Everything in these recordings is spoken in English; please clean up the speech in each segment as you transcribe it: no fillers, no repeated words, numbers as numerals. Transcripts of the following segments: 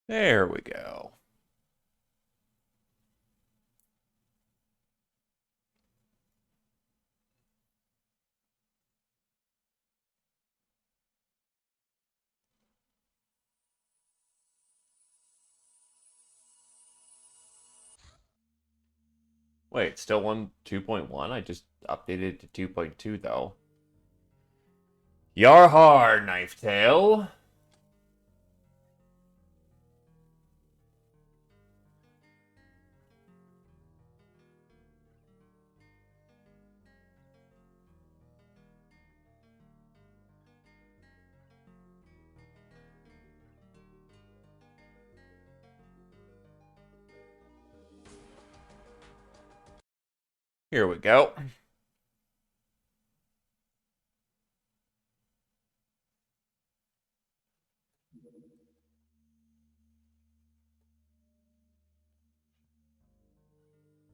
There we go. Wait, still 2.1? I just updated to 2.2 though. Yar har, Knife Tail. Here we go.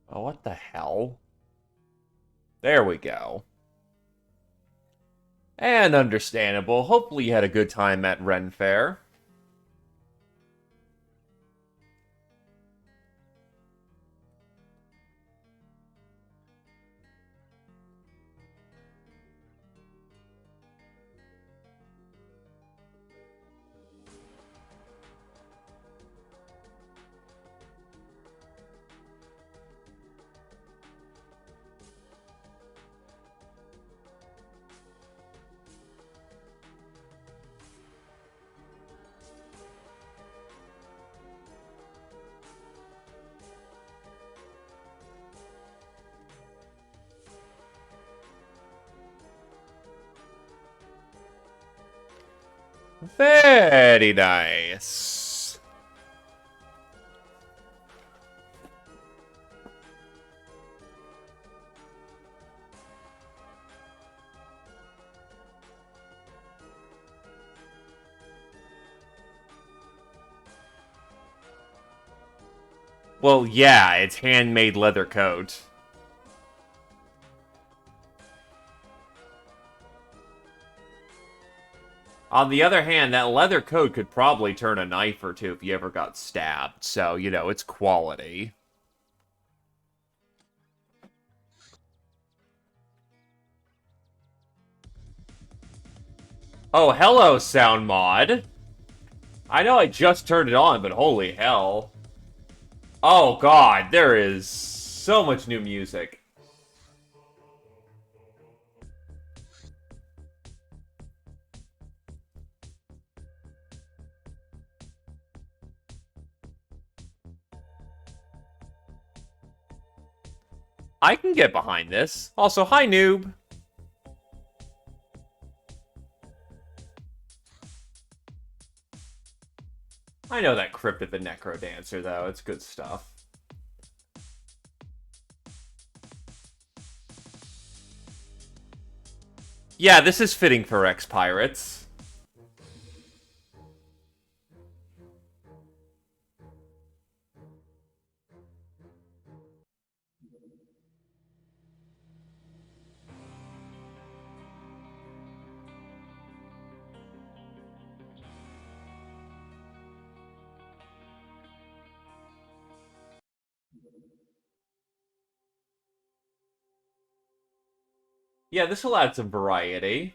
Oh, what the hell? There we go. And understandable. Hopefully you had a good time at Ren Fair. Very nice. Well, yeah, it's handmade leather coat. On the other hand, that leather coat could probably turn a knife or two if you ever got stabbed. So, you know, it's quality. Oh, hello, sound mod. I know I just turned it on, but holy hell. Oh god, there is so much new music. I can get behind this. Also, hi, noob. I know that Crypt of the Necro Dancer, though. It's good stuff. Yeah, this is fitting for XPiratez. Yeah, this will add some variety.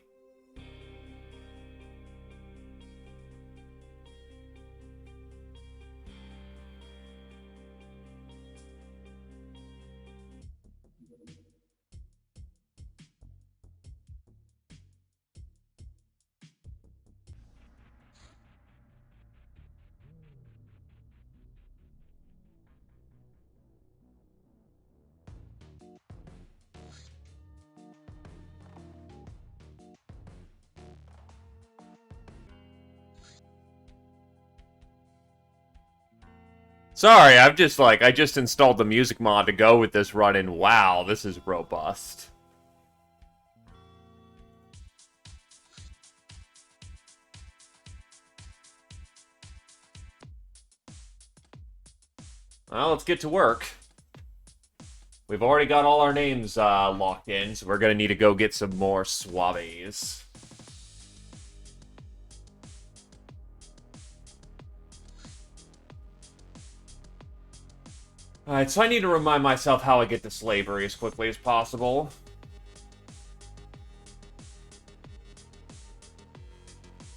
Sorry, I just installed the music mod to go with this run, and wow, this is robust. Well, let's get to work. We've already got all our names locked in, so we're gonna need to go get some more swabbies. Alright, so I need to remind myself how I get to slavery as quickly as possible.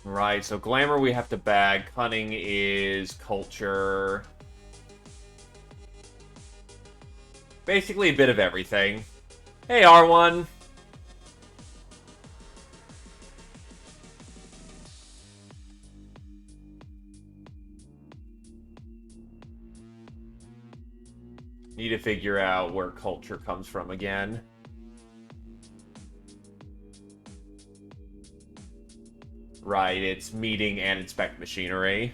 Right, so glamour we have to bag. Cunning is culture. Basically a bit of everything. Hey, R1. Need to figure out where culture comes from again. Right, it's meeting and inspect machinery.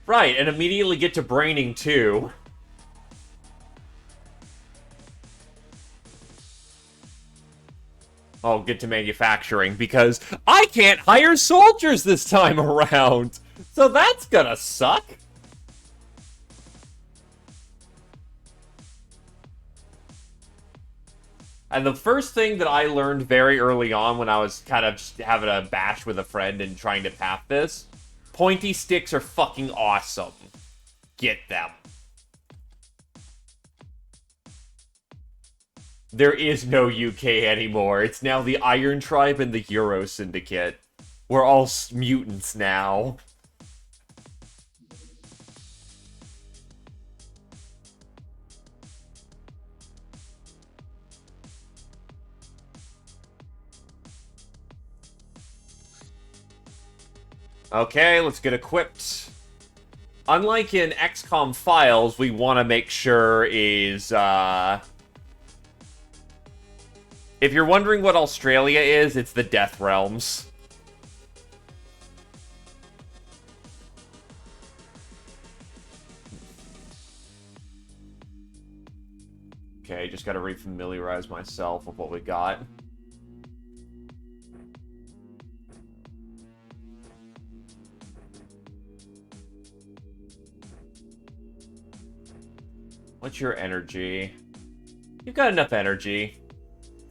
Right, and immediately get to braining too. Oh, get to manufacturing, because I can't hire soldiers this time around! So that's gonna suck! And the first thing that I learned very early on when I was kind of just having a bash with a friend and trying to path this, pointy sticks are fucking awesome. Get them. There is no UK anymore. It's now the Iron Tribe and the Euro Syndicate. We're all mutants now. Okay, let's get equipped. Unlike in XCOM Files, we want to make sure is, if you're wondering what Australia is, it's the Death Realms. Okay, just gotta refamiliarize myself with what we got. What's your energy? You've got enough energy.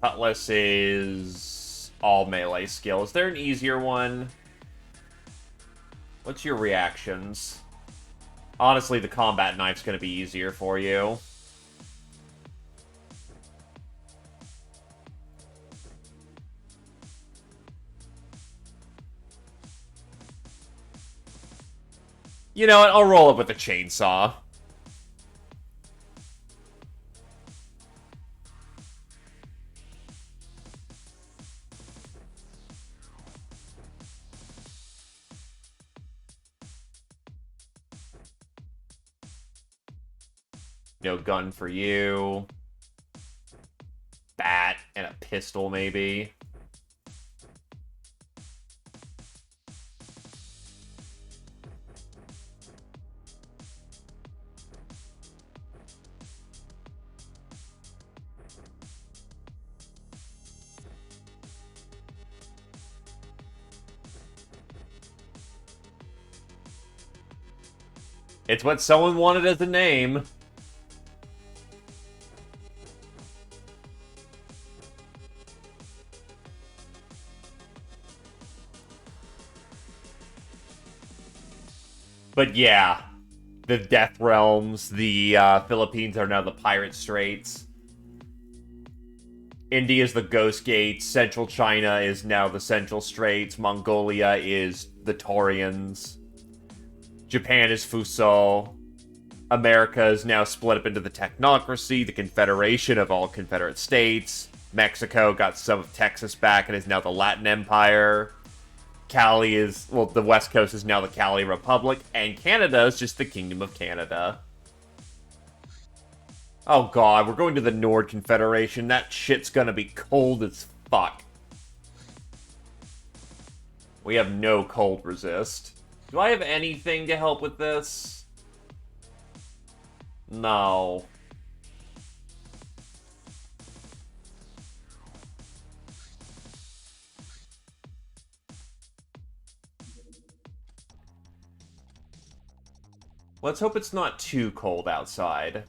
Cutlass is all melee skill. Is there an easier one? What's your reactions? Honestly, the combat knife's gonna be easier for you. You know what? I'll roll up with a chainsaw. No gun for you. Bat and a pistol, maybe. It's what someone wanted as a name. But yeah, the Death Realms, the Philippines are now the Pirate Straits. India is the Ghost Gates. Central China is now the Central Straits. Mongolia is the Taurians. Japan is Fuso. America is now split up into the Technocracy, the Confederation of all Confederate States. Mexico got some of Texas back and is now the Latin Empire. Cali is, well, the West Coast is now the Cali Republic, and Canada is just the Kingdom of Canada. Oh god, we're going to the Nord Confederation. That shit's gonna be cold as fuck. We have no cold resist. Do I have anything to help with this? No. Let's hope it's not too cold outside.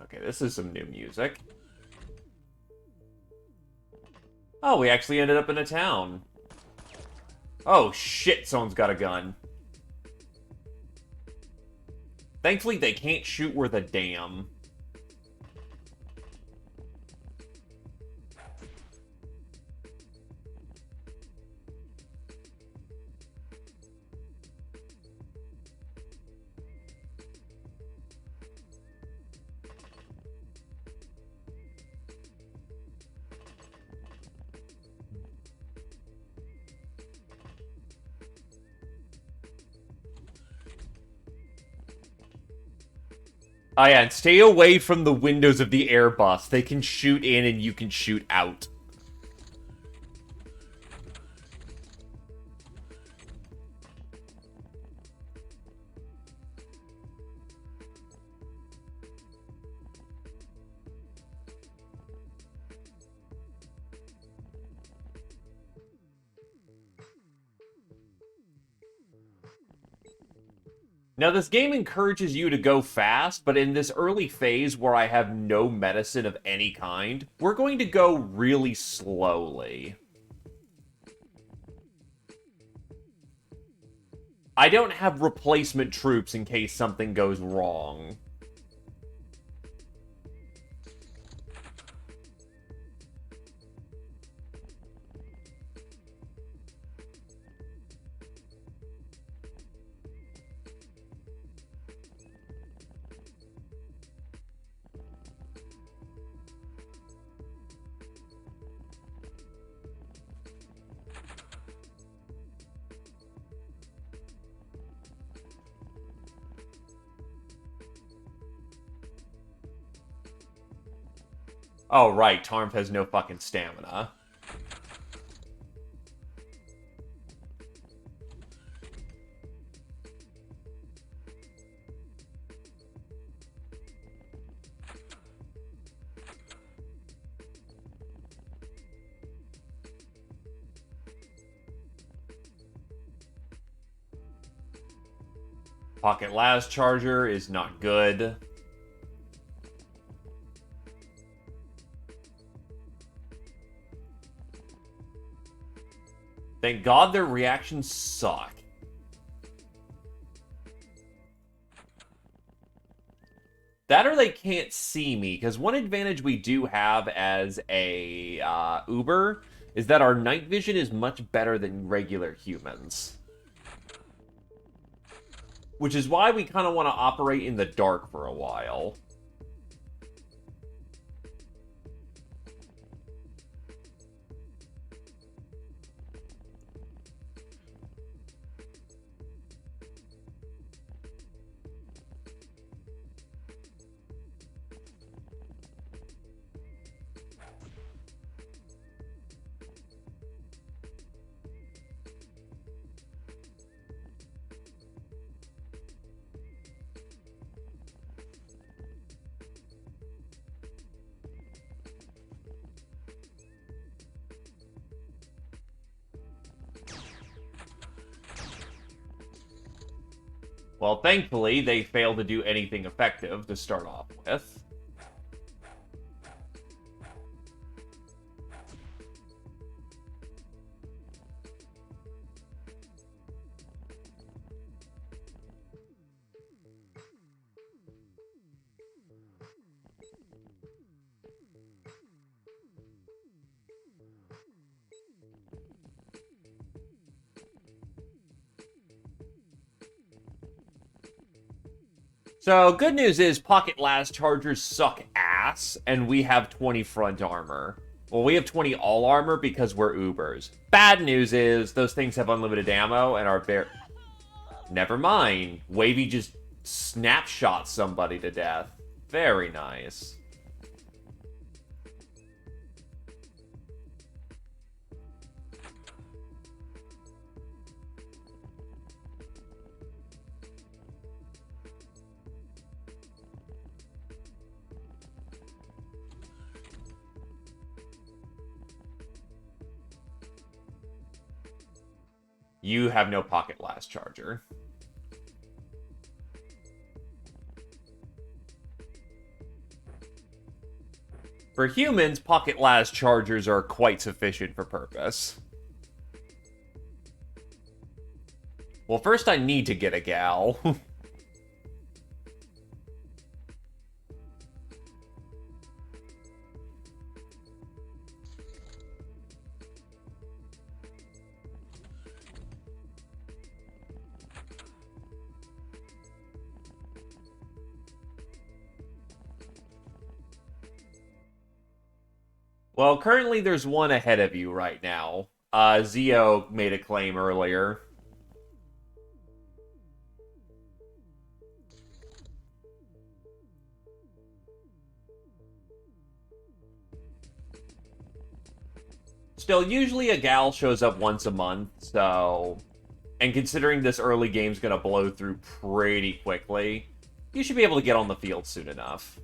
Okay, this is some new music. Oh, we actually ended up in a town. Oh shit, someone's got a gun. Thankfully, they can't shoot worth a damn. Oh yeah, and stay away from the windows of the Airbus. They can shoot in and you can shoot out. Now, this game encourages you to go fast, but in this early phase where I have no medicine of any kind, we're going to go really slowly. I don't have replacement troops in case something goes wrong. Oh, right, Tarmp has no fucking stamina. Pocket Las Charger is not good. Thank God their reactions suck. That or they can't see me, because one advantage we do have as a Uber is that our night vision is much better than regular humans. Which is why we kind of want to operate in the dark for a while. Well, thankfully, they failed to do anything effective to start off with. So, good news is Pocket Las Chargers suck ass, and we have 20 front armor. Well, we have 20 all armor because we're Ubers. Bad news is those things have unlimited ammo and are very... Never mind. Wavy just snapshot somebody to death. Very nice. You have no Pocket Las Charger. For humans, pocket las chargers are quite sufficient for purpose. Well, first I need to get a gal. Well, currently there's one ahead of you right now. Zio made a claim earlier. Still, usually a gal shows up once a month, so... And considering this early game's gonna blow through pretty quickly, you should be able to get on the field soon enough.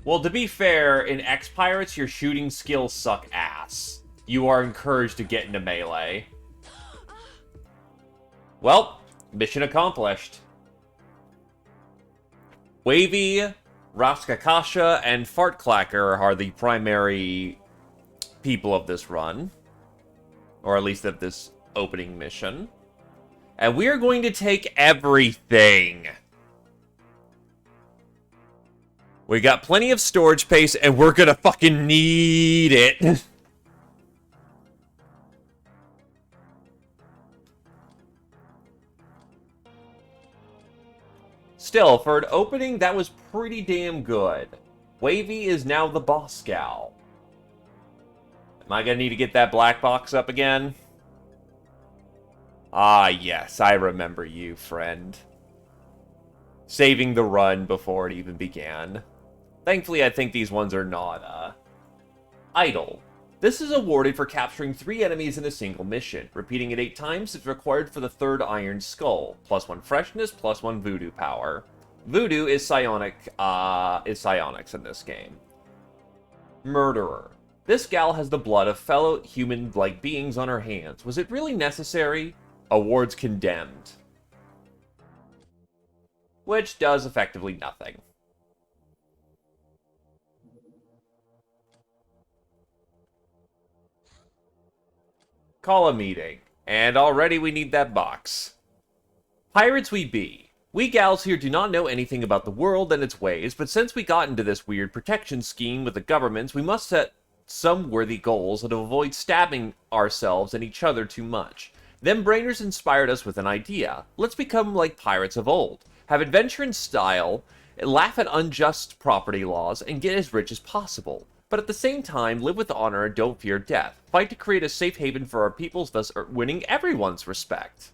Well, to be fair, in XPiratez, your shooting skills suck ass. You are encouraged to get into melee. Well, mission accomplished. Wavy, Raskakasha, and Fartclacker are the primary people of this run. Or at least of this opening mission. And we are going to take everything. We got plenty of storage space, and we're gonna fucking need it. Still, for an opening, that was pretty damn good. Wavy is now the boss gal. Am I gonna need to get that black box up again? Ah, yes, I remember you, friend. Saving the run before it even began. Thankfully, I think these ones are not, idle. This is awarded for capturing 3 enemies in a single mission. Repeating it 8 times is required for the 3rd Iron Skull. +1 freshness, +1 voodoo power. Voodoo is psionics in this game. Murderer. This gal has the blood of fellow human-like beings on her hands. Was it really necessary? Awards condemned. Which does effectively nothing. Call a meeting. And already we need that box. Pirates we be. We gals here do not know anything about the world and its ways, but since we got into this weird protection scheme with the governments, we must set some worthy goals and to avoid stabbing ourselves and each other too much. Them brainers inspired us with an idea. Let's become like pirates of old. Have adventure in style, laugh at unjust property laws, and get as rich as possible. But at the same time, live with honor and don't fear death. Fight to create a safe haven for our peoples, thus winning everyone's respect.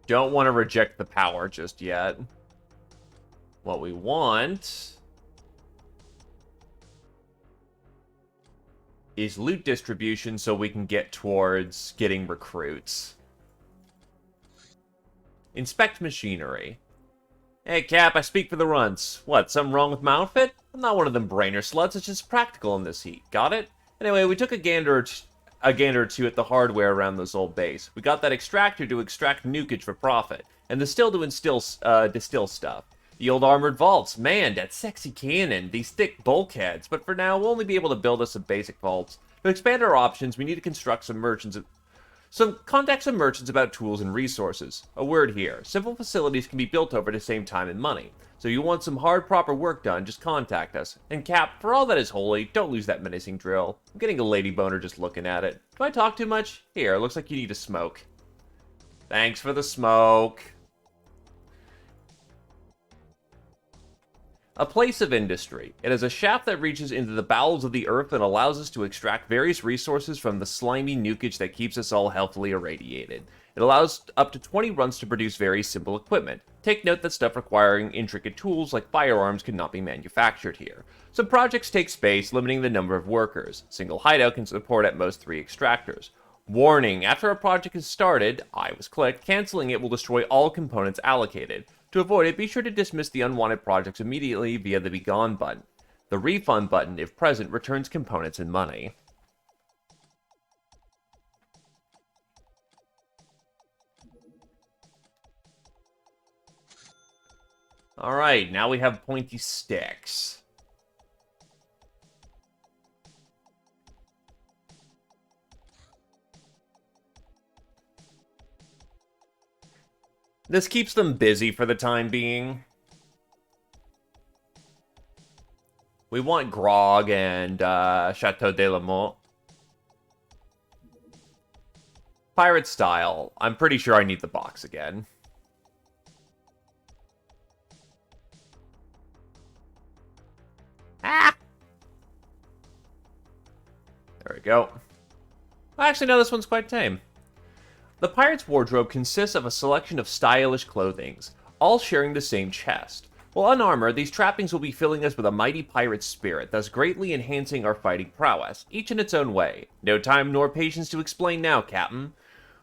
Don't want to reject the power just yet. What we want is loot distribution so we can get towards getting recruits. Inspect machinery. Hey, Cap, I speak for the runts. What, something wrong with my outfit? I'm not one of them brainer sluts, it's just practical in this heat. Got it? Anyway, we took a gander or two at the hardware around this old base. We got that extractor to extract nukage for profit, and the still to distill stuff. The old armored vaults, man, that sexy cannon, these thick bulkheads. But for now, we'll only be able to build us some basic vaults. To expand our options, we need to construct some So contact some merchants about tools and resources. A word here, simple facilities can be built over to save time and money. So you want some hard, proper work done, just contact us. And Cap, for all that is holy, don't lose that menacing drill. I'm getting a lady boner just looking at it. Do I talk too much? Here, looks like you need a smoke. Thanks for the smoke. A place of industry. It is a shaft that reaches into the bowels of the earth and allows us to extract various resources from the slimy nukage that keeps us all healthily irradiated. It allows up to 20 runs to produce very simple equipment. Take note that stuff requiring intricate tools like firearms cannot be manufactured here. Some projects take space, limiting the number of workers. Single hideout can support at most 3 extractors. Warning, after a project is started, I was clicked, canceling it will destroy all components allocated. To avoid it, be sure to dismiss the unwanted projects immediately via the Be Gone button. The refund button, if present, returns components and money. Alright, now we have pointy sticks. This keeps them busy for the time being. We want Grog and Chateau de la Motte. Pirate style. I'm pretty sure I need the box again. Ah! There we go. Actually, no, this one's quite tame. The pirate's wardrobe consists of a selection of stylish clothings, all sharing the same chest. While unarmored, these trappings will be filling us with a mighty pirate spirit, thus greatly enhancing our fighting prowess, each in its own way. No time nor patience to explain now, Captain.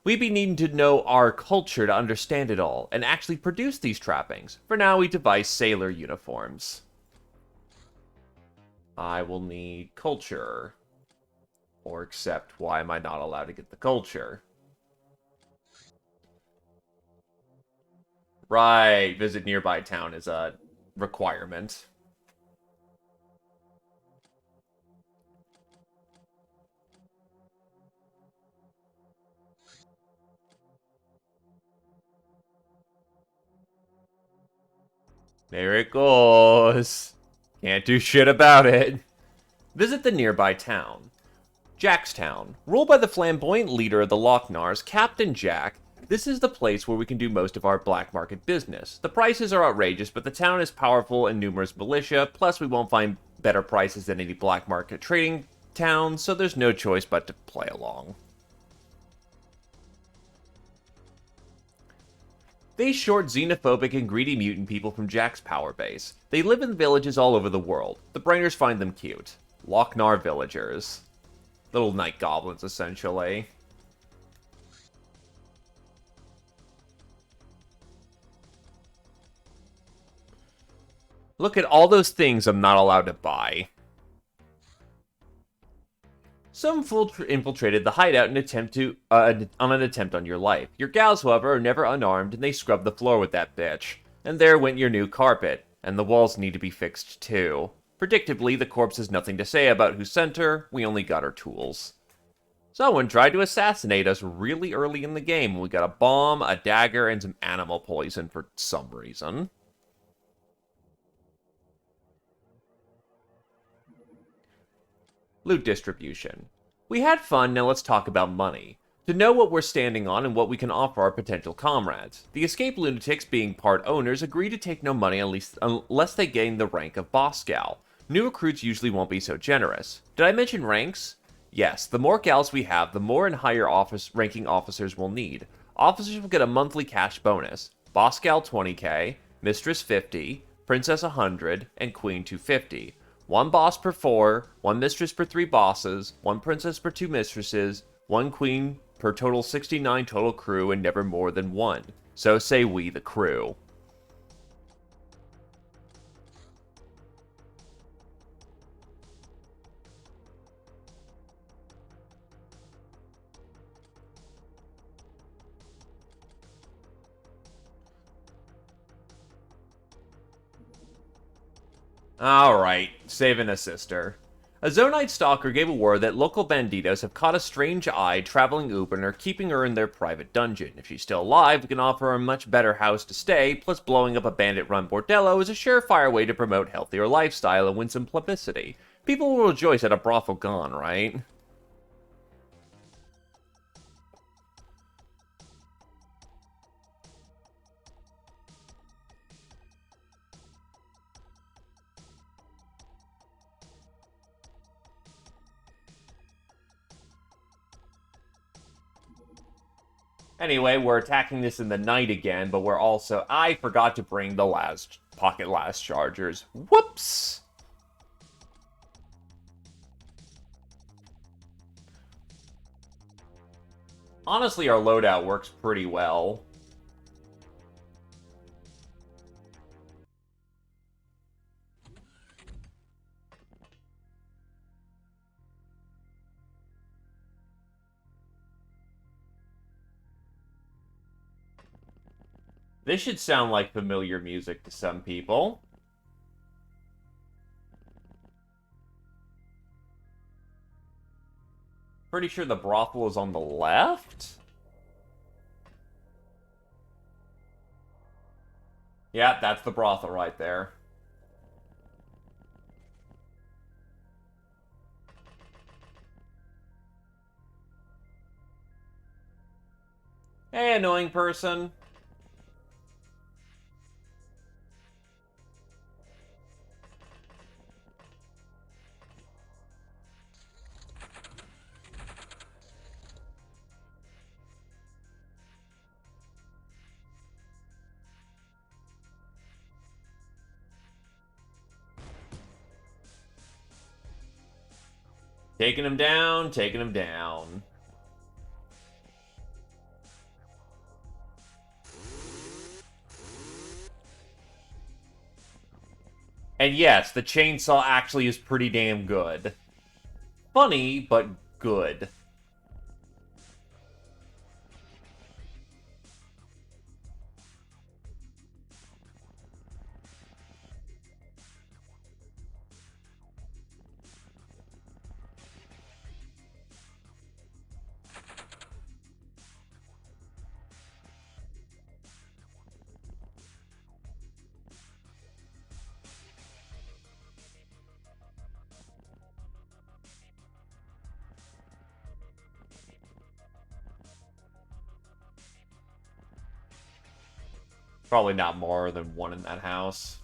We be needing to know our culture to understand it all, and actually produce these trappings. For now, we devise sailor uniforms. I will need culture. Or accept, why am I not allowed to get the culture? Right, visit nearby town is a requirement. There it goes. Can't do shit about it. Visit the nearby town. Jackstown. Ruled by the flamboyant leader of the Locknars, Captain Jack, this is the place where we can do most of our black market business. The prices are outrageous, but the town is powerful and numerous militia, plus we won't find better prices than any black market trading town, so there's no choice but to play along. They short xenophobic and greedy mutant people from Jack's power base. They live in villages all over the world. The Brainers find them cute. Lochnar villagers. Little night goblins, essentially. Look at all those things I'm not allowed to buy. Some fool infiltrated the hideout in on an attempt on your life. Your gals, however, are never unarmed, and they scrubbed the floor with that bitch. And there went your new carpet. And the walls need to be fixed, too. Predictably, the corpse has nothing to say about who sent her. We only got her tools. Someone tried to assassinate us really early in the game. We got a bomb, a dagger, and some animal poison for some reason. Loot distribution. We had fun, now let's talk about money. To know what we're standing on and what we can offer our potential comrades. The escaped lunatics, being part owners, agree to take no money unless they gain the rank of boss gal. New recruits usually won't be so generous. Did I mention ranks? Yes, the more gals we have, the more and higher ranking officers we'll need. Officers will get a monthly cash bonus. Boss gal 20k, mistress 50, princess 100, and queen 250. One boss per 4, one mistress per 3 bosses, one princess per 2 mistresses, one queen per total 69 total crew, and never more than one. So say we, the crew. Alright, saving a sister. A Zonite stalker gave a word that local banditos have caught a strange eye traveling Uber and are keeping her in their private dungeon. If she's still alive, we can offer her a much better house to stay, plus blowing up a bandit-run bordello is a surefire way to promote healthier lifestyle and win some publicity. People will rejoice at a brothel gone, right? Anyway, we're attacking this in the night again, but we're also... I forgot to bring the pocket last chargers. Whoops! Honestly, our loadout works pretty well. This should sound like familiar music to some people. Pretty sure the brothel is on the left? Yeah, that's the brothel right there. Hey, annoying person. Taking him down, taking him down. And yes, the chainsaw actually is pretty damn good. Funny, but good. Probably not more than one in that house.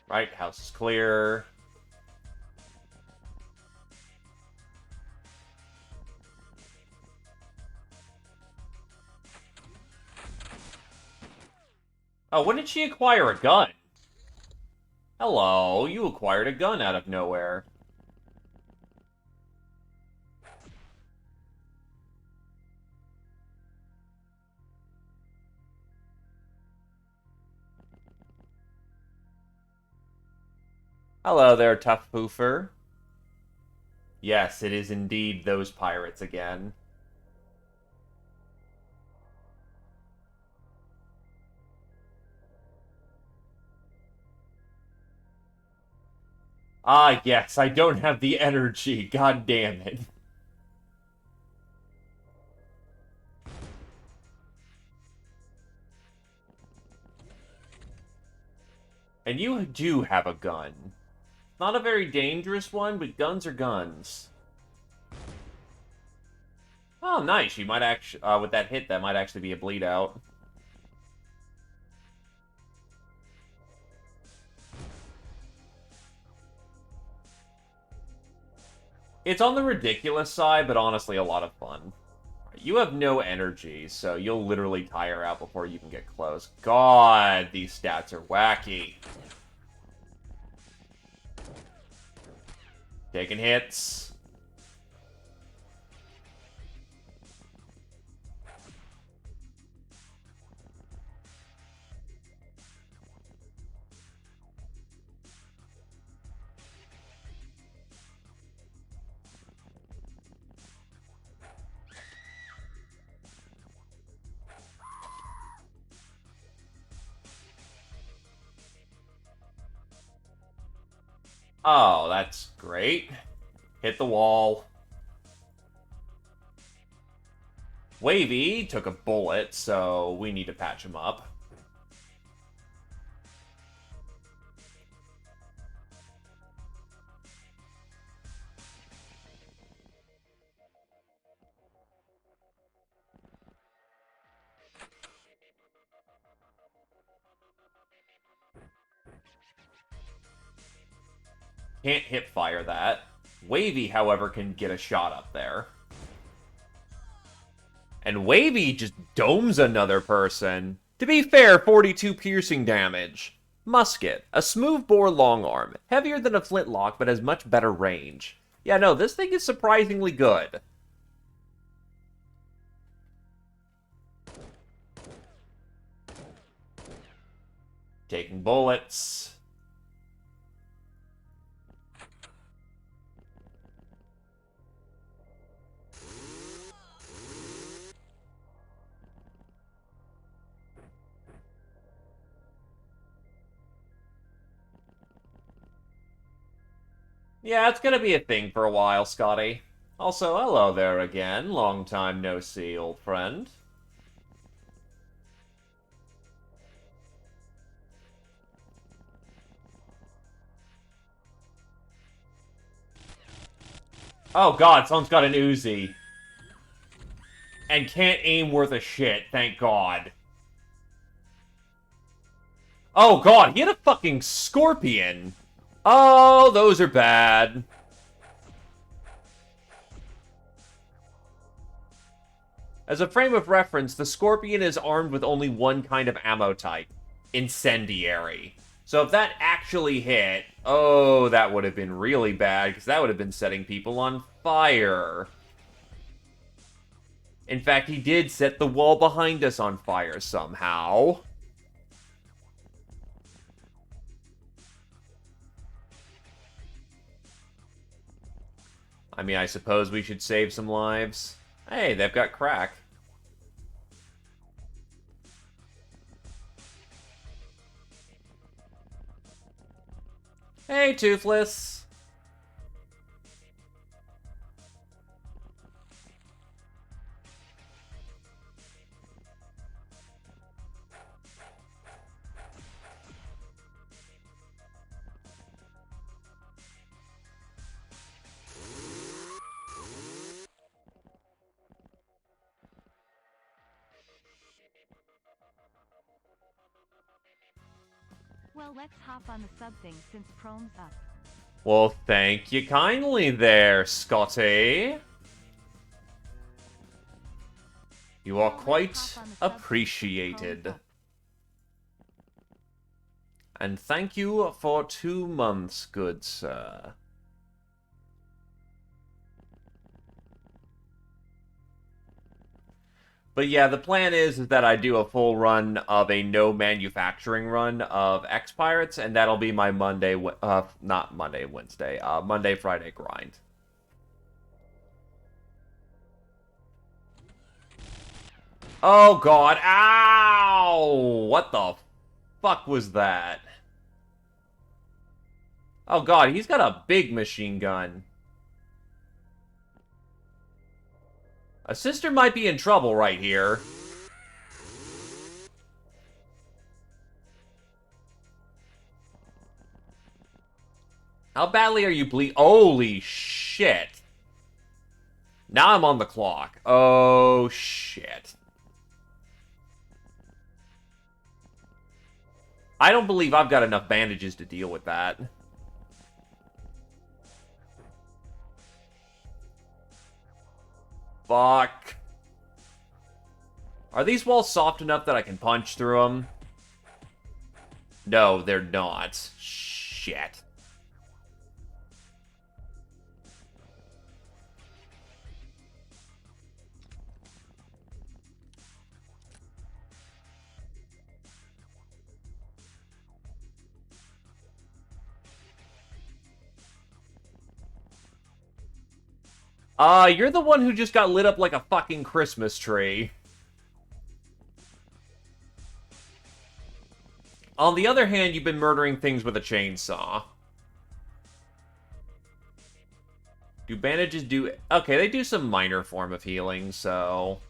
Right, house is clear. Oh, when did she acquire a gun? Hello, you acquired a gun out of nowhere. Hello there, tough poofer. Yes, it is indeed those pirates again. Ah, yes, I don't have the energy. God damn it. And you do have a gun. Not a very dangerous one, but guns are guns. Oh, nice. You might actually, with that hit, that might actually be a bleed out. It's on the ridiculous side, but honestly a lot of fun. You have no energy, so you'll literally tire out before you can get close. God, these stats are wacky. Taking hits. Oh, that's great. Hit the wall. Wavy took a bullet, so we need to patch him up. Can't hip fire that. Wavy, however, can get a shot up there. And Wavy just domes another person. To be fair, 42 piercing damage. Musket, a smooth-bore long arm. Heavier than a flintlock, but has much better range. Yeah, no, this thing is surprisingly good. Taking bullets. Yeah, it's gonna be a thing for a while, Scotty. Also, hello there again. Long time no see, old friend. Oh god, someone's got an Uzi. And can't aim worth a shit, thank god. Oh god, he had a fucking scorpion. Oh, those are bad. As a frame of reference, the Scorpion is armed with only one kind of ammo type. Incendiary. So if that actually hit, oh, that would have been really bad, because that would have been setting people on fire. In fact, he did set the wall behind us on fire somehow. I mean, I suppose we should save some lives. Hey, they've got crack. Hey, Toothless. Well, let's hop on the sub thing since Prome's up. Well, thank you kindly there, Scotty. You are quite appreciated. And thank you for 2 months, good sir. But yeah, the plan is that I do a full run of a no manufacturing run of XPiratez, and that'll be my Monday, not Monday, Wednesday, Monday, Friday grind. Oh god, ow! What the fuck was that? Oh god, he's got a big machine gun. A sister might be in trouble right here. How badly are you holy shit. Now I'm on the clock. Oh shit. I don't believe I've got enough bandages to deal with that. Fuck. Are these walls soft enough that I can punch through them? No, they're not. Shit. You're the one who just got lit up like a fucking Christmas tree. On the other hand, you've been murdering things with a chainsaw. Do bandages do... Okay, they do some minor form of healing, so...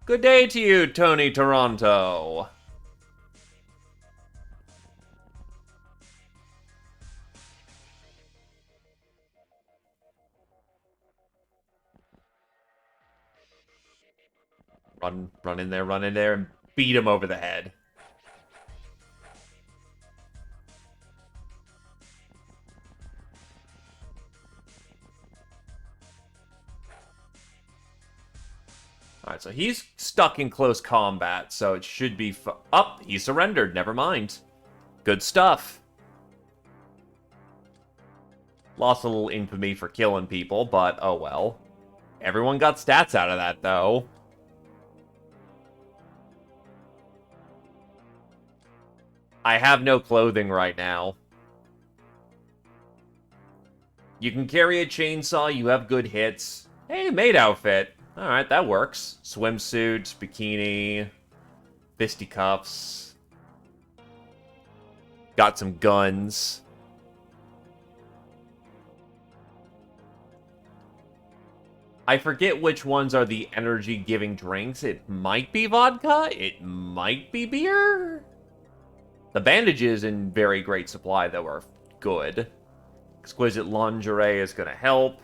Good day to you, Tony Toronto. Run in there, and beat him over the head. Alright, so he's stuck in close combat, so it should be he surrendered, never mind. Good stuff. Lost a little infamy for killing people, but oh well. Everyone got stats out of that, though. I have no clothing right now. You can carry a chainsaw, you have good hits. Hey, maid outfit. Alright, that works. Swimsuit, bikini, fisticuffs. Got some guns. I forget which ones are the energy-giving drinks. It might be vodka, it might be beer. The bandages in very great supply, though, are good. Exquisite lingerie is going to help.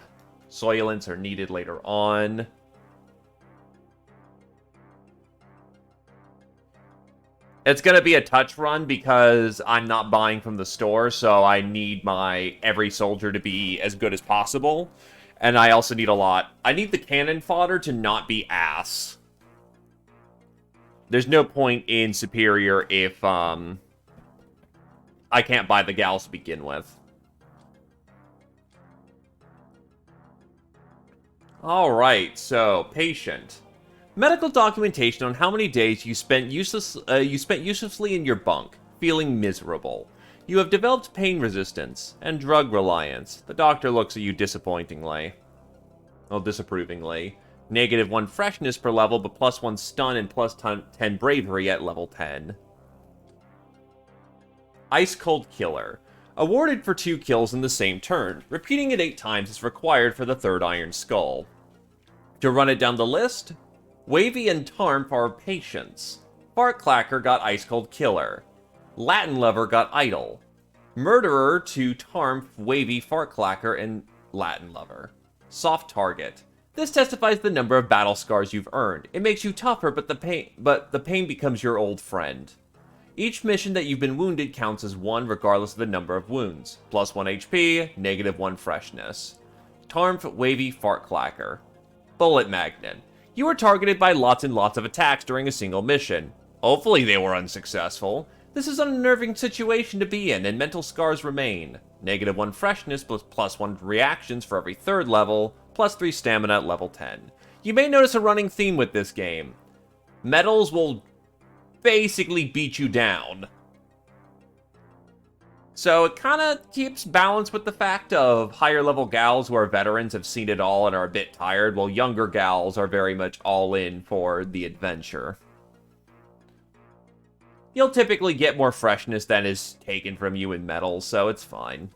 Soylents are needed later on. It's going to be a touch run because I'm not buying from the store, so I need my every soldier to be as good as possible. And I also need a lot. I need the cannon fodder to not be ass. There's no point in Superior if, I can't buy the gals to begin with. Alright, so, patient. Medical documentation on how many days you spent uselessly in your bunk, feeling miserable. You have developed pain resistance and drug reliance. The doctor looks at you disapprovingly. -1 freshness per level, but +1 stun and +10 bravery at level 10. Ice Cold Killer. Awarded for 2 kills in the same turn. Repeating it 8 times is required for the 3rd Iron Skull. To run it down the list, Wavy and Tarm are patients. Fartclacker got Ice Cold Killer. Latin Lover got Idle. Murderer to Tarm, Wavy, Fartclacker, and Latin Lover. Soft Target. This testifies the number of battle scars you've earned. It makes you tougher, but the pain becomes your old friend. Each mission that you've been wounded counts as 1 regardless of the number of wounds. +1 HP, -1 freshness. Tarmf, Wavy, Fartclacker. Bullet Magnet. You were targeted by lots and lots of attacks during a single mission. Hopefully they were unsuccessful. This is an unnerving situation to be in, and mental scars remain. -1 freshness plus +1 reactions for every 3rd level, +3 stamina at level 10. You may notice a running theme with this game. Medals will basically beat you down. So it kind of keeps balance with the fact of higher level gals who are veterans have seen it all and are a bit tired, while younger gals are very much all in for the adventure. You'll typically get more freshness than is taken from you in medals, so it's fine.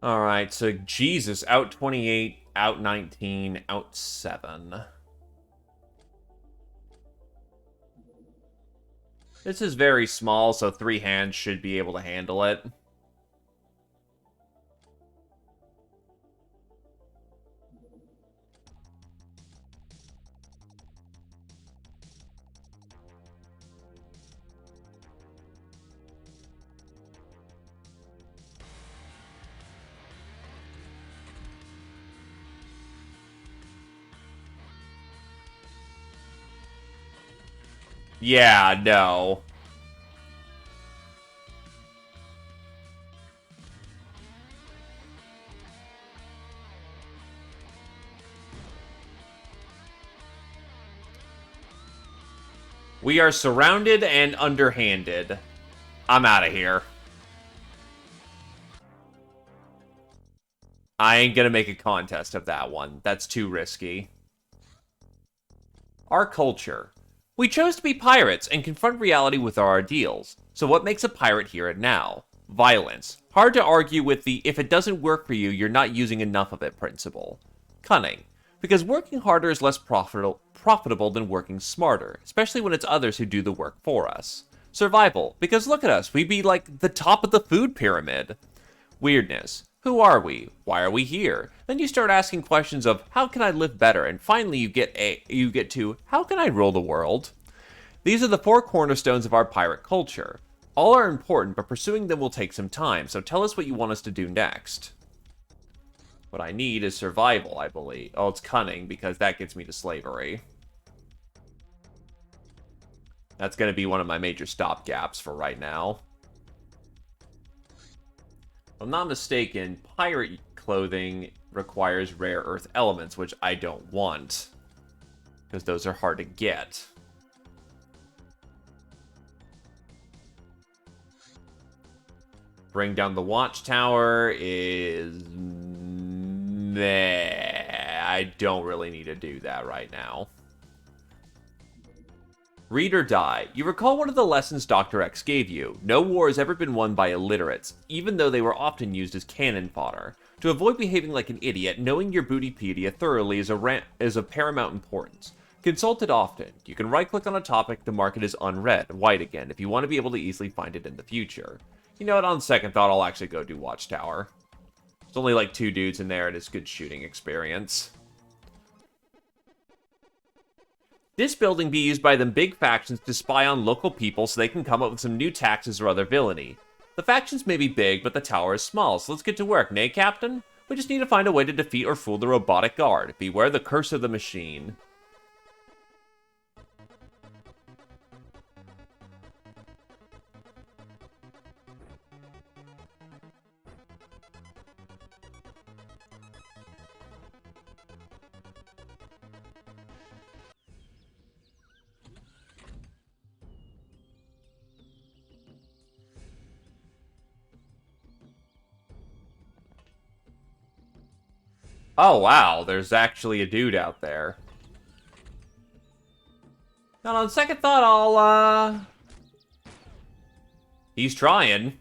Alright, so Jesus, out 28, out 19, out 7. This is very small, so 3 hands should be able to handle it. Yeah, no. We are surrounded and underhanded. I'm out of here. I ain't gonna make a contest of that one. That's too risky. Our culture. We chose to be pirates and confront reality with our ideals. So what makes a pirate here and now? Violence. Hard to argue with the if it doesn't work for you, you're not using enough of it principle. Cunning. Because working harder is less profitable than working smarter, especially when it's others who do the work for us. Survival. Because look at us, we'd be like the top of the food pyramid. Weirdness. Who are we? Why are we here? Then you start asking questions of how can I live better, and finally you get to how can I rule the world? These are the 4 cornerstones of our pirate culture. All are important, but pursuing them will take some time, so tell us what you want us to do next. What I need is survival, I believe. Oh, it's cunning, because that gets me to slavery. That's going to be one of my major stopgaps for right now. If I'm not mistaken, pirate clothing requires rare earth elements, which I don't want, because those are hard to get. Bring down the watchtower is... meh. I don't really need to do that right now. Read or die. You recall one of the lessons Dr. X gave you. No war has ever been won by illiterates, even though they were often used as cannon fodder. To avoid behaving like an idiot, knowing your Bootypedia thoroughly is of paramount importance. Consult it often. You can right-click on a topic to mark it as unread, white again, if you want to be able to easily find it in the future. You know what, on second thought, I'll actually go do Watchtower. There's only like 2 dudes in there, and it's good shooting experience. This building be used by them big factions to spy on local people so they can come up with some new taxes or other villainy. The factions may be big, but the tower is small, so let's get to work, nay, Captain? We just need to find a way to defeat or fool the robotic guard. Beware the curse of the machine. Oh, wow, there's actually a dude out there. Now, on second thought, I'll, he's trying.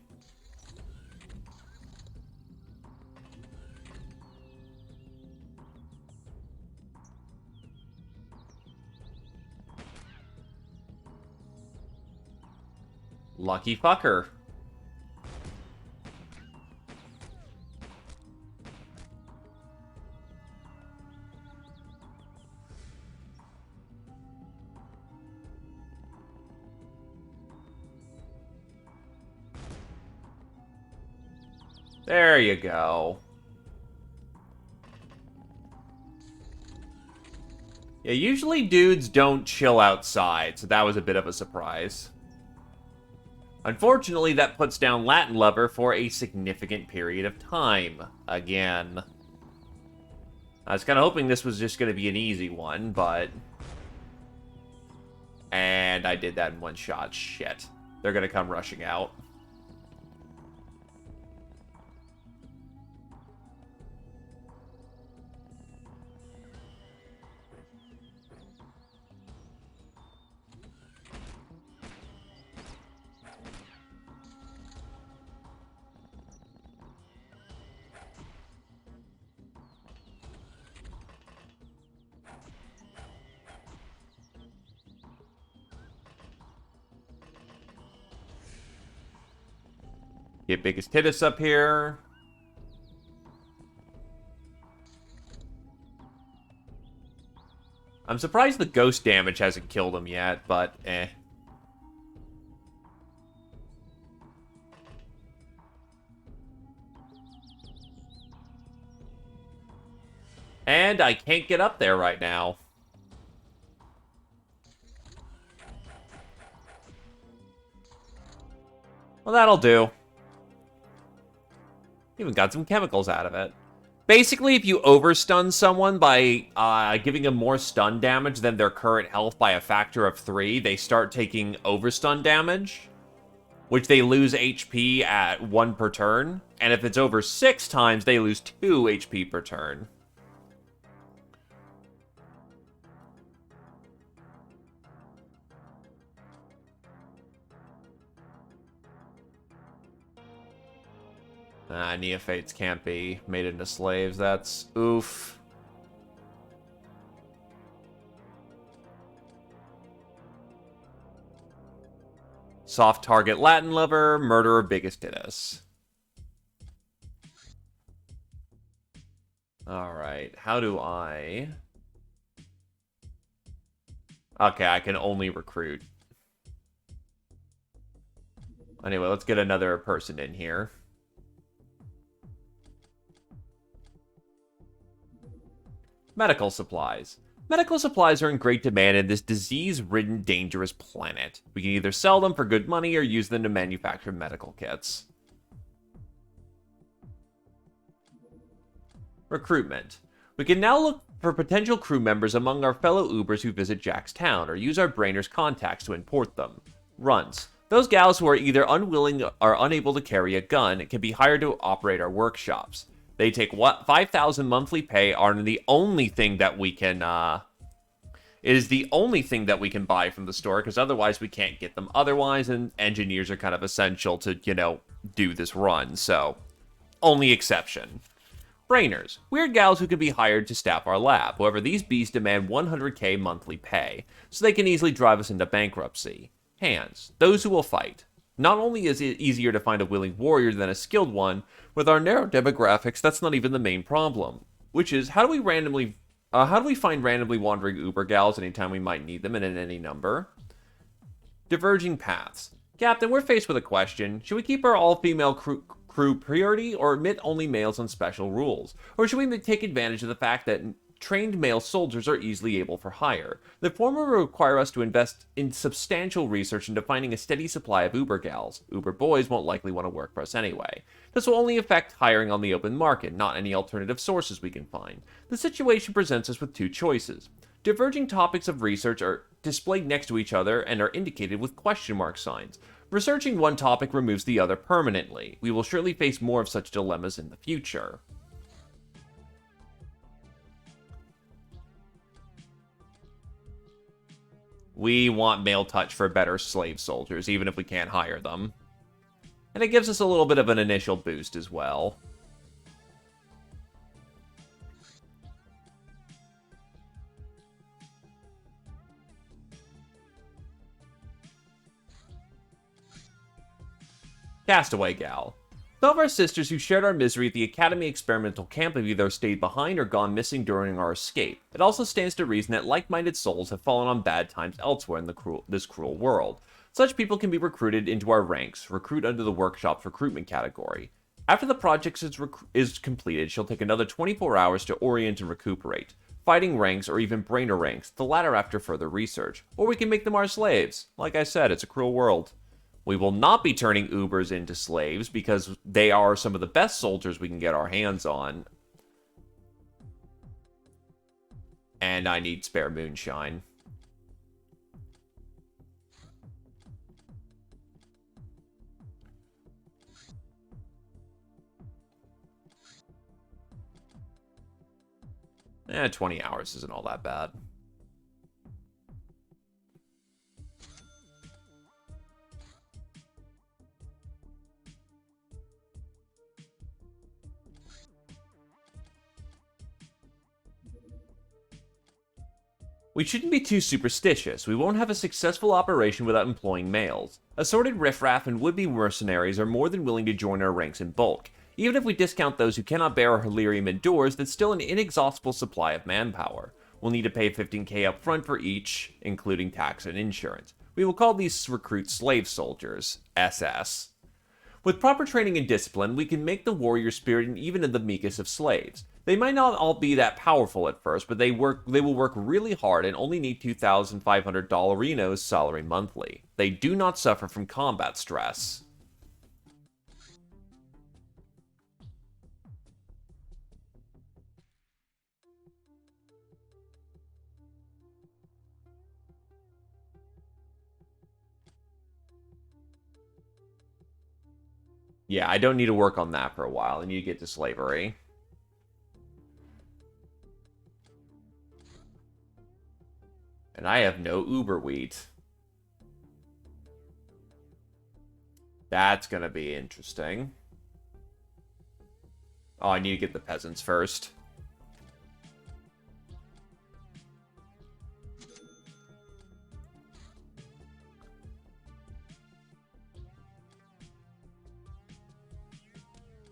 Lucky fucker. There you go. Yeah, usually dudes don't chill outside, so that was a bit of a surprise. Unfortunately, that puts down Latin Lover for a significant period of time, again. I was kind of hoping this was just going to be an easy one, but... And I did that in one shot. Shit. They're going to come rushing out. Get biggest Titus up here. I'm surprised the ghost damage hasn't killed him yet, but eh. And I can't get up there right now. Well, that'll do. Even got some chemicals out of it. Basically, if you overstun someone by giving them more stun damage than their current health by a factor of 3, they start taking overstun damage. which they lose HP at 1 per turn. And if it's over 6 times, they lose 2 HP per turn. Neophytes can't be made into slaves. That's oof. Soft target Latin lover, murderer biggest ditus. Alright, how do I... Okay, I can only recruit. Anyway, let's get another person in here. Medical supplies. Medical supplies are in great demand in this disease-ridden, dangerous planet. We can either sell them for good money or use them to manufacture medical kits. Recruitment. We can now look for potential crew members among our fellow Ubers who visit Jack's town, or use our Brainer's contacts to import them. Runs. Those gals who are either unwilling or unable to carry a gun can be hired to operate our workshops. They take 5,000 monthly pay, are the only thing that we can, it is the only thing that we can buy from the store, because otherwise we can't get them otherwise, and engineers are kind of essential to, you know, do this run, so only exception. Brainers, weird gals who can be hired to staff our lab. However, these beasts demand 100k monthly pay, so they can easily drive us into bankruptcy. Hands, those who will fight. Not only is it easier to find a willing warrior than a skilled one, with our narrow demographics, that's not even the main problem. Which is, how do we find randomly wandering Uber gals anytime we might need them and in any number? Diverging paths. Captain, we're faced with a question. Should we keep our all-female crew priority, or admit only males on special rules? Or should we take advantage of the fact that trained male soldiers are easily able for hire? The former will require us to invest in substantial research into finding a steady supply of Uber gals. Uber boys won't likely want to work for us anyway. This will only affect hiring on the open market, not any alternative sources we can find. The situation presents us with two choices. Diverging topics of research are displayed next to each other and are indicated with question mark signs. Researching one topic removes the other permanently. We will surely face more of such dilemmas in the future. We want male touch for better slave soldiers, even if we can't hire them. And it gives us a little bit of an initial boost as well. Castaway Gal. Some of our sisters who shared our misery at the Academy experimental camp have either stayed behind or gone missing during our escape. It also stands to reason that like-minded souls have fallen on bad times elsewhere in this cruel world. Such people can be recruited into our ranks, recruit under the workshop's recruitment category. After the project is completed, she'll take another 24 hours to orient and recuperate. Fighting ranks or even brainer ranks, the latter after further research. Or we can make them our slaves. Like I said, it's a cruel world. We will not be turning Ubers into slaves because they are some of the best soldiers we can get our hands on. And I need spare moonshine. Eh, 20 hours isn't all that bad. We shouldn't be too superstitious. We won't have a successful operation without employing males. Assorted riffraff and would-be mercenaries are more than willing to join our ranks in bulk. Even if we discount those who cannot bear our Hilarium indoors, that's still an inexhaustible supply of manpower. We'll need to pay 15k up front for each, including tax and insurance. We will call these recruits slave soldiers, SS. With proper training and discipline, we can make the warrior spirit even in the meekest of slaves. They might not all be that powerful at first, but they will work really hard and only need $2,500 salary monthly. They do not suffer from combat stress. Yeah, I don't need to work on that for a while. I need to get to slavery. And I have no Uber wheat. That's gonna be interesting. Oh, I need to get the peasants first.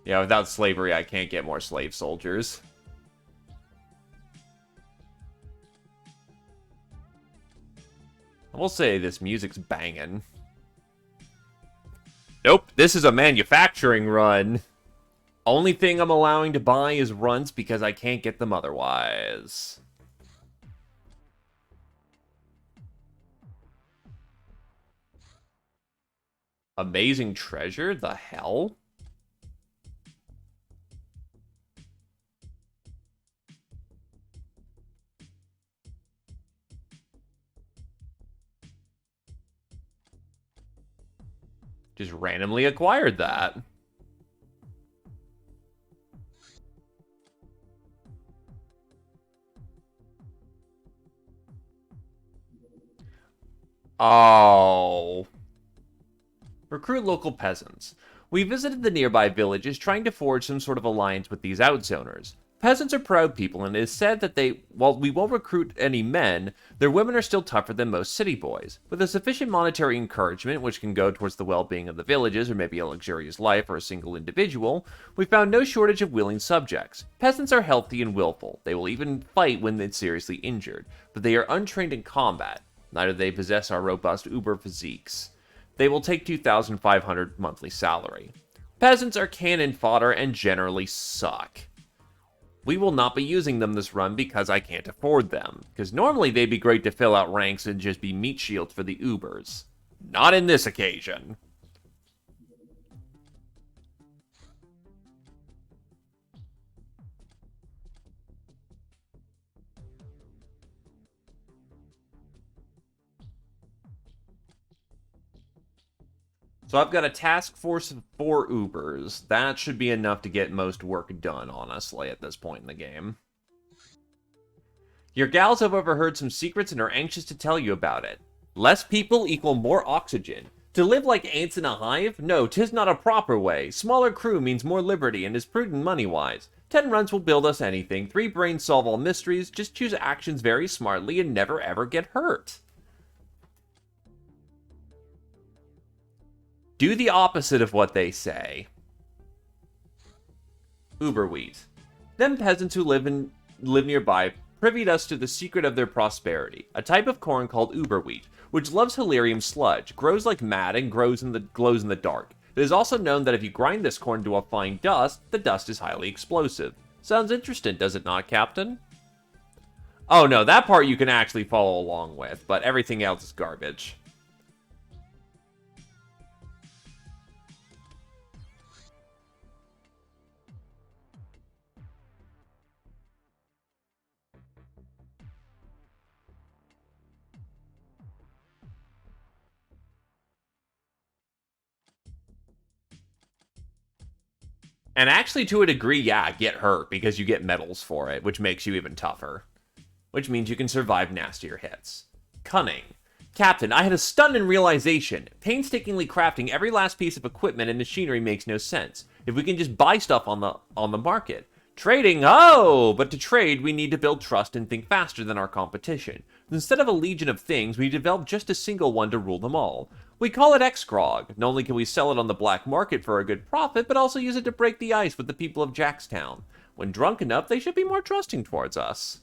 Yeah, without slavery, I can't get more slave soldiers. I will say this music's banging. Nope, this is a manufacturing run. Only thing I'm allowing to buy is runs because I can't get them otherwise. Amazing treasure? The hell? Just randomly acquired that. Oh. Recruit local peasants. We visited the nearby villages trying to forge some sort of alliance with these outzoners. Peasants are proud people, and it is said that while we won't recruit any men, their women are still tougher than most city boys. With a sufficient monetary encouragement, which can go towards the well-being of the villages, or maybe a luxurious life for a single individual, we found no shortage of willing subjects. Peasants are healthy and willful. They will even fight when they're seriously injured, but they are untrained in combat. Neither do they possess our robust uber physiques. They will take 2,500 monthly salary. Peasants are cannon fodder and generally suck. We will not be using them this run because I can't afford them, because normally they'd be great to fill out ranks and just be meat shields for the Ubers. Not in this occasion. So I've got a task force of 4 Ubers. That should be enough to get most work done, honestly, at this point in the game. Your gals have overheard some secrets and are anxious to tell you about it. Less people equal more oxygen. To live like ants in a hive? No, 'tis not a proper way. Smaller crew means more liberty and is prudent money-wise. 10 runs will build us anything, 3 brains solve all mysteries, just choose actions very smartly and never ever get hurt. Do the opposite of what they say. Uber wheat. Them peasants who live nearby privied us to the secret of their prosperity, a type of corn called uber wheat, which loves Hilarium sludge, grows like mad, and glows in the dark. It is also known that if you grind this corn to a fine dust, the dust is highly explosive. Sounds interesting, does it not, Captain? Oh no, that part you can actually follow along with, but everything else is garbage. And actually, to a degree, yeah, get hurt, because you get medals for it, which makes you even tougher. Which means you can survive nastier hits. Cunning. Captain, I had a stunning realization. Painstakingly crafting every last piece of equipment and machinery makes no sense. If we can just buy stuff on the market. Trading, oh! But to trade, we need to build trust and think faster than our competition. Instead of a legion of things, we develop just a single one to rule them all. We call it X-Grog. Not only can we sell it on the black market for a good profit, but also use it to break the ice with the people of Jackstown. When drunk enough, they should be more trusting towards us.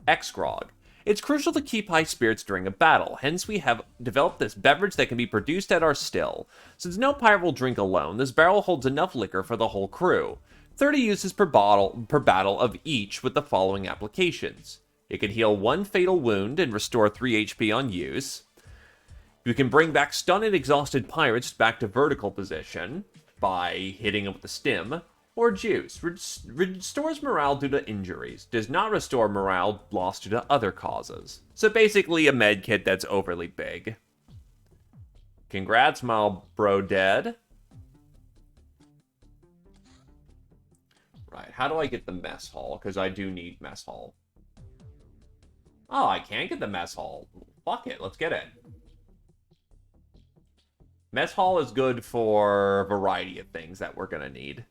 X-Grog. It's crucial to keep high spirits during a battle, hence we have developed this beverage that can be produced at our still. Since no pirate will drink alone, this barrel holds enough liquor for the whole crew. 30 uses per battle of each with the following applications. It can heal 1 fatal wound and restore 3 HP on use. You can bring back stunned and exhausted pirates back to vertical position by hitting them with the stim. Or juice. Restores morale due to injuries. Does not restore morale lost due to other causes. So basically a med kit that's overly big. Congrats, my bro dead. Right, how do I get the mess hall? Because I do need mess hall. Oh, I can get the mess hall. Fuck it, let's get it. Mess hall is good for a variety of things that we're gonna need.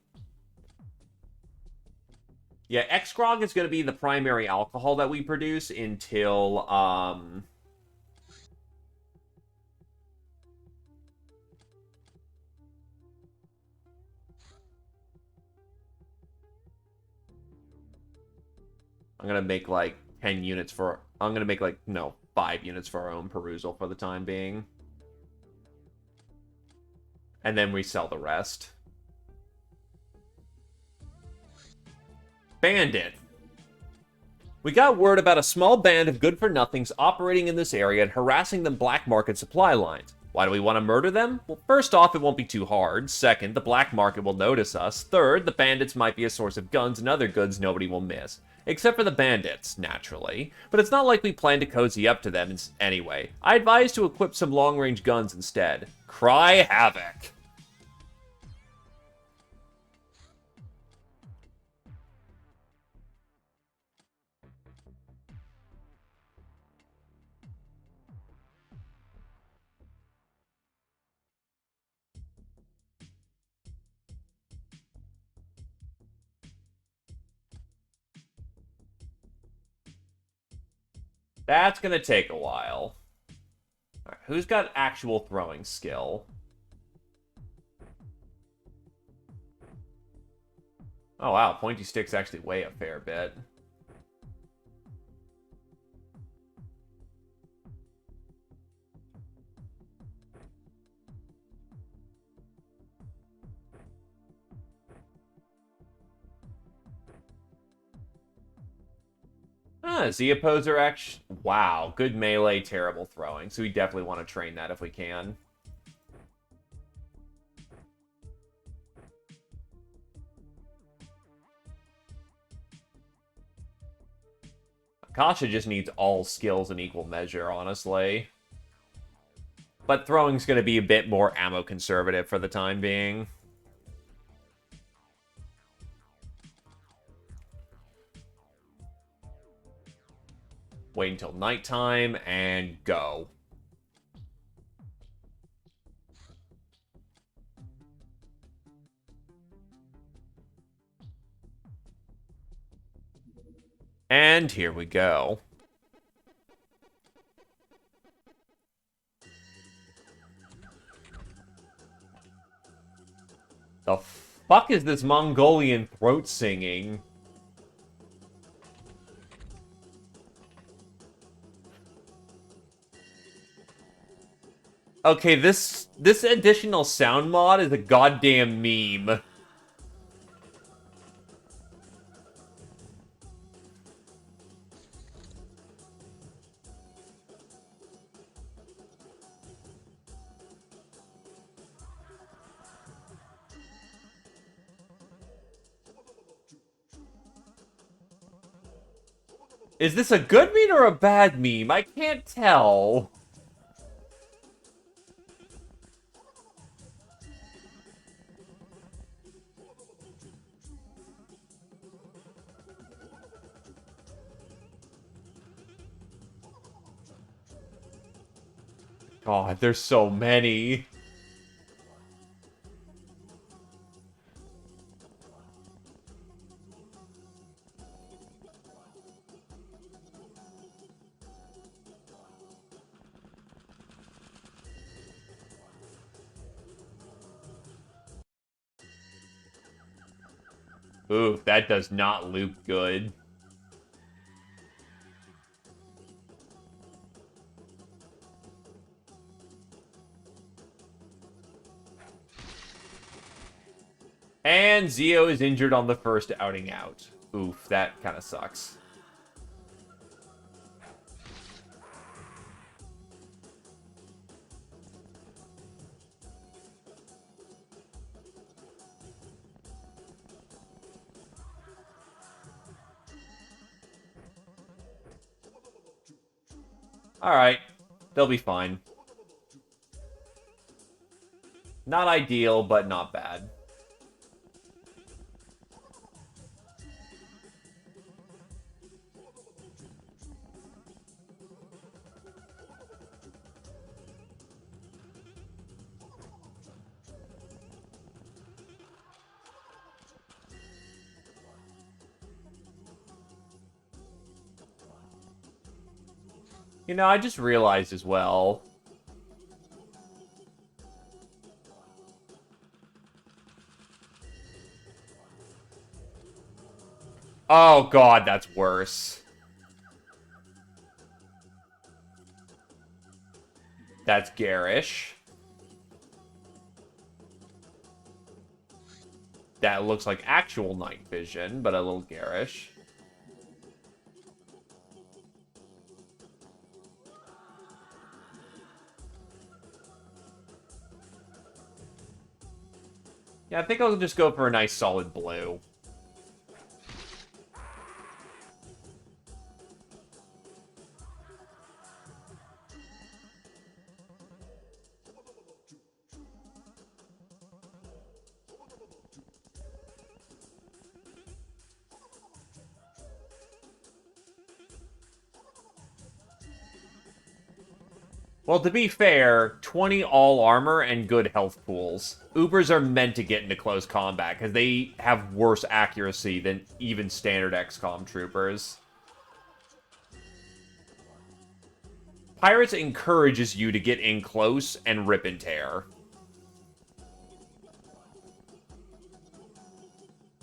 Yeah, X-Grog is gonna be the primary alcohol that we produce until, I'm gonna make, like, 10 units for... I'm gonna make, like, no, 5 units for our own perusal for the time being. And then we sell the rest. Bandit. We got word about a small band of good-for-nothings operating in this area and harassing the black market supply lines. Why do we want to murder them? Well, first off, it won't be too hard. Second, the black market will notice us. Third, the bandits might be a source of guns and other goods nobody will miss. Except for the bandits, naturally. But it's not like we plan to cozy up to them anyway. I advise to equip some long-range guns instead. Cry havoc. That's gonna take a while. Alright, who's got actual throwing skill? Oh wow, pointy sticks actually weigh a fair bit. Z-Opposer action. Wow, good melee, terrible throwing. So we definitely want to train that if we can. Akasha just needs all skills in equal measure, honestly. But throwing's going to be a bit more ammo conservative for the time being. Wait until nighttime and go. And here we go. The fuck is this Mongolian throat singing? Okay, this additional sound mod is a goddamn meme. Is this a good meme or a bad meme? I can't tell. God, there's so many. Ooh, that does not loop good. And Zio is injured on the first outing out. Oof, that kind of sucks. Alright, they'll be fine. Not ideal, but not bad. You know, I just realized as well. Oh god, that's worse. That's garish. That looks like actual night vision, but a little garish. Yeah, I think I'll just go for a nice solid blue. Well, to be fair, 20 all armor and good health pools. Ubers are meant to get into close combat, because they have worse accuracy than even standard XCOM troopers. Pirates encourages you to get in close and rip and tear.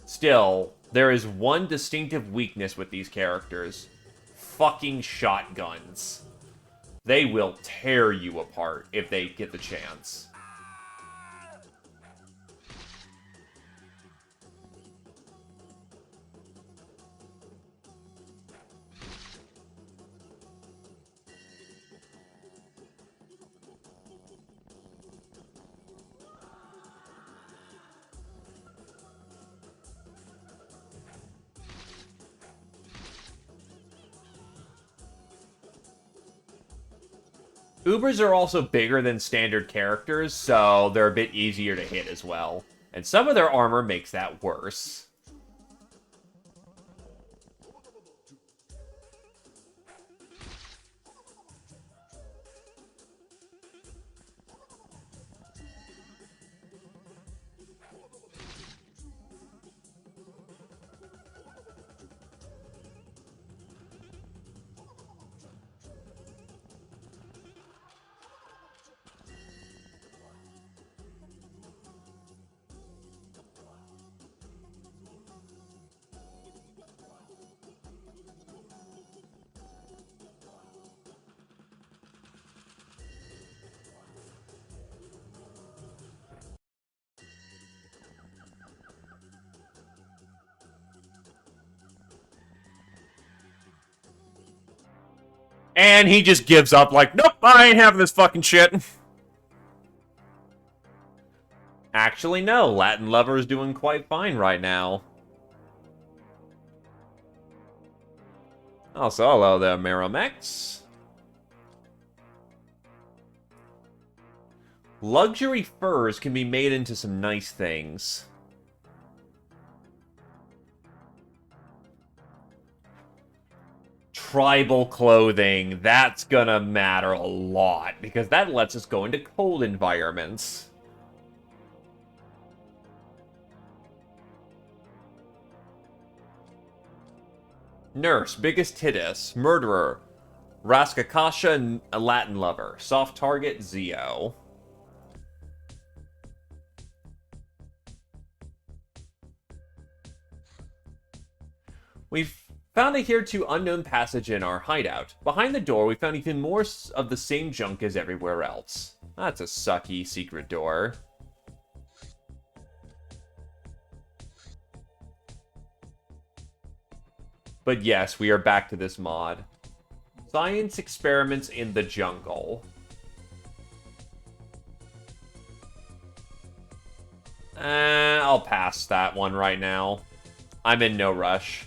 Still, there is one distinctive weakness with these characters. Fucking shotguns. They will tear you apart if they get the chance. Ubers are also bigger than standard characters, so they're a bit easier to hit as well. And some of their armor makes that worse. And he just gives up like, nope, I ain't having this fucking shit. Actually, no. Latin Lover is doing quite fine right now. Also, hello there, Miromex. Luxury furs can be made into some nice things. Tribal clothing, that's gonna matter a lot, because that lets us go into cold environments. Nurse, biggest tittus, murderer, Raskakasha, a Latin lover, soft target, Zio. We've found a hereto unknown passage in our hideout. Behind the door, we found even more of the same junk as everywhere else. That's a sucky secret door. But yes, we are back to this mod. Science experiments in the jungle. I'll pass that one right now. I'm in no rush.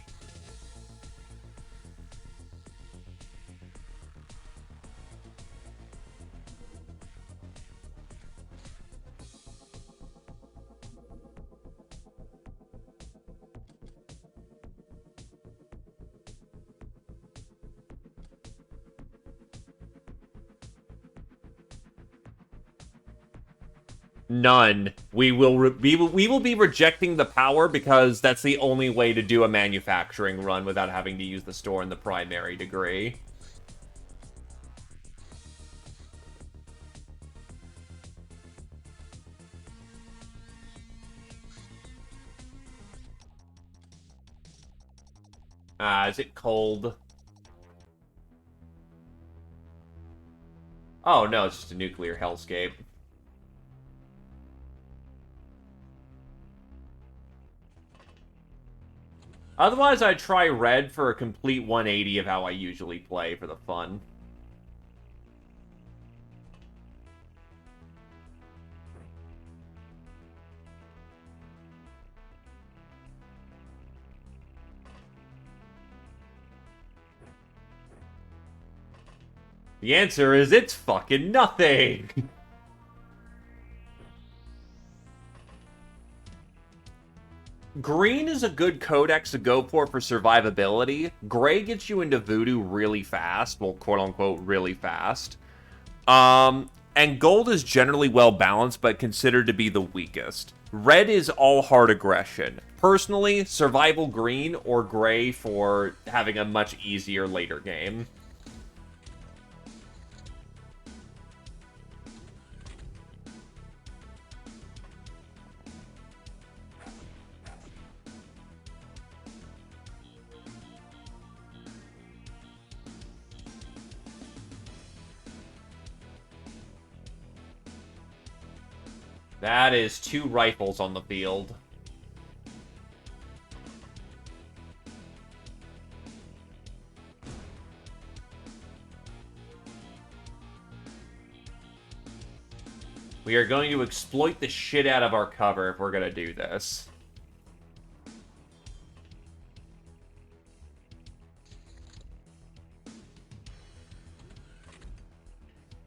None. We will be rejecting the power because that's the only way to do a manufacturing run without having to use the store in the primary degree. Is it cold? Oh, no, it's just a nuclear hellscape. Otherwise, I'd try red for a complete 180 of how I usually play for the fun. The answer is it's fucking nothing! Green is a good codex to go for survivability. Gray gets you into voodoo really fast. Well, quote-unquote, really fast. And gold is generally well-balanced, but considered to be the weakest. Red is all hard aggression. Personally, survival green or gray for having a much easier later game. That is 2 rifles on the field. We are going to exploit the shit out of our cover if we're going to do this.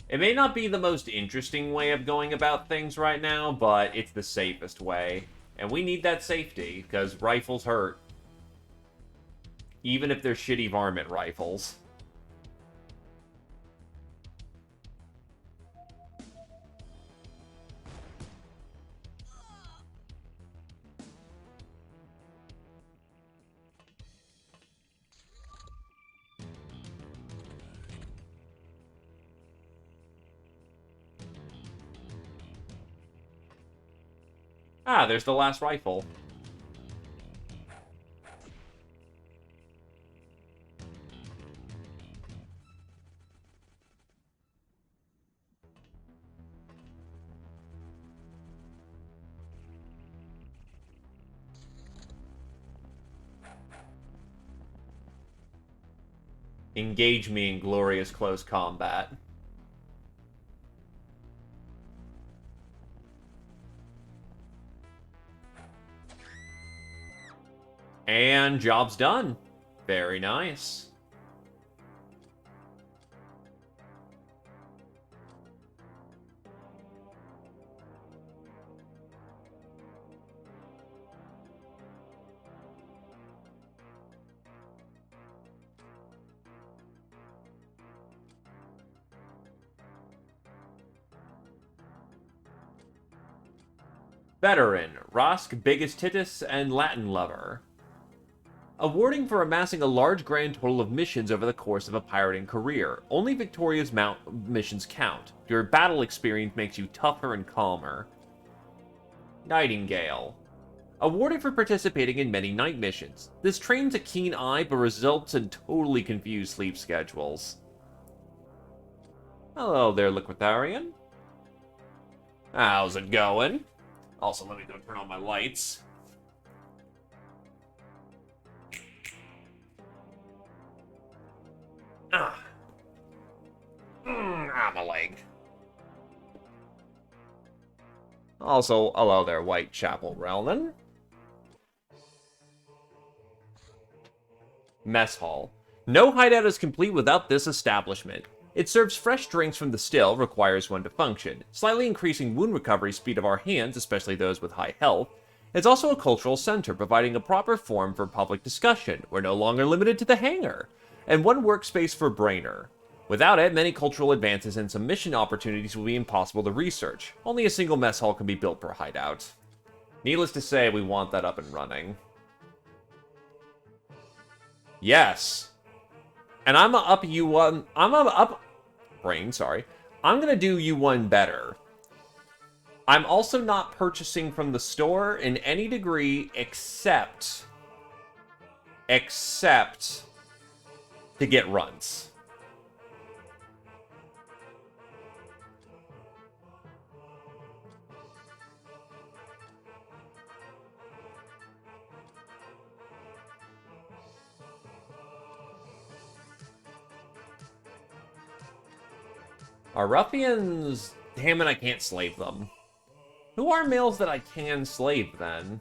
It may not be the most interesting way of going about things right now, but it's the safest way. And we need that safety, because rifles hurt. Even if they're shitty varmint rifles. Ah, there's the last rifle. Engage me in glorious close combat. And job's done. Very nice. Veteran, Rosk, Biggest Titus, and Latin Lover. Awarding for amassing a large grand total of missions over the course of a pirating career. Only Victoria's missions count. Your battle experience makes you tougher and calmer. Nightingale. Awarded for participating in many night missions. This trains a keen eye but results in totally confused sleep schedules. Hello there, Liquidarian. How's it going? Also, let me go turn on my lights. My leg. Also, hello there, Whitechapel Relnan. Mess Hall. No hideout is complete without this establishment. It serves fresh drinks from the still, requires one to function, slightly increasing wound recovery speed of our hands, especially those with high health. It's also a cultural center, providing a proper forum for public discussion. We're no longer limited to the hangar. And one workspace for Brainer. Without it, many cultural advances and some mission opportunities will be impossible to research. Only a single mess hall can be built per hideout. Needless to say, we want that up and running. Yes. And I'm gonna up you one. I'm gonna up. Brain, sorry. I'm gonna do you one better. I'm also not purchasing from the store in any degree except except to get runs. Our ruffians... Damn it, I can't slave them. Who are males that I can slave, then?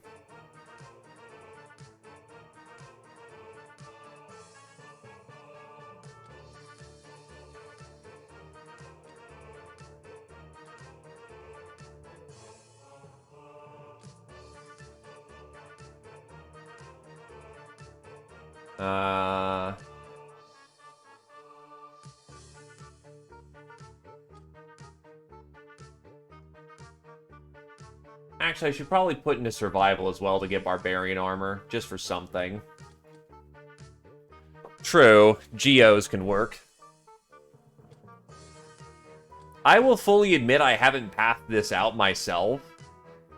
Actually, I should probably put into survival as well to get barbarian armor, just for something. True, geos can work. I will fully admit I haven't pathed this out myself,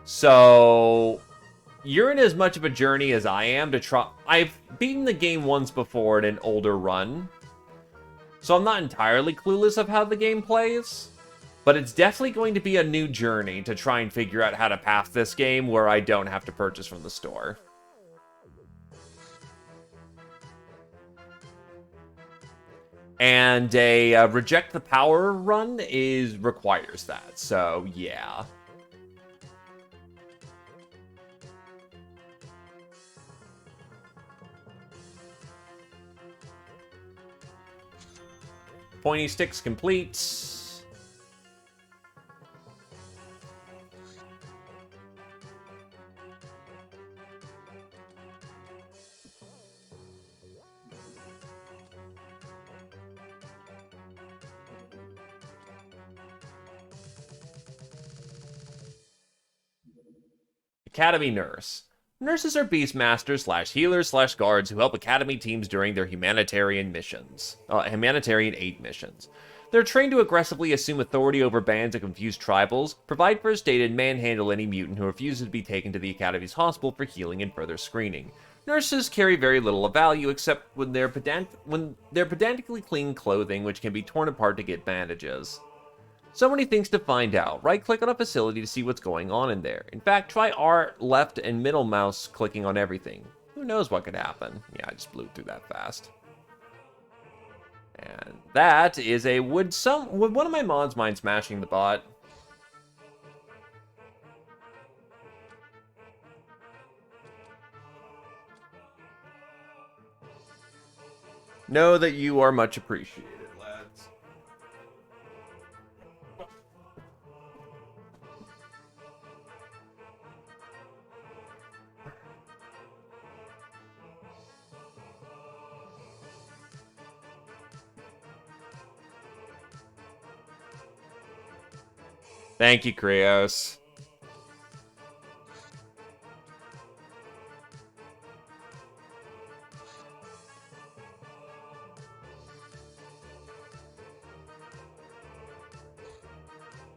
so you're in as much of a journey as I am to try... I've beaten the game once before in an older run, so I'm not entirely clueless of how the game plays. But it's definitely going to be a new journey to try and figure out how to path this game where I don't have to purchase from the store. And a reject the power run requires that, so yeah. Pointy sticks complete. Academy Nurse. Nurses are beastmasters / healers / guards who help Academy teams during their humanitarian aid missions. They're trained to aggressively assume authority over bands of confused tribals, provide first aid, and manhandle any mutant who refuses to be taken to the Academy's hospital for healing and further screening. Nurses carry very little of value except when they're pedantically clean clothing, which can be torn apart to get bandages. So many things to find out. Right-click on a facility to see what's going on in there. In fact, try R, left, and middle mouse clicking on everything. Who knows what could happen? Yeah, I just blew through that fast. And that is a... Would one of my mods mind smashing the bot? Know that you are much appreciated, lads. Thank you, Krios.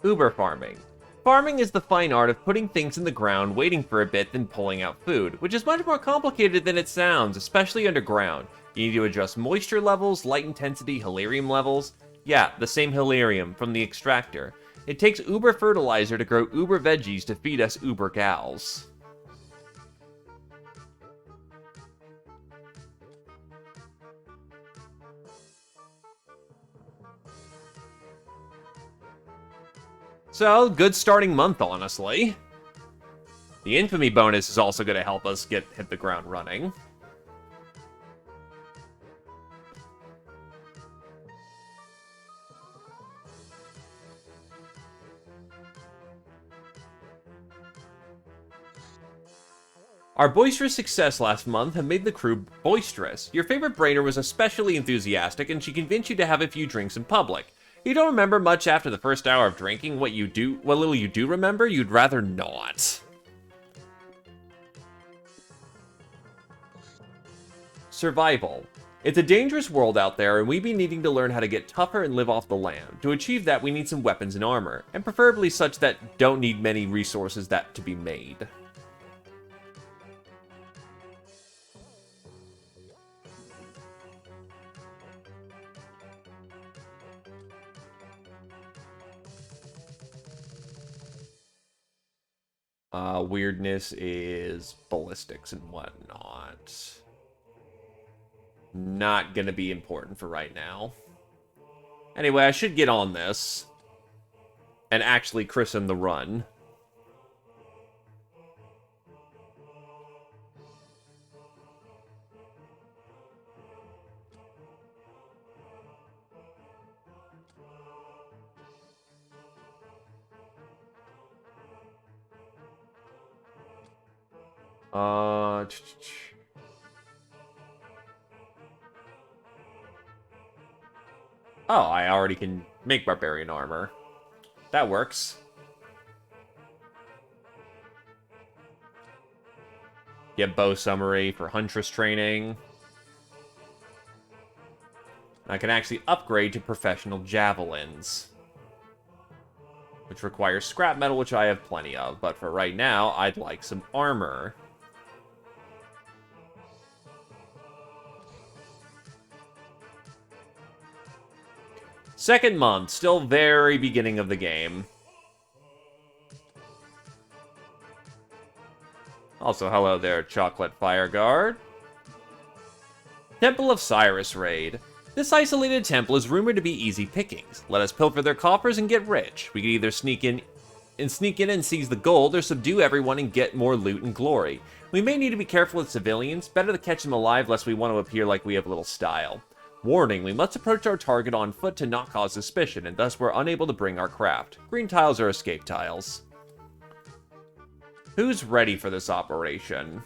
Uber farming. Farming is the fine art of putting things in the ground, waiting for a bit, then pulling out food, which is much more complicated than it sounds, especially underground. You need to adjust moisture levels, light intensity, hilarium levels. Yeah, the same hilarium from the extractor. It takes uber fertilizer to grow uber veggies to feed us uber gals. So, good starting month, honestly. The infamy bonus is also going to help us hit the ground running. Our boisterous success last month have made the crew boisterous. Your favorite brainer was especially enthusiastic, and she convinced you to have a few drinks in public. You don't remember much after the first hour of drinking. What little you do remember, you'd rather not. Survival. It's a dangerous world out there, and we be needing to learn how to get tougher and live off the land. To achieve that, we need some weapons and armor, and preferably such that don't need many resources to be made. Weirdness is ballistics and whatnot. Not gonna be important for right now. Anyway, I should get on this and actually christen the run. Uh... Oh, I already can make barbarian armor. That works. Get bow summary for huntress training. I can actually upgrade to professional javelins, which requires scrap metal, which I have plenty of. But for right now, I'd like some armor. Second month, still very beginning of the game. Also, hello there, Chocolate Fireguard. Temple of Cyrus raid. This isolated temple is rumored to be easy pickings. Let us pilfer their coffers and get rich. We could either sneak in and seize the gold, or subdue everyone and get more loot and glory. We may need to be careful with civilians. Better to catch them alive, lest we want to appear like we have little style. Warning, we must approach our target on foot to not cause suspicion, and thus we're unable to bring our craft. Green tiles are escape tiles. Who's ready for this operation?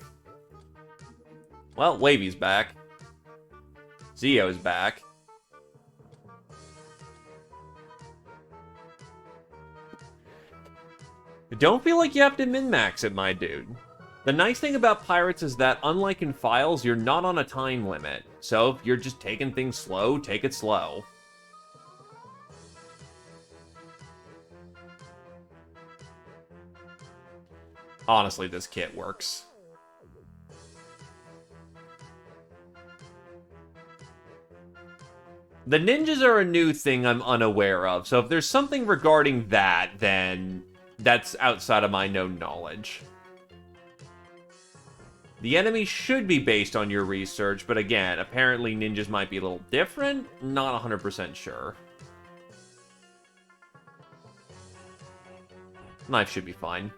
Well, Wavy's back. Zio's back. Don't feel like you have to min-max it, my dude. The nice thing about Pirates is that, unlike in Files, you're not on a time limit. So if you're just taking things slow, take it slow. Honestly, this kit works. The ninjas are a new thing I'm unaware of, so if there's something regarding that, then that's outside of my known knowledge. The enemy should be based on your research, but again, apparently ninjas might be a little different. Not 100% sure. Knife should be fine.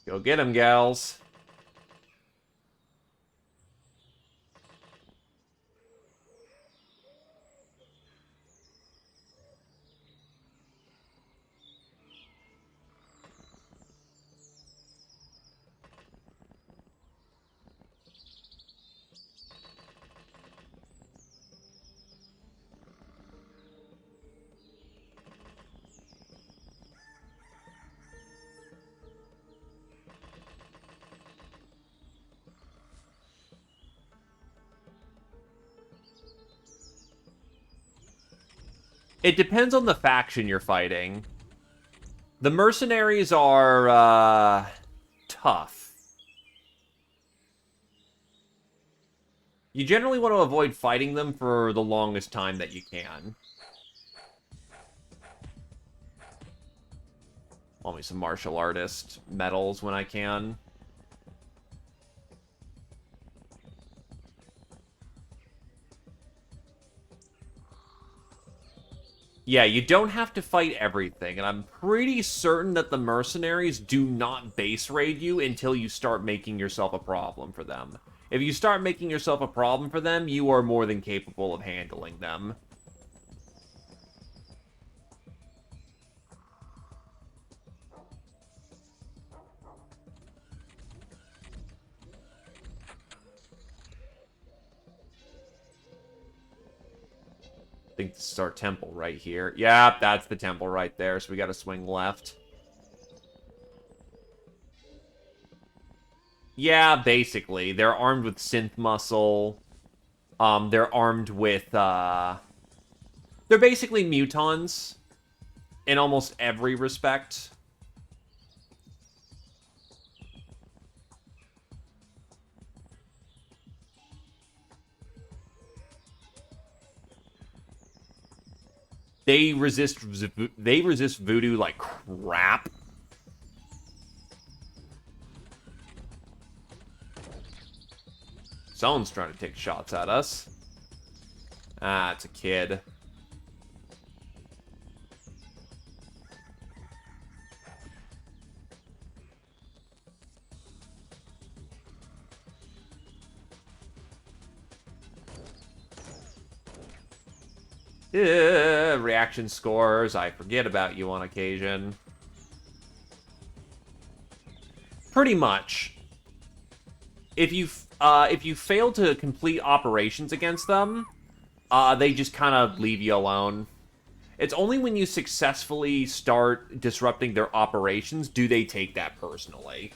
Go get him, gals. It depends on the faction you're fighting. The mercenaries are, tough. You generally want to avoid fighting them for the longest time that you can. Want me some martial artist medals when I can. Yeah, you don't have to fight everything, and I'm pretty certain that the mercenaries do not base raid you until you start making yourself a problem for them. If you start making yourself a problem for them, you are more than capable of handling them. I think this is our temple right here. Yeah, that's the temple right there, so we gotta swing left. Yeah, basically. They're armed with synth muscle. They're armed with, they're basically mutons in almost every respect. They resist voodoo like crap. Someone's trying to take shots at us. Ah, it's a kid. Reaction scores. I forget about you on occasion. Pretty much. If you fail to complete operations against them, they just kind of leave you alone. It's only when you successfully start disrupting their operations do they take that personally.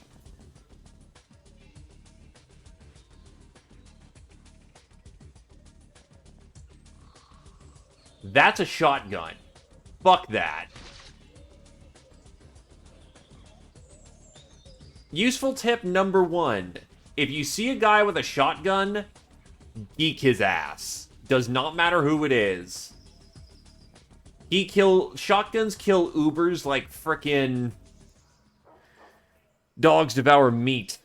That's a shotgun. Fuck that. Useful tip number 1. If you see a guy with a shotgun, geek his ass. Does not matter who it is. Shotguns kill Ubers like frickin' dogs devour meat.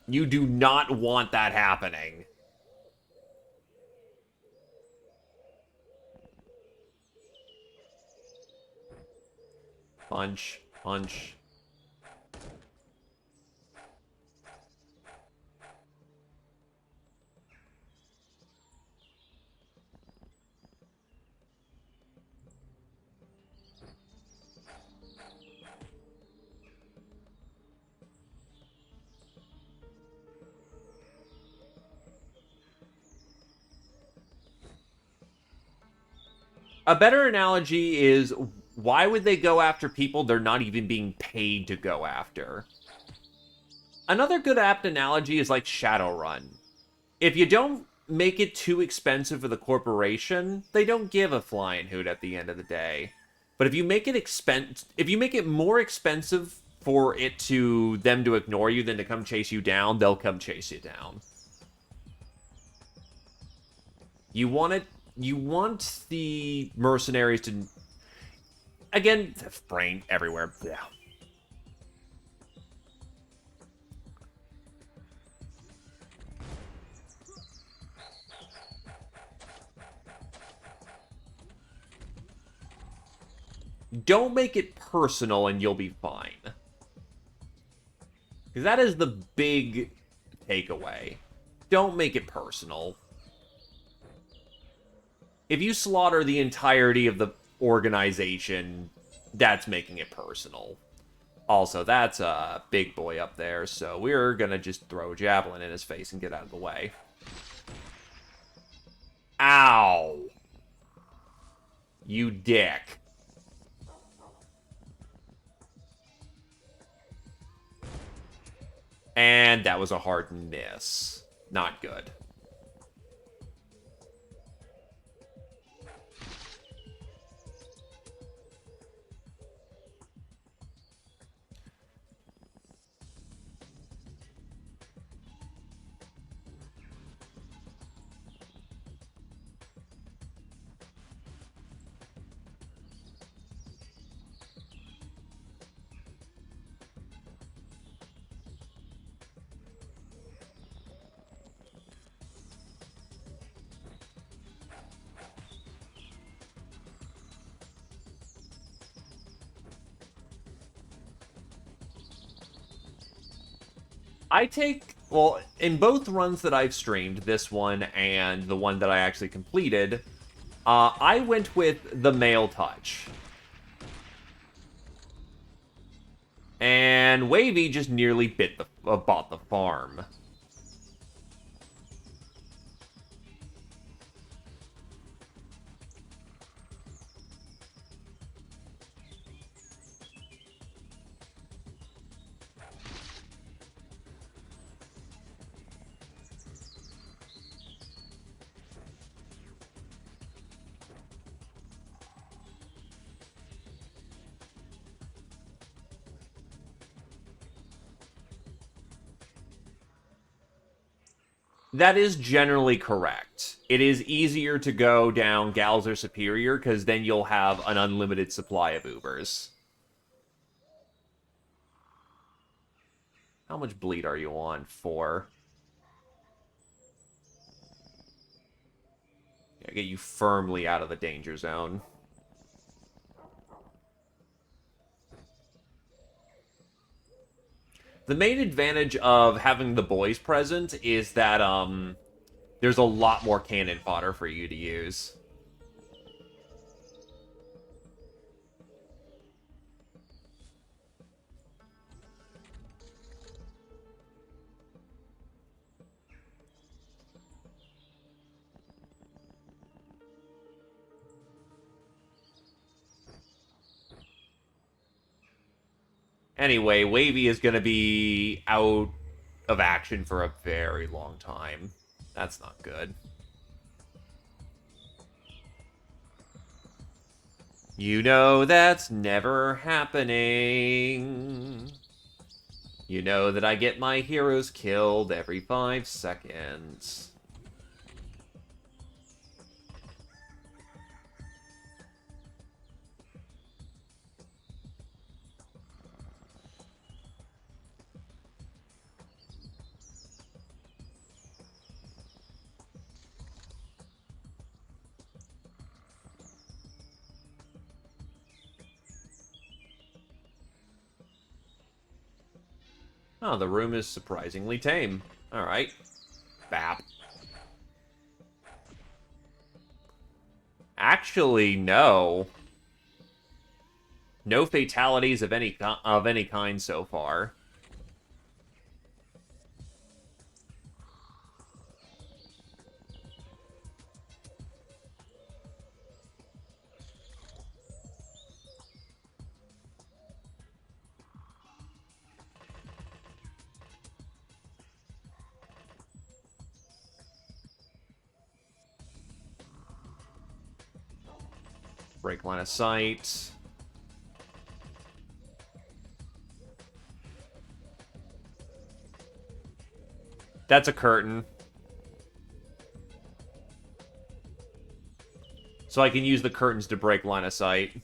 You do not want that happening. Punch, punch. A better analogy is, why would they go after people they're not even being paid to go after? Another good apt analogy is like Shadowrun. If you don't make it too expensive for the corporation, they don't give a flying hoot at the end of the day. But if you make it more expensive for them to ignore you than to come chase you down, they'll come chase you down. You want the mercenaries to, again, brain everywhere. Yeah. Don't make it personal and you'll be fine. Because that is the big takeaway. Don't make it personal. If you slaughter the entirety of the organization, that's making it personal. Also, that's a big boy up there, so we're gonna just throw a javelin in his face and get out of the way. Ow! You dick. And that was a hard miss. Not good. Well, in both runs that I've streamed, this one and the one that I actually completed, I went with the male touch. And Wavy just nearly bought the farm. That is generally correct. It is easier to go down Gals or Superior, because then you'll have an unlimited supply of Ubers. How much bleed are you on? 4. Yeah, get you firmly out of the danger zone. The main advantage of having the boys present is that, there's a lot more cannon fodder for you to use. Anyway, Wavy is going to be out of action for a very long time. That's not good. You know that's never happening. You know that I get my heroes killed every 5 seconds. Oh, the room is surprisingly tame. Alright. Bap. Actually, no. No fatalities of any kind so far. Break line of sight. That's a curtain. So I can use the curtains to break line of sight.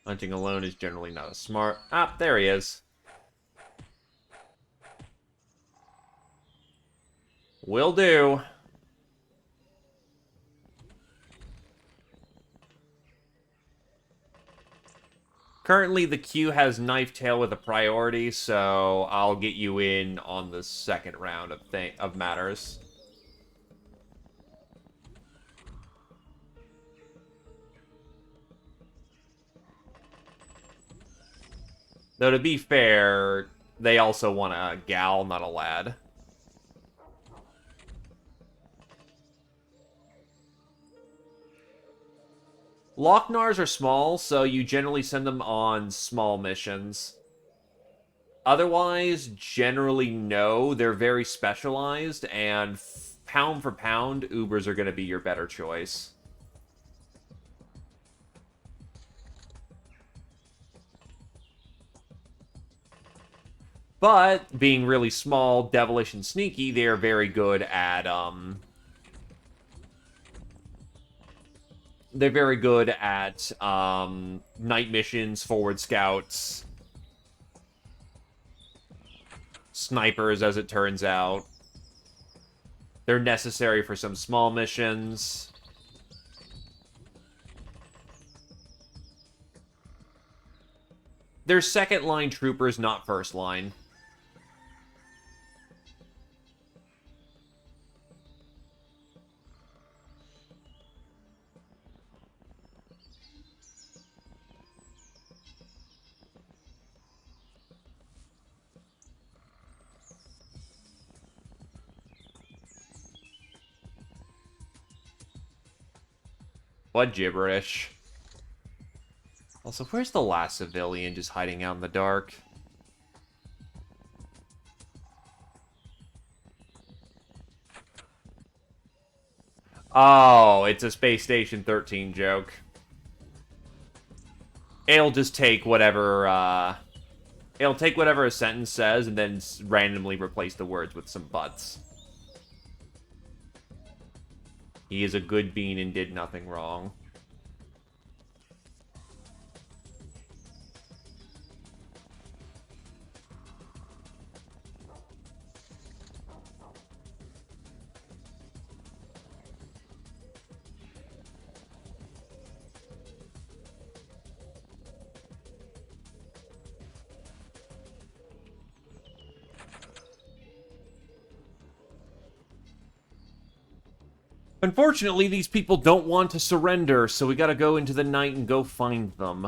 Hunting alone is generally not as smart. Ah, there he is. Will do. Currently, the queue has Knife Tail with a priority, so I'll get you in on the second round of matters. Though, to be fair, they also want a gal, not a lad. Locknars are small, so you generally send them on small missions. Otherwise, generally no. They're very specialized, and pound for pound, Ubers are going to be your better choice. But, being really small, devilish, and sneaky, they are very good at, they're very good at, night missions, forward scouts, snipers, as it turns out. They're necessary for some small missions. They're second-line troopers, not first-line. What gibberish. Also, where's the last civilian just hiding out in the dark? Oh, it's a Space Station 13 joke. It'll just take whatever, it'll take whatever a sentence says and then randomly replace the words with some buts. He is a good bean and did nothing wrong. Unfortunately, these people don't want to surrender, so we gotta go into the night and go find them.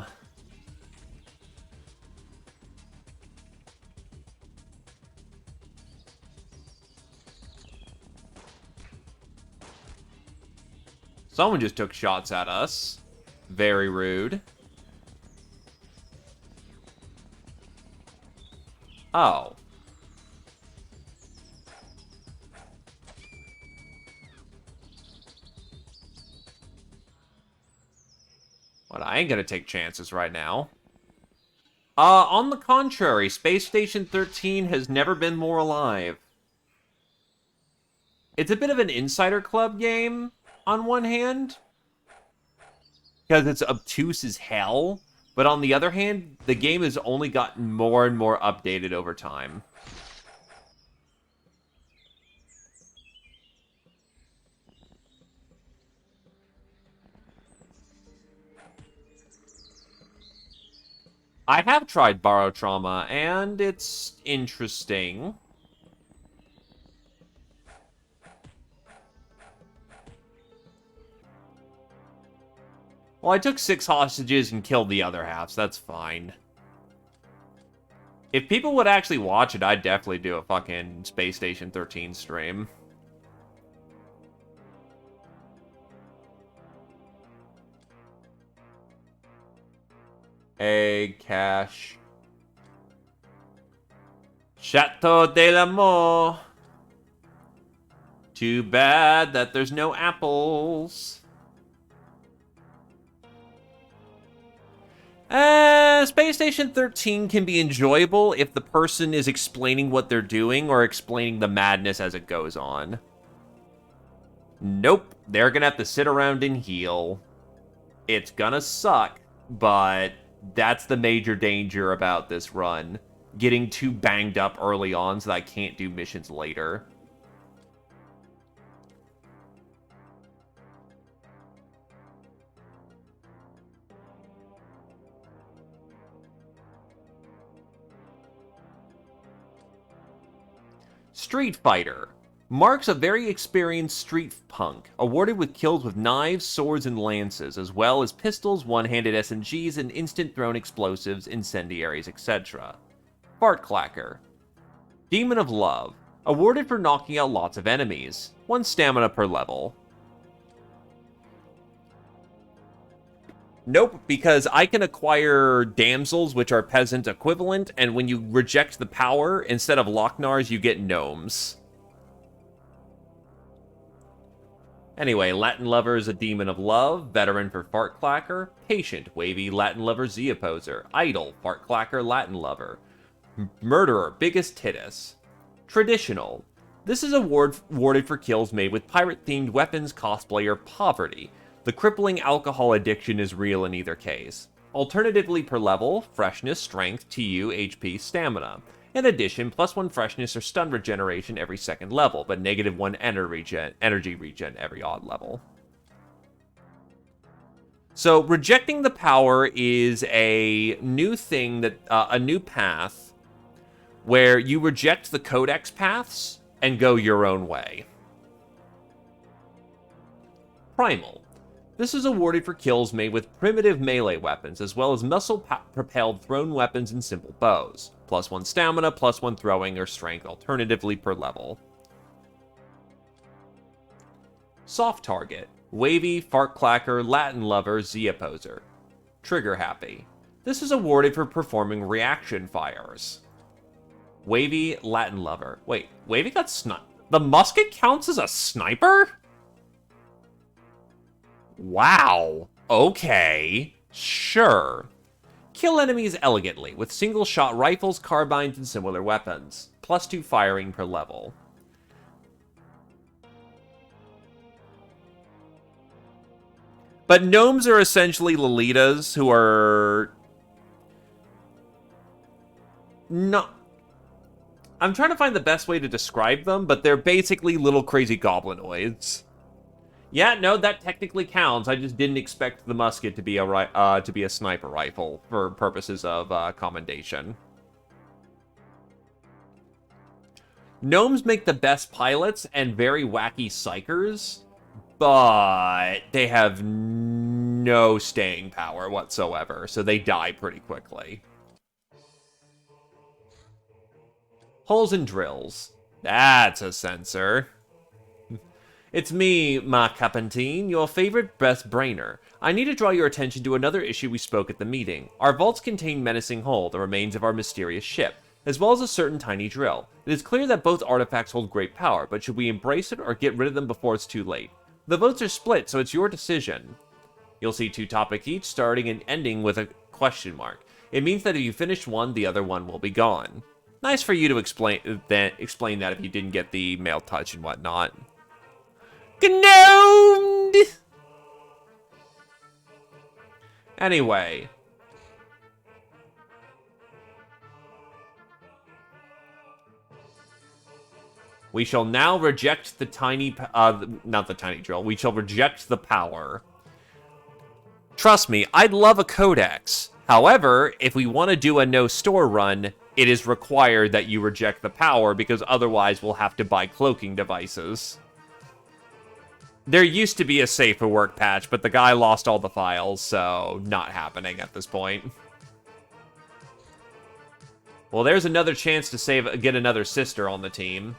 Someone just took shots at us. Very rude. Oh. What, I ain't gonna take chances right now. On the contrary, Space Station 13 has never been more alive. It's a bit of an Insider Club game, on one hand, because it's obtuse as hell, but on the other hand, the game has only gotten more and more updated over time. I have tried Borrow Trauma, and it's interesting. Well, I took 6 hostages and killed the other half, so that's fine. If people would actually watch it, I'd definitely do a fucking Space Station 13 stream. Egg cache. Chateau de l'Amour. Too bad that there's no apples. Space Station 13 can be enjoyable if the person is explaining what they're doing or explaining the madness as it goes on. Nope, they're gonna have to sit around and heal. It's gonna suck, but that's the major danger about this run. Getting too banged up early on so that I can't do missions later. Street Fighter. Marks a very experienced street punk, awarded with kills with knives, swords, and lances, as well as pistols, one-handed SMGs, and instant-thrown explosives, incendiaries, etc. Fart Clacker. Demon of Love. Awarded for knocking out lots of enemies. 1 stamina per level. Nope, because I can acquire damsels, which are peasant equivalent, and when you reject the power, instead of Locknars, you get gnomes. Anyway, Latin Lover is a Demon of Love, Veteran for Fart Clacker, Patient, Wavy, Latin Lover, Z Opposer, Idol, Fart Clacker, Latin Lover, Murderer, Biggest Titus. Traditional. This is awarded for kills made with pirate-themed weapons cosplayer Poverty. The crippling alcohol addiction is real in either case. Alternatively per level, Freshness, Strength, TU, HP, Stamina. In addition, +1 freshness or stun regeneration every second level, but -1 energy regen every odd level. So rejecting the power is a new thing that a new path where you reject the codex paths and go your own way. Primal. This is awarded for kills made with primitive melee weapons, as well as muscle-propelled thrown weapons and simple bows. +1 stamina, +1 throwing or strength alternatively per level. Soft target. Wavy, fart clacker, Latin lover, Z-opposer. Trigger happy. This is awarded for performing reaction fires. Wavy, Latin lover. Wait, Wavy got sniped? The musket counts as a sniper? Wow. Okay. Sure. Kill enemies elegantly with single-shot rifles, carbines, and similar weapons. +2 firing per level. But gnomes are essentially Lolitas who are... not... I'm trying to find the best way to describe them, but they're basically little crazy goblinoids. Yeah, no, that technically counts. I just didn't expect the musket to be a sniper rifle for purposes of commendation. Gnomes make the best pilots and very wacky psychers, but they have no staying power whatsoever, so they die pretty quickly. Holes and drills. That's a sensor. It's me, Ma Capentine, your favorite best brainer. I need to draw your attention to another issue we spoke at the meeting. Our vaults contain menacing hull, the remains of our mysterious ship, as well as a certain tiny drill. It is clear that both artifacts hold great power, but should we embrace it or get rid of them before it's too late? The votes are split, so it's your decision. You'll see 2 topics each, starting and ending with a question mark. It means that if you finish one, the other one will be gone. Nice for you to explain that if you didn't get the male touch and whatnot. Gnomed! Anyway. We shall now reject the tiny... not the tiny drill. We shall reject the power. Trust me, I'd love a codex. However, if we want to do a no-store run, it is required that you reject the power, because otherwise we'll have to buy cloaking devices. There used to be a safer work patch, but the guy lost all the files, so not happening at this point. Well, there's another chance to get another sister on the team.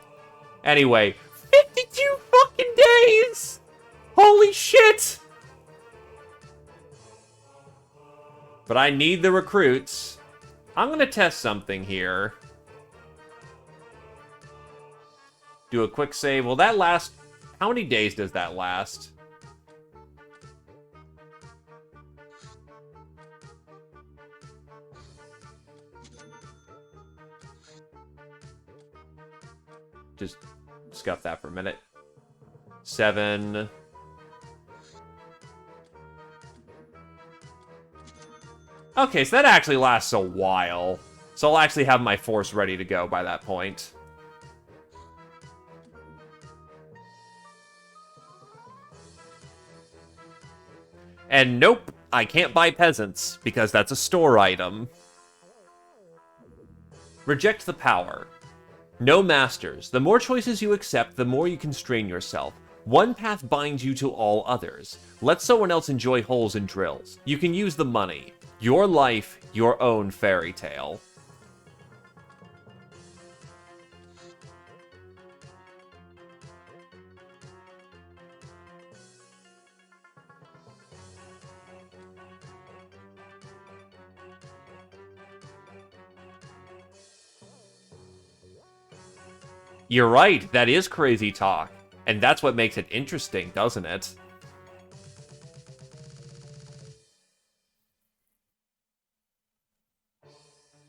Anyway, 52 fucking days! Holy shit! But I need the recruits. I'm gonna test something here. Do a quick save. Will that last... How many days does that last? Just scuff that for a minute. 7. Okay, so that actually lasts a while. So I'll actually have my force ready to go by that point. And nope, I can't buy peasants, because that's a store item. Reject the power. No masters. The more choices you accept, the more you constrain yourself. One path binds you to all others. Let someone else enjoy holes and drills. You can use the money. Your life, your own fairy tale. You're right, that is crazy talk. And that's what makes it interesting, doesn't it?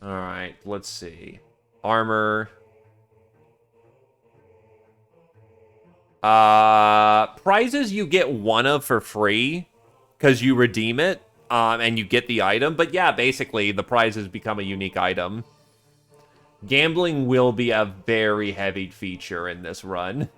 Alright, let's see. Armor. Prizes you get one of for free, because you redeem it, and you get the item. But yeah, basically, the prizes become a unique item. Gambling will be a very heavy feature in this run.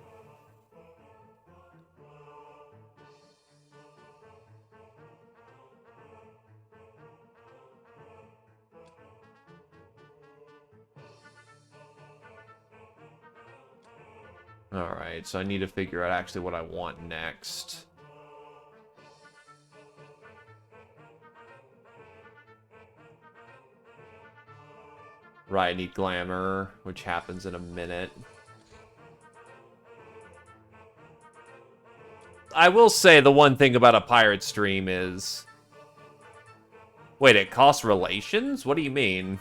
Alright, so I need to figure out actually what I want next. Right, I need glamour, which happens in a minute. I will say the one thing about a pirate stream is... Wait, it costs relations? What do you mean?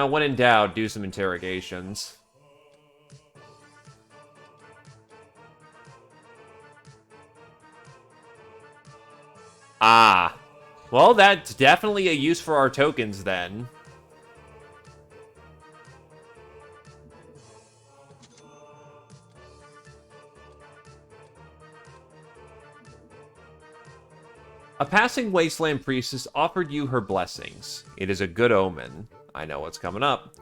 When in doubt, do some interrogations. Ah. Well, that's definitely a use for our tokens, then. A passing wasteland priestess offered you her blessings. It is a good omen. I know what's coming up.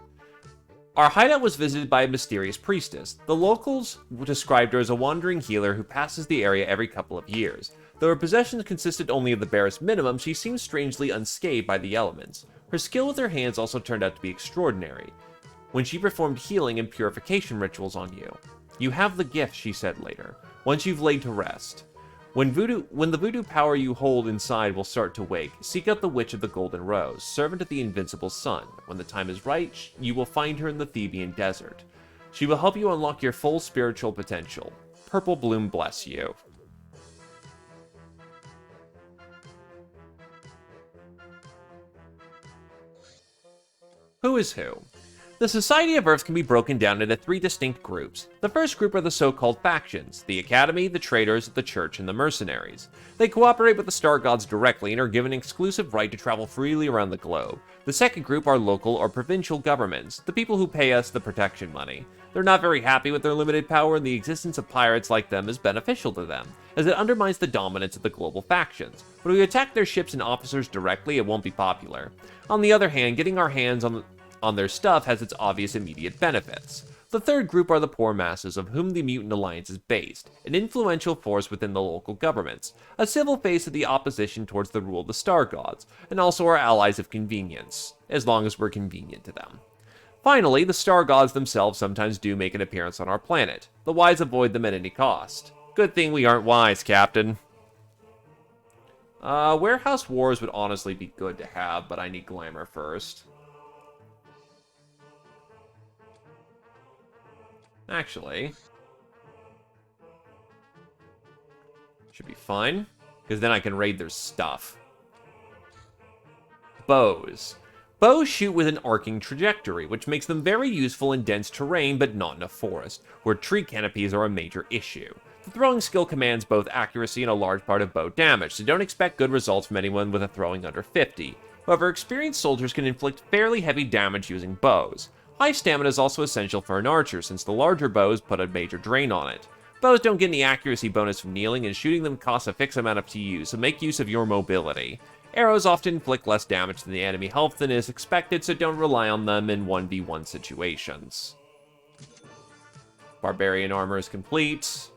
Our hideout was visited by a mysterious priestess. The locals described her as a wandering healer who passes the area every couple of years. Though her possessions consisted only of the barest minimum, she seemed strangely unscathed by the elements. Her skill with her hands also turned out to be extraordinary, when she performed healing and purification rituals on you. You have the gift, she said later, once you've laid to rest. When the voodoo power you hold inside will start to wake, seek out the Witch of the Golden Rose, servant of the invincible sun. When the time is right, you will find her in the Theban desert. She will help you unlock your full spiritual potential. Purple Bloom bless you. Who is who? The Society of Earth can be broken down into 3 distinct groups. The first group are the so-called factions: the Academy, the Traders, the Church, and the Mercenaries. They cooperate with the Star Gods directly and are given an exclusive right to travel freely around the globe. The second group are local or provincial governments, the people who pay us the protection money. They're not very happy with their limited power, and the existence of pirates like them is beneficial to them, as it undermines the dominance of the global factions. But if we attack their ships and officers directly, it won't be popular. On the other hand, getting our hands on their stuff has its obvious immediate benefits. The third group are the poor masses, of whom the Mutant Alliance is based, an influential force within the local governments, a civil face of the opposition towards the rule of the Star Gods, and also our allies of convenience, as long as we're convenient to them. Finally, the Star Gods themselves sometimes do make an appearance on our planet. The wise avoid them at any cost. Good thing we aren't wise, Captain. Warehouse Wars would honestly be good to have, but I need glamour first. Actually, should be fine, because then I can raid their stuff. Bows. Bows shoot with an arcing trajectory, which makes them very useful in dense terrain, but not in a forest, where tree canopies are a major issue. The throwing skill commands both accuracy and a large part of bow damage, so don't expect good results from anyone with a throwing under 50. However, experienced soldiers can inflict fairly heavy damage using bows. High stamina is also essential for an archer, since the larger bows put a major drain on it. Bows don't get any accuracy bonus from kneeling, and shooting them costs a fixed amount of TU, so make use of your mobility. Arrows often inflict less damage than the enemy health than is expected, so don't rely on them in 1v1 situations. Barbarian armor is complete.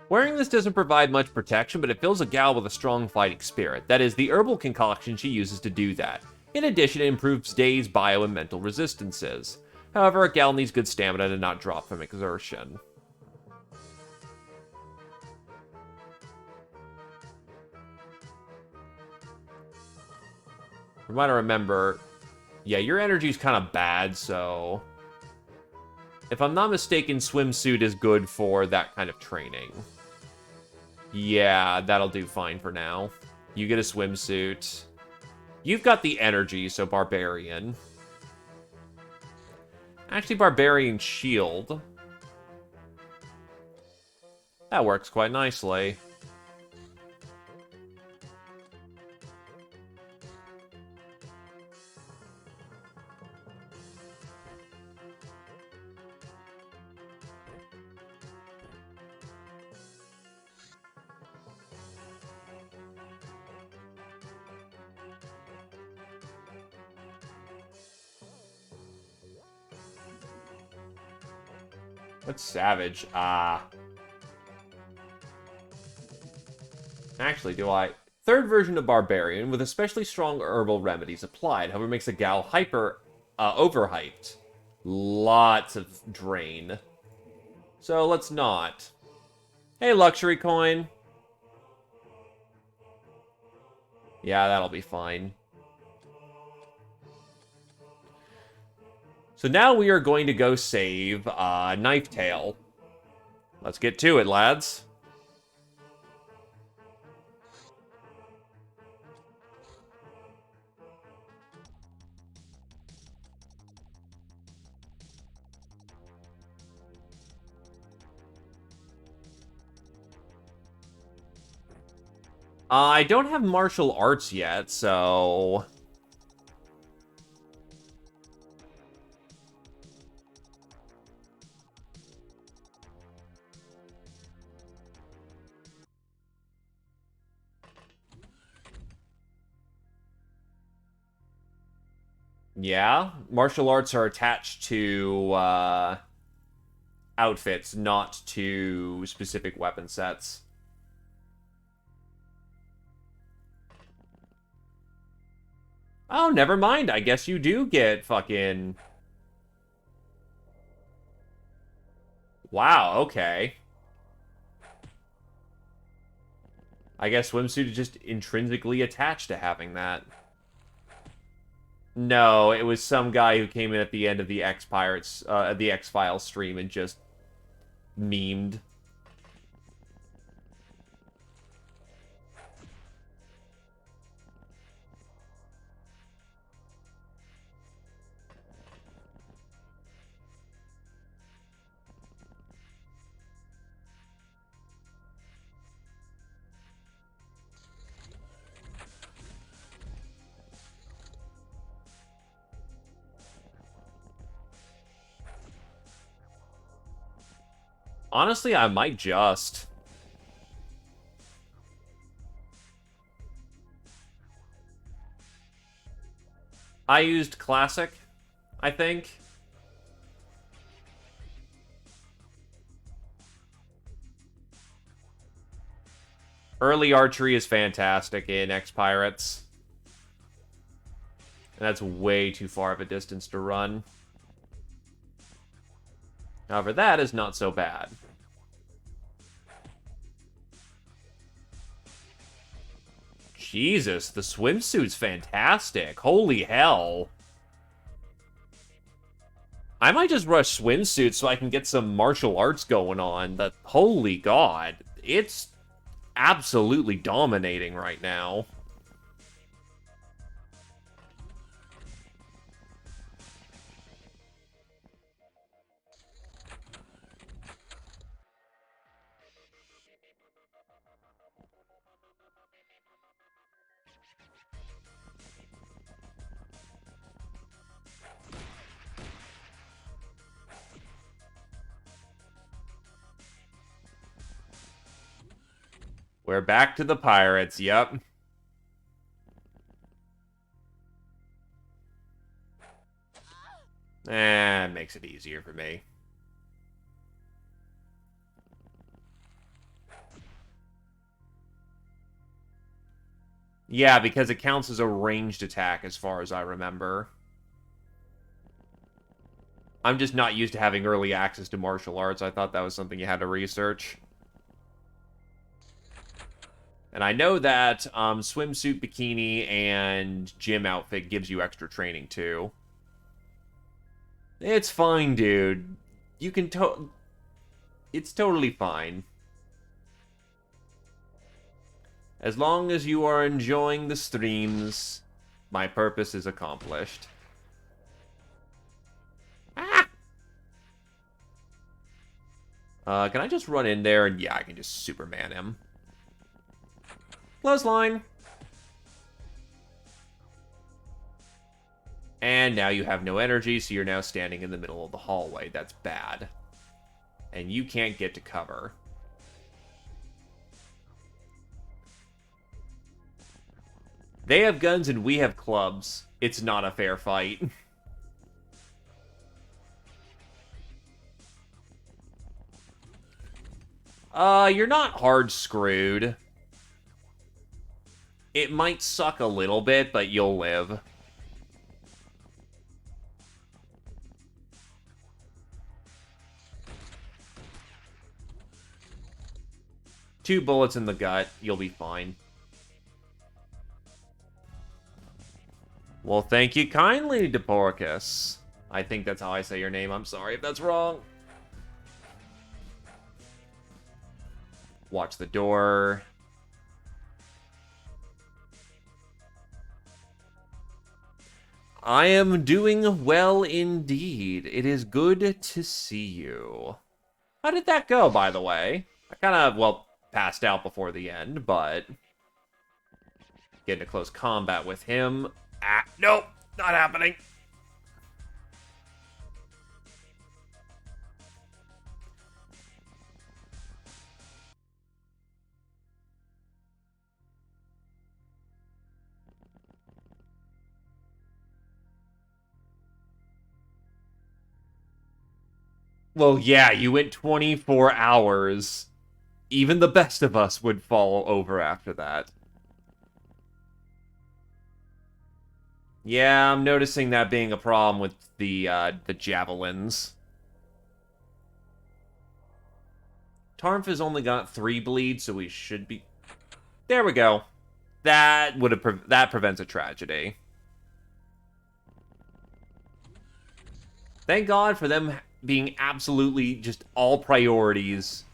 Wearing this doesn't provide much protection, but it fills a gal with a strong fighting spirit. That is, the herbal concoction she uses to do that. In addition, it improves Day's bio and mental resistances. However, a gal needs good stamina to not drop from exertion. From what I remember, yeah, your energy's kind of bad, so... If I'm not mistaken, swimsuit is good for that kind of training. Yeah, that'll do fine for now. You get a swimsuit. You've got the energy, so barbarian. Actually, Barbarian Shield. That works quite nicely. That's savage. Actually, do I? Third version of Barbarian with especially strong herbal remedies applied. However, makes a gal overhyped. Lots of drain. So let's not. Hey, luxury coin. Yeah, that'll be fine. So now we are going to go save Knife Tail. Let's get to it, lads. I don't have martial arts yet, so... Yeah, martial arts are attached to outfits, not to specific weapon sets. Oh, never mind. I guess you do get fucking... Wow, okay. I guess swimsuit is just intrinsically attached to having that. No, it was some guy who came in at the end of the the X-Files stream and just memed. Honestly, I might just. I used Classic, I think. Early archery is fantastic in XPiratez. And that's way too far of a distance to run. However, that is not so bad. Jesus, the swimsuit's fantastic. Holy hell. I might just rush swimsuit so I can get some martial arts going on. Holy god. It's absolutely dominating right now. We're back to the pirates, yep. It makes it easier for me. Yeah, because it counts as a ranged attack as far as I remember. I'm just not used to having early access to martial arts. I thought that was something you had to research. And I know that swimsuit, bikini, and gym outfit gives you extra training, too. It's fine, dude. You can It's totally fine. As long as you are enjoying the streams, my purpose is accomplished. Ah! Can I just run in there and, yeah, I can just Superman him. Clothesline. And now you have no energy, so you're now standing in the middle of the hallway. That's bad. And you can't get to cover. They have guns and we have clubs. It's not a fair fight. You're not hard screwed. It might suck a little bit, but you'll live. Two bullets in the gut, you'll be fine. Well, thank you kindly, XPiratez. I think that's how I say your name. I'm sorry if that's wrong. Watch the door. I am doing well indeed. It is good to see you. How did that go, by the way? I kind of, well, passed out before the end, but getting to close combat with him. Ah, nope, not happening. Well, yeah, you went 24 hours. Even the best of us would fall over after that. Yeah, I'm noticing that being a problem with the javelins. Tarnf has only got 3 bleeds, so we should be... There we go. That would have that prevents a tragedy. Thank God for them being absolutely just all priorities,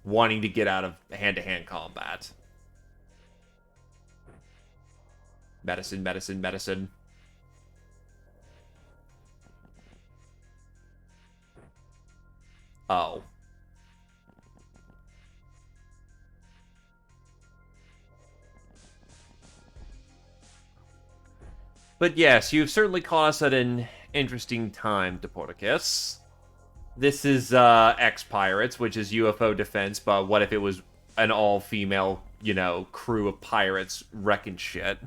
wanting to get out of hand-to-hand combat. Medicine, medicine, medicine. Oh. But yes, you've certainly caught us at an interesting time, XPiratez. This is XPiratez, which is UFO defense, but what if it was an all-female, you know, crew of pirates wrecking shit?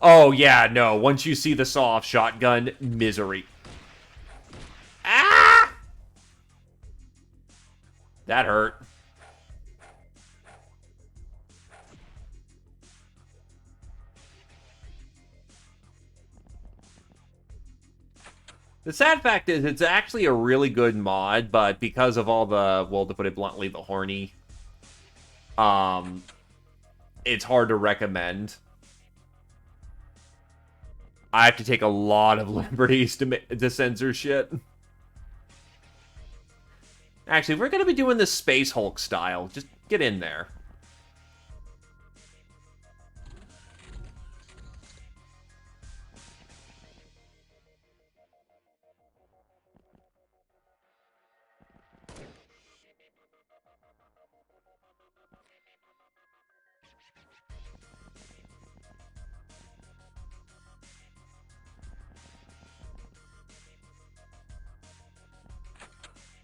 Oh, yeah, no. Once you see the saw-off shotgun, misery. Ah! That hurt. The sad fact is, it's actually a really good mod, but because of all the, well, to put it bluntly, the horny, it's hard to recommend. I have to take a lot of liberties to censor shit. Actually, we're going to be doing this Space Hulk style. Just get in there.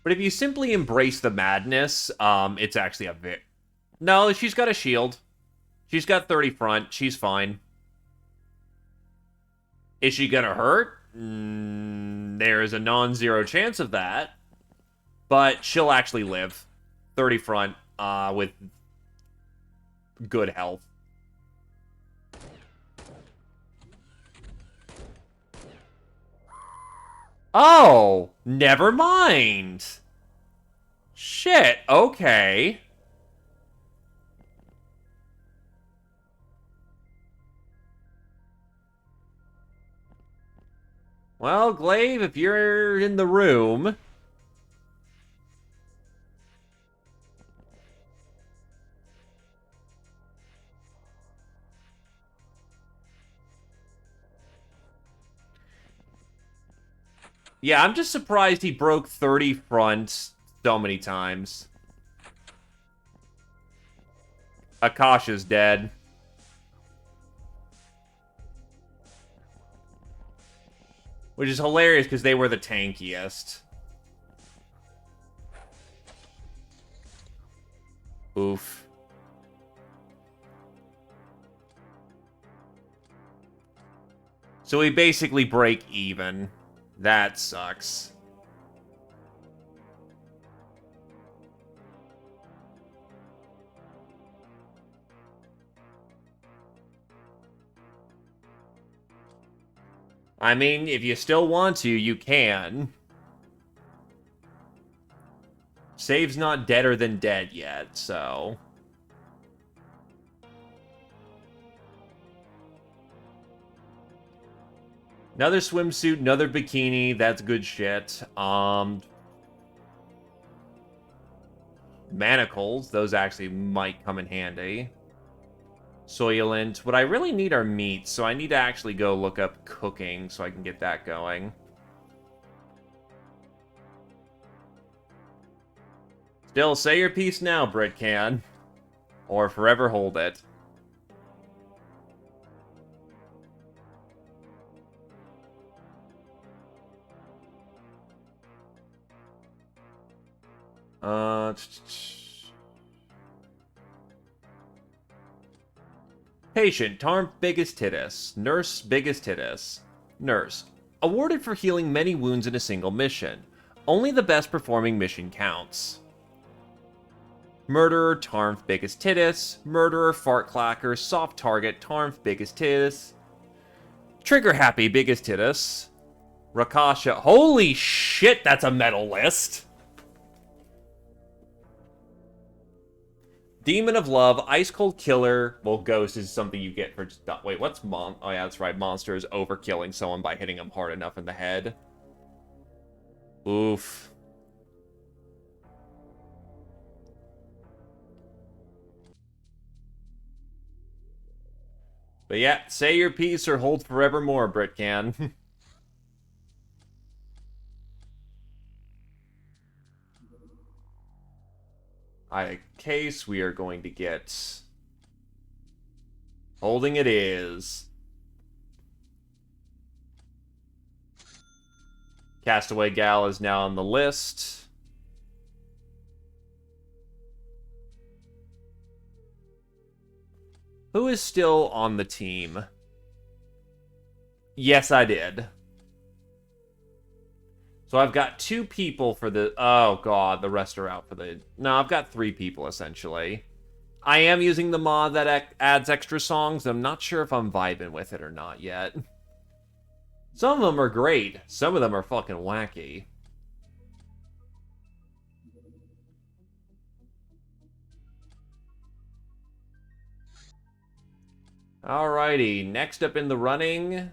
But if you simply embrace the madness, it's actually a bit... No, she's got a shield. She's got 30 front. She's fine. Is she gonna hurt? There is a non-zero chance of that. But she'll actually live. 30 front, with good health. Oh, never mind. Shit, okay. Well, Glaive, if you're in the room... Yeah, I'm just surprised he broke 30 front, so many times. Akasha's dead. Which is hilarious because they were the tankiest. Oof. So we basically break even. That sucks. I mean, if you still want to, you can. Save's not deader than dead yet, so... Another swimsuit, another bikini, that's good shit. Manacles, those actually might come in handy. Soylent. What I really need are meats, so I need to actually go look up cooking so I can get that going. Still, say your piece now, Britcan. Or forever hold it. Patient, Tarm biggest tittus. Nurse, biggest tittus. Nurse, awarded for healing many wounds in a single mission. Only the best performing mission counts. Murderer, Tarm's biggest tittus. Murderer, fart clacker, soft target, Tarm's biggest tittus. Trigger happy, biggest tittus. Rakasha, holy shit, that's a medal list. Demon of Love, Ice Cold Killer. Well, Ghost is something you get for just... Wait, what's Oh, yeah, that's right. Monster is overkilling someone by hitting them hard enough in the head. Oof. But yeah, say your piece or hold forevermore, Britcan. Case we are going to get... Holding it is. Castaway Gal is now on the list. Who is still on the team? Yes, I did. So I've got 2 people for the... Oh, God, the rest are out for the... No, I've got 3 people, essentially. I am using the mod that adds extra songs. I'm not sure if I'm vibing with it or not yet. Some of them are great. Some of them are fucking wacky. Alrighty, next up in the running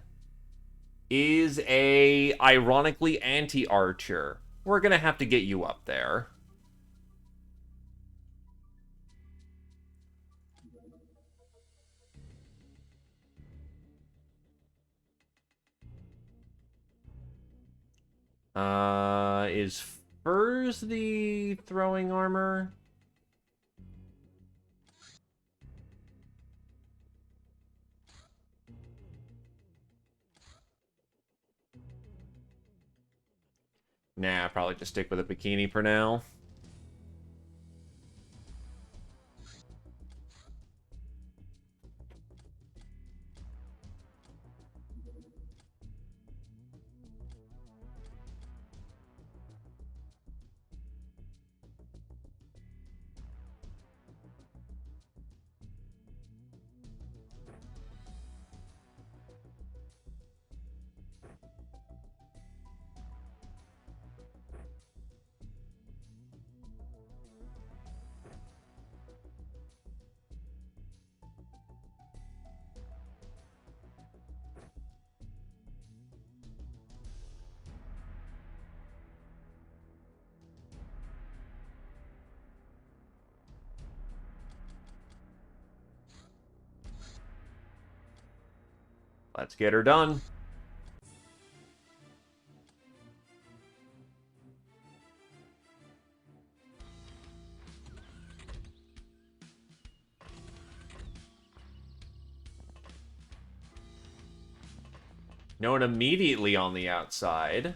is a ironically anti-archer. We're gonna have to get you up there. Is Furs the throwing armor? Nah, probably just stick with a bikini for now. Let's get her done. No one immediately on the outside.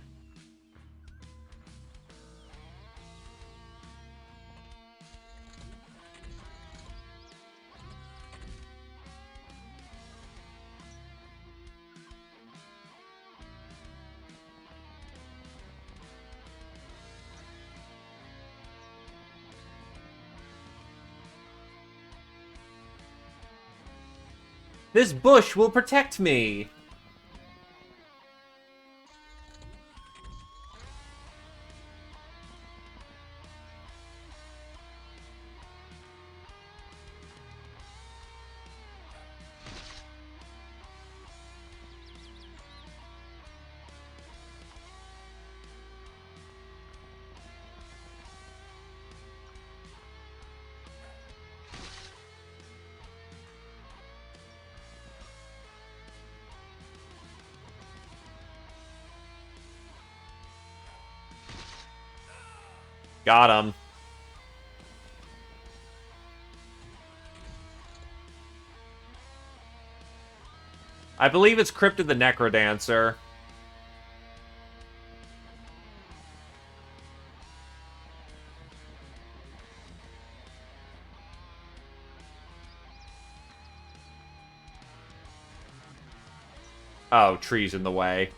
This bush will protect me! Got him. I believe it's Cryptid the Necrodancer. Oh, trees in the way.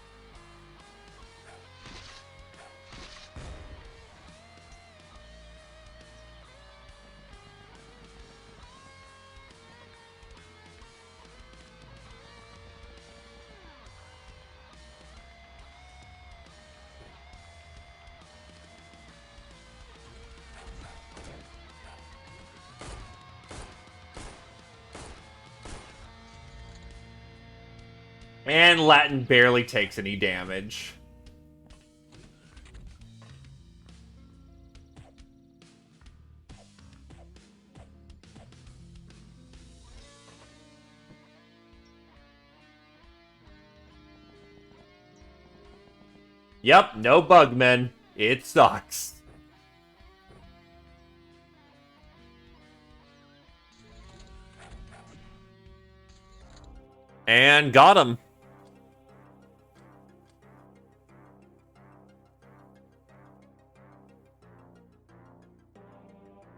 And Latin barely takes any damage. Yep, no bugmen. It sucks. And got him.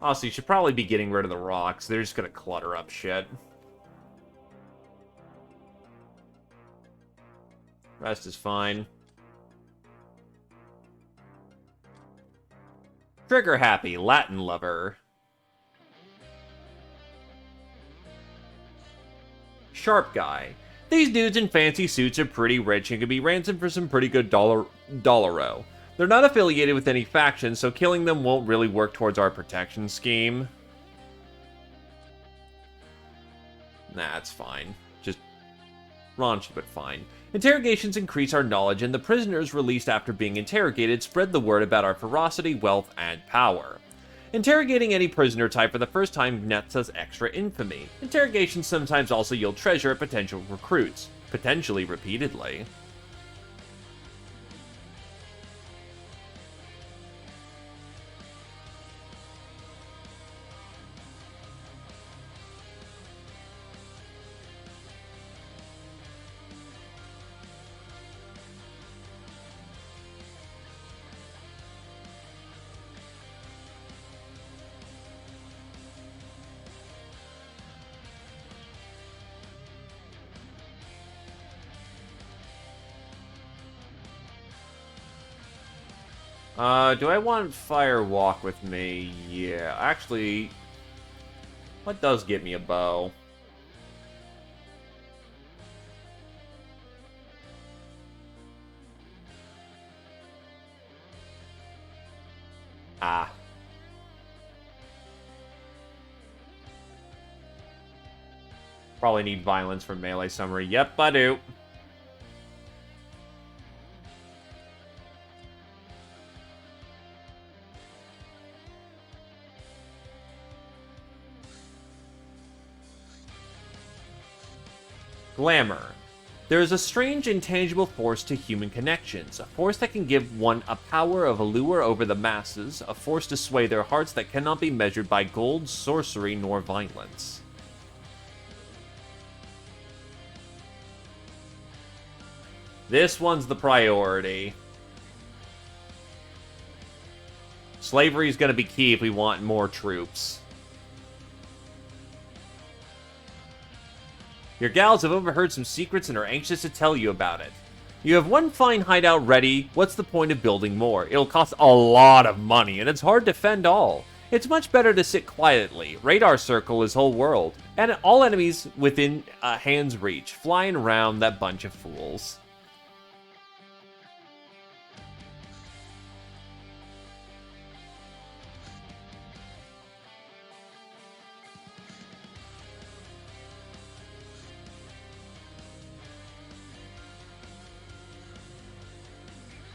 Also, you should probably be getting rid of the rocks. They're just gonna clutter up shit. Rest is fine. Trigger happy, Latin lover. Sharp guy. These dudes in fancy suits are pretty rich and can be ransomed for some pretty good dollaro. They're not affiliated with any faction, so killing them won't really work towards our protection scheme. Nah, it's fine. Just raunchy, but fine. Interrogations increase our knowledge, and the prisoners released after being interrogated spread the word about our ferocity, wealth, and power. Interrogating any prisoner type for the first time nets us extra infamy. Interrogations sometimes also yield treasure at potential recruits, potentially repeatedly. Do I want Fire Walk with me? Yeah, actually, what does get me a bow? Ah. Probably need violence for melee summary. Yep, I do. Glamour. There is a strange, intangible force to human connections, a force that can give one a power of allure over the masses, a force to sway their hearts that cannot be measured by gold, sorcery, nor violence. This one's the priority. Slavery is going to be key if we want more troops. Your gals have overheard some secrets and are anxious to tell you about it. You have one fine hideout ready. What's the point of building more? It'll cost a lot of money, and it's hard to fend all. It's much better to sit quietly. Radar circle his whole world, and all enemies within hand's reach, flying around that bunch of fools.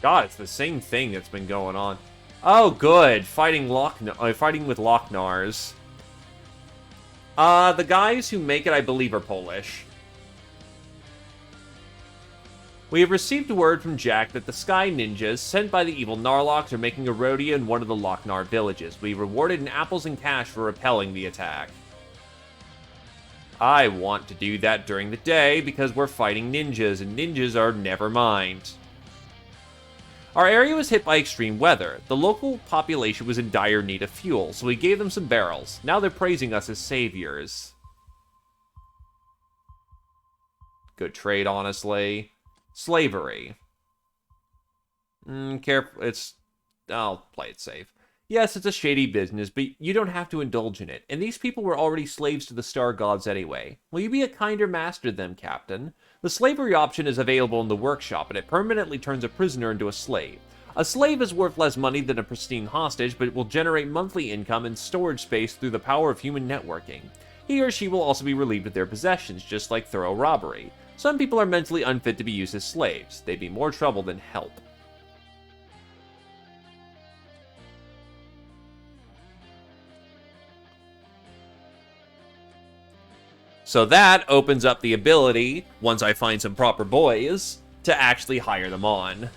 God, it's the same thing that's been going on. Oh, good. Fighting with Locknars. The guys who make it, I believe, are Polish. We have received word from Jack that the Sky Ninjas, sent by the evil Narlocks, are making a rodeo in one of the Lochnar villages. We rewarded in apples and cash for repelling the attack. I want to do that during the day because we're fighting ninjas, and ninjas are never mind. Our area was hit by extreme weather. The local population was in dire need of fuel, so we gave them some barrels. Now they're praising us as saviors. Good trade, honestly. Slavery. Careful. I'll play it safe. Yes, it's a shady business, but you don't have to indulge in it. And these people were already slaves to the star gods anyway. Will you be a kinder master to them, Captain? The slavery option is available in the workshop, and it permanently turns a prisoner into a slave. A slave is worth less money than a pristine hostage, but it will generate monthly income and storage space through the power of human networking. He or she will also be relieved of their possessions, just like thorough robbery. Some people are mentally unfit to be used as slaves. They'd be more trouble than help. So that opens up the ability, once I find some proper boys, to actually hire them on.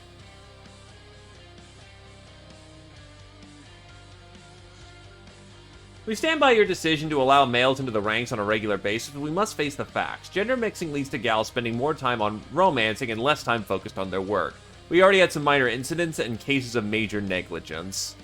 We stand by your decision to allow males into the ranks on a regular basis, but we must face the facts. Gender mixing leads to gals spending more time on romancing and less time focused on their work. We already had some minor incidents and cases of major negligence.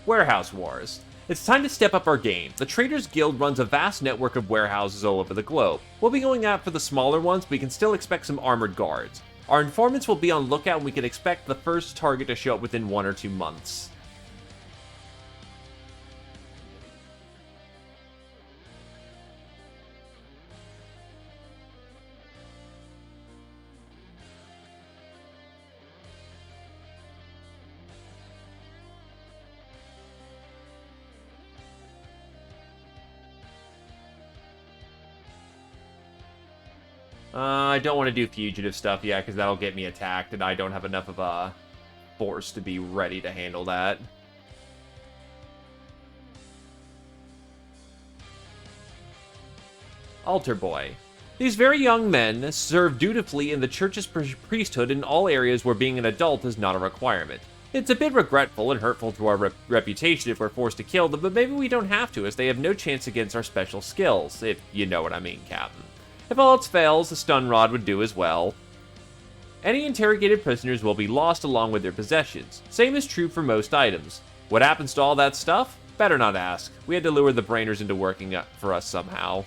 Warehouse Wars. It's time to step up our game. The Traders Guild runs a vast network of warehouses all over the globe. We'll be going out for the smaller ones, but we can still expect some armored guards. Our informants will be on lookout, and we can expect the first target to show up within 1 or 2 months. I don't want to do fugitive stuff yet, because that'll get me attacked, and I don't have enough of a force to be ready to handle that. Altar Boy. These very young men serve dutifully in the church's priesthood in all areas where being an adult is not a requirement. It's a bit regretful and hurtful to our reputation if we're forced to kill them, but maybe we don't have to, as they have no chance against our special skills, if you know what I mean, Captain. If all else fails, a stun rod would do as well. Any interrogated prisoners will be lost along with their possessions. Same is true for most items. What happens to all that stuff? Better not ask. We had to lure the brainers into working for us somehow.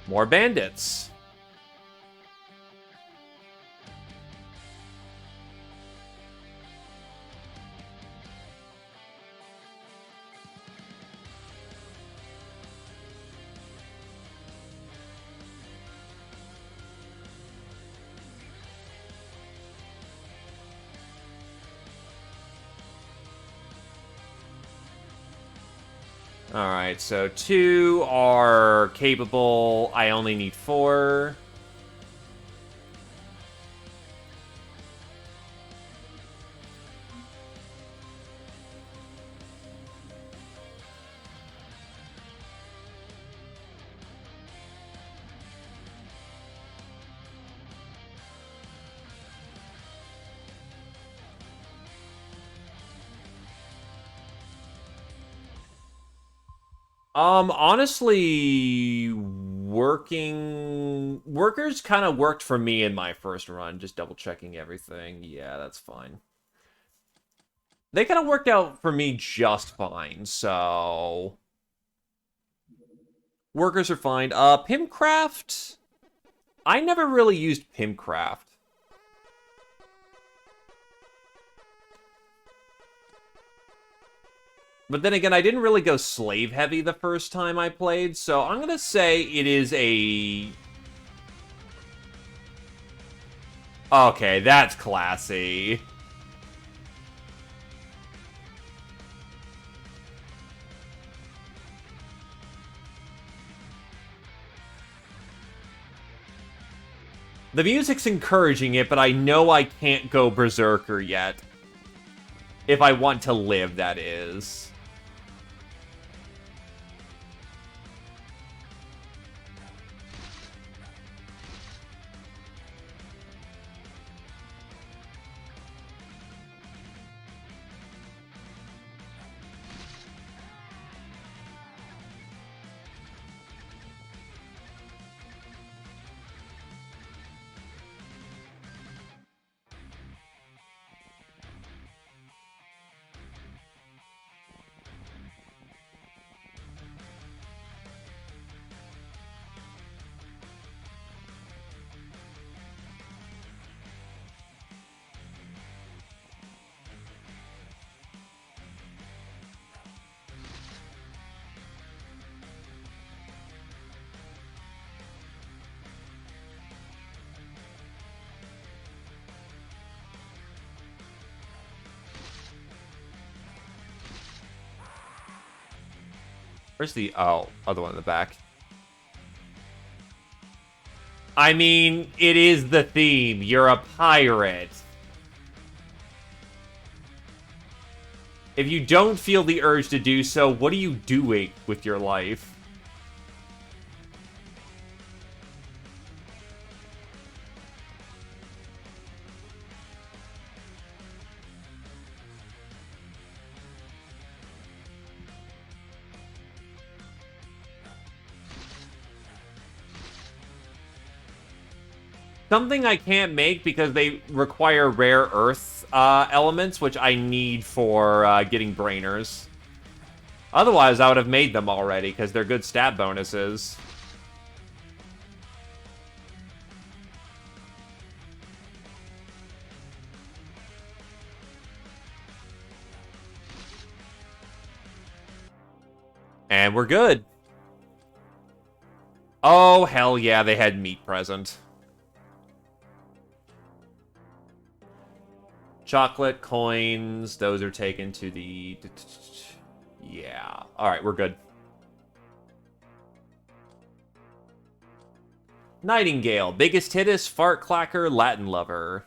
More bandits. Alright, so 2 are capable. I only need 4. Honestly, workers kind of worked for me in my first run, just double checking everything. Yeah, that's fine. They kind of worked out for me just fine, so workers are fine. Pimcraft. I never really used Pimcraft. But then again, I didn't really go slave heavy the first time I played, so I'm gonna say it is a... Okay, that's classy. The music's encouraging it, but I know I can't go Berserker yet. If I want to live, that is. Where's the... Oh, other one in the back. I mean, it is the theme. You're a pirate. If you don't feel the urge to do so, what are you doing with your life? Something I can't make because they require rare earth elements, which I need for getting brainers. Otherwise, I would have made them already, because they're good stat bonuses. And we're good. Oh, hell yeah, they had meat present. Chocolate, coins, those are taken to the... Yeah. Alright, we're good. Nightingale, biggest hittest, fart clacker, Latin lover.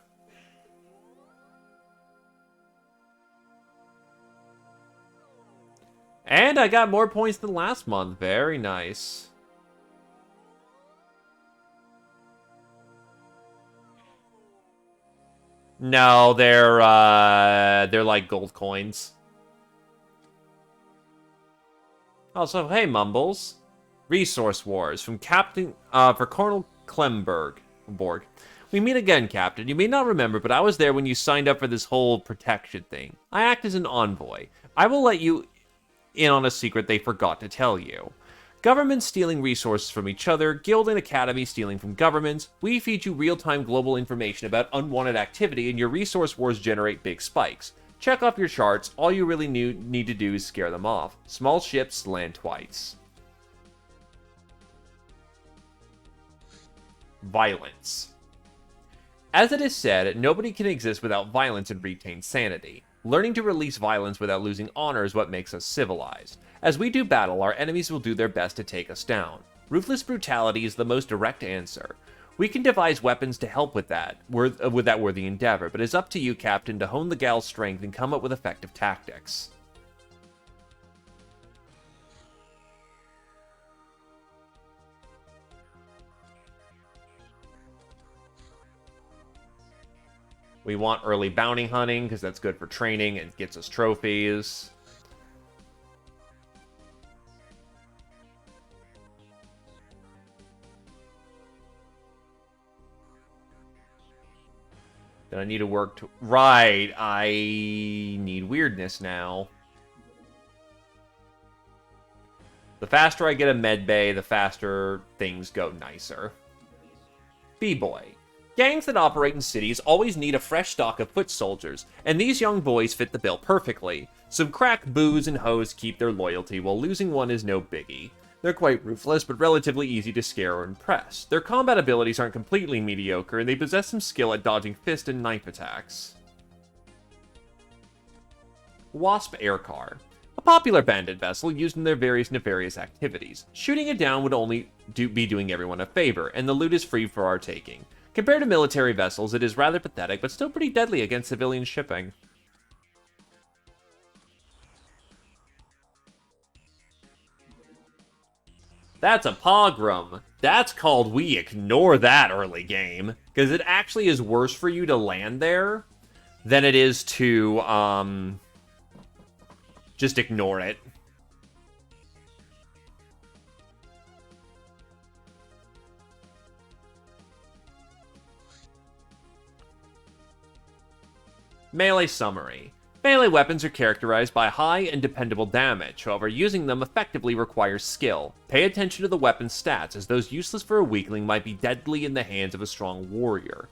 And I got more points than last month. Very nice. No, they're like gold coins. Also, hey, Mumbles. Resource Wars from Captain, for Colonel Klemberg. Borg. We meet again, Captain. You may not remember, but I was there when you signed up for this whole protection thing. I act as an envoy. I will let you in on a secret they forgot to tell you. Governments stealing resources from each other, Guild and Academy stealing from governments. We feed you real-time global information about unwanted activity, and your resource wars generate big spikes. Check off your charts. All you really need to do is scare them off. Small ships land twice. Violence. As it is said, nobody can exist without violence and retain sanity. Learning to release violence without losing honor is what makes us civilized. As we do battle, our enemies will do their best to take us down. Ruthless brutality is the most direct answer. We can devise weapons to help with that worthy endeavor, but it's up to you, Captain, to hone the gal's strength and come up with effective tactics. We want early bounty hunting, because that's good for training and gets us trophies. Then I need to work to... Right, I need weirdness now. The faster I get a med bay, the faster things go nicer. B-Boy. Gangs that operate in cities always need a fresh stock of foot soldiers, and these young boys fit the bill perfectly. Some crack, booze, and hoes keep their loyalty, while losing one is no biggie. They're quite ruthless, but relatively easy to scare or impress. Their combat abilities aren't completely mediocre, and they possess some skill at dodging fist and knife attacks. Wasp Aircar. A popular bandit vessel used in their various nefarious activities. Shooting it down would only be doing everyone a favor, and the loot is free for our taking. Compared to military vessels, it is rather pathetic, but still pretty deadly against civilian shipping. That's a pogrom. That's called we ignore that early game, because it actually is worse for you to land there than it is to, just ignore it. Melee summary. Melee weapons are characterized by high and dependable damage, however using them effectively requires skill. Pay attention to the weapon's stats, as those useless for a weakling might be deadly in the hands of a strong warrior.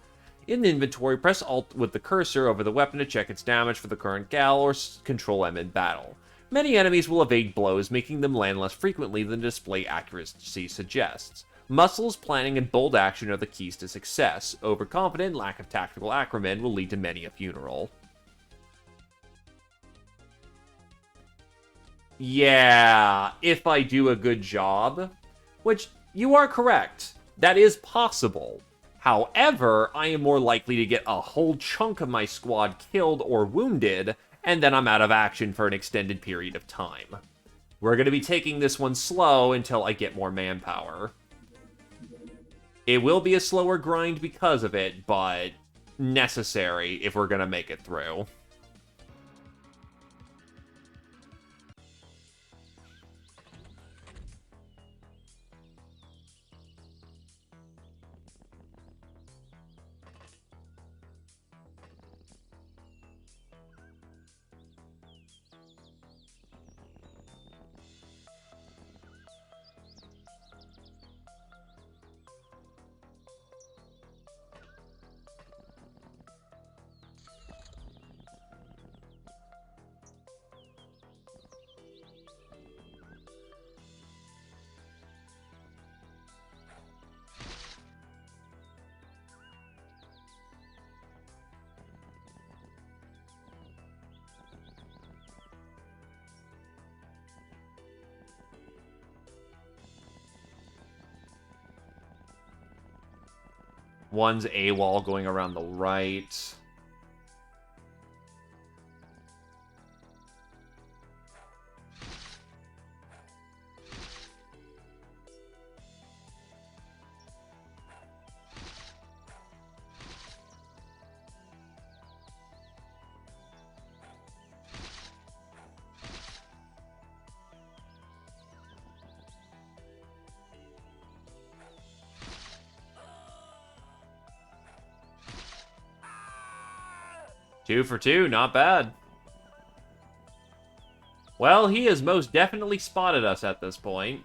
In the inventory, press Alt with the cursor over the weapon to check its damage for the current gal, or Control M in battle. Many enemies will evade blows, making them land less frequently than display accuracy suggests. Muscles, planning, and bold action are the keys to success. Overconfident, lack of tactical acumen will lead to many a funeral. Yeah, if I do a good job. Which, you are correct. That is possible. However, I am more likely to get a whole chunk of my squad killed or wounded, and then I'm out of action for an extended period of time. We're going to be taking this one slow until I get more manpower. It will be a slower grind because of it, but necessary if we're going to make it through. One's AWOL going around the right. Two for two, not bad. Well, he has most definitely spotted us at this point.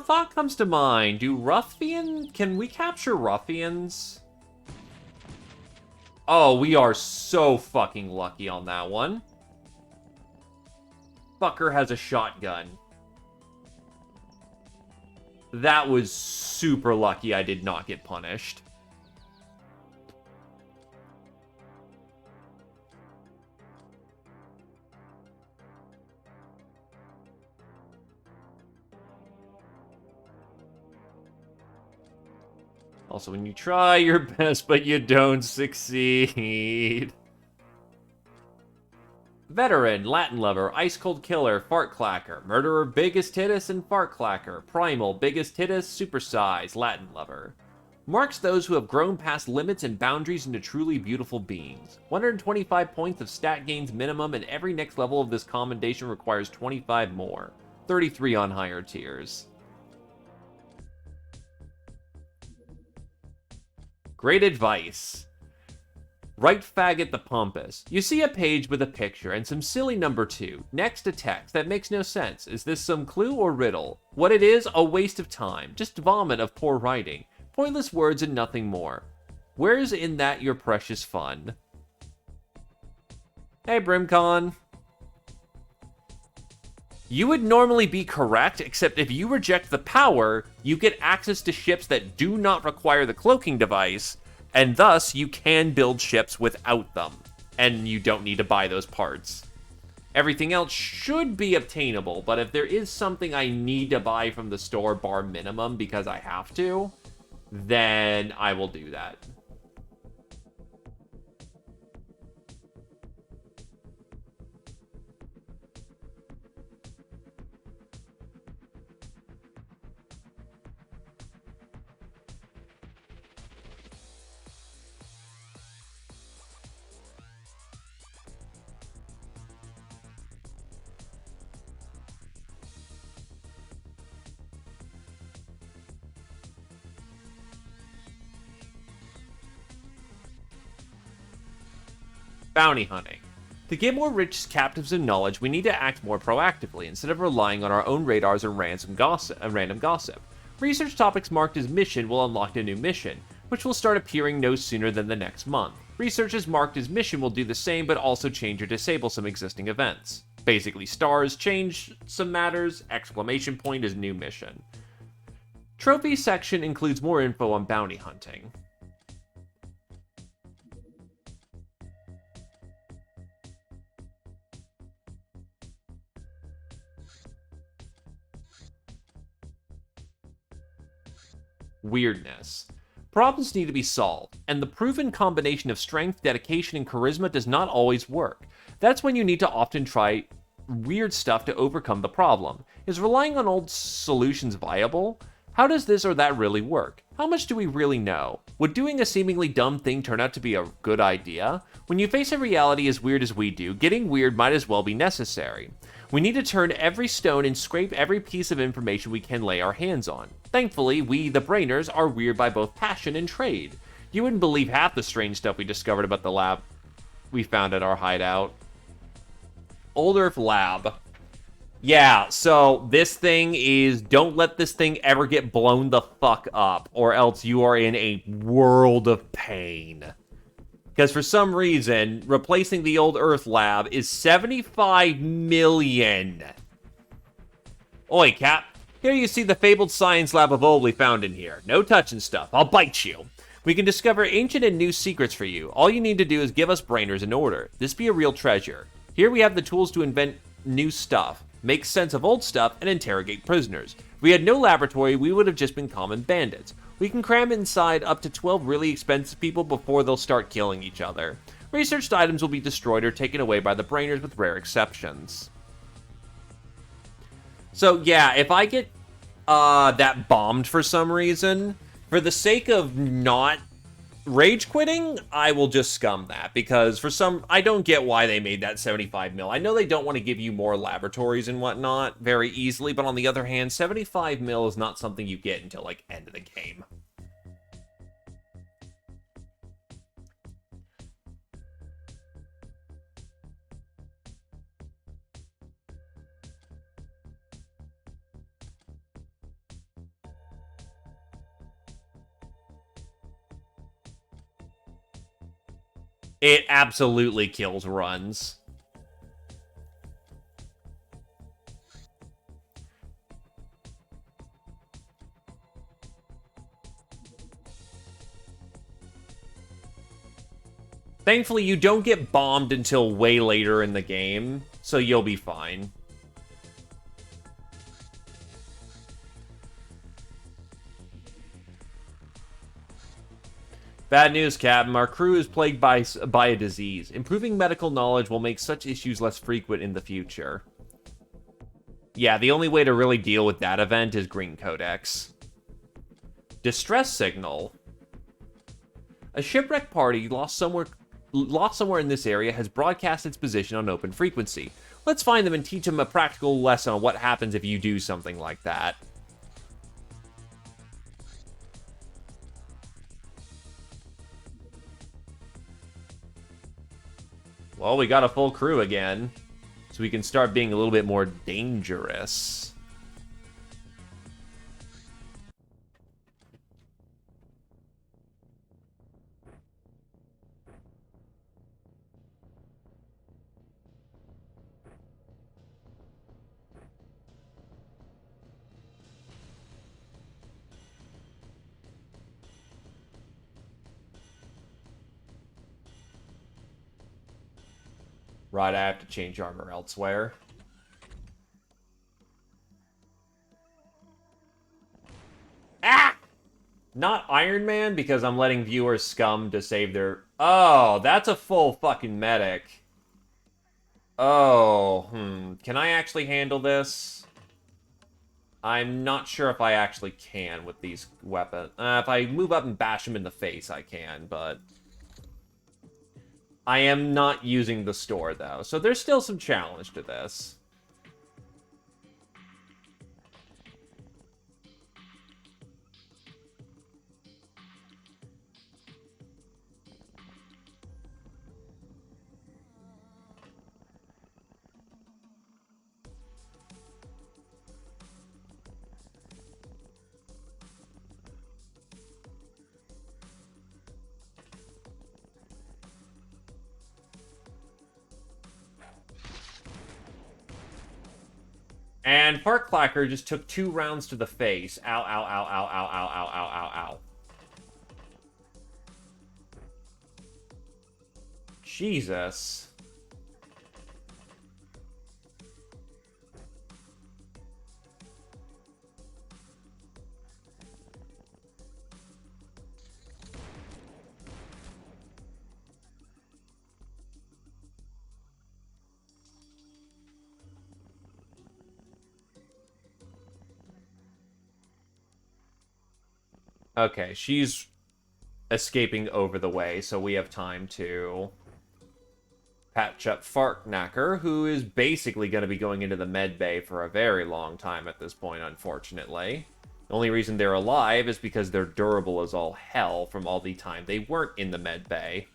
Thought comes to mind. Can we capture ruffians? Oh, we are so fucking lucky on that one. Fucker has a shotgun. That was super lucky I did not get punished. Also, when you try your best, but you don't succeed. Veteran, Latin lover, ice cold killer, fart clacker, murderer, biggest tittus, and fart clacker, primal, biggest tittus, supersize, Latin lover. Marks those who have grown past limits and boundaries into truly beautiful beings. 125 points of stat gains minimum, and every next level of this commendation requires 25 more. 33 on higher tiers. Great advice. Right faggot the pompous. You see a page with a picture and some silly number 2. Next a text that makes no sense. Is this some clue or riddle? What it is, a waste of time. Just vomit of poor writing. Pointless words and nothing more. Where's in that your precious fun? Hey, Brimcon. You would normally be correct, except if you reject the power, you get access to ships that do not require the cloaking device, and thus you can build ships without them, and you don't need to buy those parts. Everything else should be obtainable, but if there is something I need to buy from the store bar minimum because I have to, then I will do that. Bounty hunting. To get more rich captives of knowledge, we need to act more proactively, instead of relying on our own radars and random gossip. Research topics marked as mission will unlock a new mission, which will start appearing no sooner than the next month. Researches marked as mission will do the same, but also change or disable some existing events. Basically, stars change some matters, exclamation point is new mission. Trophy section includes more info on bounty hunting. Weirdness. Problems need to be solved, and the proven combination of strength, dedication, and charisma does not always work. That's when you need to often try weird stuff to overcome the problem. Is relying on old solutions viable? How does this or that really work? How much do we really know? Would doing a seemingly dumb thing turn out to be a good idea? When you face a reality as weird as we do, getting weird might as well be necessary. We need to turn every stone and scrape every piece of information we can lay our hands on. Thankfully, we, the Brainers, are weird by both passion and trade. You wouldn't believe half the strange stuff we discovered about the lab we found at our hideout. Old Earth Lab. Yeah, so this thing is, don't let this thing ever get blown the fuck up, or else you are in a world of pain. Because for some reason, replacing the Old Earth Lab is 75 million. Oi, Cap. Here you see the fabled science lab of old we found in here. No touching stuff. I'll bite you. We can discover ancient and new secrets for you. All you need to do is give us Brainers in order. This be a real treasure. Here we have the tools to invent new stuff, make sense of old stuff, and interrogate prisoners. If we had no laboratory, we would have just been common bandits. We can cram inside up to 12 really expensive people before they'll start killing each other. Researched items will be destroyed or taken away by the Brainers with rare exceptions. So yeah, if I get that bombed for some reason, for the sake of not rage quitting, I will just scum that, because I don't get why they made that 75 mil. I know they don't want to give you more laboratories and whatnot very easily, but on the other hand, 75 mil is not something you get until, like, end of the game. It absolutely kills runs. Thankfully, you don't get bombed until way later in the game, so you'll be fine. Bad news, Captain. Our crew is plagued by a disease. Improving medical knowledge will make such issues less frequent in the future. Yeah, the only way to really deal with that event is Green Codex. Distress signal. A shipwreck party lost somewhere in this area has broadcast its position on open frequency. Let's find them and teach them a practical lesson on what happens if you do something like that. Well, we got a full crew again, so we can start being a little bit more dangerous. Right, I have to change armor elsewhere. Ah! Not Iron Man, because I'm letting viewers scum to save their... Oh, that's a full fucking medic. Oh, Can I actually handle this? I'm not sure if I actually can with these weapons. If I move up and bash him in the face, I can, but... I am not using the store, though, so there's still some challenge to this. And Fart Clacker just took 2 rounds to the face. Ow, ow, ow, ow, ow, ow, ow, ow, ow, ow. Jesus. Okay, she's escaping over the way, so we have time to patch up Fartknacker, who is basically going to be going into the med bay for a very long time at this point, unfortunately. The only reason they're alive is because they're durable as all hell from all the time they weren't in the med bay.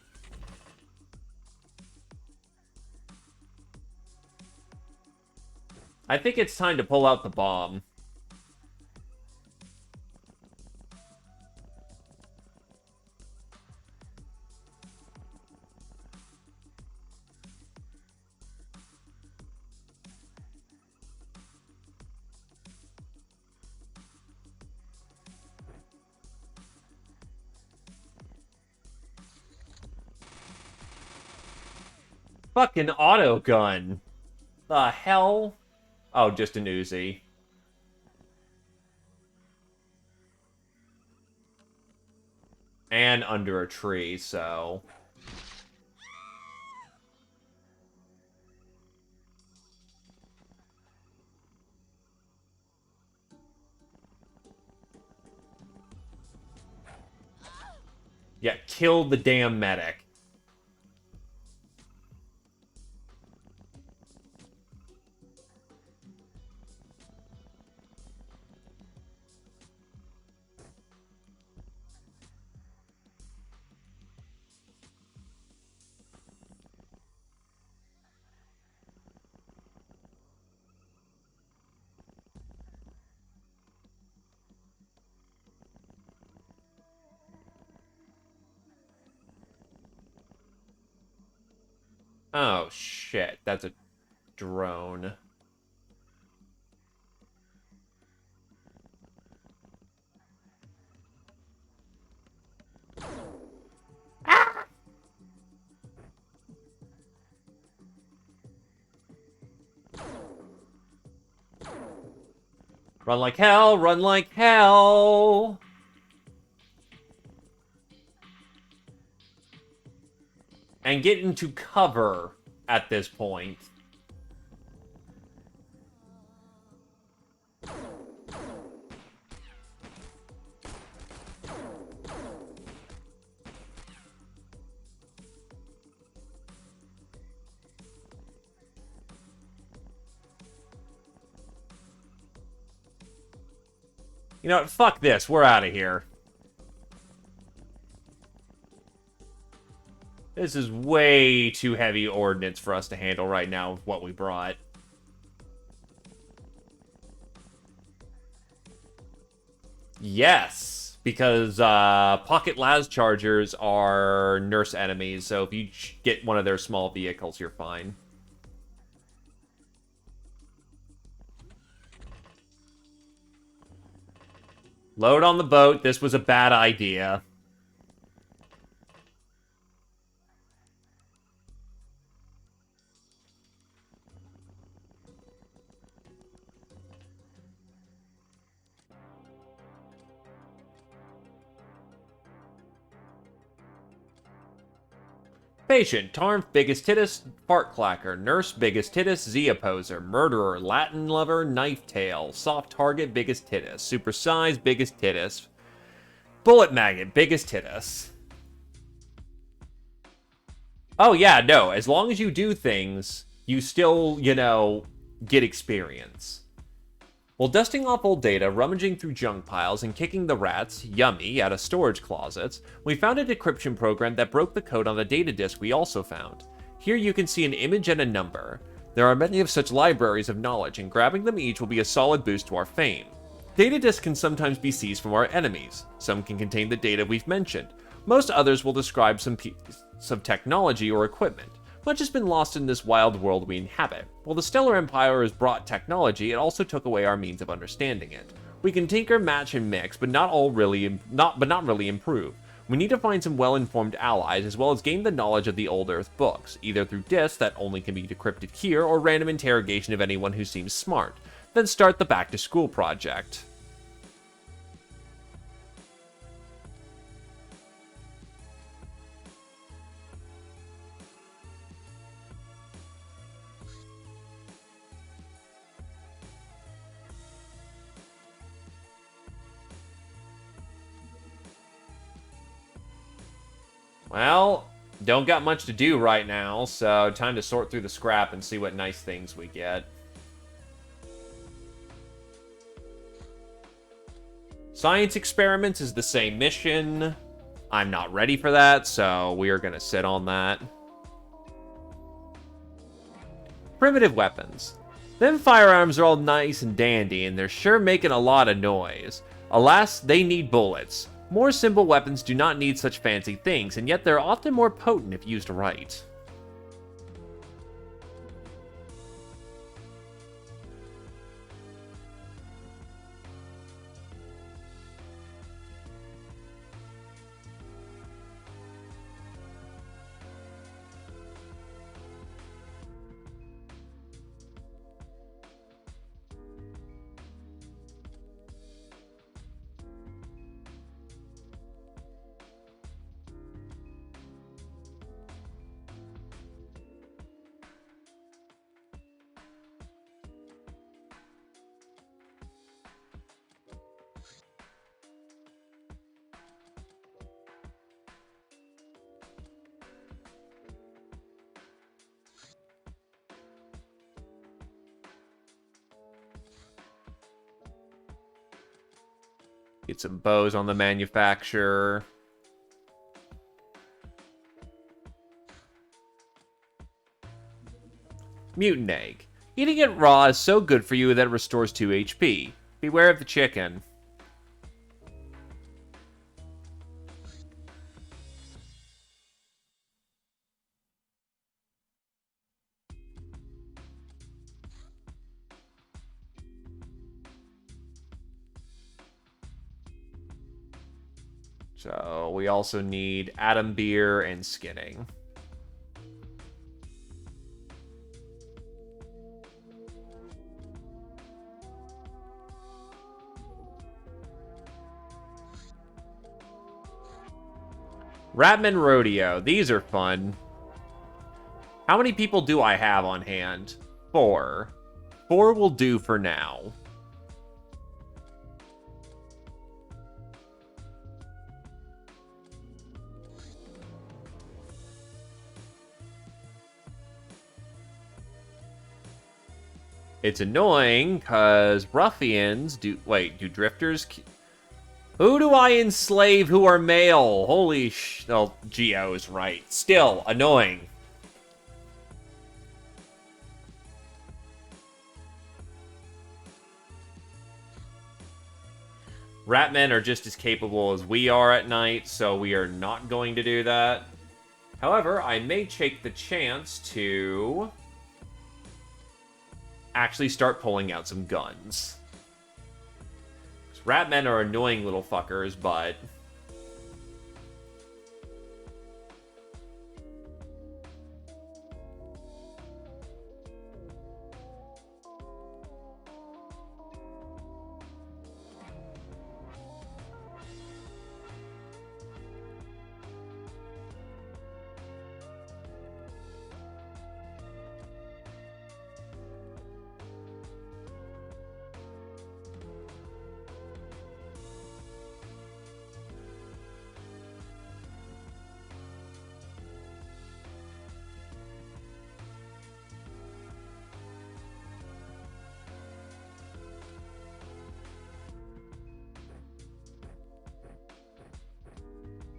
I think it's time to pull out the bomb. Fucking auto gun. The hell? Oh, just an Uzi. And under a tree, so... Yeah, kill the damn medic. Oh, shit. That's a drone. Run like hell, run like hell! and get into cover at this point. You know what? Fuck this. We're out of here. This is way too heavy ordnance for us to handle right now with what we brought. Yes, because pocket las chargers are nurse enemies, so if you get one of their small vehicles, you're fine. Load on the boat. This was a bad idea. Patient, Tarnf, biggest tittus, fart clacker, nurse, biggest tittus, Z opposer, murderer, Latin lover, knife tail, soft target, biggest tittus, super size, biggest tittus, bullet maggot, biggest tittus. Oh yeah, no, as long as you do things, you still, you know, get experience. While dusting off old data, rummaging through junk piles, and kicking the rats, yummy, out of storage closets, we found a decryption program that broke the code on the data disk we also found. Here you can see an image and a number. There are many of such libraries of knowledge, and grabbing them each will be a solid boost to our fame. Data disks can sometimes be seized from our enemies. Some can contain the data we've mentioned. Most others will describe some piece of technology or equipment. Much has been lost in this wild world we inhabit. While the Stellar Empire has brought technology, it also took away our means of understanding it. We can tinker, match, and mix, but not really improve. We need to find some well-informed allies, as well as gain the knowledge of the old Earth books, either through disks that only can be decrypted here, or random interrogation of anyone who seems smart. Then start the Back to School project. Well, don't got much to do right now, so time to sort through the scrap and see what nice things we get. Science experiments is the same mission. I'm not ready for that, so we are going to sit on that. Primitive weapons. Them firearms are all nice and dandy, and they're sure making a lot of noise. Alas, they need bullets. More simple weapons do not need such fancy things, and yet they're often more potent if used right. Get some bows on the manufacturer. Mutant egg. Eating it raw is so good for you that it restores 2 HP. Beware of the chicken. So we also need Atom Beer and Skinning. Ratman Rodeo. These are fun. How many people do I have on hand? 4. 4 will do for now. It's annoying, because ruffians do... Wait, do drifters... Who do I enslave who are male? Holy sh... Oh, Geo is right. Still, annoying. Ratmen are just as capable as we are at night, so we are not going to do that. However, I may take the chance to... actually start pulling out some guns. Ratmen are annoying little fuckers, but...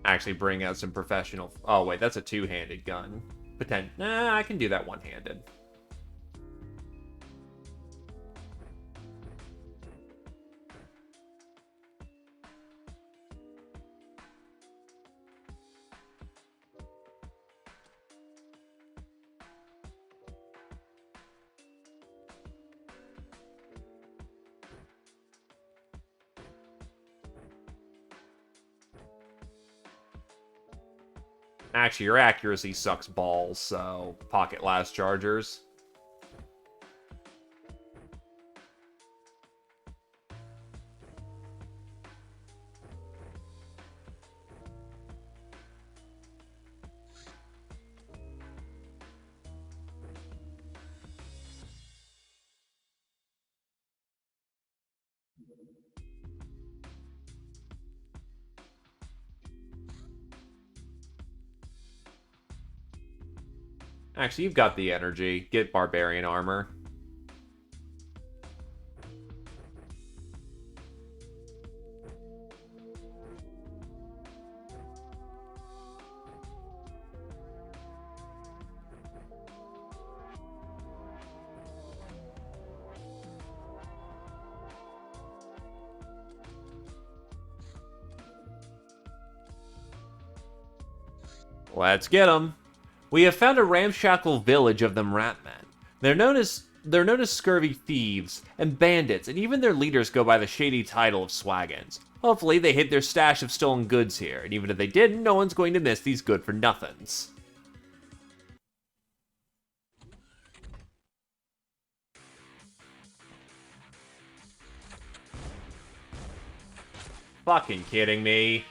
actually bring out some professional... Oh, wait, that's a two-handed gun. Nah, I can do that one-handed. Actually, your accuracy sucks balls, so pocket last chargers. Actually, you've got the energy. Get barbarian armor. Let's get them. We have found a ramshackle village of them ratmen. They're known as scurvy thieves and bandits, and even their leaders go by the shady title of Swaggins. Hopefully they hid their stash of stolen goods here, and even if they didn't, no one's going to miss these good-for-nothings. Fucking kidding me.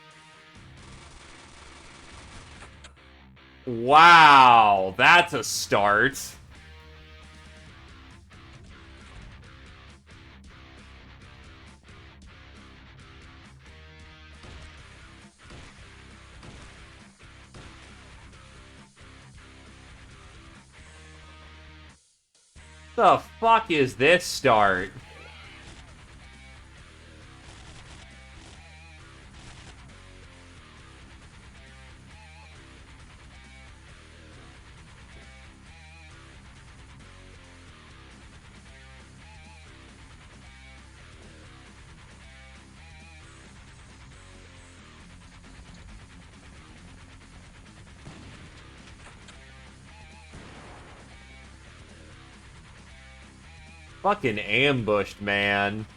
Wow, that's a start. The fuck is this start? Fucking ambushed, man.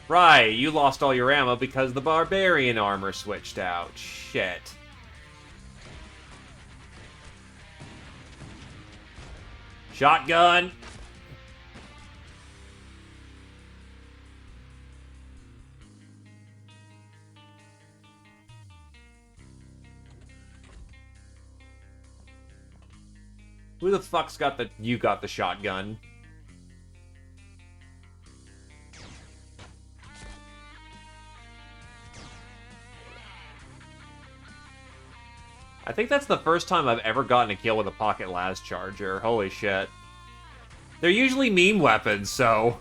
Right, you lost all your ammo because the barbarian armor switched out. Shit. Shotgun! Who the fuck's got the... You got the shotgun. I think that's the first time I've ever gotten a kill with a pocket las charger. Holy shit. They're usually meme weapons, so...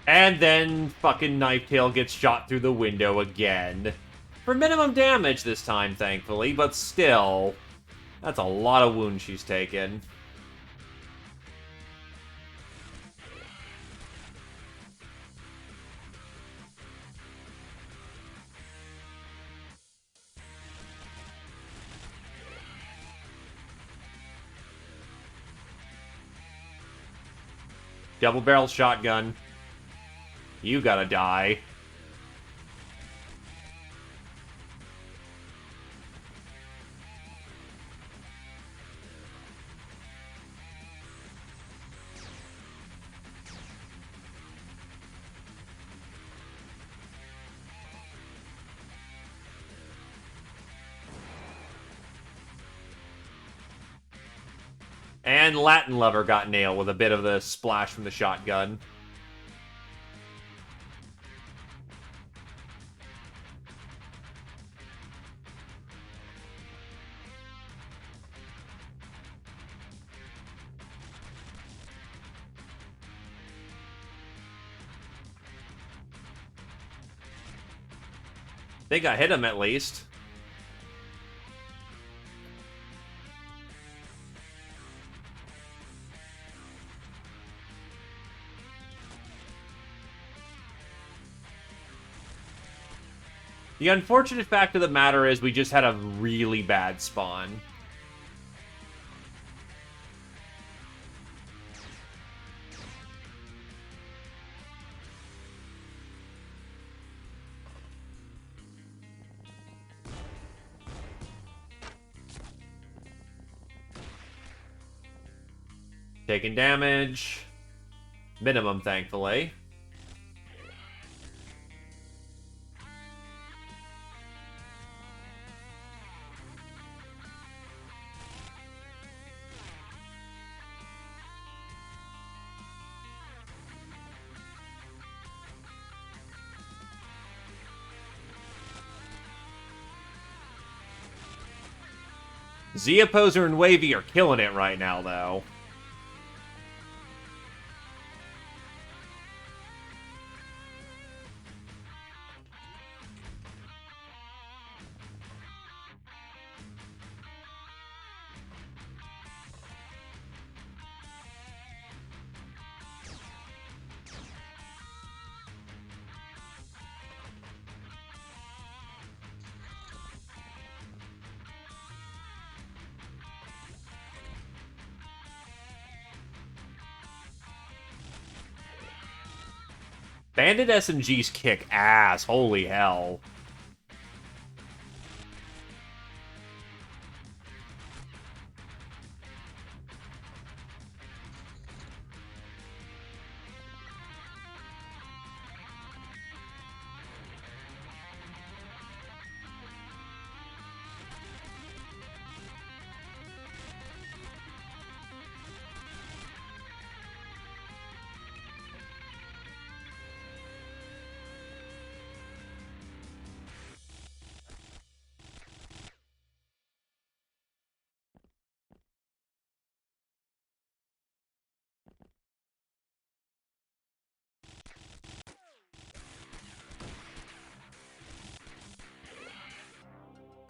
And then fucking Knifetail gets shot through the window again. For minimum damage this time, thankfully, but still. That's a lot of wounds she's taken. Double-barrel shotgun. You gotta die. And Latin Lover got nailed with a bit of the splash from the shotgun. They got hit him at least. The unfortunate fact of the matter is we just had a really bad spawn. Taking damage. Minimum, thankfully. Z-Opposer and Wavy are killing it right now, though. Bandit SMGs kick ass. Holy hell.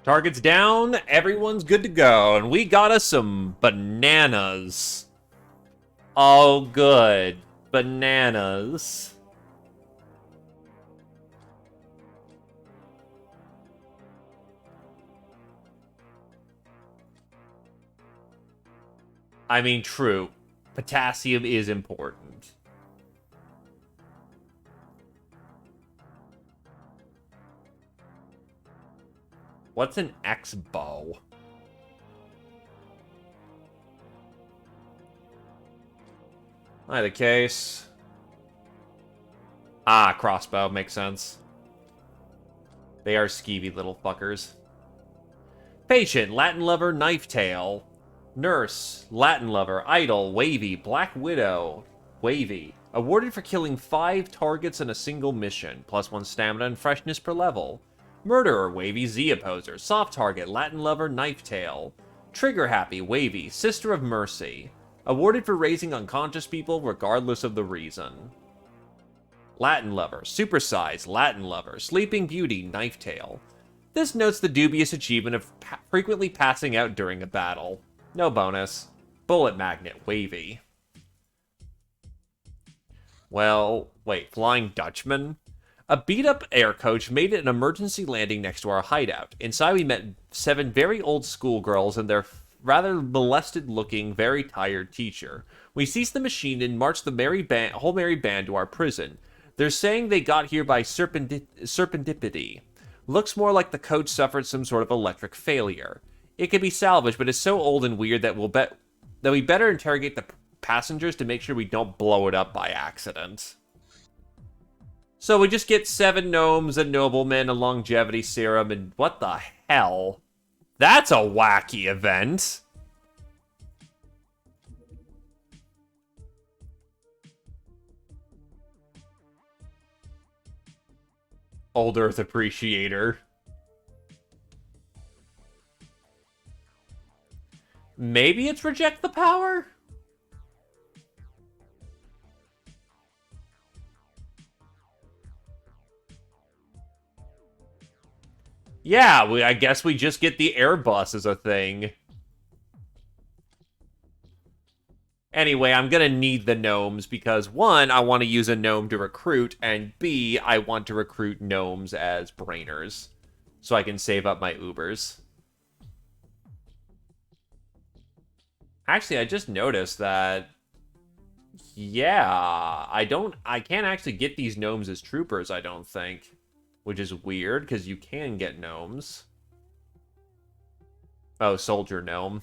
Target's down, everyone's good to go, and we got us some bananas. Oh, good. Bananas. I mean, true. Potassium is important. What's an X-bow? Either case. Ah, crossbow. Makes sense. They are skeevy little fuckers. Patient, Latin lover, knife tail. Nurse, Latin lover, idol, wavy, black widow, wavy. Awarded for killing 5 targets in a single mission, +1 stamina and freshness per level. Murderer, wavy, Z opposer, soft target, Latin lover, knife tail. Trigger happy, wavy, sister of mercy. Awarded for raising unconscious people regardless of the reason. Latin lover, supersize, Latin lover, sleeping beauty, knife tail. This notes the dubious achievement of frequently passing out during a battle. No bonus. Bullet magnet, wavy. Well, wait, Flying Dutchman? A beat-up air coach made an emergency landing next to our hideout. Inside we met 7 very old schoolgirls and their rather molested-looking, very tired teacher. We seized the machine and marched the whole merry band to our prison. They're saying they got here by serendipity. Looks more like the coach suffered some sort of electric failure. It could be salvaged, but it's so old and weird that we better interrogate the passengers to make sure we don't blow it up by accident. So we just get 7 gnomes, a nobleman, a longevity serum, and what the hell? That's a wacky event. Old Earth Appreciator. Maybe it's Reject the Power? Yeah, I guess we just get the Airbus as a thing. Anyway, I'm gonna need the gnomes because, 1, I want to use a gnome to recruit, and B, I want to recruit gnomes as brainers so I can save up my Ubers. Actually, I just noticed that, yeah, I can't actually get these gnomes as troopers, I don't think. Which is weird, because you can get gnomes. Oh, soldier gnome.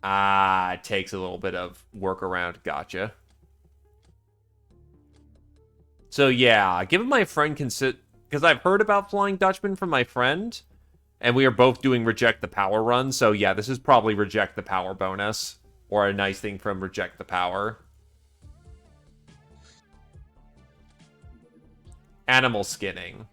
Ah, it takes a little bit of workaround. Gotcha. So yeah, given my friend because I've heard about Flying Dutchman from my friend, and we are both doing Reject the Power run, so yeah, this is probably Reject the Power bonus, or a nice thing from Reject the Power. Animal skinning.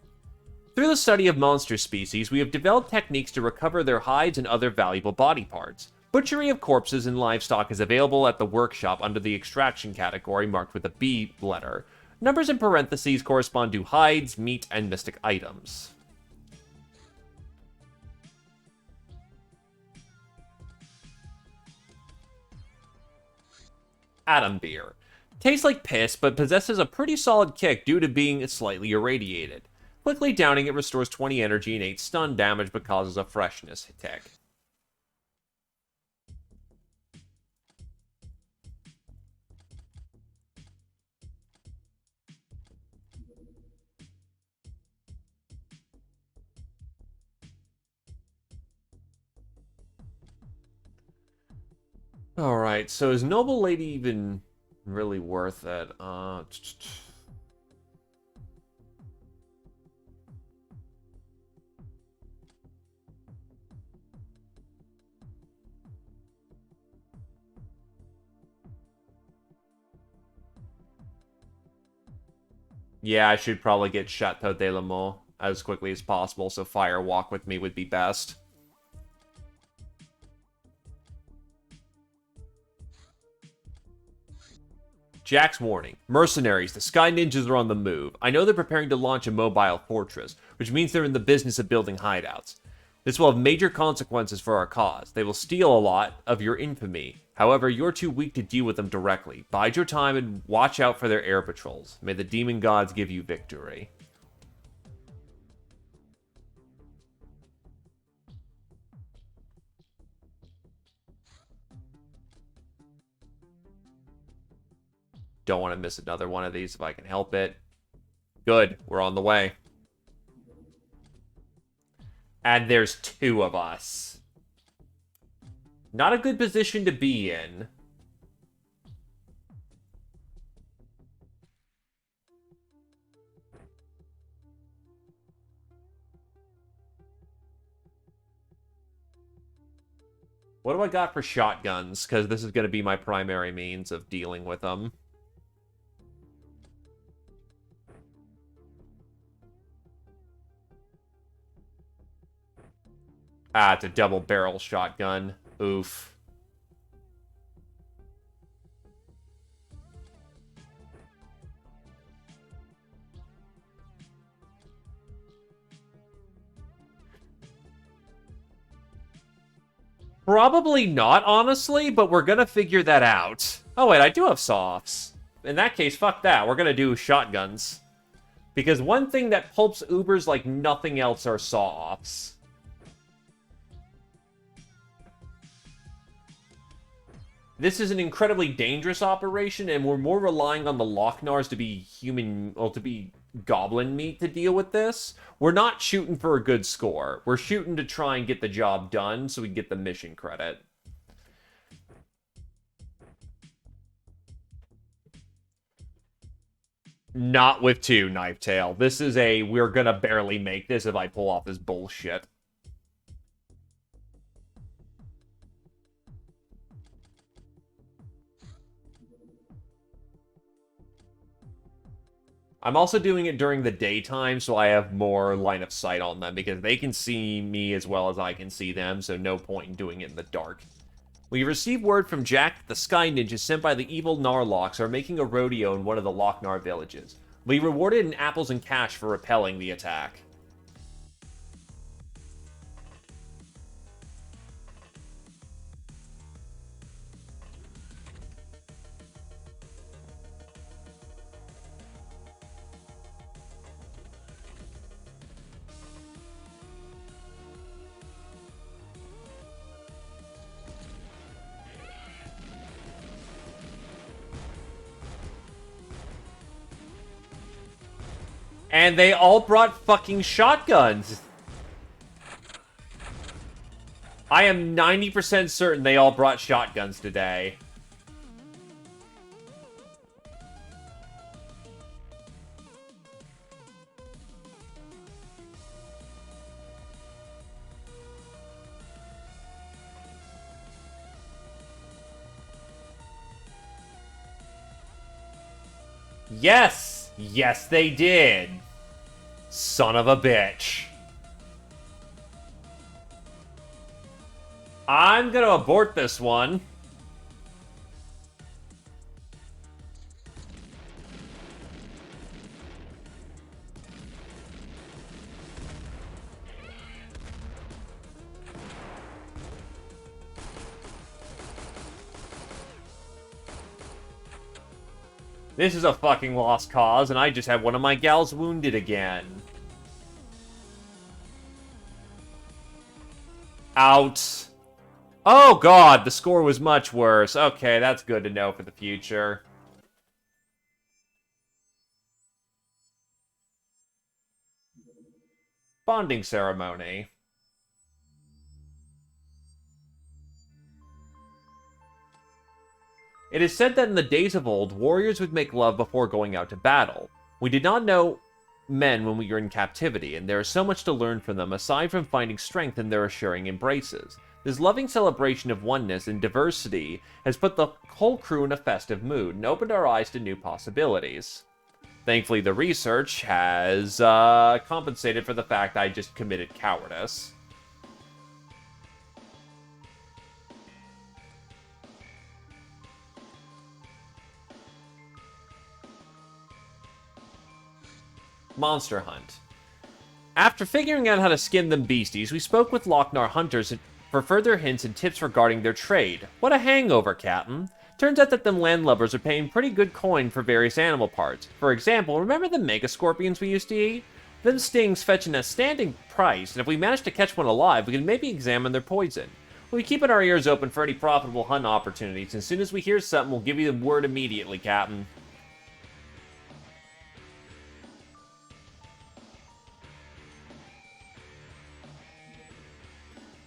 Through the study of monster species, we have developed techniques to recover their hides and other valuable body parts. Butchery of corpses and livestock is available at the workshop under the extraction category marked with a B letter. Numbers in parentheses correspond to hides, meat, and mystic items. Atom beer. Tastes like piss, but possesses a pretty solid kick due to being slightly irradiated. Quickly downing it restores 20 energy and 8 stun damage, but causes a freshness tick. Alright, so is Noble Lady even really worth it? Yeah, I should probably get Chateau de la Mole as quickly as possible, so Fire Walk with me would be best. Jack's warning. Mercenaries, the Sky Ninjas are on the move. I know they're preparing to launch a mobile fortress, which means they're in the business of building hideouts. This will have major consequences for our cause. They will steal a lot of your infamy. However, you're too weak to deal with them directly. Bide your time and watch out for their air patrols. May the demon gods give you victory. Don't want to miss another one of these if I can help it. Good, we're on the way. And there's two of us. Not a good position to be in. What do I got for shotguns? Because this is going to be my primary means of dealing with them. Ah, it's a double barrel shotgun. Oof. Probably not, honestly, but we're gonna figure that out. Oh, wait, I do have softs. In that case, fuck that. We're gonna do shotguns. Because one thing that pulps Ubers like nothing else are softs. This is an incredibly dangerous operation, and we're more relying on the Locknars to be human, well, to be goblin meat to deal with this. We're not shooting for a good score. We're shooting to try and get the job done so we get the mission credit. Not with two, Knife Tail. This is a, we're gonna barely make this if I pull off this bullshit. I'm also doing it during the daytime, so I have more line of sight on them, because they can see me as well as I can see them, so no point in doing it in the dark. We received word from Jack that the Sky Ninjas sent by the evil Narlocks are making a rodeo in one of the Lochnar villages. We rewarded in apples and cash for repelling the attack. And they all brought fucking shotguns. I am 90% certain they all brought shotguns today. Yes! Yes, they did. Son of a bitch. I'm gonna abort this one. This is a fucking lost cause, and I just had one of my gals wounded again. Out. Oh god, the score was much worse. Okay, that's good to know for the future. Bonding ceremony. It is said that in the days of old, warriors would make love before going out to battle. We did not know men when we were in captivity, and there is so much to learn from them aside from finding strength in their assuring embraces. This loving celebration of oneness and diversity has put the whole crew in a festive mood and opened our eyes to new possibilities. Thankfully, the research has compensated for the fact I just committed cowardice. Monster Hunt. After figuring out how to skin them beasties, we spoke with Lochnar hunters for further hints and tips regarding their trade. What a hangover, Captain. Turns out that them landlubbers are paying pretty good coin for various animal parts. For example, remember the mega scorpions we used to eat? Them stings fetch an outstanding price, and if we manage to catch one alive, we can maybe examine their poison. We'll be keeping our ears open for any profitable hunt opportunities, and as soon as we hear something, we'll give you the word immediately, Captain.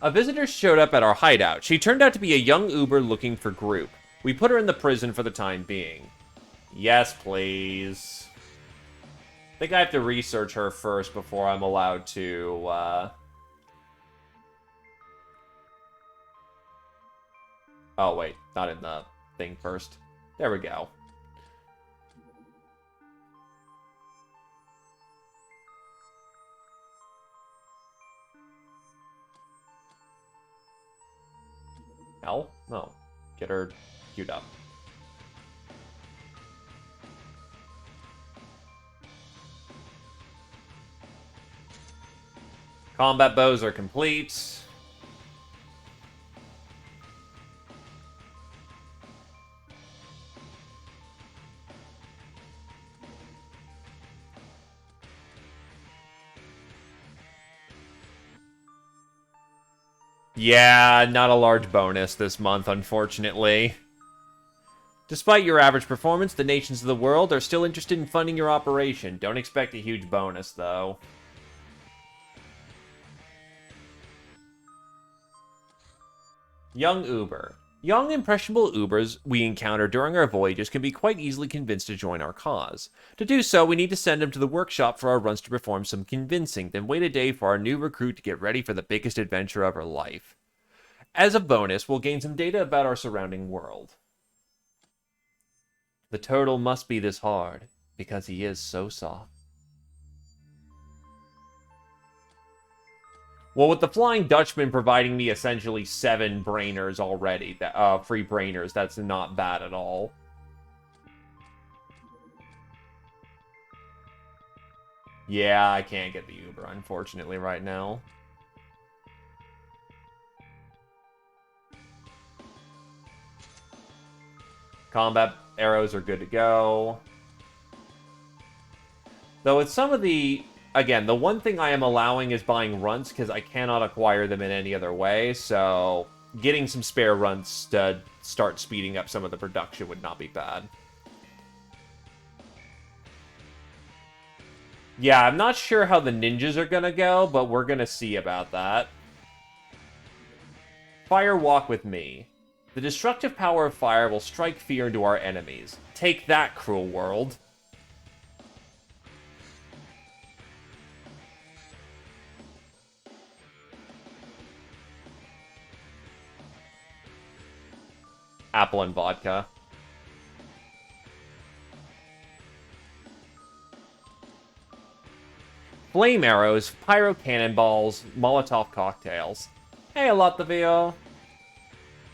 A visitor showed up at our hideout. She turned out to be a young Uber looking for group. We put her in the prison for the time being. Yes, please. I think I have to research her first before I'm allowed to, Oh, wait. Not in the thing first. There we go. Hell? No. Get her queued up. Combat bows are complete. Yeah, not a large bonus this month, unfortunately. Despite your average performance, the nations of the world are still interested in funding your operation. Don't expect a huge bonus, though. Young Uber. Young, impressionable Ubers we encounter during our voyages can be quite easily convinced to join our cause. To do so, we need to send them to the workshop for our runs to perform some convincing, then wait a day for our new recruit to get ready for the biggest adventure of her life. As a bonus, we'll gain some data about our surrounding world. The turtle must be this hard, because he is so soft. Well, with the Flying Dutchman providing me essentially 7 brainers already, free brainers, that's not bad at all. Yeah, I can't get the Uber, unfortunately, right now. Combat arrows are good to go. Though with some of the... Again, the one thing I am allowing is buying runts, because I cannot acquire them in any other way, so getting some spare runts to start speeding up some of the production would not be bad. Yeah, I'm not sure how the ninjas are gonna go, but we're gonna see about that. Fire walk with me. The destructive power of fire will strike fear into our enemies. Take that, cruel world. Apple and vodka. Flame arrows, pyro cannonballs, Molotov cocktails. Hey, Alottavio.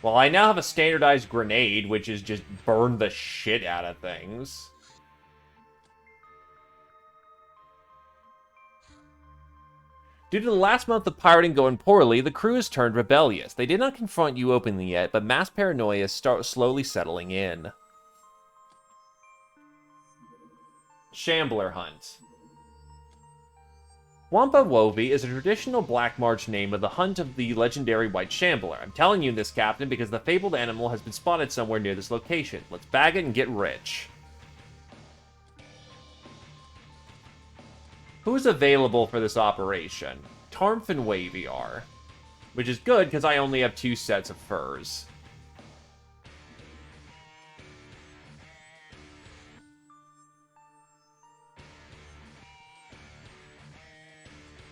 Well, I now have a standardized grenade, which is just burn the shit out of things. Due to the last month of pirating going poorly, the crew has turned rebellious. They did not confront you openly yet, but mass paranoia is slowly settling in. Shambler Hunt. Wampa Wovi is a traditional Black March name of the hunt of the legendary White Shambler. I'm telling you this, Captain, because the fabled animal has been spotted somewhere near this location. Let's bag it and get rich. Who's available for this operation? Tarmf and Wavy are. Which is good, because I only have 2 sets of furs.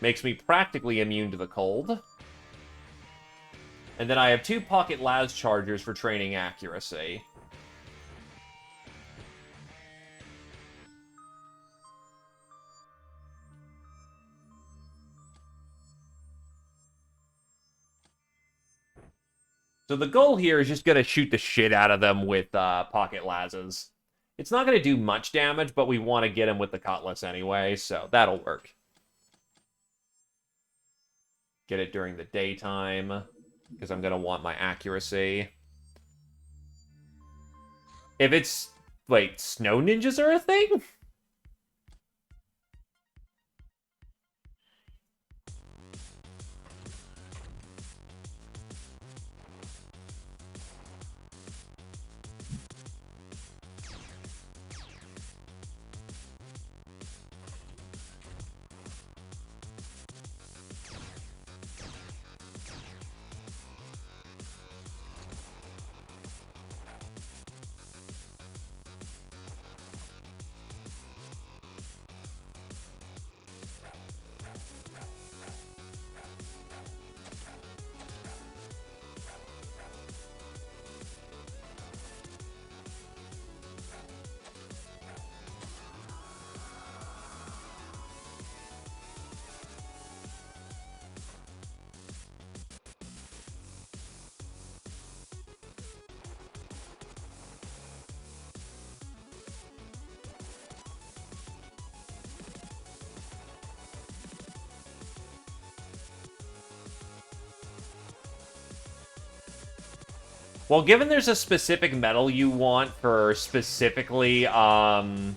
Makes me practically immune to the cold. And then I have 2 pocket las chargers for training accuracy. So the goal here is just going to shoot the shit out of them with pocket lases. It's not going to do much damage, but we want to get him with the cutlass anyway, so that'll work. Get it during the daytime, because I'm going to want my accuracy. If it's... Wait, snow ninjas are a thing? Well, given there's a specific medal you want for specifically, killing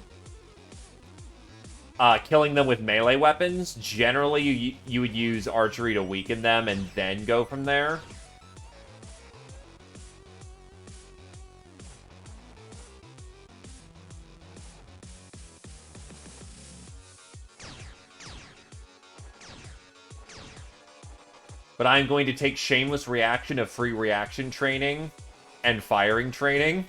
them with melee weapons, generally you would use archery to weaken them and then go from there. But I'm going to take Shameless Reaction of free reaction training and firing training.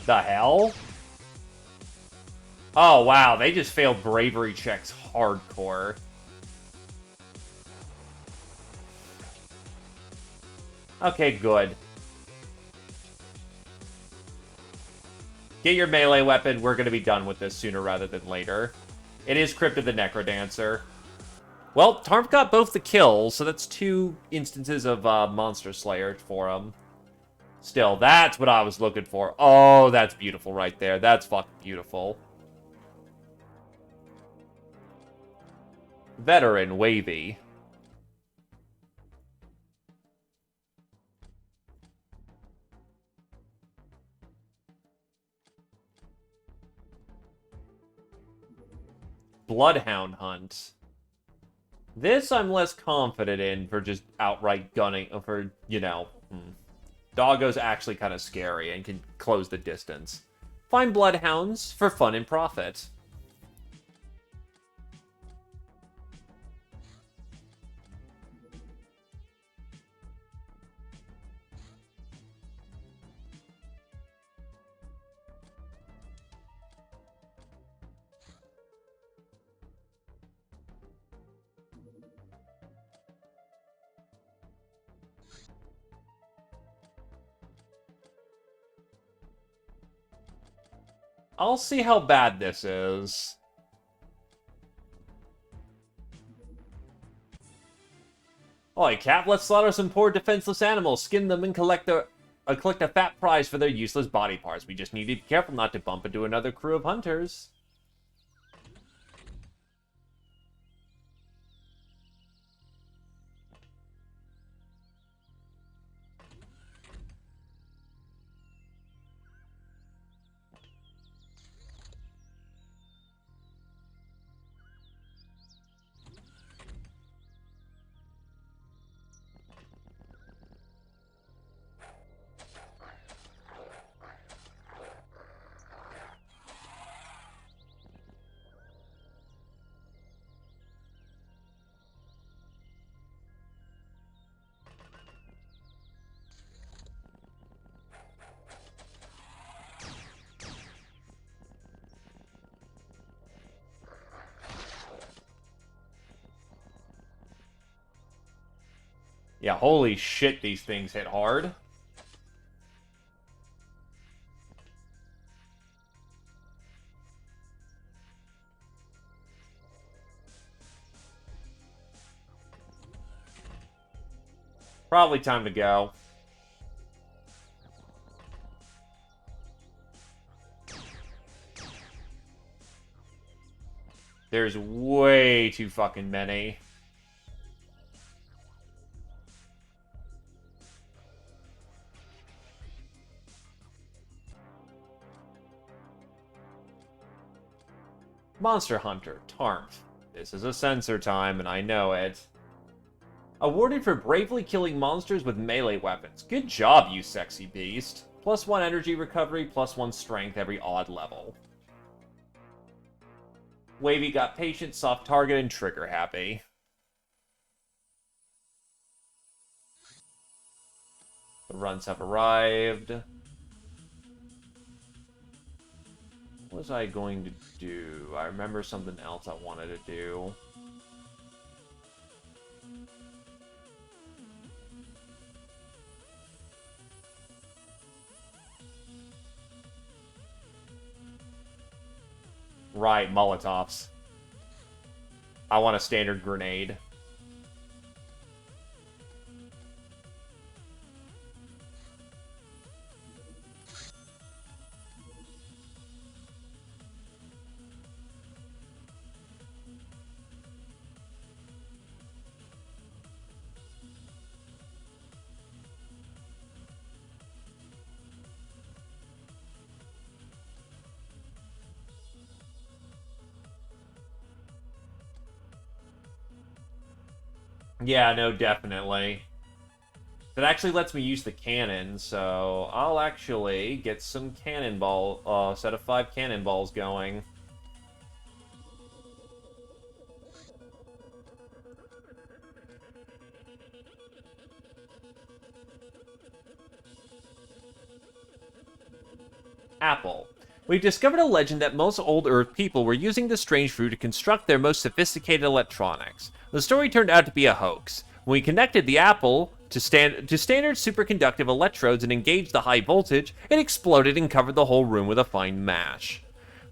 The hell? Oh, wow. They just failed bravery checks hardcore. Okay, good. Get your melee weapon. We're going to be done with this sooner rather than later. It is Cryptid the Necrodancer. Well, Tarmp got both the kills, so that's 2 instances of Monster Slayer for him. Still, that's what I was looking for. Oh, that's beautiful right there. That's fucking beautiful. Veteran Wavy. Bloodhound Hunt. This I'm less confident in for just outright gunning, for, you know... Doggo's actually kind of scary and can close the distance. Find bloodhounds for fun and profit. I'll see how bad this is. Oi, Cap, let's slaughter some poor defenseless animals, skin them, and collect a fat prize for their useless body parts. We just need to be careful not to bump into another crew of hunters. Yeah, holy shit, these things hit hard. Probably time to go. There's way too fucking many. Monster Hunter, Tarmf. This is a censor time, and I know it. Awarded for bravely killing monsters with melee weapons. Good job, you sexy beast. +1 energy recovery, +1 strength every odd level. Wavy got patient, soft target, and trigger happy. The runs have arrived. What was I going to do? I remember something else I wanted to do. Right, Molotovs. I want a standard grenade. Yeah, no, definitely. That actually lets me use the cannon, so I'll actually get some cannonball, set of 5 cannonballs going. Apple. We've discovered a legend that most old Earth people were using the strange fruit to construct their most sophisticated electronics. The story turned out to be a hoax. When we connected the apple to standard superconductive electrodes and engaged the high voltage, it exploded and covered the whole room with a fine mash.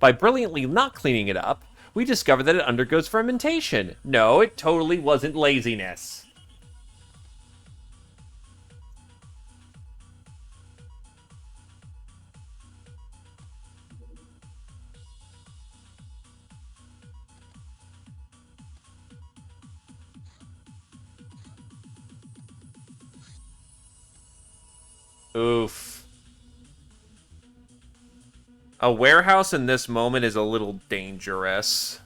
By brilliantly not cleaning it up, we discovered that it undergoes fermentation. No, it totally wasn't laziness. Oof. A warehouse in this moment is a little dangerous.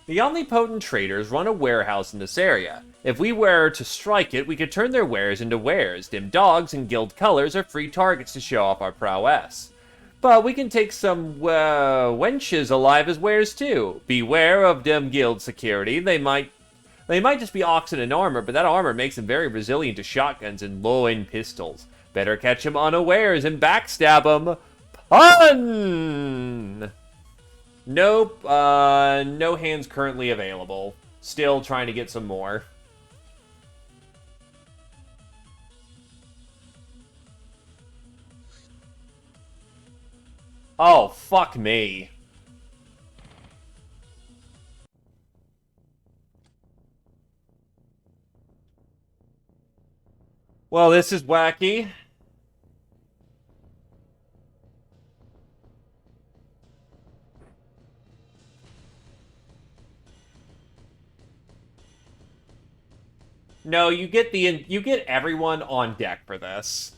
The omnipotent traders run a warehouse in this area. If we were to strike it, we could turn their wares into wares. Dim dogs and guild colors are free targets to show off our prowess. But we can take some, wenches alive as wares too. Beware of dim guild security. They might just be oxen in armor, but that armor makes them very resilient to shotguns and low-end pistols. Better catch them unawares and backstab them. Pun! Nope, no hands currently available. Still trying to get some more. Oh, fuck me. Well, this is wacky. No, you get everyone on deck for this.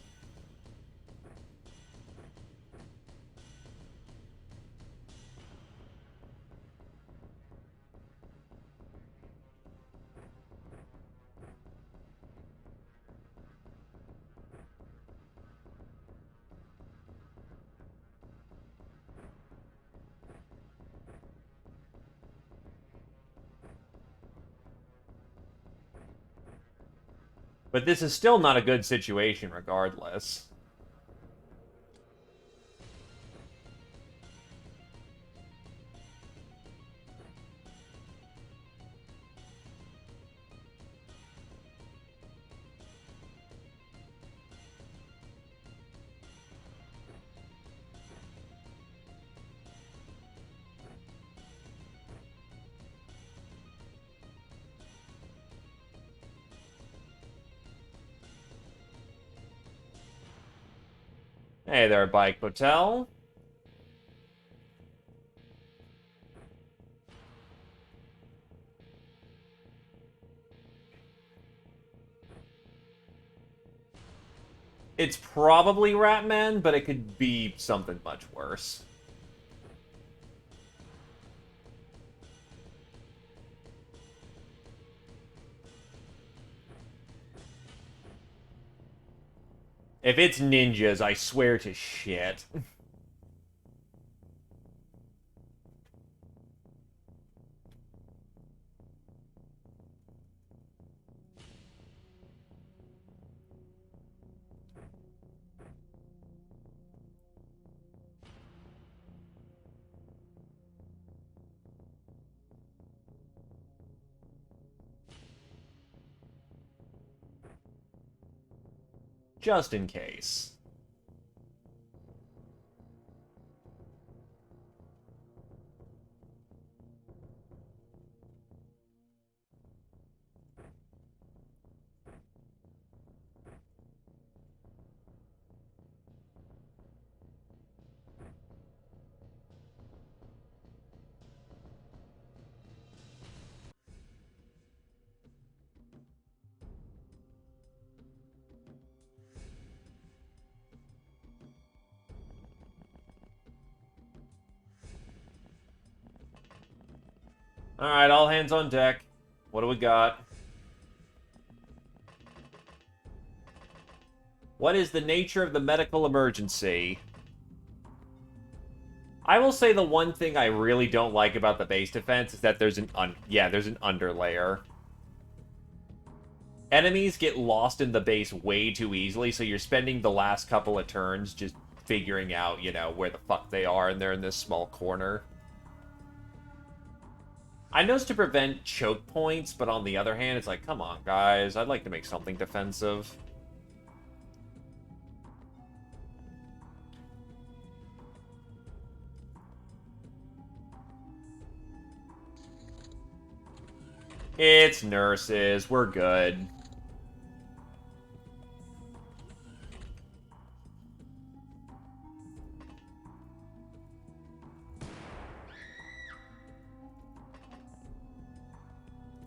But this is still not a good situation regardless. Hey there, Bike Motel. It's probably Ratman, but it could be something much worse. If it's ninjas, I swear to shit. Just in case. Alright, all hands on deck. What do we got? What is the nature of the medical emergency? I will say the one thing I really don't like about the base defense is that there's an there's an underlayer. Enemies get lost in the base way too easily, so you're spending the last couple of turns just figuring out, you know, where the fuck they are, and they're in this small corner. I know it's to prevent choke points, but on the other hand, it's like, come on, guys, I'd like to make something defensive. It's nurses. We're good.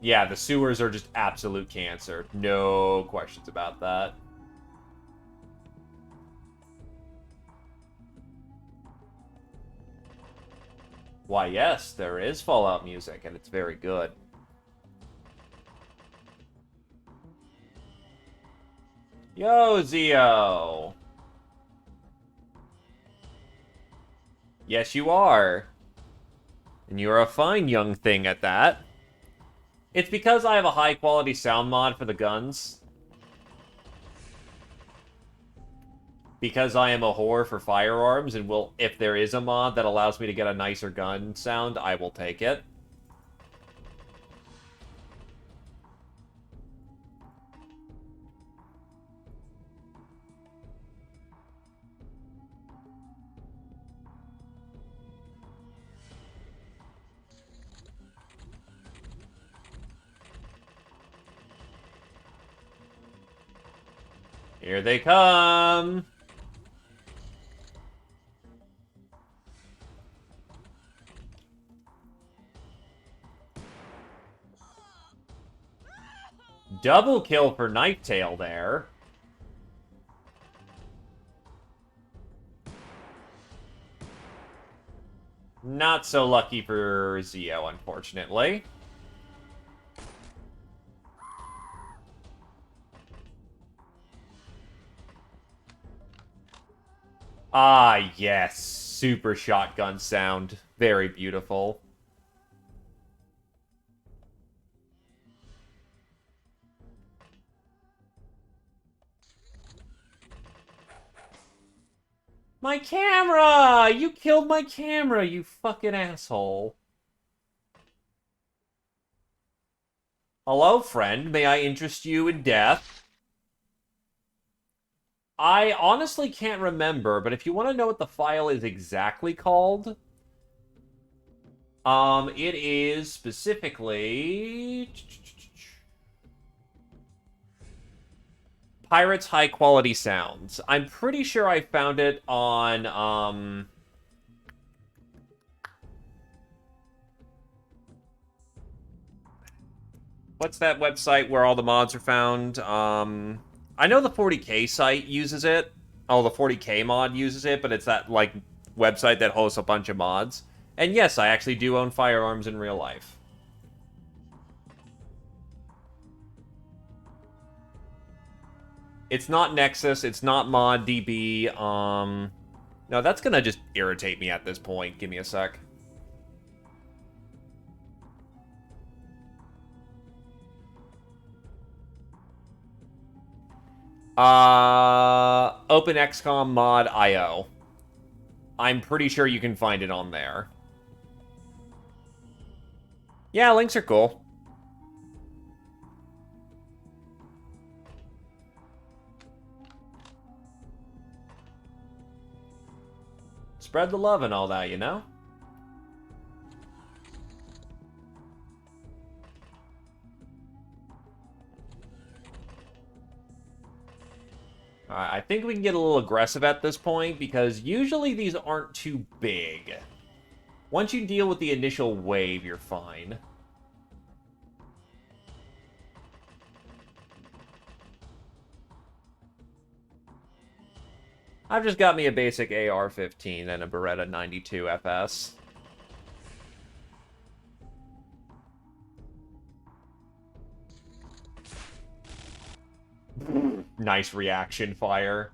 Yeah, the sewers are just absolute cancer. No questions about that. Why, yes, there is Fallout music, and it's very good. Yo, Zio! Yes, you are. And you're a fine young thing at that. It's because I have a high-quality sound mod for the guns. Because I am a whore for firearms, and will, if there is a mod that allows me to get a nicer gun sound, I will take it. Here they come! Double kill for Knifetail there. Not so lucky for Zio, unfortunately. Ah, yes. Super shotgun sound. Very beautiful. My camera! You killed my camera, you fucking asshole. Hello, friend. May I interest you in death? I honestly can't remember, but if you want to know what the file is exactly called, it is specifically Pirates High Quality Sounds. I'm pretty sure I found it on, what's that website where all the mods are found? I know the 40K site uses it. Oh, the 40K mod uses it, but it's that, like, website that hosts a bunch of mods. And yes, I actually do own firearms in real life. It's not Nexus, it's not ModDB, No, that's gonna just irritate me at this point. Give me a sec. OpenXCOM mod IO. I'm pretty sure you can find it on there. Yeah, links are cool. Spread the love and all that, you know? Alright, I think we can get a little aggressive at this point, because usually these aren't too big. Once you deal with the initial wave, you're fine. I've just got me a basic AR-15 and a Beretta 92 FS. Nice reaction fire.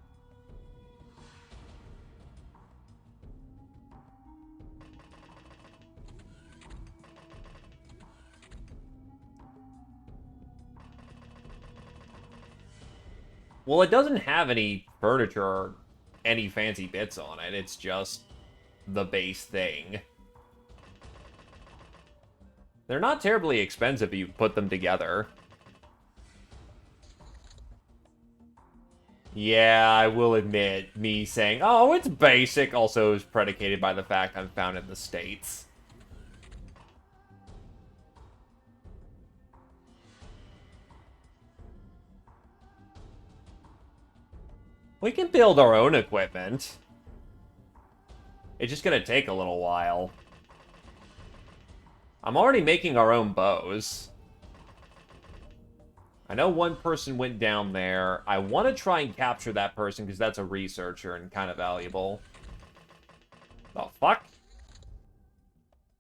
Well, it doesn't have any furniture or any fancy bits on it. It's just the base thing. They're not terribly expensive if you put them together. Yeah, I will admit, me saying, oh, it's basic, also is predicated by the fact I'm found in the States. We can build our own equipment. It's just gonna take a little while. I'm already making our own bows. I know one person went down there. I want to try and capture that person because that's a researcher and kind of valuable. The fuck?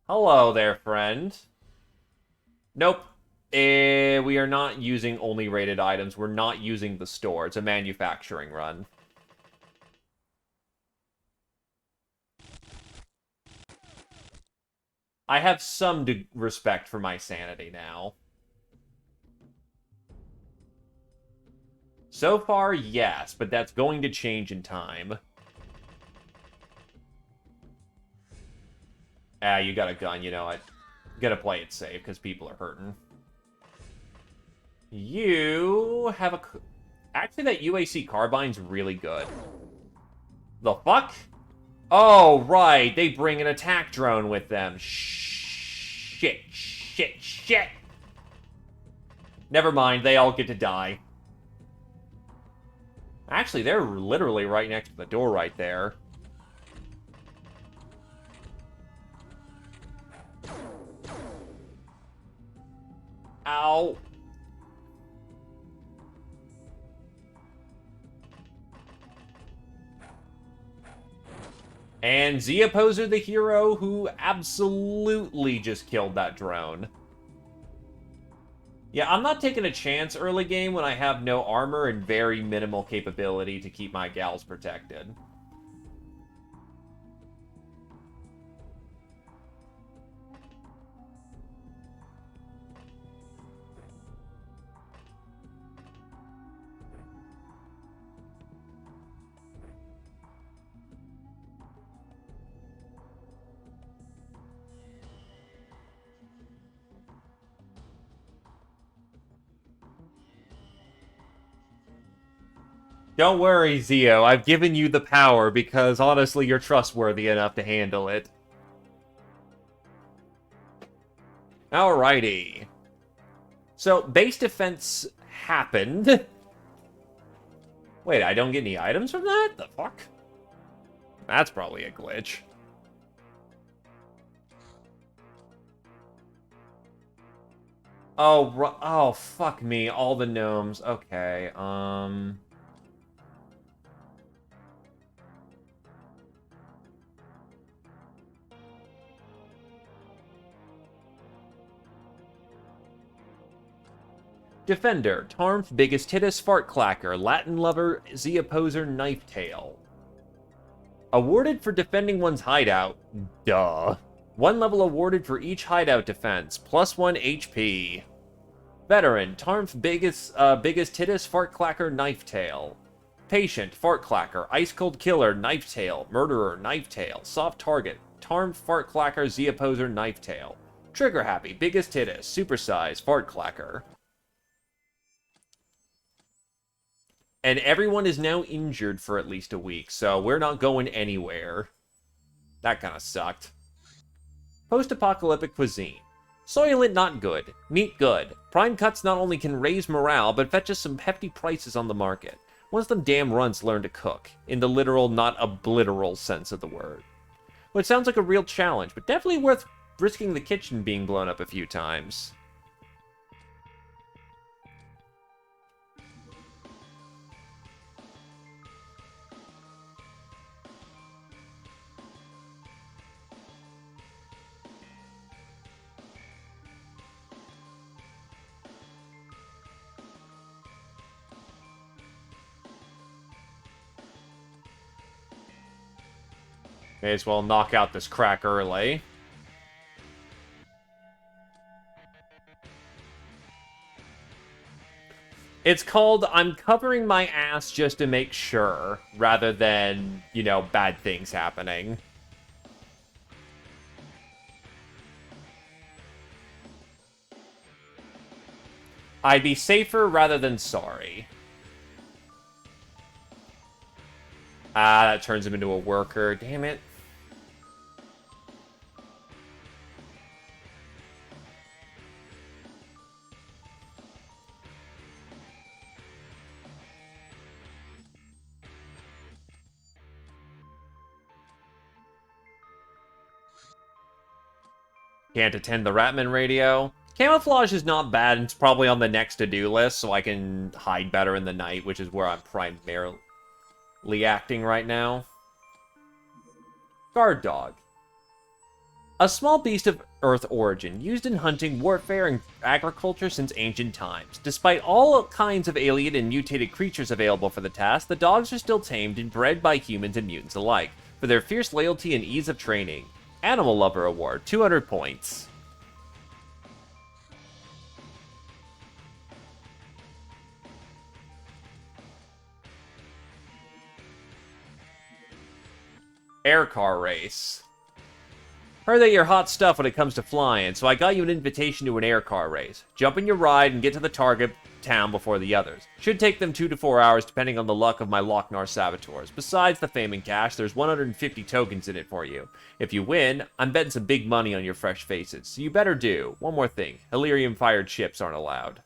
Hello there, friend. Nope. We are not using only rated items. We're not using the store. It's a manufacturing run. I have some respect for my sanity now. So far, yes, but that's going to change in time. Ah, you got a gun, you know it. You gotta play it safe, because people are hurting. You have a... Actually, that UAC carbine's really good. The fuck? Oh, right, they bring an attack drone with them. Shit, shit, shit. Never mind, they all get to die. Actually, they're literally right next to the door right there. Ow. And Poser, the hero who absolutely just killed that drone. Yeah, I'm not taking a chance early game when I have no armor and very minimal capability to keep my gals protected. Don't worry, Zio. I've given you the power because, honestly, you're trustworthy enough to handle it. Alrighty. So, base defense happened. Wait, I don't get any items from that? The fuck? That's probably a glitch. Oh, fuck me. All the gnomes. Okay, Defender, Tarm's biggest hitus, fart clacker, Latin lover, Z opposer, knife tail. Awarded for defending one's hideout. Duh. 1 level awarded for each hideout defense, +1 HP. Veteran, Tarm's biggest hitus, fart clacker, knife tail. Patient, fart clacker, ice cold killer, knife tail, murderer, knife tail, soft target, Tarm's fart clacker, Z opposer, knife tail. Trigger happy, biggest hitus, supersize, fart clacker. And everyone is now injured for at least a week, so we're not going anywhere. That kind of sucked. Post-apocalyptic cuisine. Soylent not good. Meat good. Prime cuts not only can raise morale, but fetch us some hefty prices on the market. Once them damn runts learn to cook. In the literal, not obliteral sense of the word. Which sounds like a real challenge, but definitely worth risking the kitchen being blown up a few times. May as well knock out this crack early. It's called I'm covering my ass just to make sure, rather than, you know, bad things happening. I'd be safer rather than sorry. Ah, that turns him into a worker. Damn it. Can't attend the Ratman radio. Camouflage is not bad, and it's probably on the next to-do list, so I can hide better in the night, which is where I'm primarily acting right now. Guard dog. A small beast of Earth origin, used in hunting, warfare, and agriculture since ancient times. Despite all kinds of alien and mutated creatures available for the task, the dogs are still tamed and bred by humans and mutants alike, for their fierce loyalty and ease of training. Animal Lover Award, 200 points. Air car race. Heard that you're hot stuff when it comes to flying, so I got you an invitation to an air car race. Jump in your ride and get to the target town before the others. Should take them 2 to 4 hours depending on the luck of my Lochnar saboteurs. Besides the fame and cash, there's 150 tokens in it for you. If you win, I'm betting some big money on your fresh faces, so you better do. One more thing, helium-fired ships aren't allowed.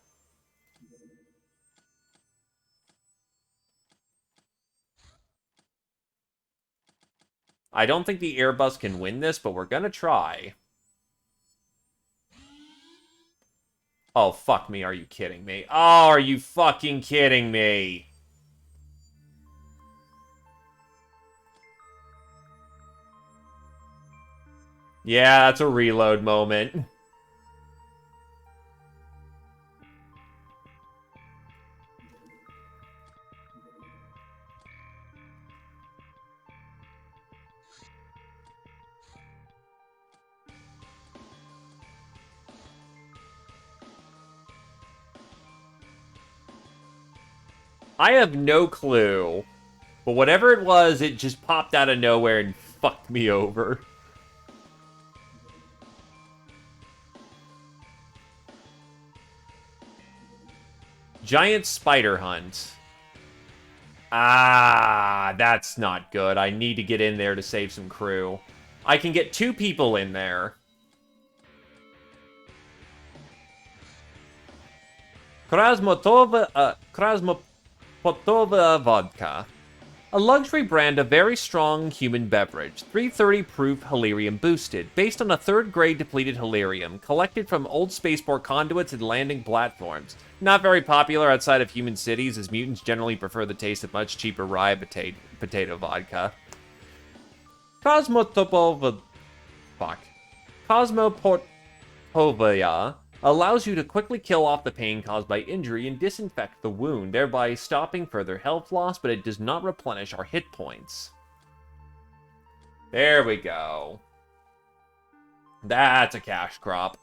I don't think the Airbus can win this, but we're gonna try. Oh, fuck me, are you kidding me? Oh, are you fucking kidding me? Yeah, that's a reload moment. I have no clue. But whatever it was, it just popped out of nowhere and fucked me over. Giant spider hunt. Ah, that's not good. I need to get in there to save some crew. I can get 2 people in there. Krasmotova, Potova Vodka. A luxury brand of very strong human beverage, 330 proof Halerium boosted, based on a third-grade depleted Halerium, collected from old spaceport conduits and landing platforms. Not very popular outside of human cities, as mutants generally prefer the taste of much cheaper rye potato vodka. Cosmoportovaya allows you to quickly kill off the pain caused by injury and disinfect the wound, thereby stopping further health loss, but it does not replenish our hit points. There we go. That's a cash crop.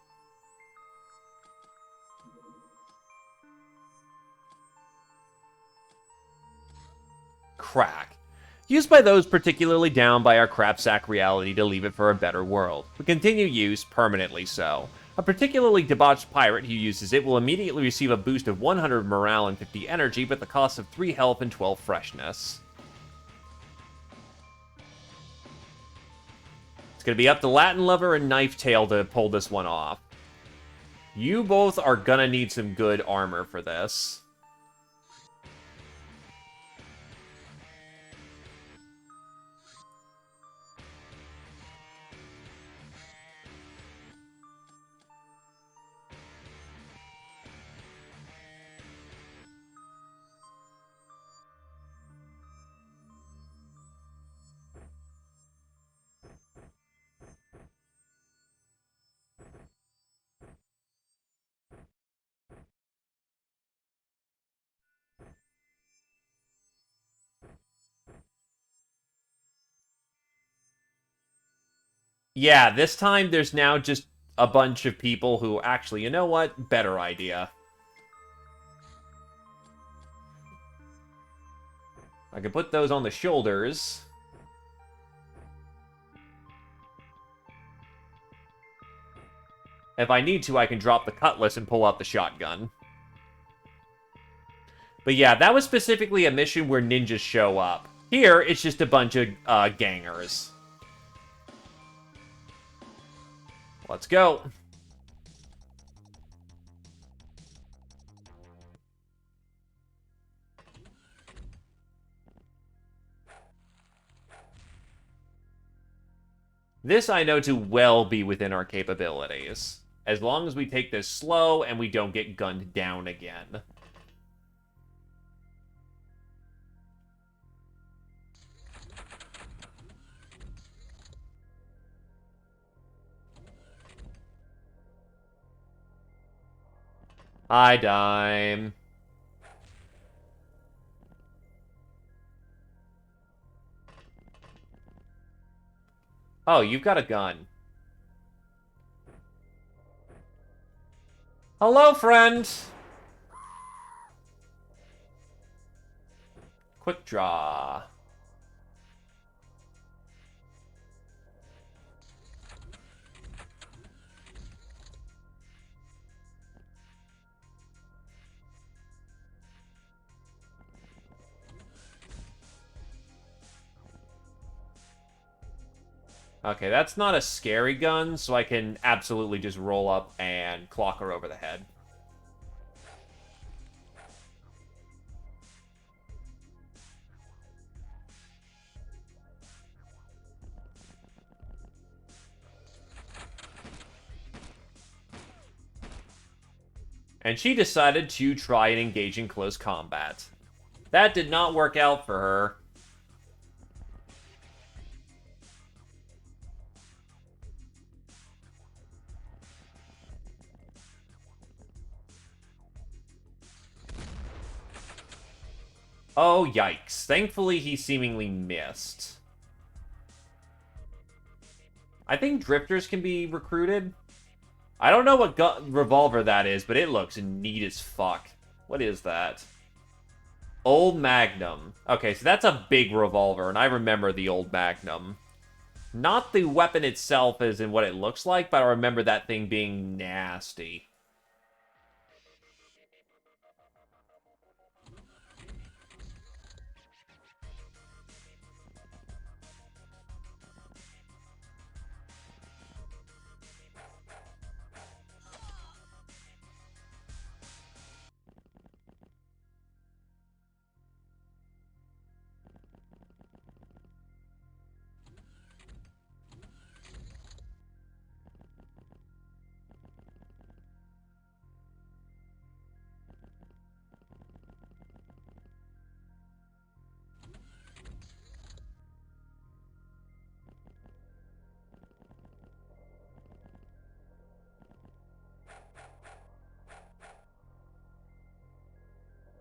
Crack. Used by those particularly down by our crapsack reality to leave it for a better world. We continue use, permanently so. A particularly debauched pirate who uses it will immediately receive a boost of 100 morale and 50 energy, but the cost of 3 health and 12 freshness. It's gonna be up to Latin Lover and Knife Tail to pull this one off. You both are gonna need some good armor for this. Yeah, this time there's now just a bunch of people who actually, you know what? Better idea. I can put those on the shoulders. If I need to, I can drop the cutlass and pull out the shotgun. But yeah, that was specifically a mission where ninjas show up. Here, it's just a bunch of gangers. Let's go. This I know to well be within our capabilities. As long as we take this slow and we don't get gunned down again. Hi, Dime. Oh, you've got a gun. Hello, friend! Quick draw. Okay, that's not a scary gun, so I can absolutely just roll up and clock her over the head. And she decided to try and engage in close combat. That did not work out for her. Oh, yikes. Thankfully, he seemingly missed. I think drifters can be recruited. I don't know what revolver that is, but it looks neat as fuck. What is that? Old Magnum. Okay, so that's a big revolver, and I remember the old Magnum. Not the weapon itself as in what it looks like, but I remember that thing being nasty.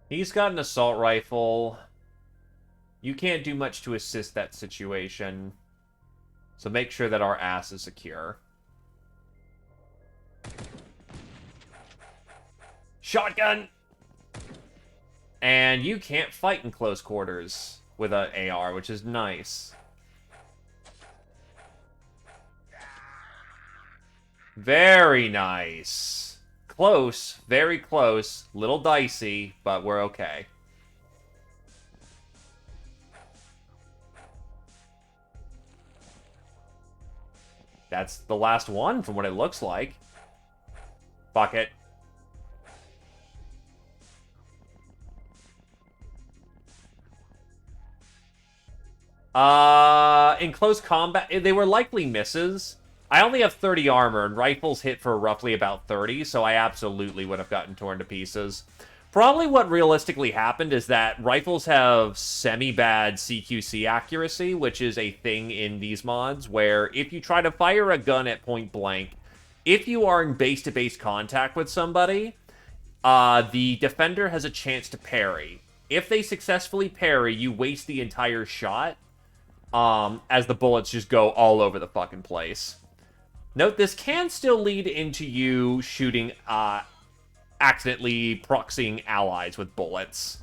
He's got an assault rifle. You can't do much to assist that situation. So make sure that our ass is secure. Shotgun! And you can't fight in close quarters with an AR, which is nice. Very nice. Close, very close. Little dicey, but we're okay. That's the last one from what it looks like. Fuck it. In close combat, they were likely misses. I only have 30 armor, and rifles hit for roughly about 30, so I absolutely would have gotten torn to pieces. Probably what realistically happened is that rifles have semi-bad CQC accuracy, which is a thing in these mods, where if you try to fire a gun at point blank, if you are in base-to-base contact with somebody, the defender has a chance to parry. If they successfully parry, you waste the entire shot, as the bullets just go all over the fucking place. Note, this can still lead into you shooting, accidentally proxying allies with bullets.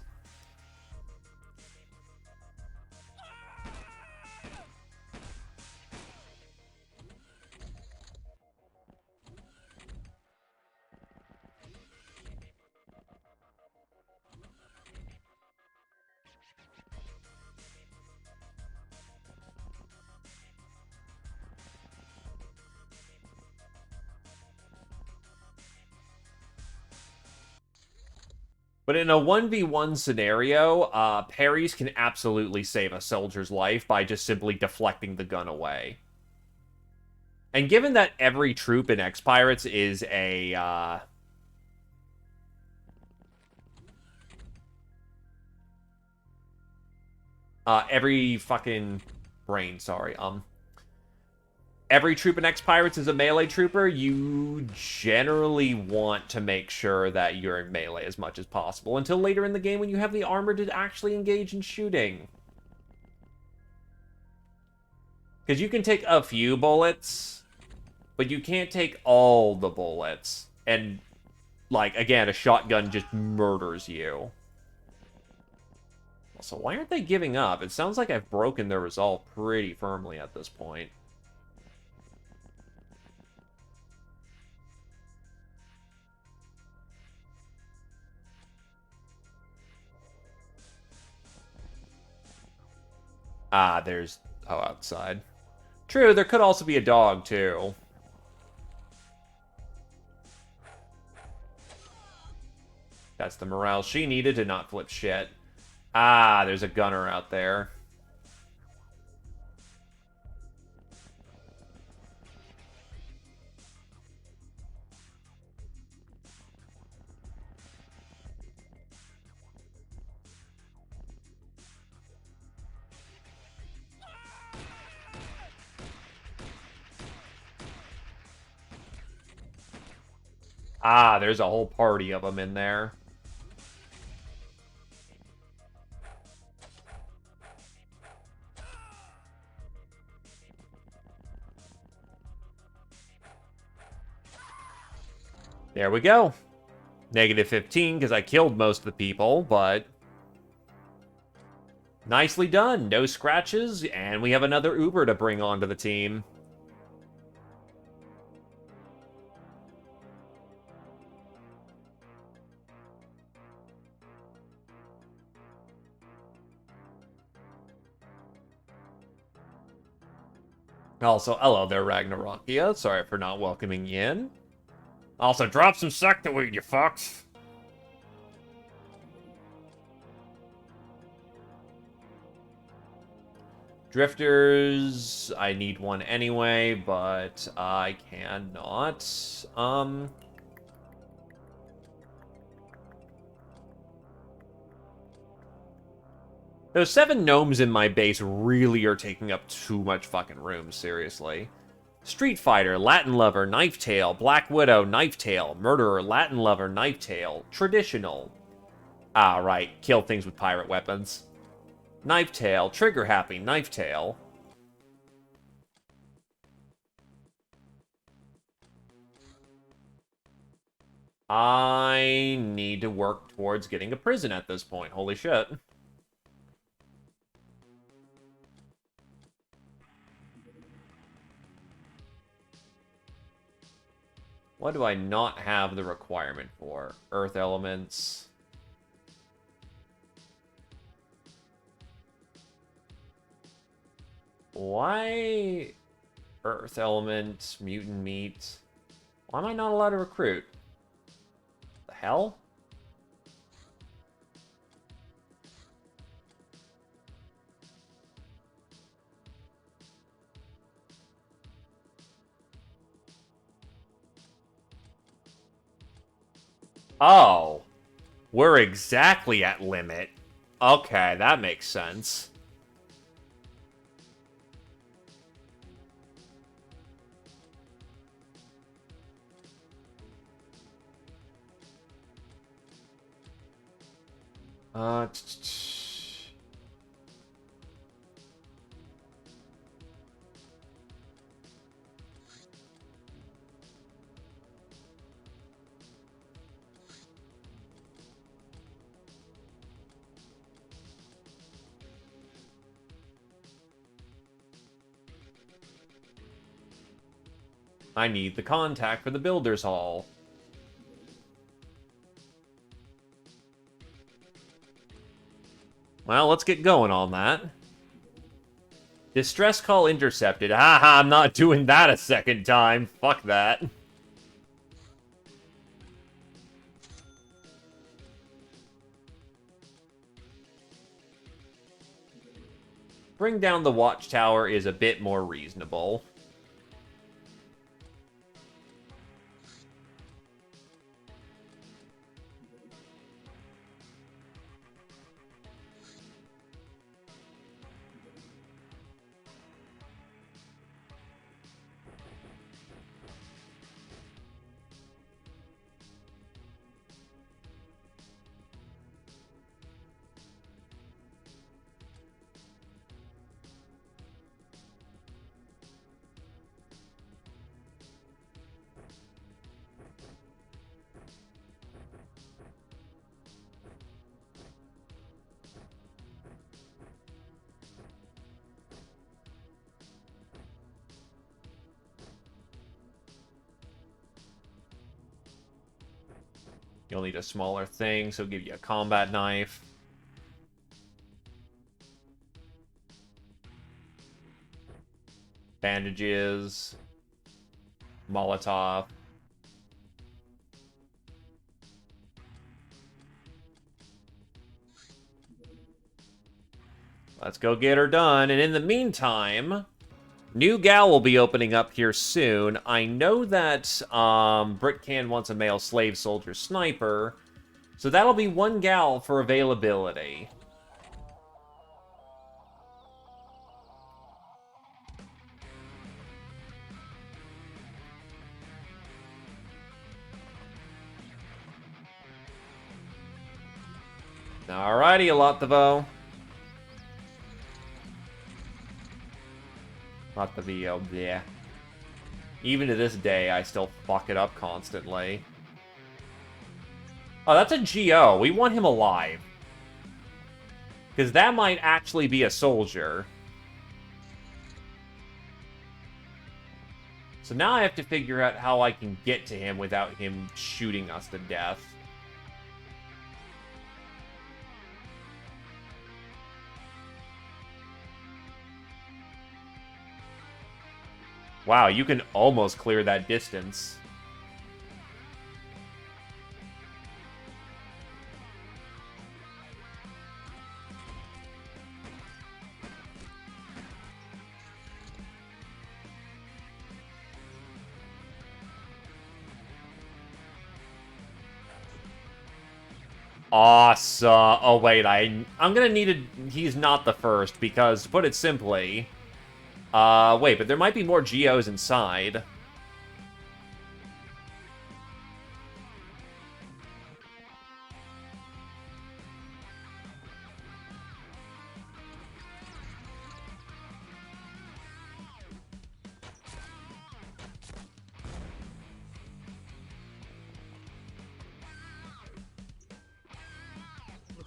But in a 1v1 scenario, parries can absolutely save a soldier's life by just simply deflecting the gun away. And given that every troop in XPiratez is a, every fucking brain, sorry, every troop in XPiratez is a melee trooper, you generally want to make sure that you're in melee as much as possible until later in the game when you have the armor to actually engage in shooting. Because you can take a few bullets, but you can't take all the bullets. And, like, again, a shotgun just murders you. Also, why aren't they giving up? It sounds like I've broken their resolve pretty firmly at this point. Ah, there's... Oh, outside. True, there could also be a dog, too. That's the morale she needed to not flip shit. Ah, there's a gunner out there. Ah, there's a whole party of them in there. There we go. Negative 15, because I killed most of the people, but... Nicely done. No scratches, and we have another Uber to bring onto the team. Also, hello there, Ragnarokia. Sorry for not welcoming you in. Also, drop some sectoweed, you fucks. Drifters, I need one anyway, but I cannot. Those 7 gnomes in my base really are taking up too much fucking room, seriously. Street Fighter, Latin Lover, Knife Tail, Black Widow, Knife Tail, Murderer, Latin Lover, Knife Tail, Traditional. Ah, right. Kill things with pirate weapons. Knife tail. Trigger happy. Knife tail. I need to work towards getting a prison at this point. Holy shit. What do I not have the requirement for? Earth elements. Why Earth element, mutant meat? Why am I not allowed to recruit? The hell? Oh. We're exactly at limit. Okay, that makes sense. Uh, I need the contact for the Builders Hall. Well, let's get going on that. Distress call intercepted. Haha, I'm not doing that a second time. Fuck that. Bring down the watchtower is a bit more reasonable. You'll need a smaller thing, so give you a combat knife. Bandages. Molotov. Let's go get her done. And in the meantime, new gal will be opening up here soon. I know that Britcan wants a male slave soldier sniper, so that'll be one gal for availability. Alrighty, Alotavo. Latavio, yeah. Even to this day, I still fuck it up constantly. Oh, that's a GO. We want him alive. Because that might actually be a soldier. So now I have to figure out how I can get to him without him shooting us to death. Wow, you can almost clear that distance. Awesome. Oh, wait, I'm gonna need a... He's not the first, because, to put it simply... wait, but there might be more GOs inside.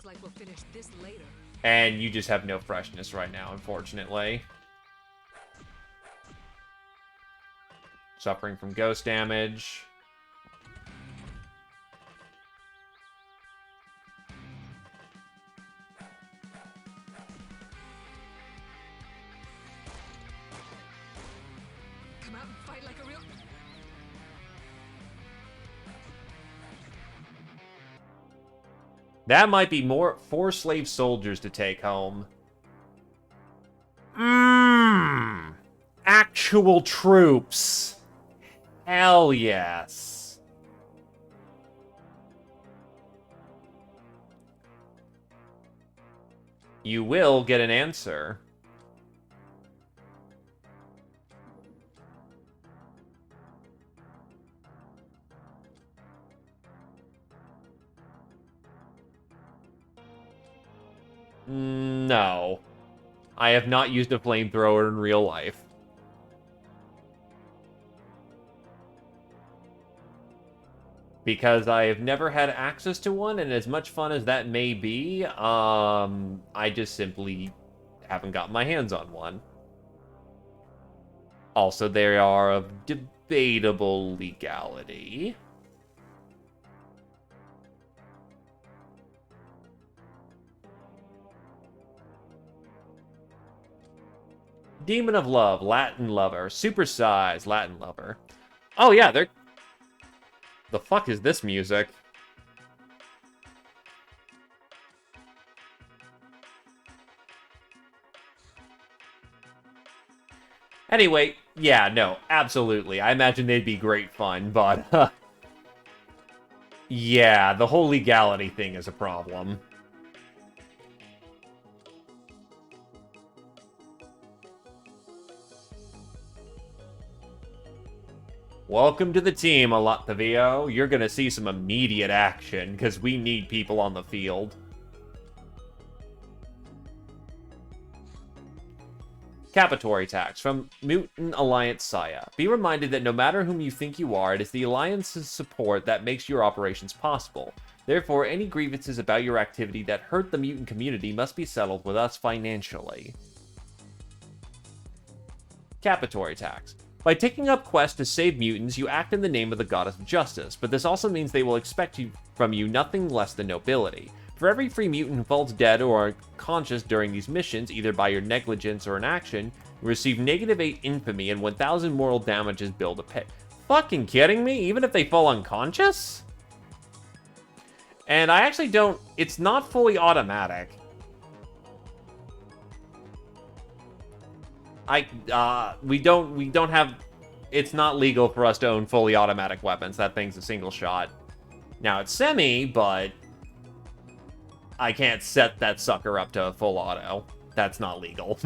like we'll finish this later. And you just have no freshness right now, unfortunately. Suffering from ghost damage. Come out and fight like a real... That might be 4 slave soldiers to take home. Mmm. Actual troops. Hell yes. You will get an answer. No. I have not used a flamethrower in real life. Because I have never had access to one, and as much fun as that may be, I just simply haven't gotten my hands on one. Also, they are of debatable legality. Demon of Love, Latin Lover. Supersize, Latin Lover. Oh yeah, they're... The fuck is this music? Anyway, yeah, no, absolutely. I imagine they'd be great fun, but... yeah, the whole legality thing is a problem. Welcome to the team, Alattavio. You're gonna see some immediate action, because we need people on the field. Capitory tax from Mutant Alliance Saya. Be reminded that no matter whom you think you are, it is the Alliance's support that makes your operations possible. Therefore, any grievances about your activity that hurt the mutant community must be settled with us financially. Capitory tax. By taking up quests to save mutants, you act in the name of the goddess of justice, but this also means they will expect from you nothing less than nobility. For every free mutant who falls dead or unconscious during these missions, either by your negligence or inaction, you receive -8 infamy and 1000 moral damages billed to pay. Fucking kidding me? Even if they fall unconscious? And I actually don't... It's not fully automatic. We don't have... It's not legal for us to own fully automatic weapons. That thing's a single shot. Now, it's semi, but... I can't set that sucker up to full auto. That's not legal.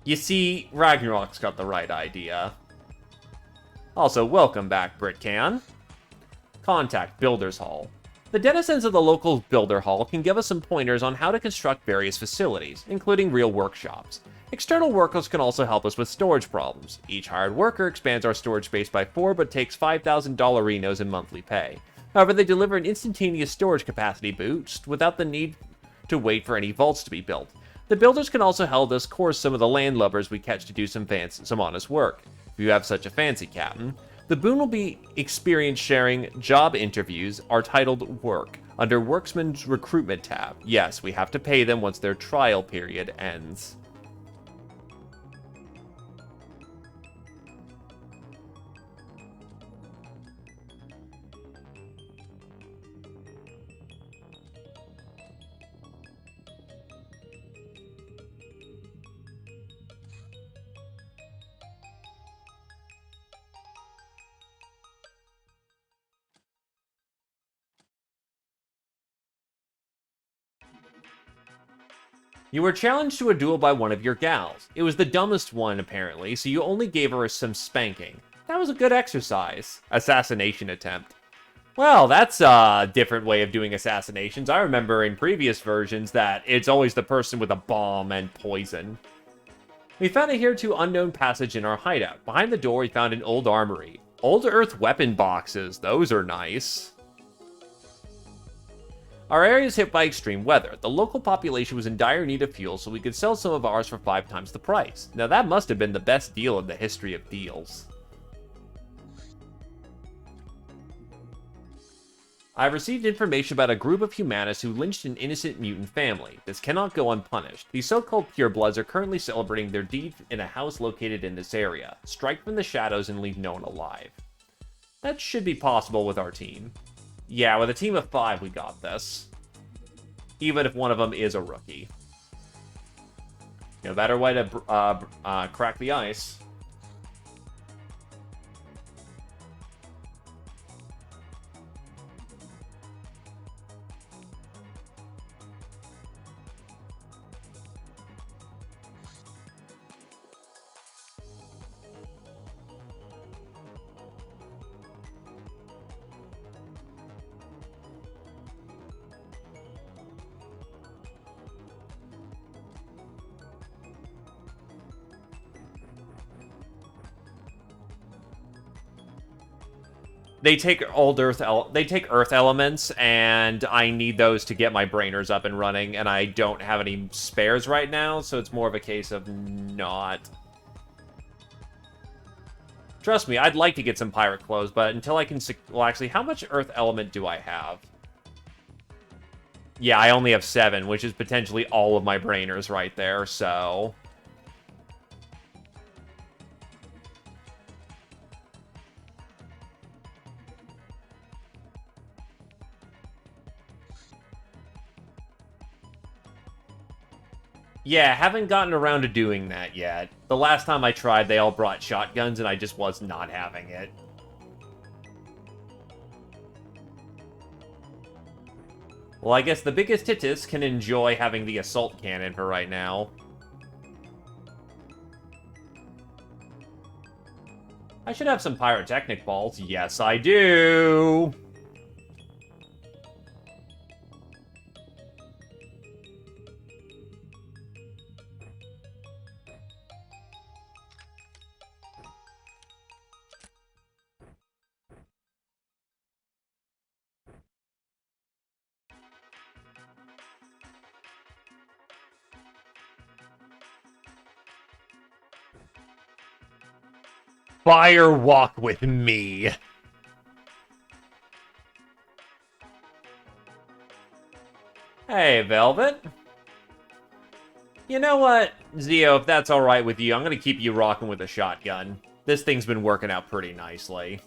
You see, Ragnarok's got the right idea. Also, welcome back, Britcan. Contact Builders Hall. The denizens of the local Builder Hall can give us some pointers on how to construct various facilities, including real workshops. External workers can also help us with storage problems. Each hired worker expands our storage space by 4, but takes $5,000 Renos in monthly pay. However, they deliver an instantaneous storage capacity boost without the need to wait for any vaults to be built. The builders can also help us course some of the landlubbers we catch to do some honest work. If you have such a fancy, Captain. The boon will be experience sharing. Job interviews are titled Work, under Worksman's Recruitment tab. Yes, we have to pay them once their trial period ends. You were challenged to a duel by one of your gals. It was the dumbest one, apparently, so you only gave her some spanking. That was a good exercise. Assassination attempt. Well, that's a different way of doing assassinations. I remember in previous versions that it's always the person with a bomb and poison. We found a hitherto unknown passage in our hideout. Behind the door, we found an old armory. Old Earth weapon boxes. Those are nice. Our area is hit by extreme weather. The local population was in dire need of fuel, so we could sell some of ours for 5 times the price. Now that must have been the best deal in the history of deals. I've received information about a group of humanists who lynched an innocent mutant family. This cannot go unpunished. These so-called purebloods are currently celebrating their deed in a house located in this area. Strike from the shadows and leave no one alive. That should be possible with our team. Yeah, with a team of 5, we got this. Even if one of them is a rookie. No better way to crack the ice. They take Earth elements, and I need those to get my brainers up and running, and I don't have any spares right now, so it's more of a case of not. Trust me, I'd like to get some pirate clothes, but until I can... Well, actually, how much Earth element do I have? Yeah, I only have 7, which is potentially all of my brainers right there, so... Yeah, haven't gotten around to doing that yet. The last time I tried, they all brought shotguns, and I just was not having it. Well, I guess the biggest Titus can enjoy having the assault cannon for right now. I should have some pyrotechnic balls. Yes, I do! Fire walk with me. Hey, Velvet. You know what, Zio, if that's alright with you, I'm gonna keep you rocking with a shotgun. This thing's been working out pretty nicely.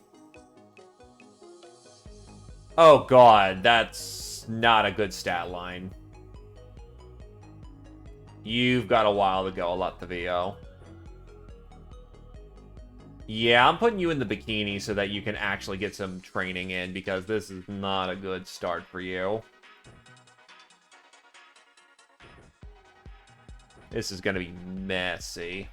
Oh god, that's not a good stat line. You've got a while to go, Latvio. Yeah, I'm putting you in the bikini so that you can actually get some training in, because this is not a good start for you. This is gonna be messy.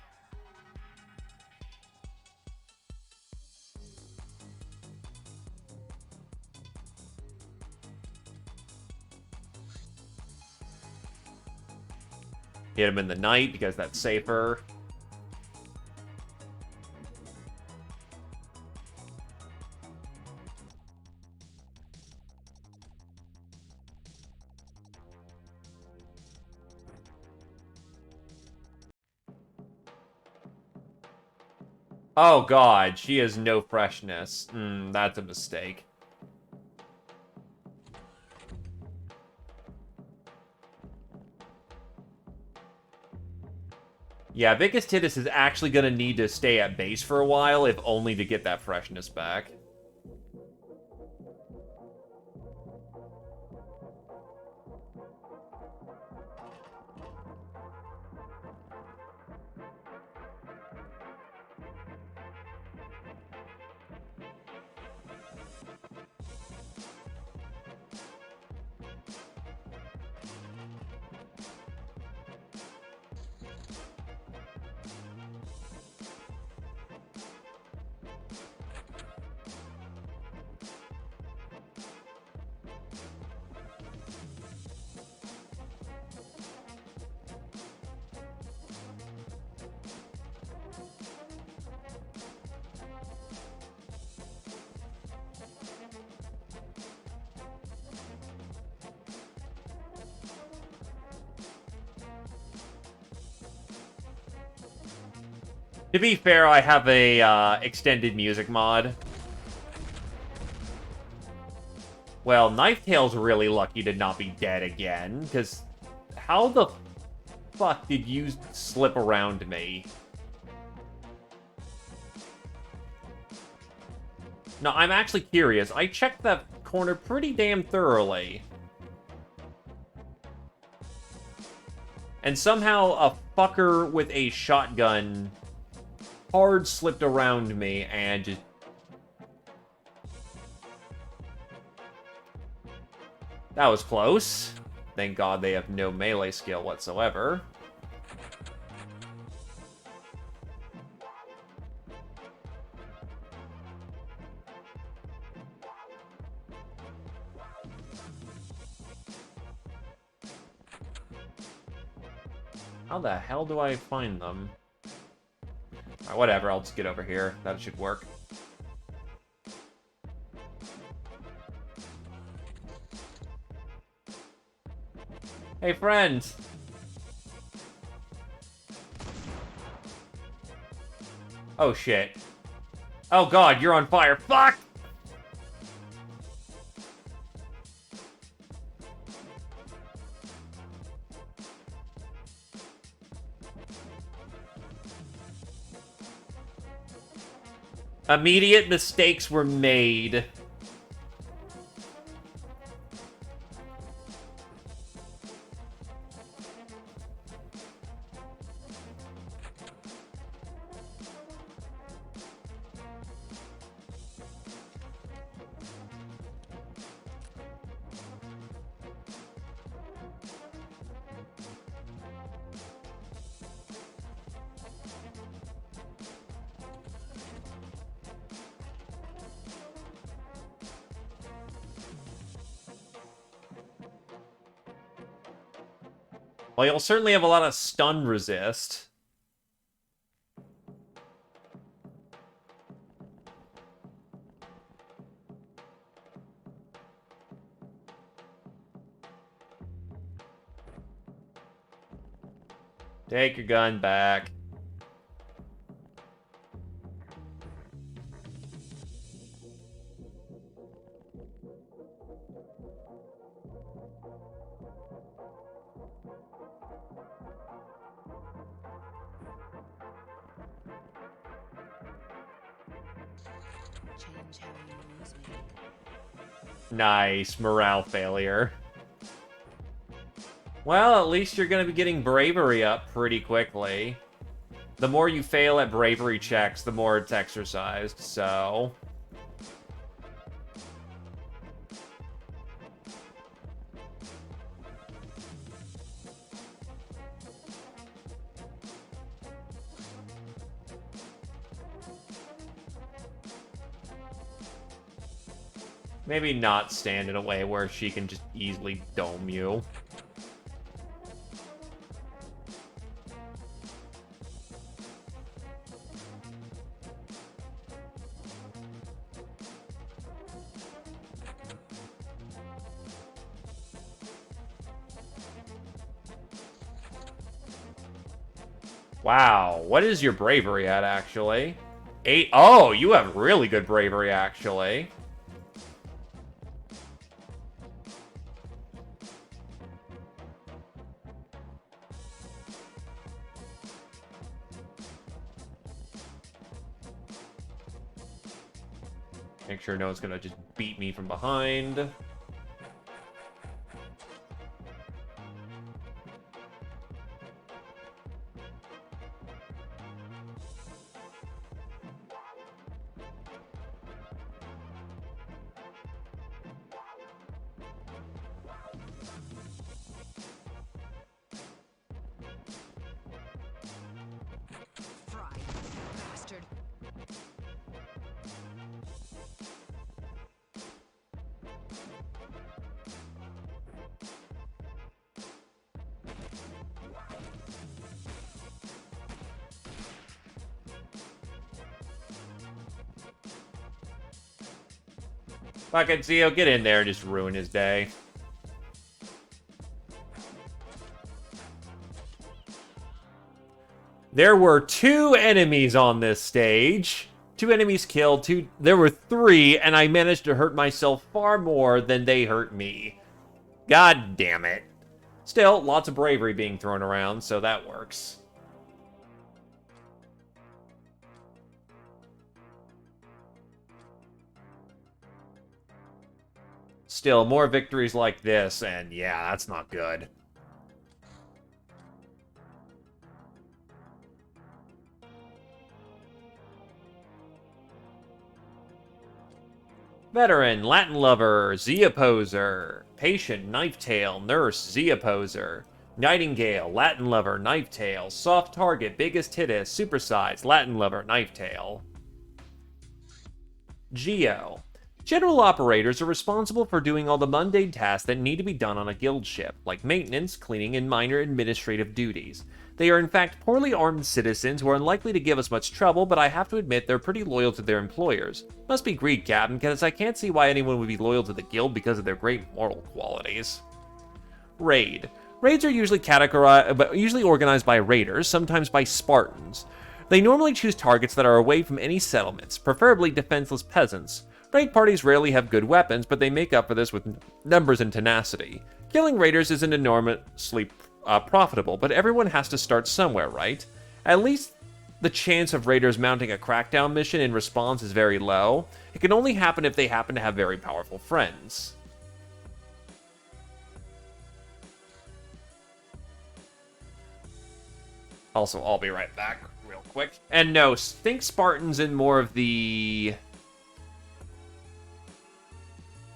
Hit him in the night, because that's safer. Oh god, she has no freshness. That's a mistake. Yeah, Vicus Titus is actually going to need to stay at base for a while, if only to get that freshness back. To be fair, I have a extended music mod. Well, Knifetail's really lucky to not be dead again, because how the fuck did you slip around me? No, I'm actually curious. I checked that corner pretty damn thoroughly. And somehow a fucker with a shotgun hard slipped around me and just... That was close. Thank God they have no melee skill whatsoever. How the hell do I find them? Alright, whatever, I'll just get over here. That should work. Hey, friend! Oh, shit. Oh, God, you're on fire. Fuck! Immediate mistakes were made. Well, you'll certainly have a lot of stun resist. Take your gun back. Change how you use me. Nice, morale failure. Well, at least you're gonna be getting bravery up pretty quickly. The more you fail at bravery checks, the more it's exercised, so... Maybe not stand in a way where she can just easily dome you. Wow, what is your bravery at, actually? 8. Oh, you have really good bravery, actually. Make sure no one's gonna just beat me from behind. Fried, bastard. Fucking Zio, get in there and just ruin his day. There were 2 enemies on this stage. 2 enemies killed, there were 3, and I managed to hurt myself far more than they hurt me. God damn it. Still, lots of bravery being thrown around, so that works. Still, more victories like this, and yeah, that's not good. Veteran, Latin lover, Z-opposer. Patient, knife tail, nurse, Z-opposer. Nightingale, Latin lover, knife tail. Soft target, biggest hittest, supersize, Latin lover, knife tail. Geo. General operators are responsible for doing all the mundane tasks that need to be done on a guild ship, like maintenance, cleaning, and minor administrative duties. They are in fact poorly armed citizens who are unlikely to give us much trouble, but I have to admit they're pretty loyal to their employers. Must be greed, Captain, because I can't see why anyone would be loyal to the guild because of their great moral qualities. Raid. Raids are usually organized by raiders, sometimes by Spartans. They normally choose targets that are away from any settlements, preferably defenseless peasants. Raid parties rarely have good weapons, but they make up for this with numbers and tenacity. Killing raiders isn't enormously profitable, but everyone has to start somewhere, right? At least the chance of raiders mounting a crackdown mission in response is very low. It can only happen if they happen to have very powerful friends. Also, I'll be right back real quick. And no, think Spartans in more of the...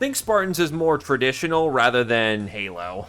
Think Spartans is more traditional rather than Halo.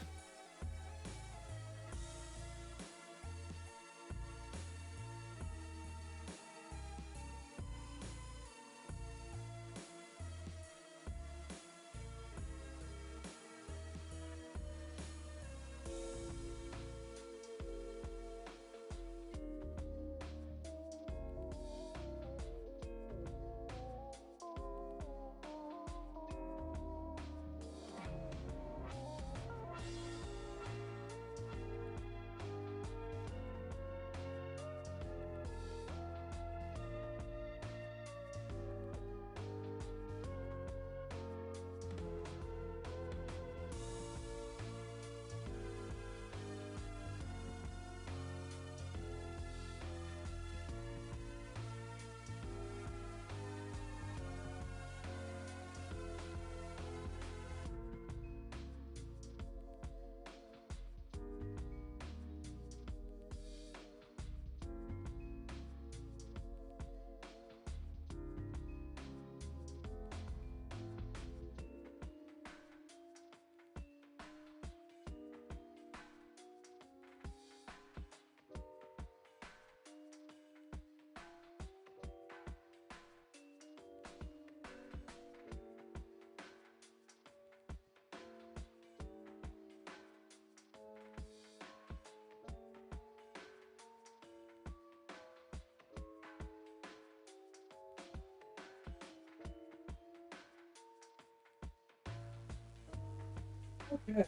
Okay.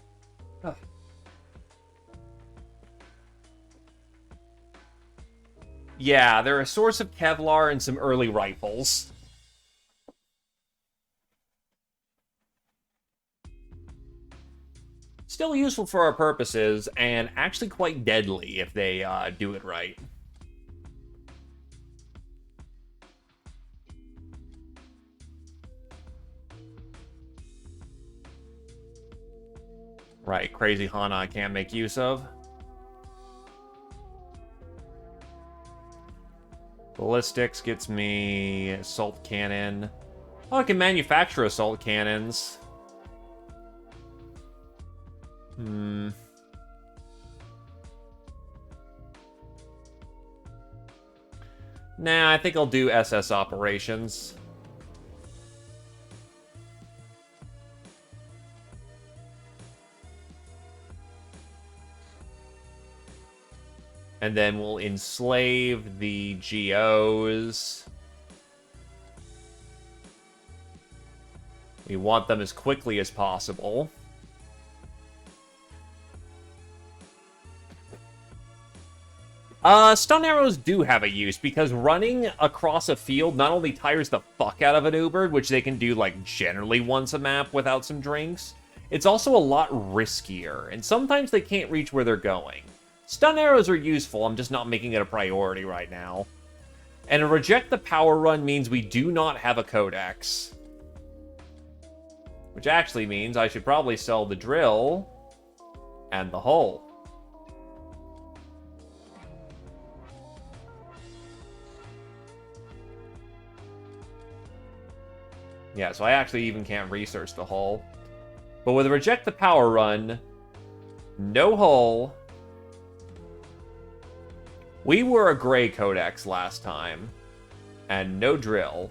Yeah, they're a source of Kevlar and some early rifles. Still useful for our purposes, and actually quite deadly if they do it right. Right, Crazy Hana I can't make use of. Ballistics gets me assault cannon. Oh, I can manufacture assault cannons. Nah, I think I'll do SS operations. And then we'll enslave the GOs. We want them as quickly as possible. Stun arrows do have a use, because running across a field not only tires the fuck out of an Uber, which they can do, like, generally once a map without some drinks, it's also a lot riskier, and sometimes they can't reach where they're going. Stun arrows are useful, I'm just not making it a priority right now. And a reject the power run means we do not have a codex. Which actually means I should probably sell the drill and the hull. Yeah, so I actually even can't research the hull. But with a reject the power run, no hull. We were a gray codex last time, and no drill.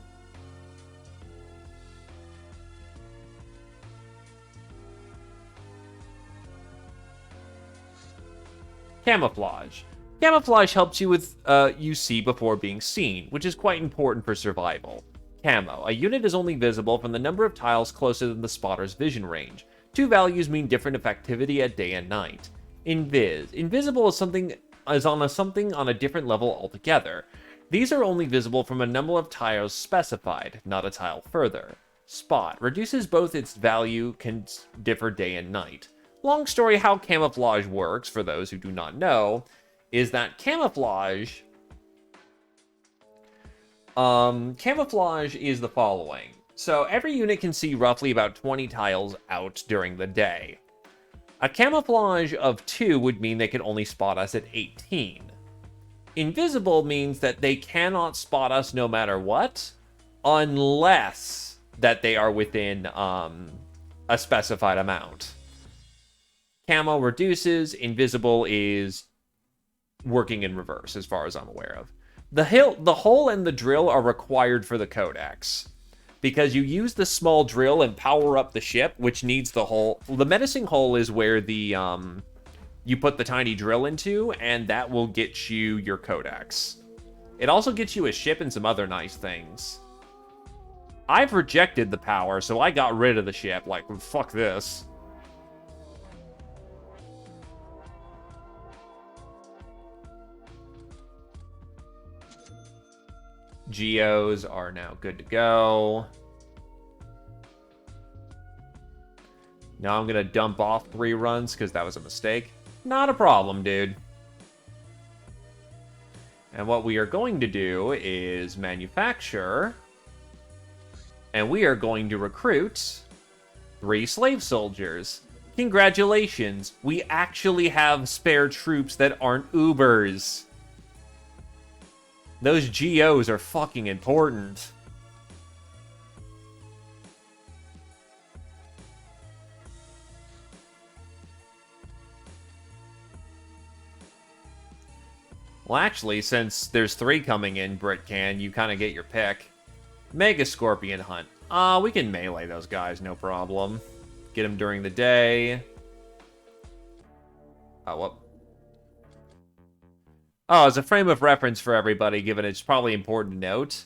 Camouflage. Camouflage helps you with you see before being seen, which is quite important for survival. Camo. A unit is only visible from the number of tiles closer than the spotter's vision range. Two values mean different effectivity at day and night. Invis. Invisible is something on a different level altogether. These are only visible from a number of tiles specified, not a tile further. Spot. Reduces both its value can differ day and night. Long story how camouflage works, for those who do not know, is that camouflage is the following. So every unit can see roughly about 20 tiles out during the day. A camouflage of 2 would mean they can only spot us at 18. Invisible means that they cannot spot us no matter what, unless that they are within a specified amount. Camo reduces, invisible is working in reverse, as far as I'm aware of. The hull and the drill are required for the codex, because you use the small drill and power up the ship, which needs the hull. The menacing hull is where the you put the tiny drill into, and that will get you your codex. It also gets you a ship and some other nice things. I've rejected the power, so I got rid of the ship. Like, fuck this. Geos are now good to go. Now I'm going to dump off 3 runs because that was a mistake. Not a problem, dude. And what we are going to do is manufacture. And we are going to recruit 3 slave soldiers. Congratulations, we actually have spare troops that aren't Ubers. Those GOs are fucking important. Well, actually, since there's 3 coming in, Britcan, you kind of get your pick. Mega Scorpion Hunt. We can melee those guys, no problem. Get them during the day. Oh, what? Oh, as a frame of reference for everybody, given it's probably important to note,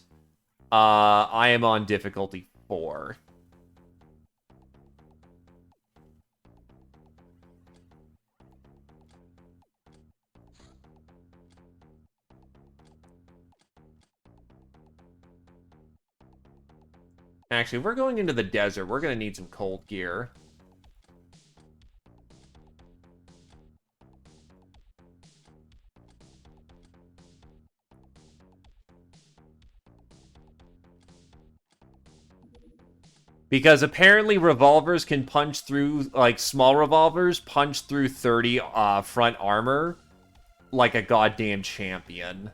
I am on difficulty 4. Actually, if we're going into the desert, we're going to need some cold gear. Because apparently revolvers can punch through, like, small revolvers punch through 30 front armor like a goddamn champion.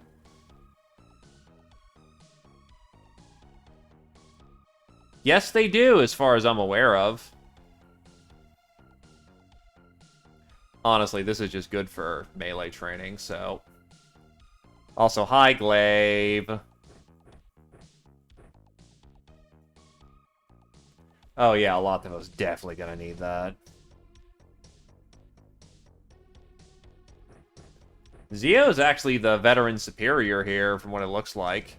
Yes, they do, as far as I'm aware of. Honestly, this is just good for melee training, so... Also, hi, Glaive. Oh yeah, a lot of us definitely gonna need that. Zio is actually the veteran superior here, from what it looks like.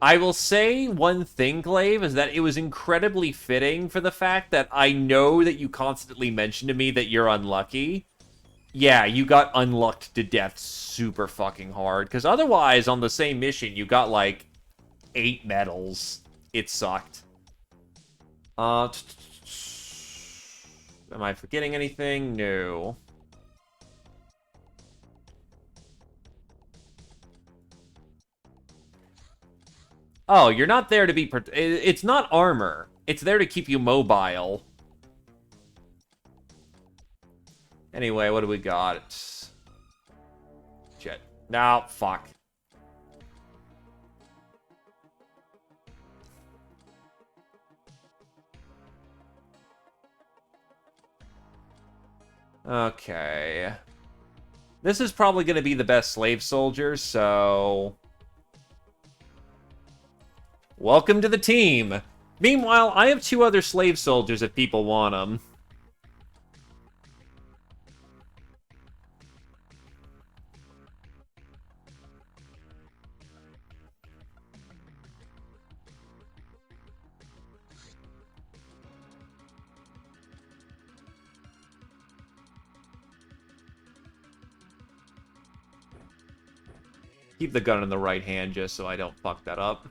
I will say one thing, Glaive, is that it was incredibly fitting for the fact that I know that you constantly mention to me that you're unlucky. Yeah, you got unlucked to death super fucking hard, because otherwise, on the same mission, you got, like, 8 medals. It sucked. Am I forgetting anything? No. Oh, you're not there to be... It's not armor. It's there to keep you mobile. Anyway, what do we got? Shit. No, fuck. Okay. This is probably going to be the best slave soldier, so... Welcome to the team! Meanwhile, I have 2 other slave soldiers if people want them. Keep the gun in the right hand just so I don't fuck that up.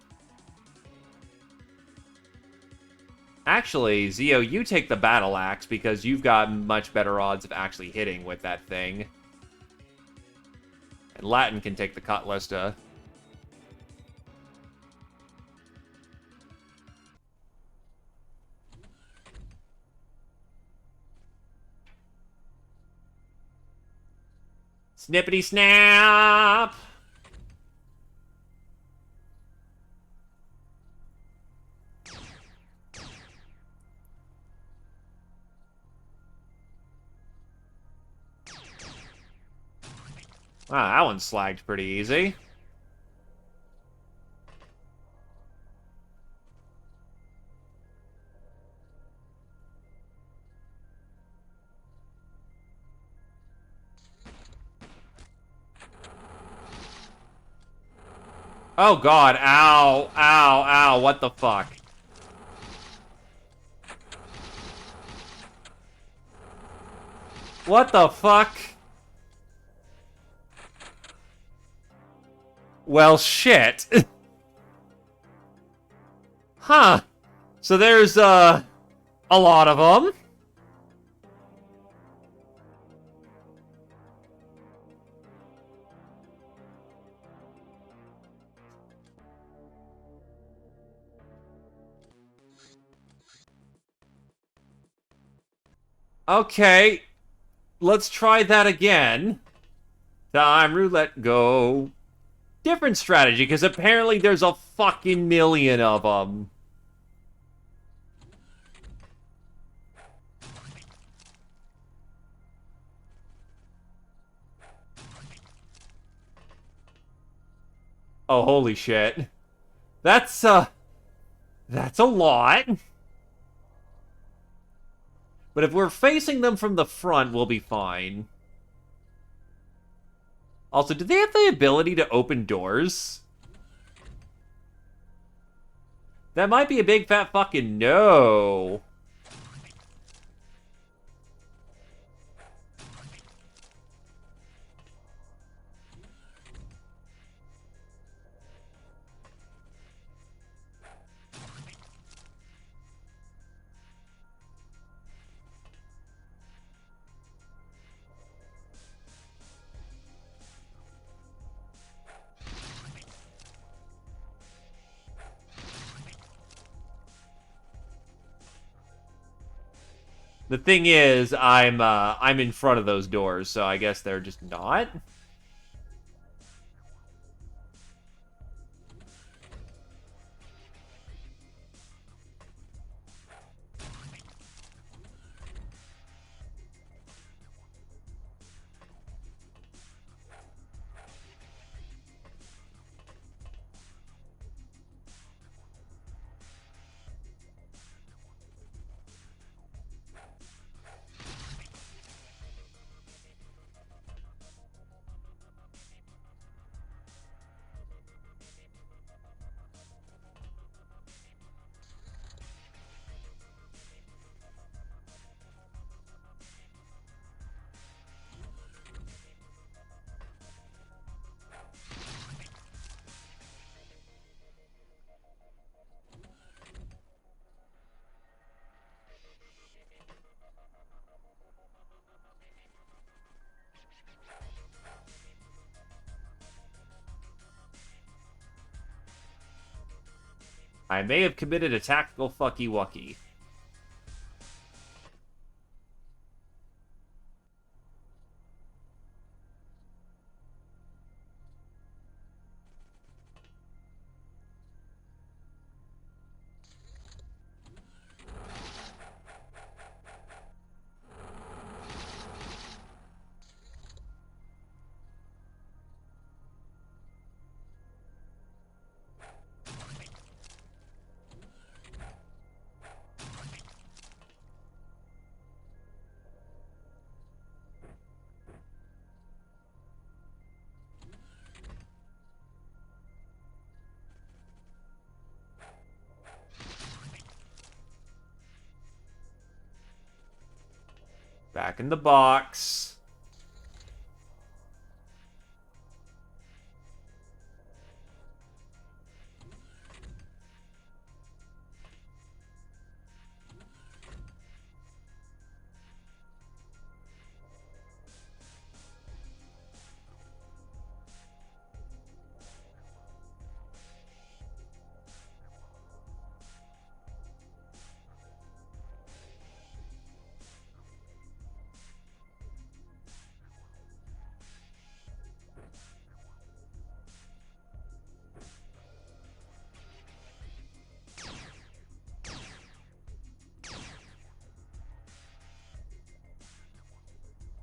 Actually, Zio, you take the battle axe because you've got much better odds of actually hitting with that thing. And Latin can take the cutlass to... Snippity snap! Wow, that one slagged pretty easy. Oh god, ow, ow, ow, what the fuck? What the fuck? Well, shit. Huh. So there's, a lot of them. Okay. Let's try that again. Time roulette, go. Different strategy, because apparently there's a fucking million of them. Oh, holy shit. That's a lot. But if we're facing them from the front, we'll be fine. Also, do they have the ability to open doors? That might be a big fat fucking no. The thing is, I'm in front of those doors, so I guess they're just not. I may have committed a tactical fucky-wucky. Back in the box.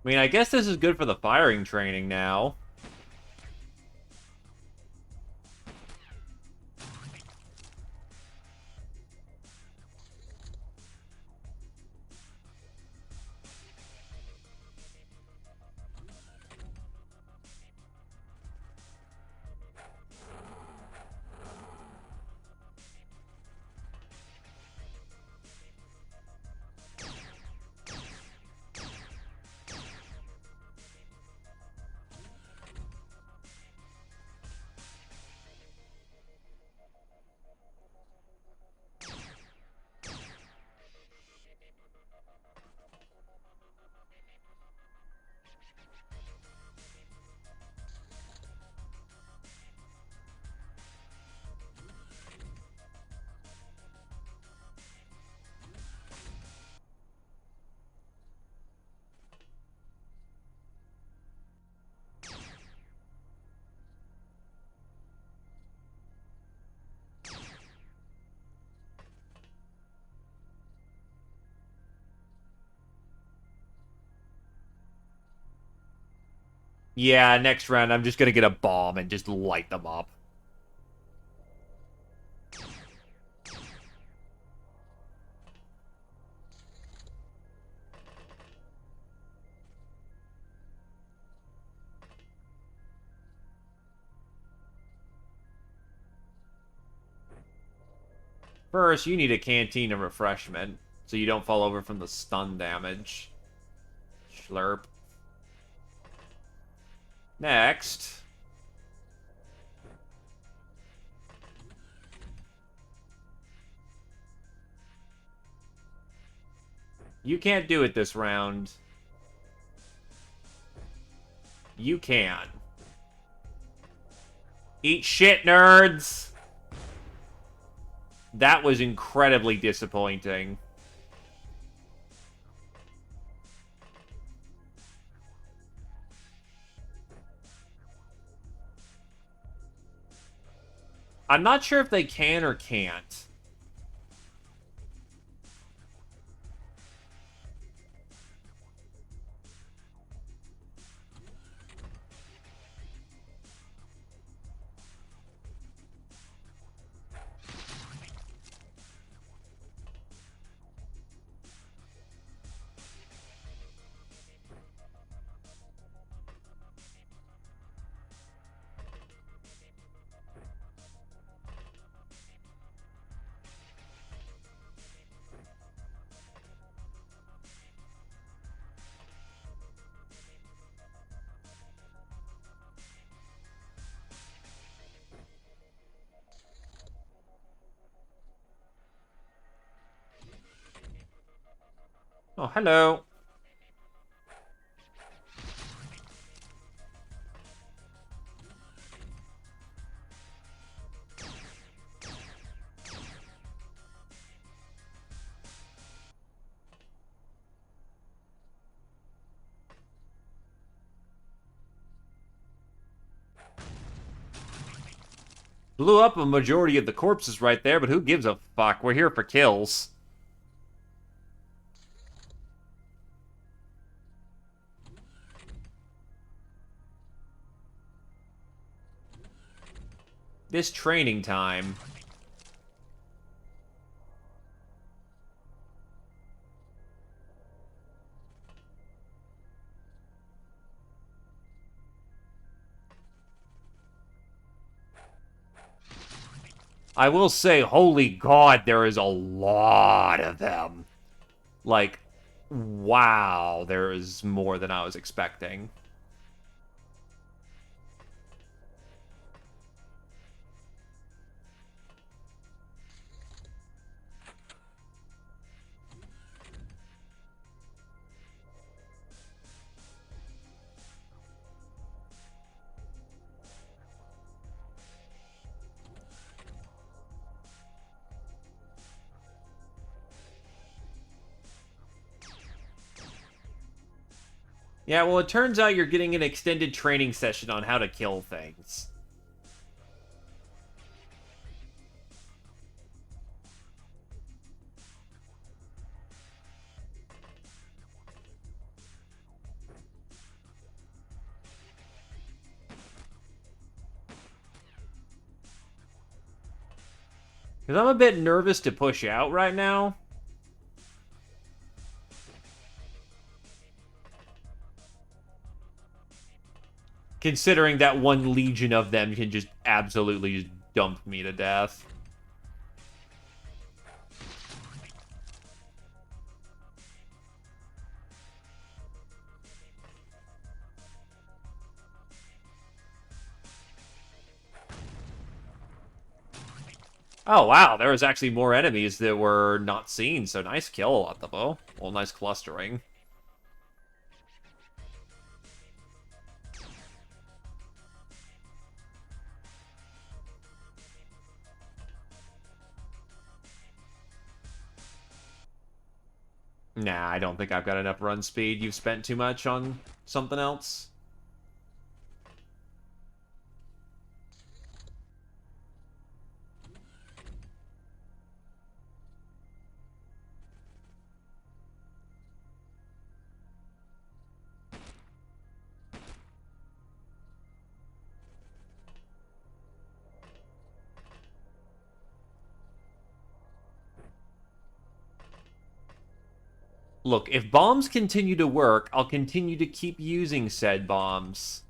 I mean, I guess this is good for the firing training now. Yeah, next round I'm just gonna get a bomb and just light them up. First, you need a canteen of refreshment, so you don't fall over from the stun damage. Slurp. Next. You can't do it this round. You can. Eat shit, nerds! That was incredibly disappointing. I'm not sure if they can or can't. Oh, hello. Blew up a majority of the corpses right there, but who gives a fuck? We're here for kills. This training time. I will say, holy god, there is a lot of them. Like, wow, there is more than I was expecting. Yeah, well, it turns out you're getting an extended training session on how to kill things. Because I'm a bit nervous to push out right now. Considering that one legion of them can just absolutely just dump me to death. Oh, wow, there was actually more enemies that were not seen, so nice kill at the bow. Well, nice clustering. Nah, I don't think I've got enough run speed. You've spent too much on something else? Look, if bombs continue to work, I'll continue to keep using said bombs.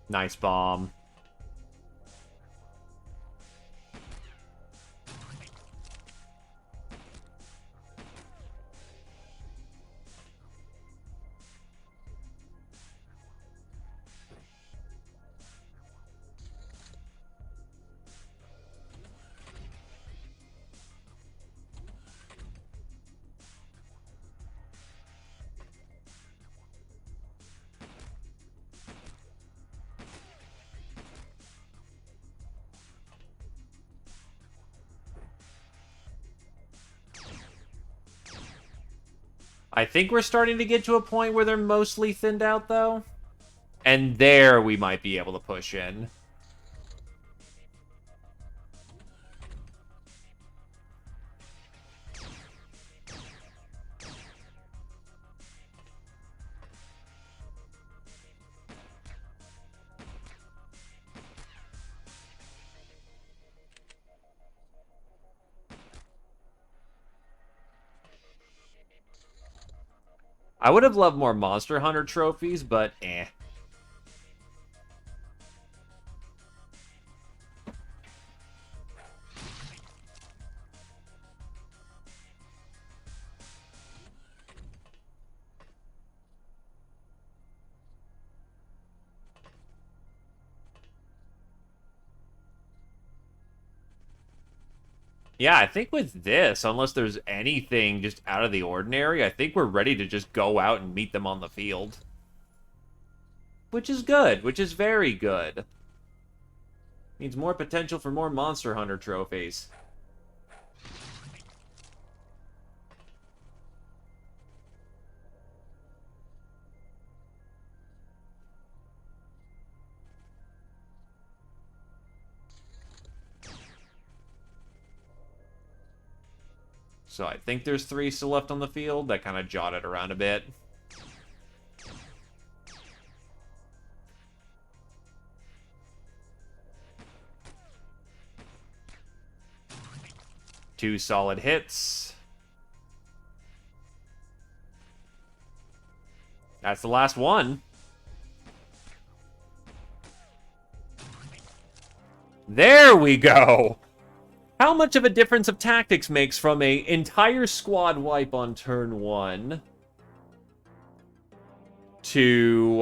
Nice bomb. I think we're starting to get to a point where they're mostly thinned out, though. And there we might be able to push in. I would have loved more Monster Hunter trophies, but eh. Yeah, I think with this, unless there's anything just out of the ordinary, I think we're ready to just go out and meet them on the field. Which is good, which is very good. Means more potential for more Monster Hunter trophies. So I think there's 3 still left on the field. That kind of jotted around a bit. Two solid hits. That's the last one. There we go! How much of a difference of tactics makes from a entire squad wipe on turn 1 to,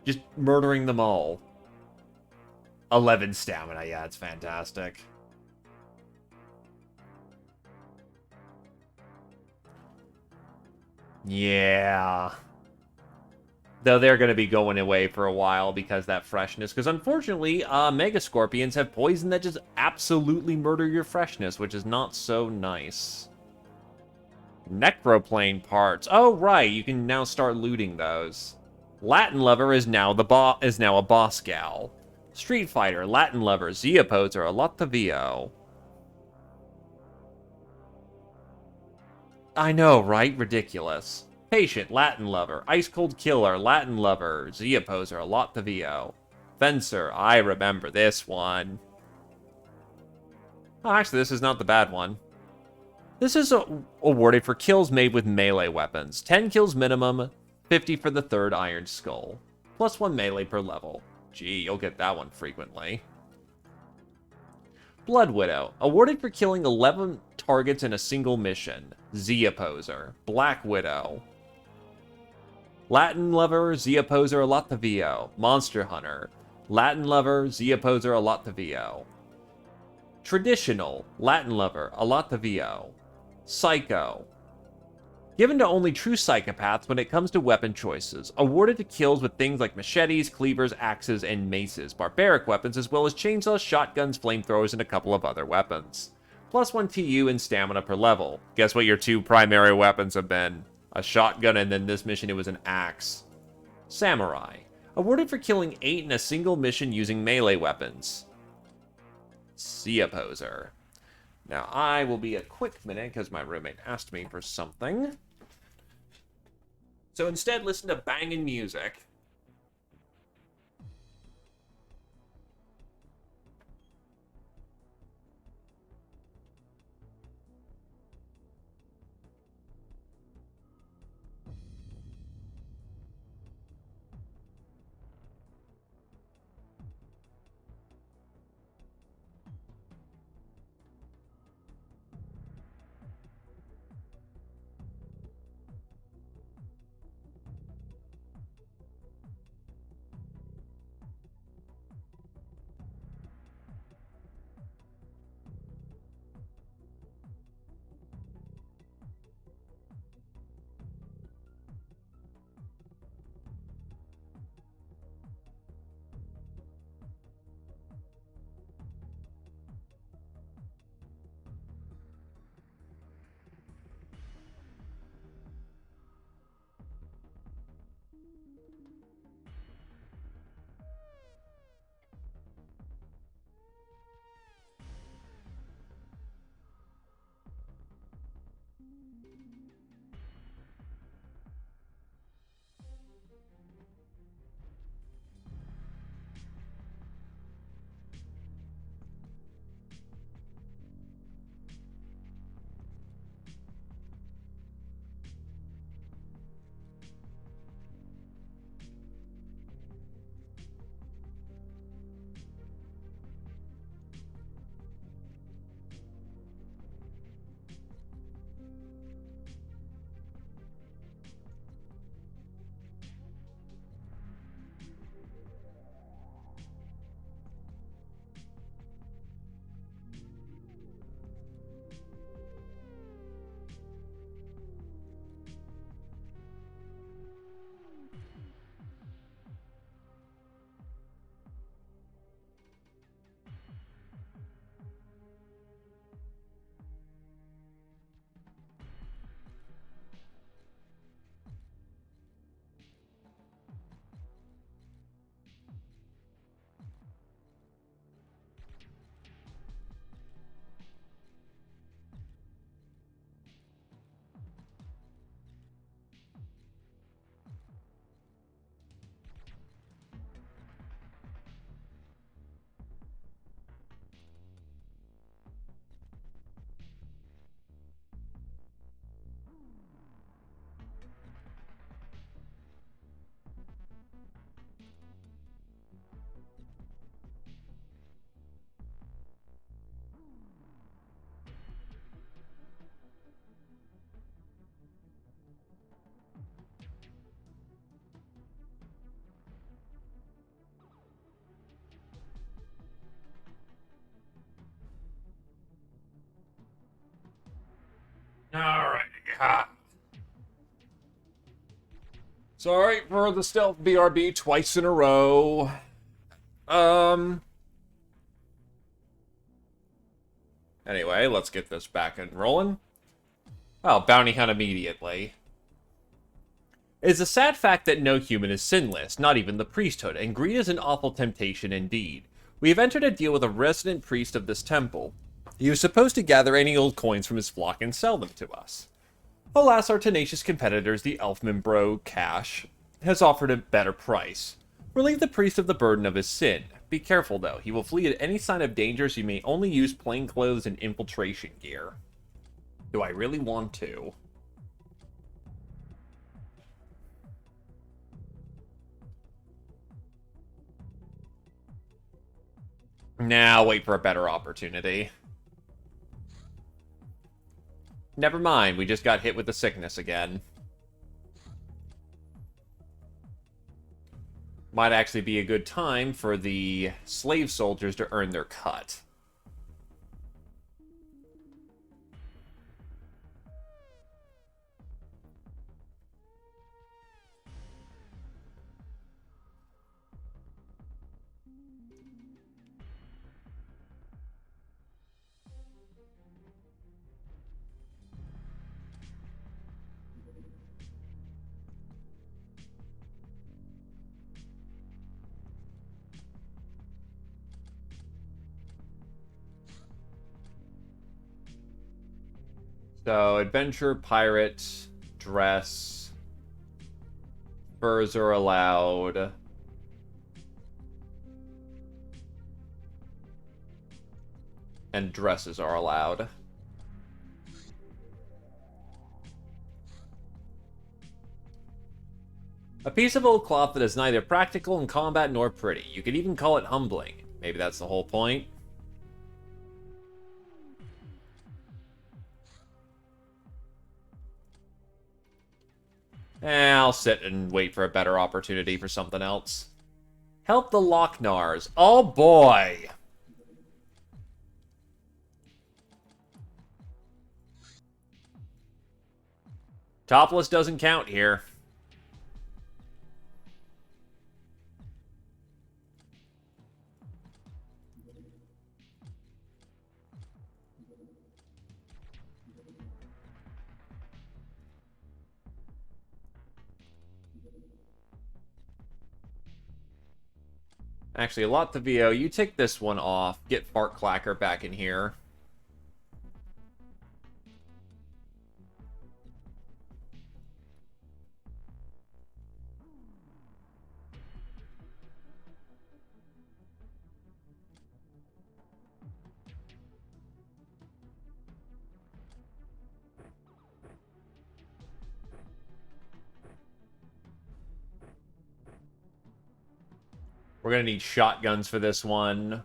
just murdering them all. 11 stamina, yeah, it's fantastic. Yeah. Though they're going to be going away for a while because that freshness. Because unfortunately, Mega Scorpions have poison that just absolutely murder your freshness, which is not so nice. Necroplane parts. Oh, right, you can now start looting those. Latin Lover is now a boss gal. Street Fighter, Latin Lover, Zeopozer, Alatavio. I know, right? Ridiculous. Patient, Latin Lover. Ice Cold Killer, Latin Lover. Zeopozer, Alatavio. Fencer, I remember this one. Oh, actually, this is not the bad one. This is awarded for kills made with melee weapons. 10 kills minimum, 50 for the third Iron Skull. Plus 1 melee per level. Gee, you'll get that one frequently. Blood Widow, awarded for killing 11 targets in a single mission. Zeopozer. Black Widow. Latin Lover, Zeopozer, Alatavio. Monster Hunter. Latin Lover, Zeopozer, Alatavio. Traditional, Latin Lover, Alatavio. Psycho. Given to only true psychopaths when it comes to weapon choices. Awarded to kills with things like machetes, cleavers, axes, and maces. Barbaric weapons, as well as chainsaws, shotguns, flamethrowers, and a couple of other weapons. Plus 1 TU and stamina per level. Guess what your 2 primary weapons have been? A shotgun, and then this mission it was an axe. Samurai. Awarded for killing 8 in a single mission using melee weapons. Zeopozer. Now, I will be a quick minute because my roommate asked me for something. So instead, listen to banging music. Alright. Sorry for the stealth BRB twice in a row. Anyway, let's get this back and rolling. Oh, bounty hunt immediately. It is a sad fact that no human is sinless, not even the priesthood, and greed is an awful temptation indeed. We have entered a deal with a resident priest of this temple. He was supposed to gather any old coins from his flock and sell them to us. Alas, our tenacious competitors, the Elfman Bro Cash, has offered a better price. Relieve the priest of the burden of his sin. Be careful, though. He will flee at any sign of danger, so you may only use plain clothes and infiltration gear. Do I really want to? Now, wait for a better opportunity. Never mind, we just got hit with the sickness again. Might actually be a good time for the slave soldiers to earn their cut. So, adventure, pirate, dress, furs are allowed. And dresses are allowed. A piece of old cloth that is neither practical in combat nor pretty. You could even call it humbling. Maybe that's the whole point. I'll sit and wait for a better opportunity for something else. Help the Locknars. Oh boy! Topless doesn't count here. Actually, a lot to VO. You take this one off. Get Fart Clacker back in here. We're gonna need shotguns for this one.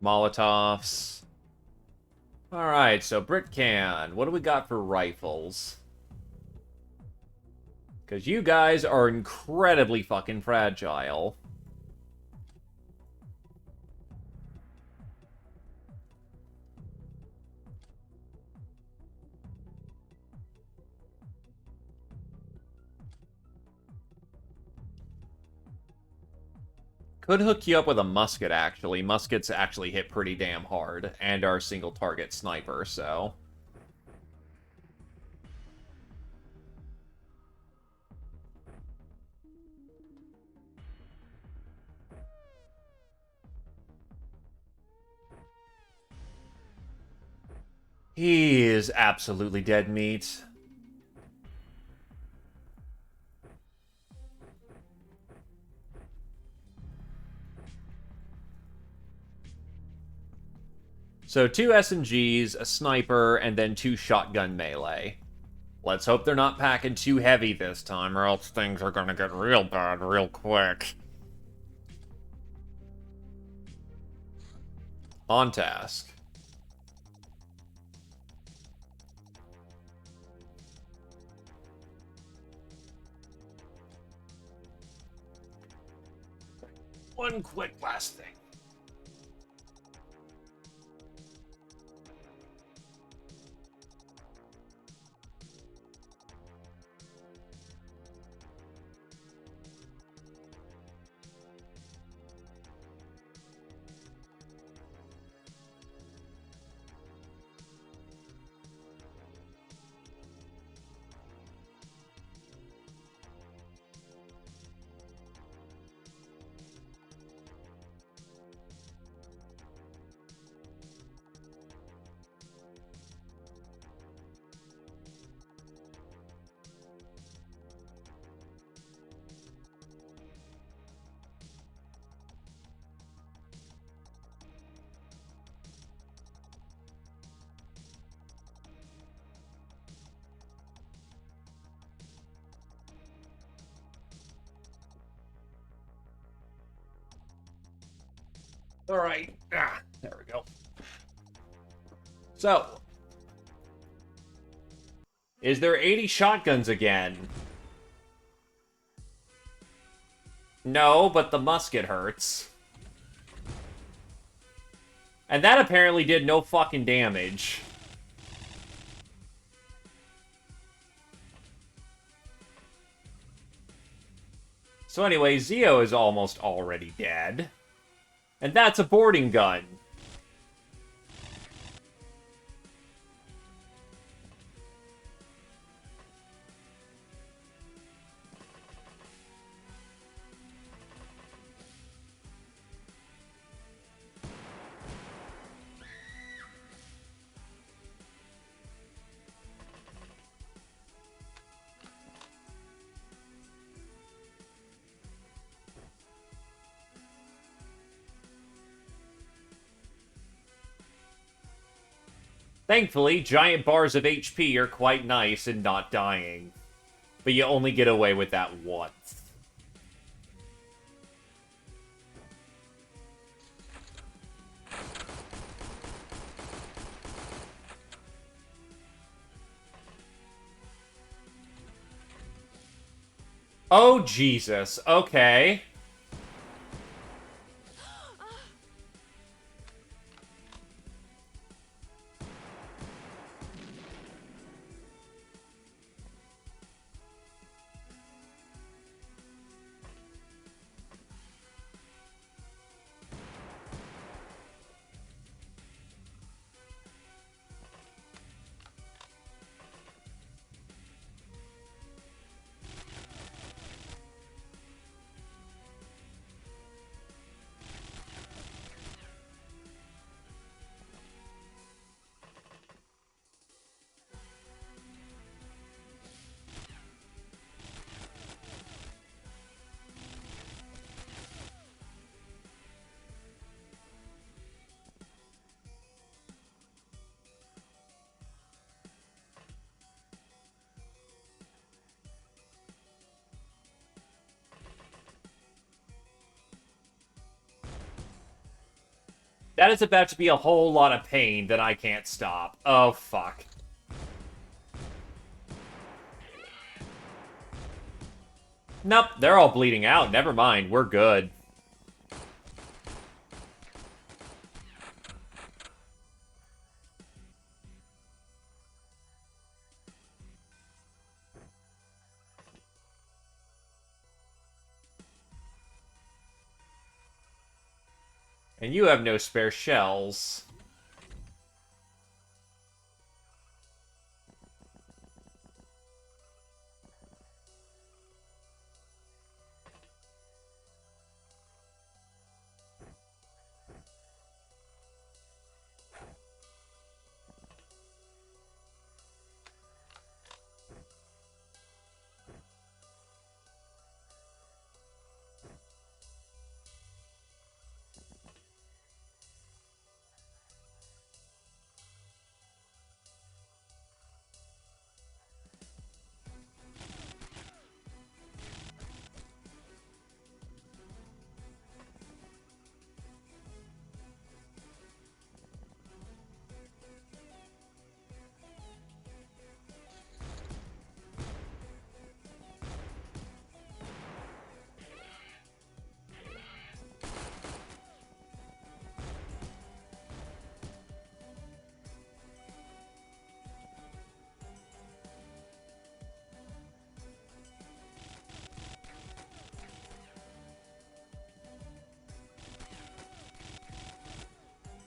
Molotovs. Alright, so Britcan. What do we got for rifles? Because you guys are incredibly fucking fragile. Could hook you up with a musket, actually. Muskets actually hit pretty damn hard, and are single target sniper, so... He is absolutely dead meat. So 2 SMGs, a sniper, and then 2 shotgun melee. Let's hope they're not packing too heavy this time, or else things are gonna get real bad real quick. On task. One quick last thing. All right. There we go. So, is there 80 shotguns again? No, but the musket hurts. And that apparently did no fucking damage. So anyway, Zio is almost already dead. And that's a boarding gun. Thankfully, giant bars of HP are quite nice in not dying. But you only get away with that once. Oh, Jesus. Okay. That is about to be a whole lot of pain that I can't stop. Oh, fuck. Nope, they're all bleeding out. Never mind, we're good. And you have no spare shells.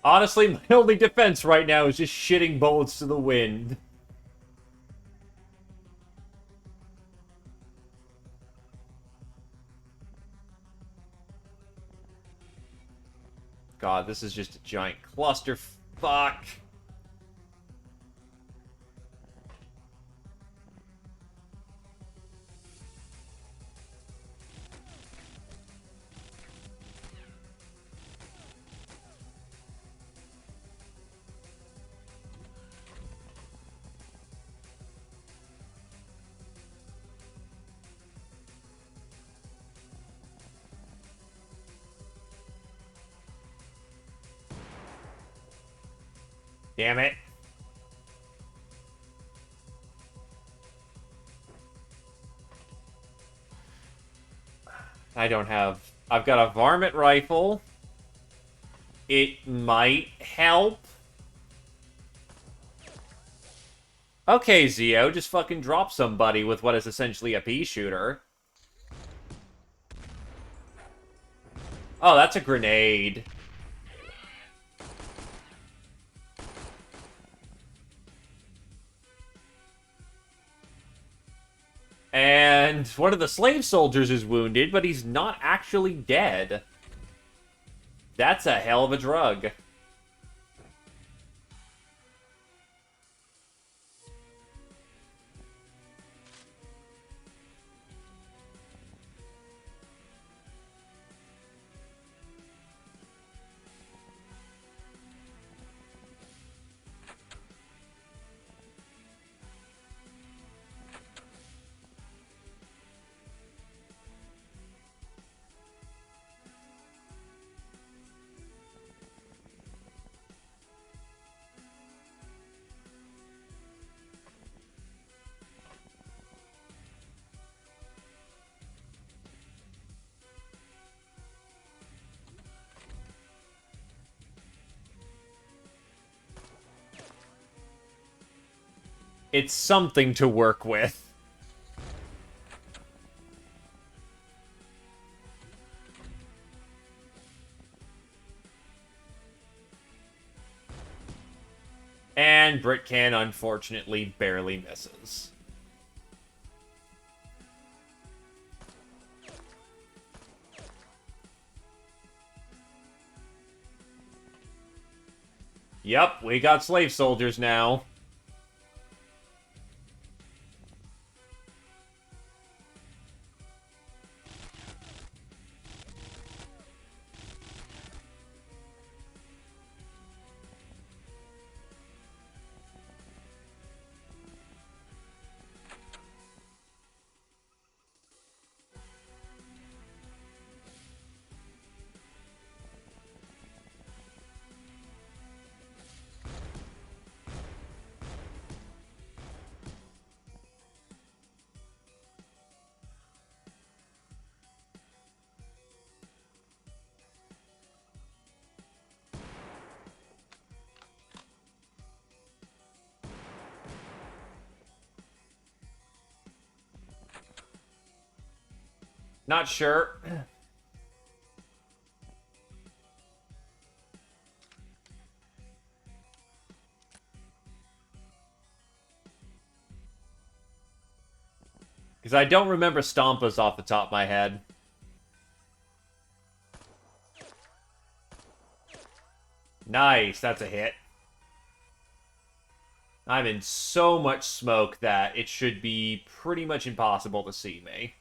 Honestly, my only defense right now is just shitting bullets to the wind. God, this is just a giant clusterfuck. Damn it. I don't have... I've got a varmint rifle. It might help. Okay, Zio, just fucking drop somebody with what is essentially a pea shooter. Oh, that's a grenade. And one of the slave soldiers is wounded, but he's not actually dead. That's a hell of a drug. It's something to work with. And Britcan, unfortunately, barely misses. Yep, we got slave soldiers now. Not sure. Because I don't remember Stompas off the top of my head. Nice, that's a hit. I'm in so much smoke that it should be pretty much impossible to see me.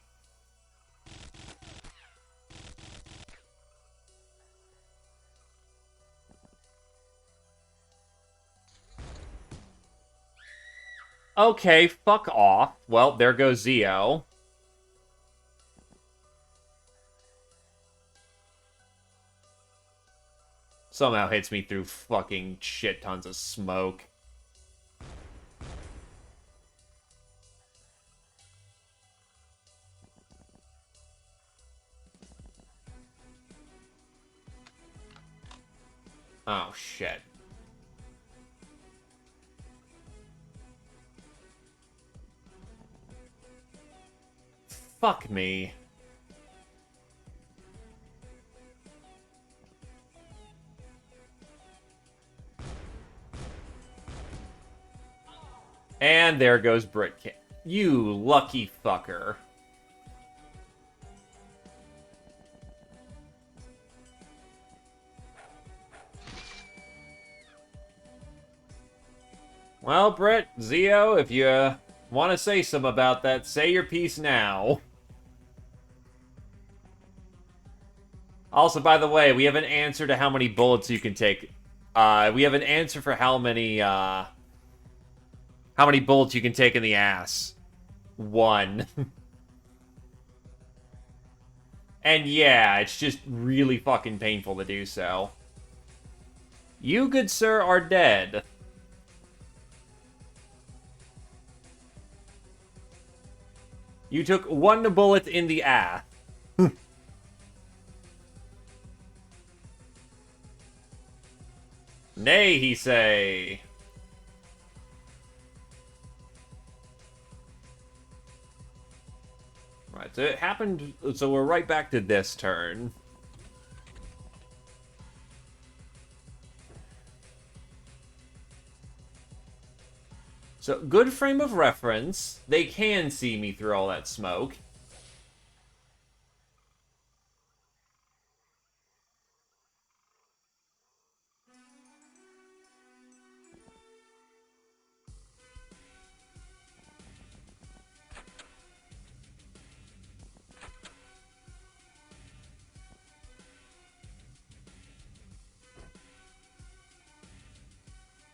Okay, fuck off. Well, there goes Zio. Somehow hits me through fucking shit tons of smoke. Oh, shit. Fuck me. And there goes Brit. You lucky fucker. Well, Brit, Zio, if you want to say something about that, say your piece now. Also, by the way, we have an answer to how many bullets you can take. We have an answer for how many bullets you can take in the ass. 1. And yeah, it's just really fucking painful to do so. You, good sir, are dead. You took 1 bullet in the ass. Nay, he say. Right, so it happened, so we're right back to this turn. So, good frame of reference. They can see me through all that smoke.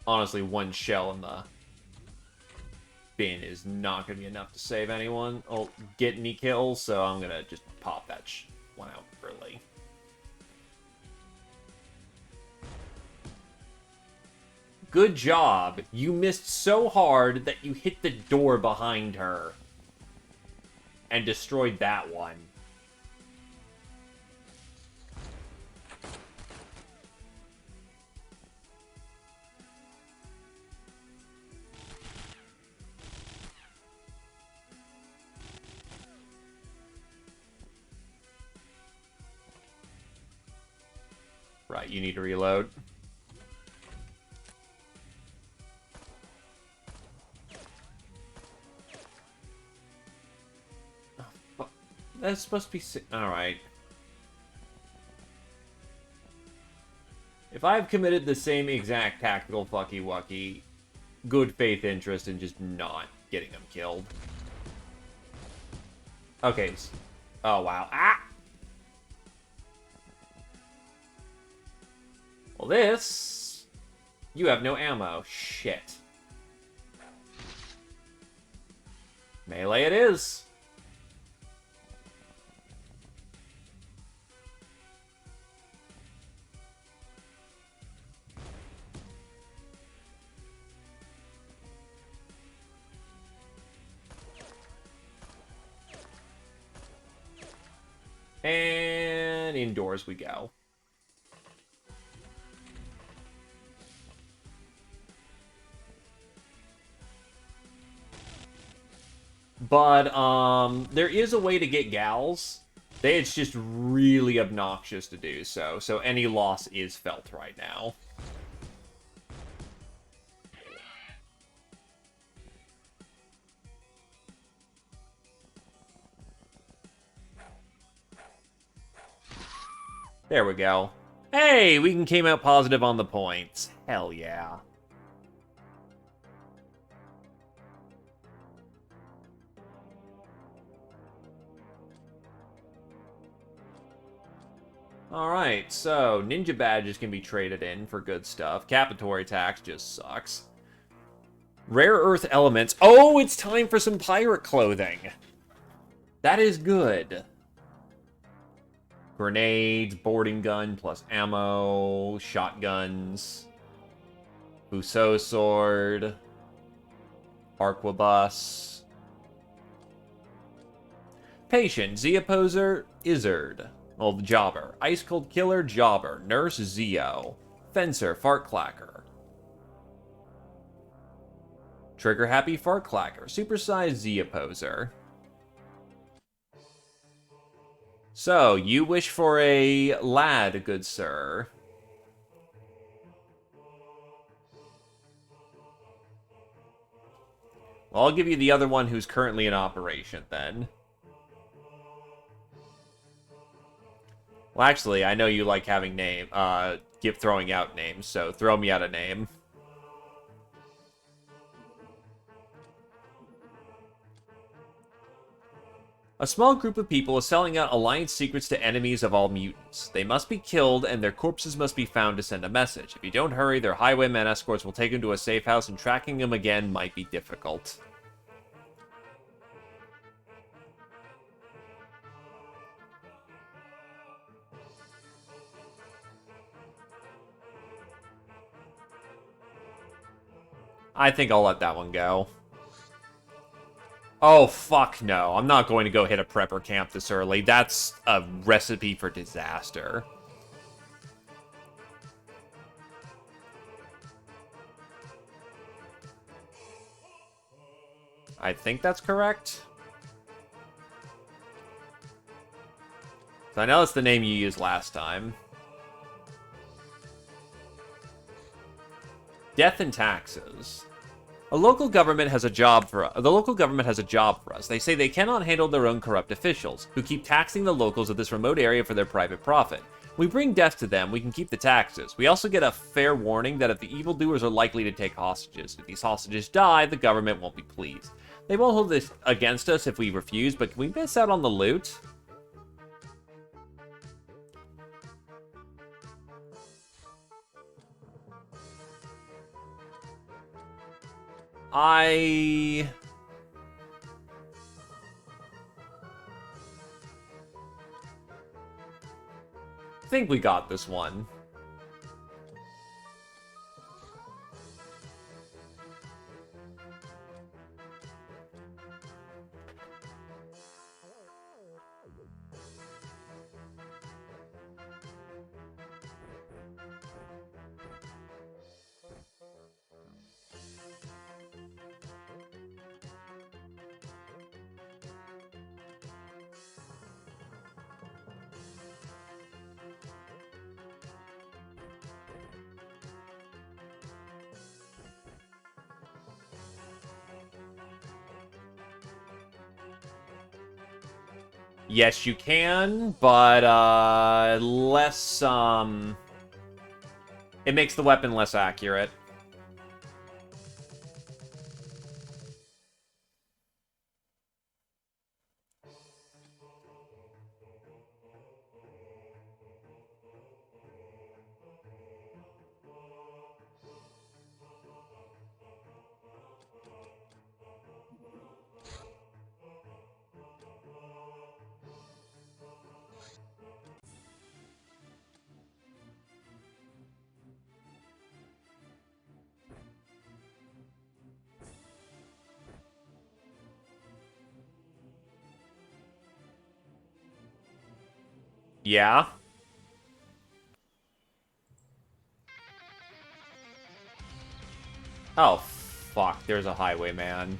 Honestly, 1 shell in the bin is not going to be enough to save anyone. Or get any kills, so I'm going to just pop that one out early. Good job. You missed so hard that you hit the door behind her. And destroyed that one. Right, you need to reload. Oh, that's supposed to be... Alright. If I've committed the same exact tactical fucky-wucky, good faith interest in just not getting them killed. Okay. Oh, wow. Ah! Well, this... You have no ammo. Shit. Melee it is. And indoors we go. But, there is a way to get gals. It's just really obnoxious to do so. So any loss is felt right now. There we go. Hey, we came out positive on the points. Hell yeah. Alright, so ninja badges can be traded in for good stuff. Capitory tax just sucks. Rare earth elements. Oh, it's time for some pirate clothing. That is good. Grenades, boarding gun plus ammo, shotguns, Fuso sword, arquebus. Patient, Zeoposer, Izzard. Well, the Jobber. Ice Cold Killer, Jobber. Nurse, Zeo. Fencer, Fartclacker. Trigger Happy, Fartclacker. Supersized Zeoposer. So, you wish for a lad, good sir. Well, I'll give you the other one who's currently in operation, then. Well, actually, I know you like having throwing out names, so throw me out a name. A small group of people is selling out Alliance secrets to enemies of all mutants. They must be killed, and their corpses must be found to send a message. If you don't hurry, their highwaymen escorts will take them to a safe house, and tracking them again might be difficult. I think I'll let that one go. Oh, fuck no. I'm not going to go hit a prepper camp this early. That's a recipe for disaster. I think that's correct. So I know it's the name you used last time. Death and taxes. The local government has a job for us. They say they cannot handle their own corrupt officials, who keep taxing the locals of this remote area for their private profit. We bring death to them, we can keep the taxes. We also get a fair warning that if the evildoers are likely to take hostages. If these hostages die, the government won't be pleased. They won't hold this against us if we refuse, but can we miss out on the loot? I think we got this one. Yes, you can, but, less, it makes the weapon less accurate. Yeah? Oh, fuck, there's a highwayman.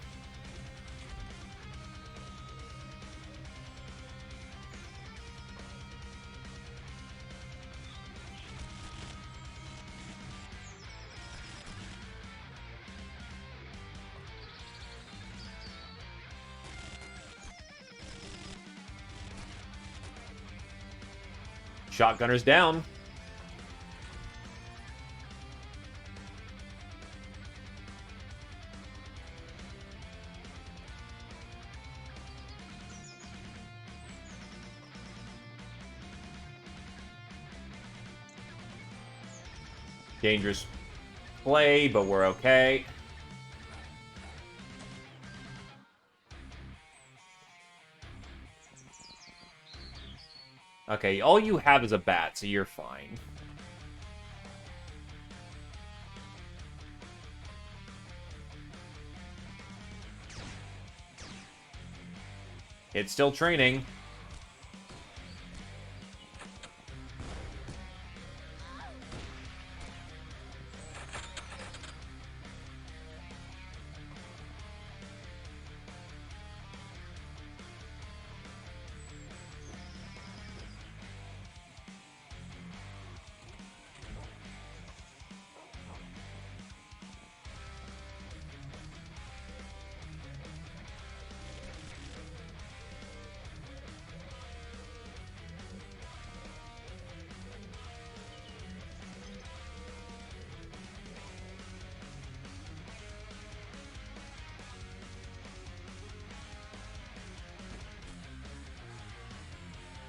Shotgunner's down. Dangerous play, but we're okay. Okay, all you have is a bat, so you're fine. It's still training.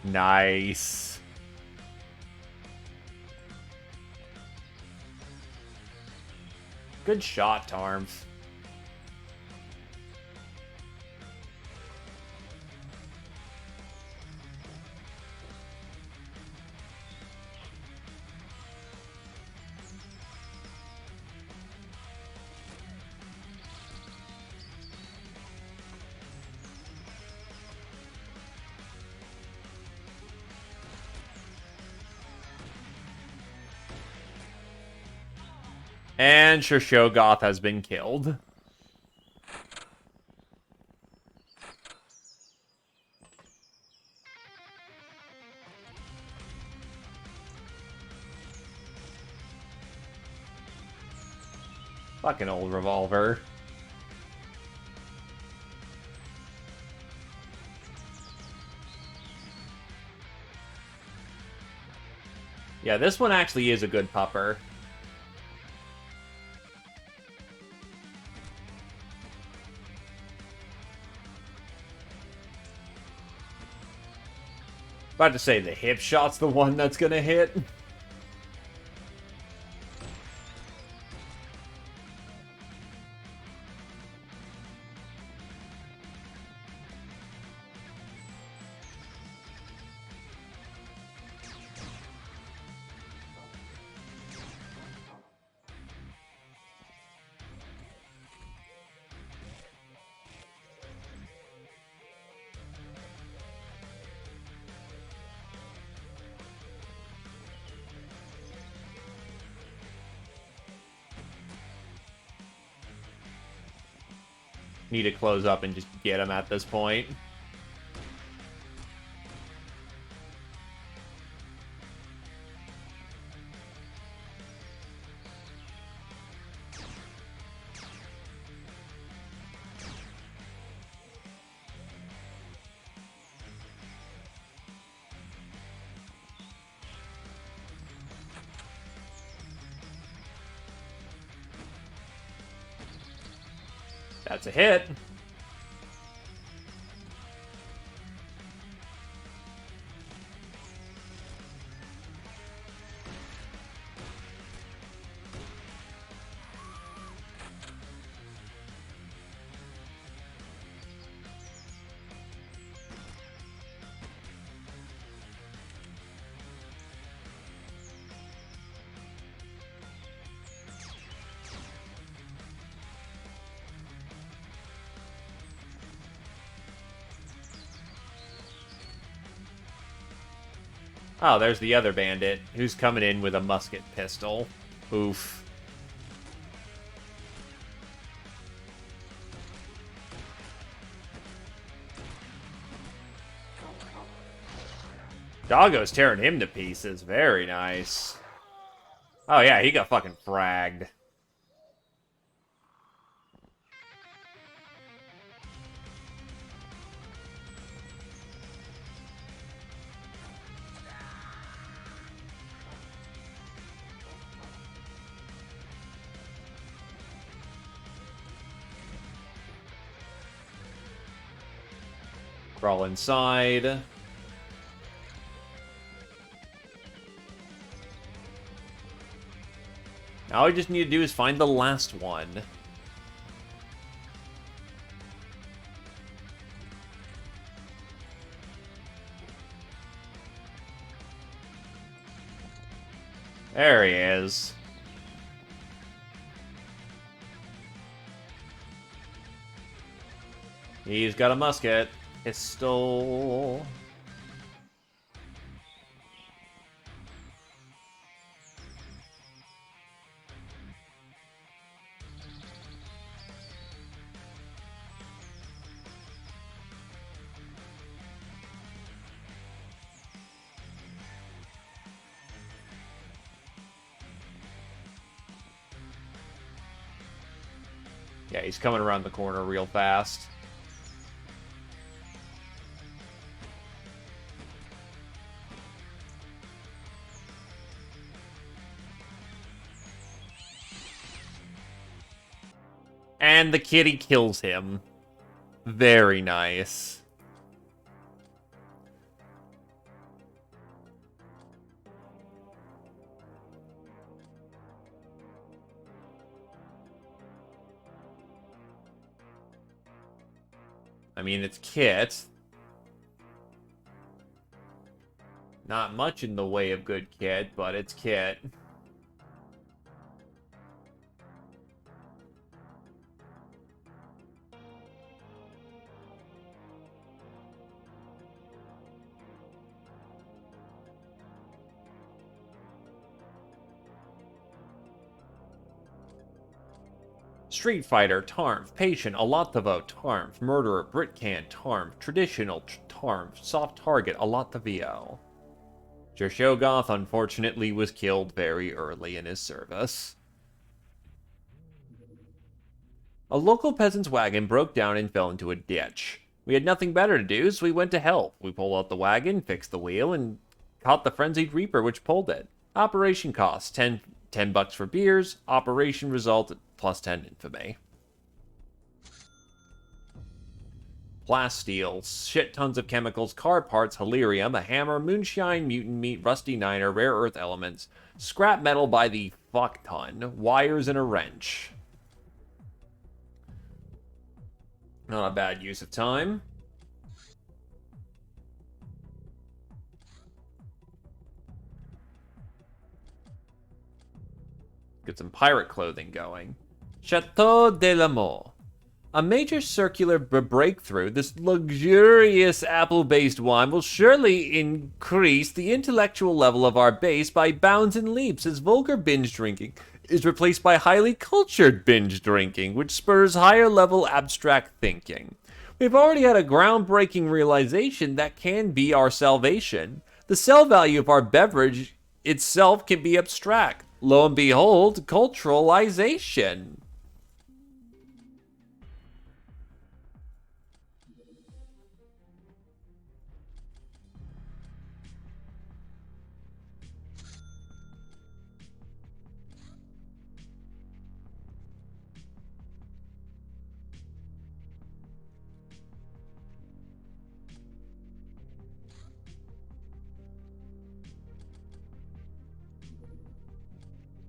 Nice. Good shot, Tarms. And Shogoth has been killed. Fucking old revolver. Yeah, this one actually is a good pupper. About to say the hip shot's the one that's gonna hit. Need to close up and just get him at this point. That's a hit. Oh, there's the other bandit, who's coming in with a musket pistol. Oof. Doggo's tearing him to pieces. Very nice. Oh yeah, he got fucking fragged. Crawl inside. Now all we just need to do is find the last one. There he is. He's got a musket. Pistol. Yeah, he's coming around the corner real fast. And the kitty kills him. Very nice. mean, it's kit. Not much in the way of good kit, but it's kit. Street Fighter, Tarmf, Patient, Alatovo, Tarmf, Murderer, Britcan, Tarmf, Traditional, Tarmf, Soft Target, Alatavio. Jershogoth, unfortunately, was killed very early in his service. A local peasant's wagon broke down and fell into a ditch. We had nothing better to do, so we went to help. We pulled out the wagon, fixed the wheel, and caught the frenzied reaper which pulled it. Operation cost, 10 bucks for beers. Operation result, plus 10 infamy. Plasteel, shit tons of chemicals, car parts, halirium, a hammer, moonshine, mutant meat, rusty niner, rare earth elements, scrap metal by the fuck ton, wires and a wrench. Not a bad use of time. Get some pirate clothing going. Chateau de l'Amour. A major circular breakthrough, this luxurious apple-based wine will surely increase the intellectual level of our base by bounds and leaps as vulgar binge drinking is replaced by highly cultured binge drinking, which spurs higher-level abstract thinking. We've already had a groundbreaking realization that can be our salvation. The sell value of our beverage itself can be abstract. Lo and behold, culturalization.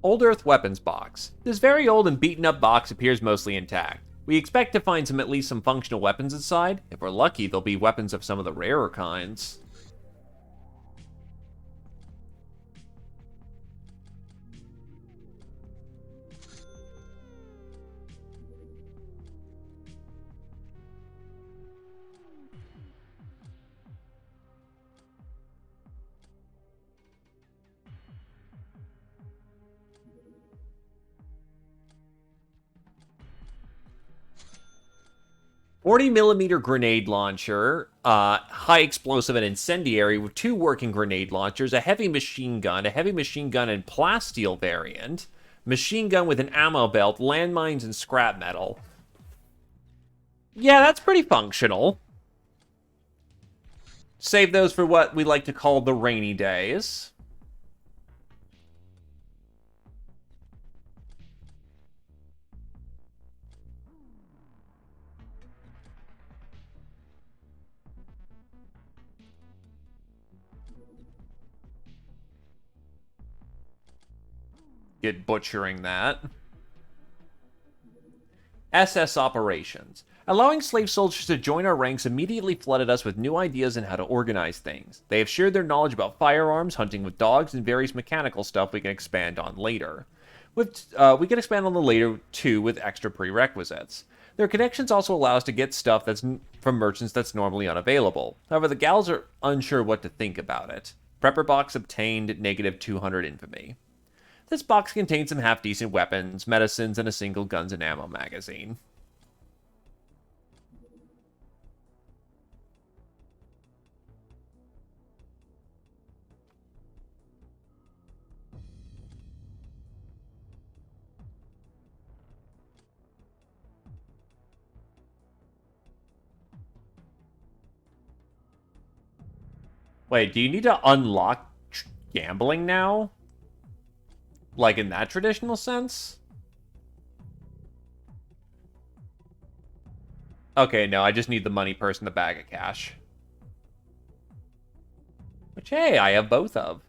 Old Earth Weapons Box. This very old and beaten up box appears mostly intact. We expect to find at least some functional weapons inside. If we're lucky, they'll be weapons of some of the rarer kinds. .40mm grenade launcher, high explosive and incendiary with 2 working grenade launchers, a heavy machine gun and plasteel variant, machine gun with an ammo belt, landmines, and scrap metal. Yeah, that's pretty functional. Save those for what we like to call the rainy days. Get butchering that. SS operations. Allowing slave soldiers to join our ranks immediately flooded us with new ideas on how to organize things. They have shared their knowledge about firearms, hunting with dogs, and various mechanical stuff we can expand on later. We can expand on the later too with extra prerequisites. Their connections also allow us to get stuff that's from merchants that's normally unavailable. However, the gals are unsure what to think about it. Prepper box obtained -200 infamy. This box contains some half-decent weapons, medicines, and a single guns and ammo magazine. Wait, do you need to unlock gambling now? Like in that traditional sense? Okay, no, I just need the money purse and the bag of cash. Which, hey, I have both of.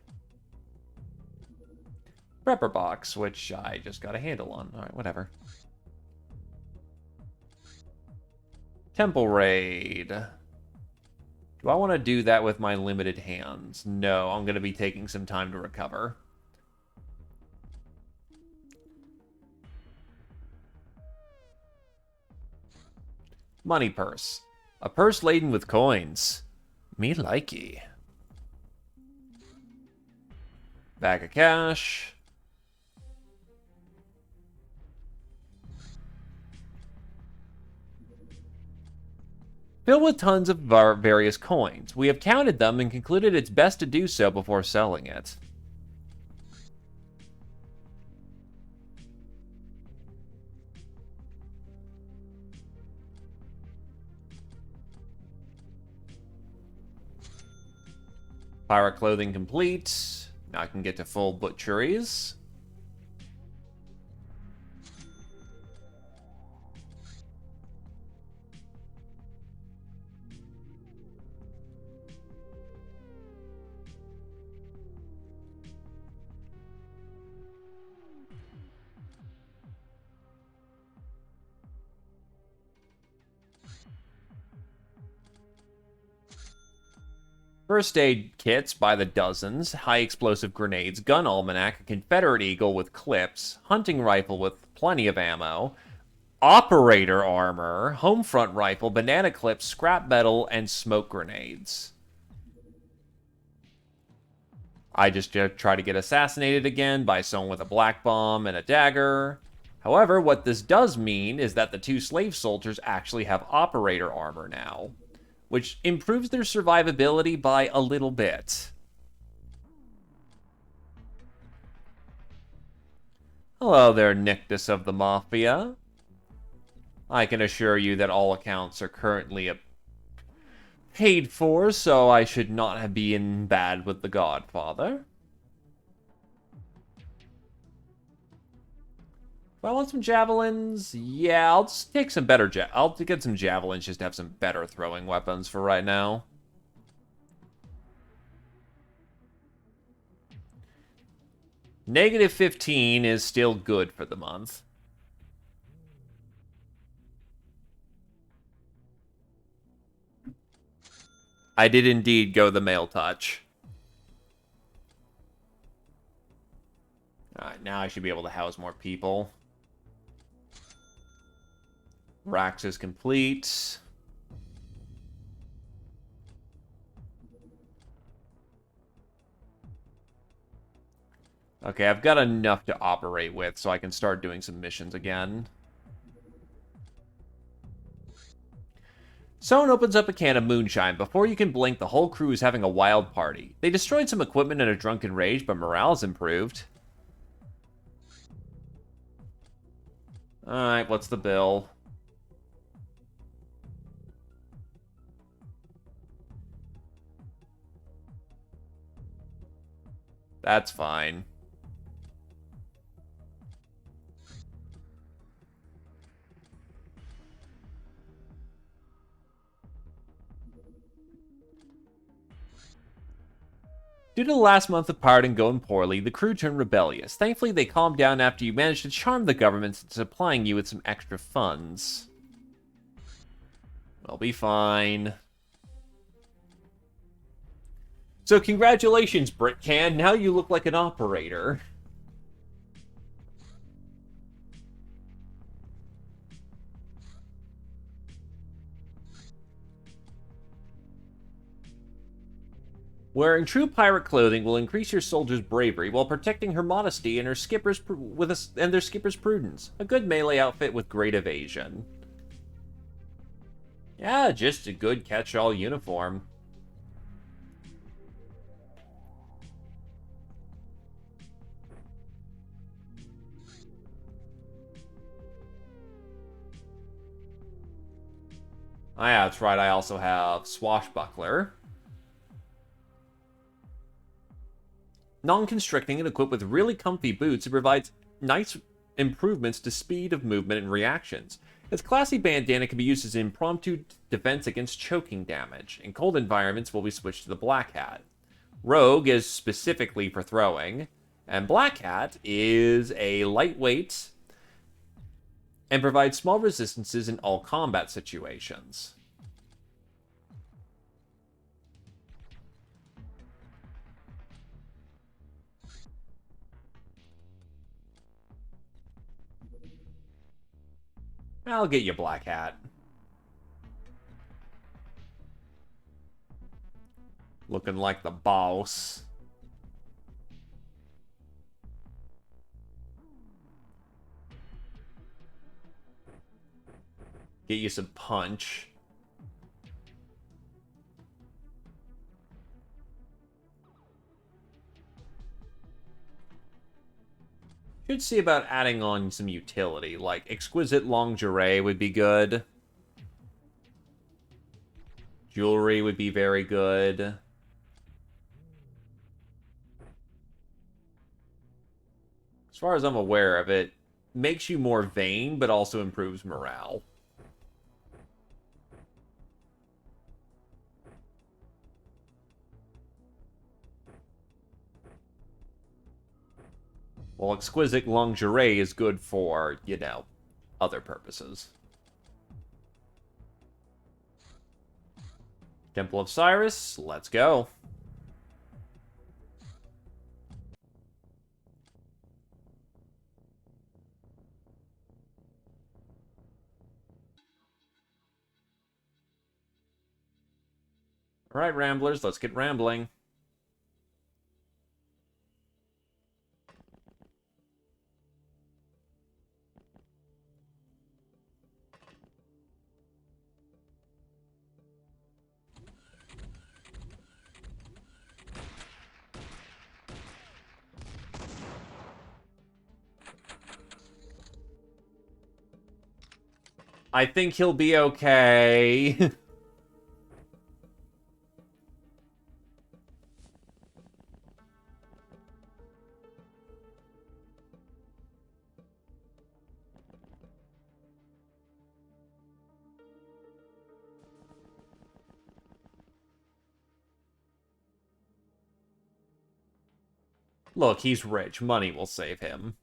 Prepper box, which I just got a handle on. Alright, whatever. Temple Raid. Do I want to do that with my limited hands? No, I'm going to be taking some time to recover. Money purse. A purse laden with coins. Me likey. Bag of cash. Filled with tons of various coins. We have counted them and concluded it's best to do so before selling it. Pirate clothing complete. Now I can get to full butcheries. First aid kits by the dozens, high explosive grenades, gun almanac, a Confederate eagle with clips, hunting rifle with plenty of ammo, operator armor, home front rifle, banana clips, scrap metal, and smoke grenades. I just try to get assassinated again by someone with a black bomb and a dagger. However, what this does mean is that the two slave soldiers actually have operator armor now, which improves their survivability by a little bit. Hello there, Nictus of the Mafia. I can assure you that all accounts are currently paid for, so I should not be in bad with the Godfather. Do I want some javelins? Yeah, I'll just take some better I'll get some javelins just to have some better throwing weapons for right now. Negative 15 is still good for the month. I did indeed go the male touch. Alright, now I should be able to house more people. Rax is complete. Okay, I've got enough to operate with, so I can start doing some missions again. Someone opens up a can of moonshine. Before you can blink, the whole crew is having a wild party. They destroyed some equipment in a drunken rage, but morale's improved. Alright, what's the bill? That's fine. Due to the last month of pirating going poorly, the crew turned rebellious. Thankfully, they calmed down after you managed to charm the government into supplying you with some extra funds. We'll be fine. So congratulations, Britcan. Now you look like an operator. Wearing true pirate clothing will increase your soldier's bravery while protecting her modesty and her skipper's their skipper's prudence. A good melee outfit with great evasion. Yeah, just a good catch-all uniform. Oh yeah, that's right, I also have Swashbuckler. Non-constricting and equipped with really comfy boots, it provides nice improvements to speed of movement and reactions. Its classy bandana can be used as impromptu defense against choking damage. In cold environments, will be switched to the Black Hat. Rogue is specifically for throwing, and Black Hat is a lightweight and provides small resistances in all combat situations. I'll get you Black Hat. Looking like the boss. Get you some punch. Should see about adding on some utility, like exquisite lingerie would be good. Jewelry would be very good. As far as I'm aware of it, makes you more vain, but also improves morale. Well, exquisite lingerie is good for, you know, other purposes. Temple of Cyrus, let's go. Alright, Ramblers, let's get rambling. I think he'll be okay. Look, he's rich. Money will save him.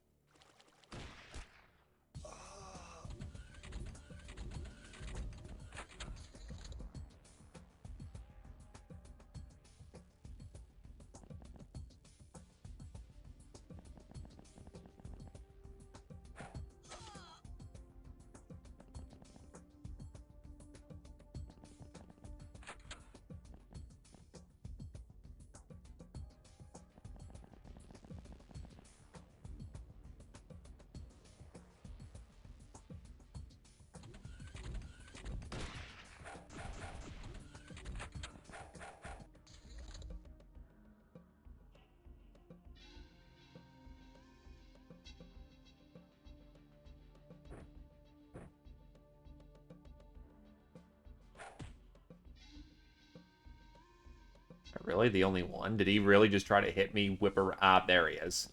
Really? The only one? Did he really just try to hit me? Whip around? Ah, there he is.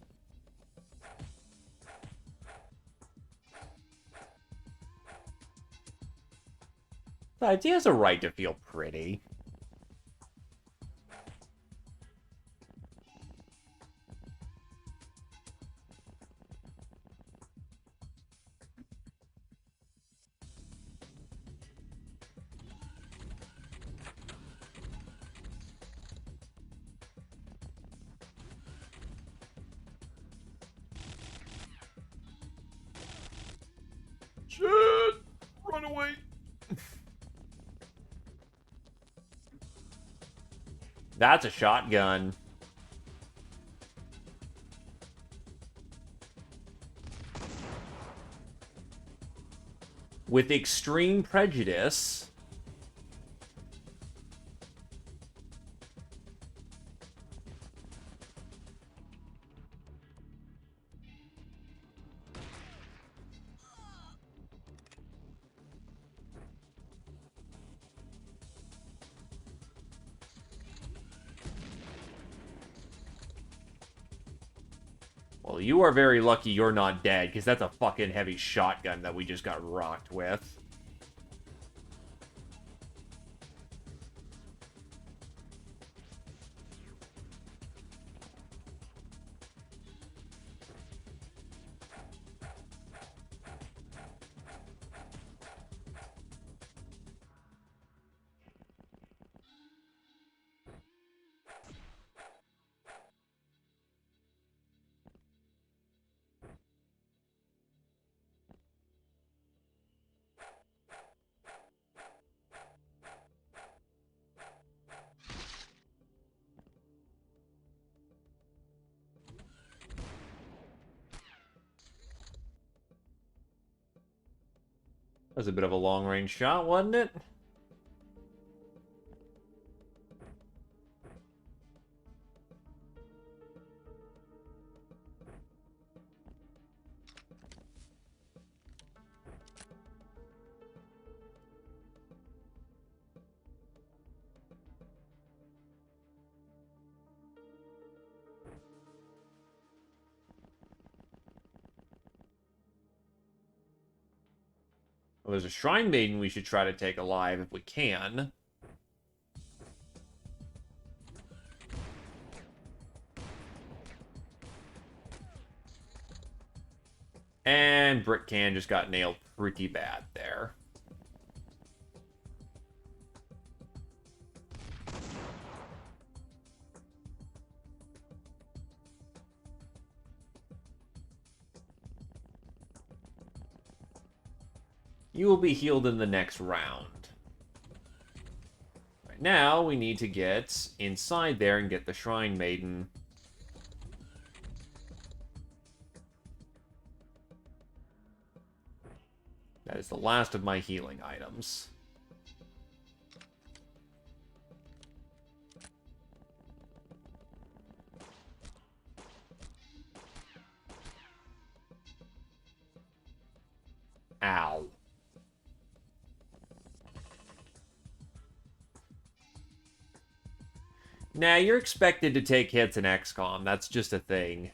Besides, he has a right to feel pretty. Shit! Run away! That's a shotgun. With extreme prejudice. Well, you are very lucky you're not dead, because that's a fucking heavy shotgun that we just got rocked with. That was a bit of a long-range shot, wasn't it? Well, there's a Shrine Maiden we should try to take alive if we can. And Brick Can just got nailed pretty bad there. You will be healed in the next round. Right now, we need to get inside there and get the Shrine Maiden. That is the last of my healing items. Ow. Nah, you're expected to take hits in XCOM. That's just a thing.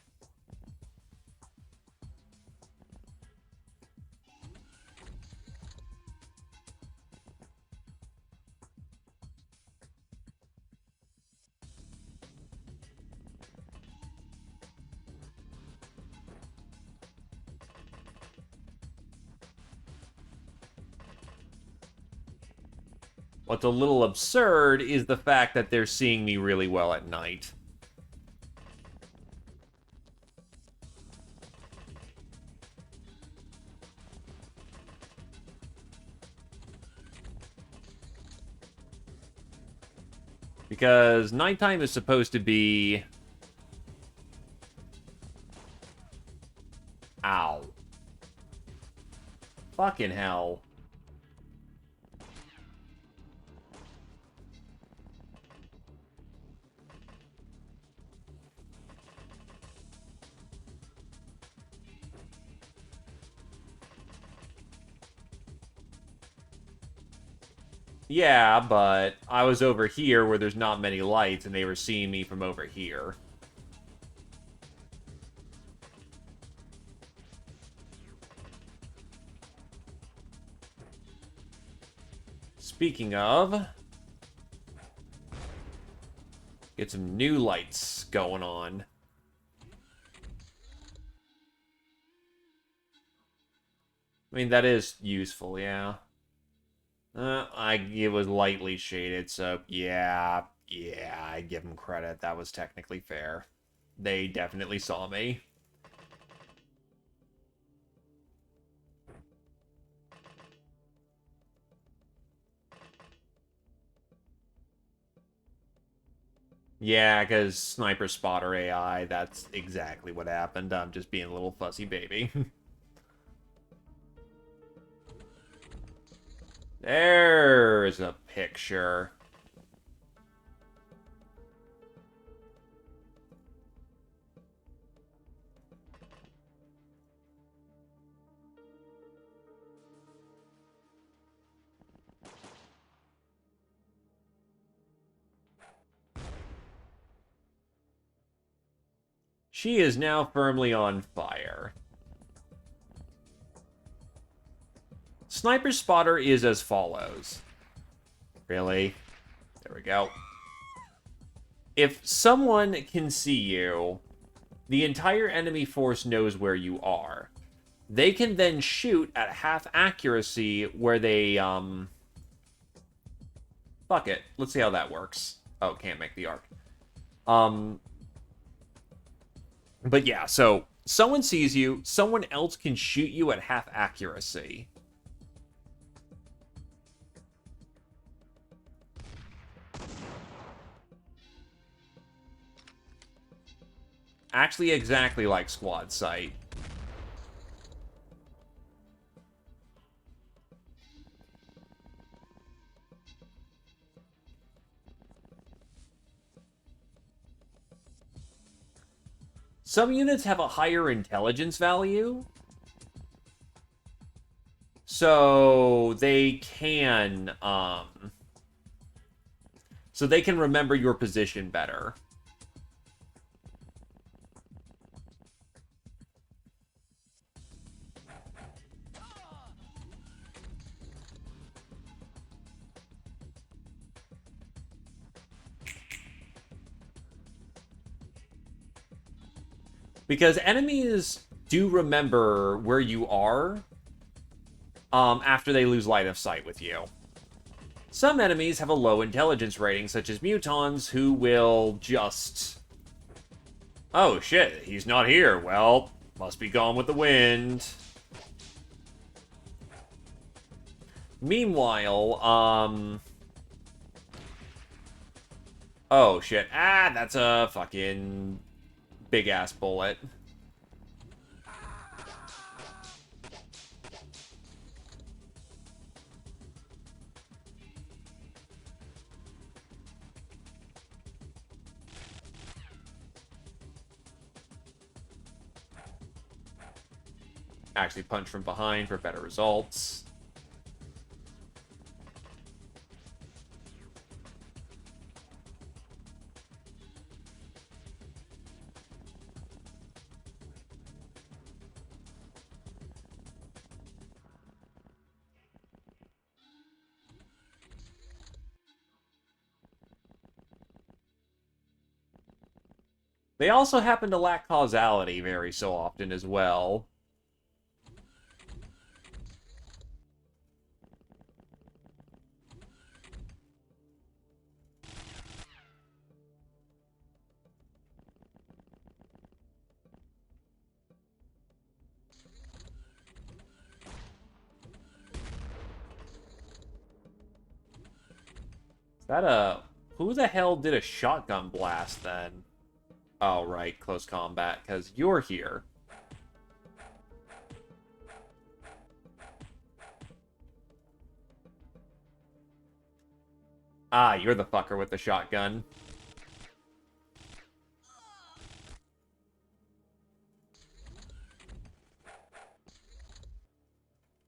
What's a little absurd is the fact that they're seeing me really well at night. Because nighttime is supposed to be... Ow. Fucking hell. Yeah, but I was over here where there's not many lights, and they were seeing me from over here. Speaking of... Get some new lights going on. I mean, that is useful, yeah. It was lightly shaded, so yeah, I give them credit. That was technically fair. They definitely saw me. Yeah, because Sniper Spotter AI, that's exactly what happened. I'm just being a little fussy baby. There's a picture. She is now firmly on fire. Sniper Spotter is as follows. Really? There we go. If someone can see you, the entire enemy force knows where you are. They can then shoot at half accuracy where they, Fuck it. Let's see how that works. Oh, can't make the arc. But yeah, so someone sees you, someone else can shoot you at half accuracy. Actually, exactly like Squad Sight. Some units have a higher intelligence value, so they can remember your position better. Because enemies do remember where you are after they lose line of sight with you. Some enemies have a low intelligence rating, such as mutons, who will just... Oh shit, he's not here. Well, must be gone with the wind. Meanwhile, oh shit. Ah, that's a fucking big-ass bullet. Actually punch from behind for better results. They also happen to lack causality very so often as well. Is that a... Who the hell did a shotgun blast then? Oh, right, close combat, because you're here. Ah, you're the fucker with the shotgun.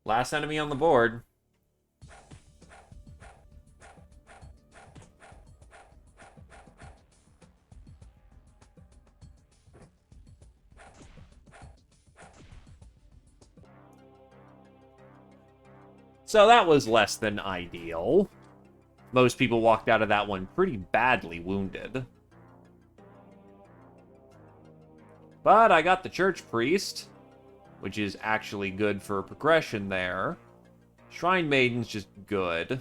Last enemy on the board. So that was less than ideal. Most people walked out of that one pretty badly wounded. But I got the Church Priest, which is actually good for progression there. Shrine Maiden's just good.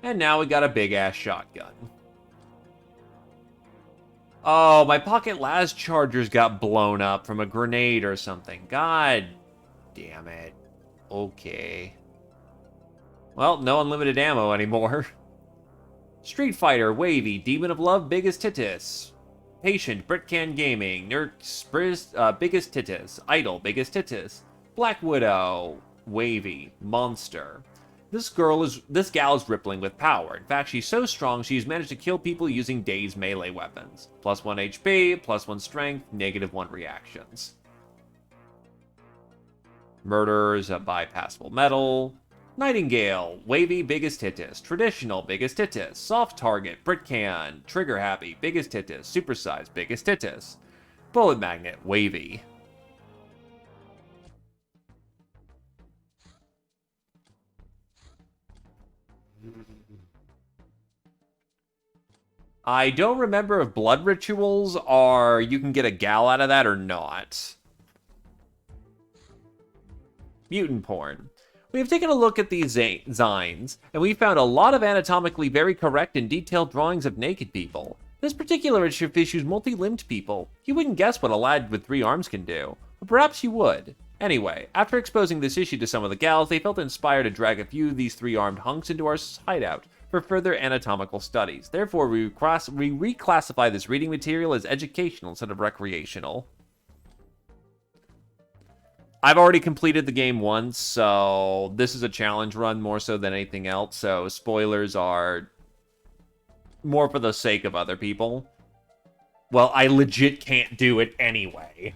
And now we got a big-ass shotgun. Oh, my pocket las chargers got blown up from a grenade or something. God damn it. Okay. Well, no unlimited ammo anymore. Street Fighter, Wavy, Demon of Love, Biggest Tittis. Patient, Britcan Gaming, Nerds, Biggest Tittis. Idol, Biggest Tittis. Black Widow, Wavy, Monster. This gal is rippling with power. In fact, she's so strong, she's managed to kill people using Day's melee weapons. +1 HP, +1 strength, -1 reactions. Murders, a bypassable metal. Nightingale, Wavy, Biggest Tittis. Traditional, Biggest Tittis. Soft Target, Britcan. Trigger Happy, Biggest Tittis. Supersize, Biggest Tittis. Bullet Magnet, Wavy. I don't remember if blood rituals are... you can get a gal out of that or not. Mutant porn. We have taken a look at these zines, and we found a lot of anatomically very correct and detailed drawings of naked people. This particular issue features multi-limbed people. You wouldn't guess what a lad with 3 arms can do, but perhaps you would. Anyway, after exposing this issue to some of the gals, they felt inspired to drag a few of these 3-armed hunks into our hideout for further anatomical studies. Therefore, we reclassify this reading material as educational instead of recreational. I've already completed the game once, so this is a challenge run more so than anything else, so spoilers are more for the sake of other people. Well, I legit can't do it anyway.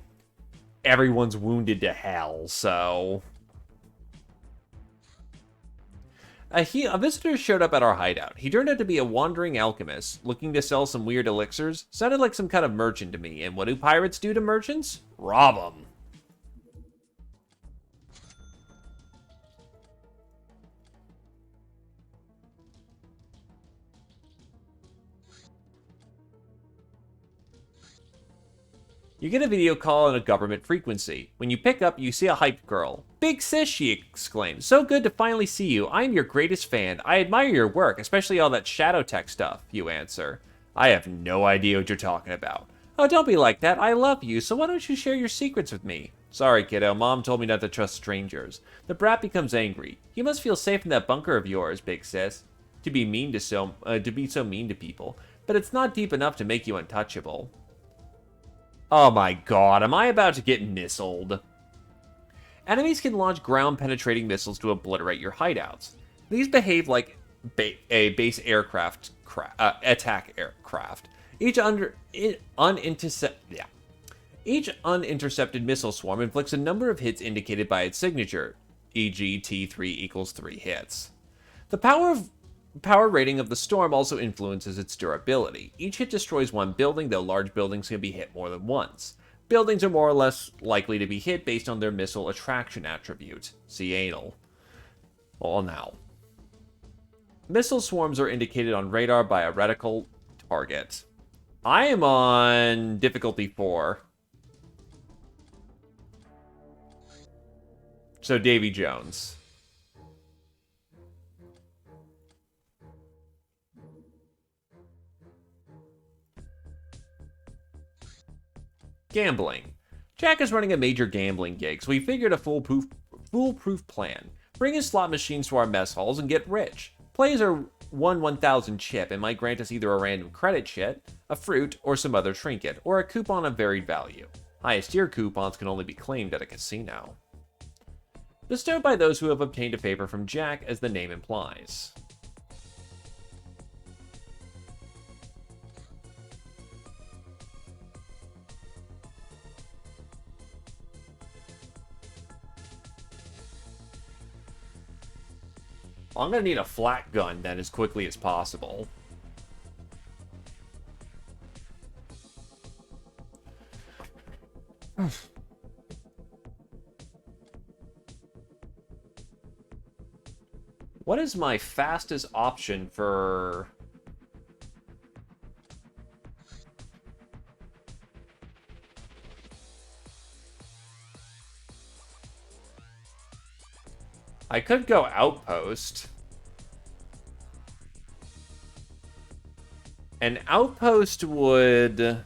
Everyone's wounded to hell, so... A visitor showed up at our hideout. He turned out to be a wandering alchemist, looking to sell some weird elixirs. Sounded like some kind of merchant to me, and what do pirates do to merchants? Rob them. You get a video call on a government frequency. When you pick up, you see a hyped girl. Big sis, she exclaims. So good to finally see you. I am your greatest fan. I admire your work, especially all that shadow tech stuff, you answer. I have no idea what you're talking about. Oh, don't be like that. I love you, so why don't you share your secrets with me? Sorry, kiddo. Mom told me not to trust strangers. The brat becomes angry. You must feel safe in that bunker of yours, big sis. To be so mean to people. But it's not deep enough to make you untouchable. Oh my god, am I about to get missiled? Enemies can launch ground-penetrating missiles to obliterate your hideouts. These behave like a base aircraft attack aircraft. Each unintercepted missile swarm inflicts a number of hits indicated by its signature, e.g. T3 equals 3 hits. The power rating of the storm also influences its durability. Each hit destroys one building, though large buildings can be hit more than once. Buildings are more or less likely to be hit based on their missile attraction attribute. See anal. Well, now. Missile swarms are indicated on radar by a reticle target. I am on difficulty 4. So Davy Jones. Gambling. Jack is running a major gambling gig, so we figured a foolproof plan. Bring his slot machines to our mess halls and get rich. Plays are 1/1000 chip and might grant us either a random credit chit, a fruit, or some other trinket, or a coupon of varied value. Highest tier coupons can only be claimed at a casino. Bestowed by those who have obtained a favor from Jack, as the name implies. I'm gonna need a flat gun then as quickly as possible. What is my fastest option for... I could go outpost. An outpost would...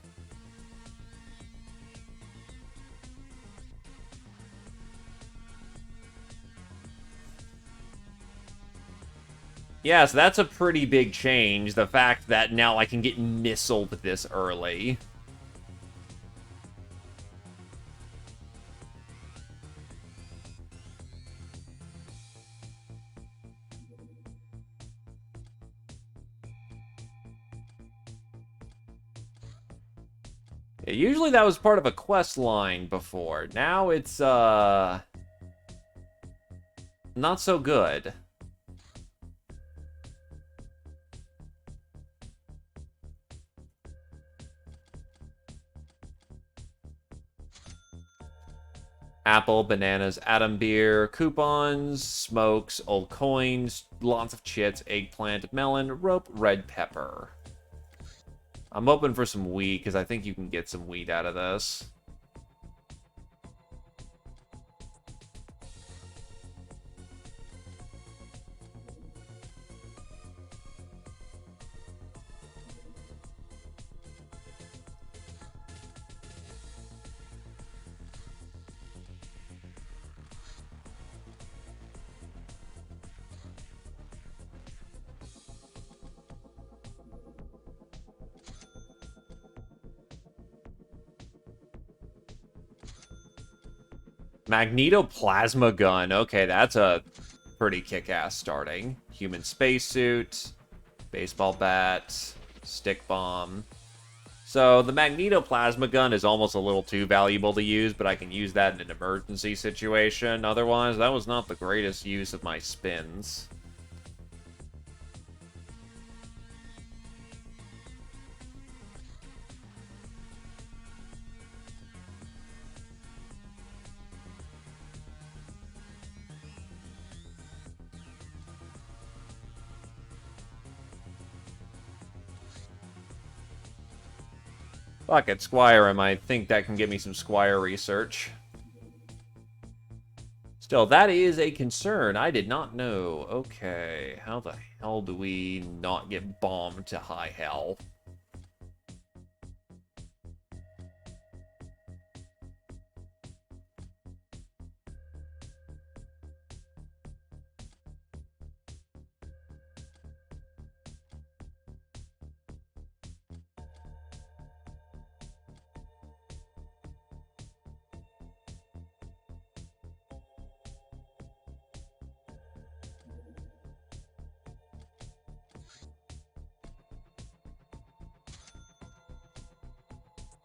Yeah, so that's a pretty big change, the fact that now I can get missiled this early. Yeah, usually that was part of a quest line before. Now it's, not so good. Apple, bananas, atom beer, coupons, smokes, old coins, lots of chits, eggplant, melon, rope, red pepper. I'm hoping for some weed, because I think you can get some weed out of this. Magnetoplasma gun. Okay, that's a pretty kick-ass starting. Human spacesuit, baseball bat, stick bomb. So the magnetoplasma gun is almost a little too valuable to use, but I can use that in an emergency situation. Otherwise, that was not the greatest use of my spins. Fuck it, Squire. I think that can get me some Squire research. Still, that is a concern. I did not know. Okay, how the hell do we not get bombed to high hell?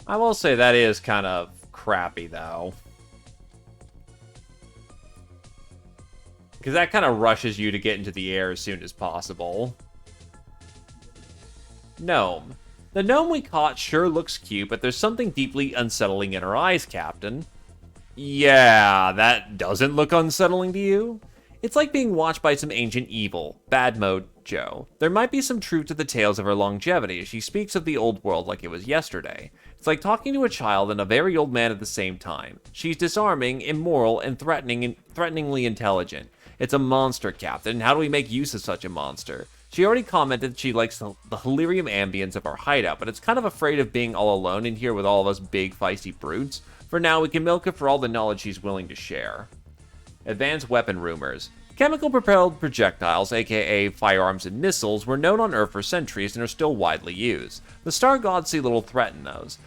I will say that is kind of crappy, though. Because that kind of rushes you to get into the air as soon as possible. Gnome. The gnome we caught sure looks cute, but there's something deeply unsettling in her eyes, Captain. Yeah, that doesn't look unsettling to you? It's like being watched by some ancient evil. Bad mode, Joe. There might be some truth to the tales of her longevity as she speaks of the old world like it was yesterday. It's like talking to a child and a very old man at the same time. She's disarming, immoral, and threateningly intelligent. It's a monster, Captain. How do we make use of such a monster? She already commented that she likes the delirium ambience of our hideout, but it's kind of afraid of being all alone in here with all of us big, feisty brutes. For now, we can milk her for all the knowledge she's willing to share. Advanced weapon rumors. Chemical-propelled projectiles, aka firearms and missiles, were known on Earth for centuries and are still widely used. The star gods see little threat in those.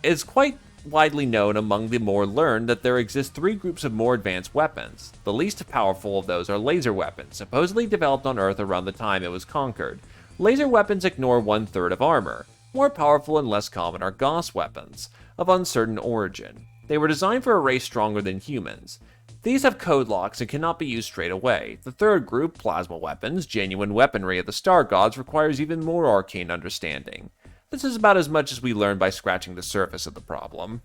It's quite widely known among the more learned that there exist three groups of more advanced weapons. The least powerful of those are laser weapons, supposedly developed on Earth around the time it was conquered. Laser weapons ignore 1/3 of armor. More powerful and less common are Gauss weapons, of uncertain origin. They were designed for a race stronger than humans. These have code locks and cannot be used straight away. The third group, plasma weapons, genuine weaponry of the star gods, requires even more arcane understanding. This is about as much as we learn by scratching the surface of the problem.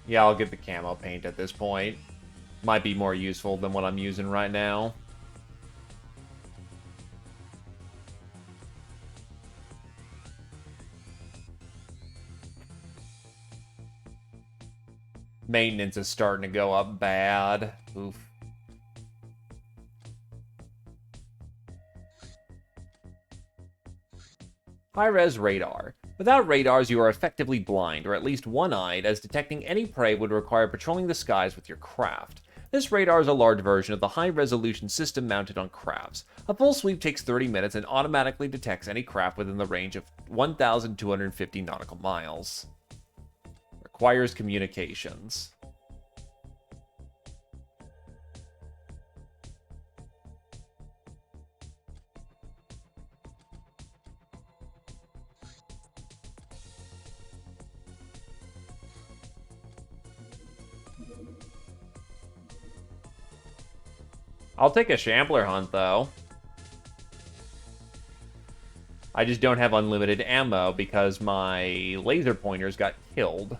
Yeah, I'll get the camo paint at this point. Might be more useful than what I'm using right now. Maintenance is starting to go up bad. Oof. High-res radar. Without radars, you are effectively blind, or at least one-eyed, as detecting any prey would require patrolling the skies with your craft. This radar is a large version of the high-resolution system mounted on crafts. A full sweep takes 30 minutes and automatically detects any craft within the range of 1,250 nautical miles. Requires communications. I'll take a Shambler hunt, though. I just don't have unlimited ammo because my laser pointers got killed.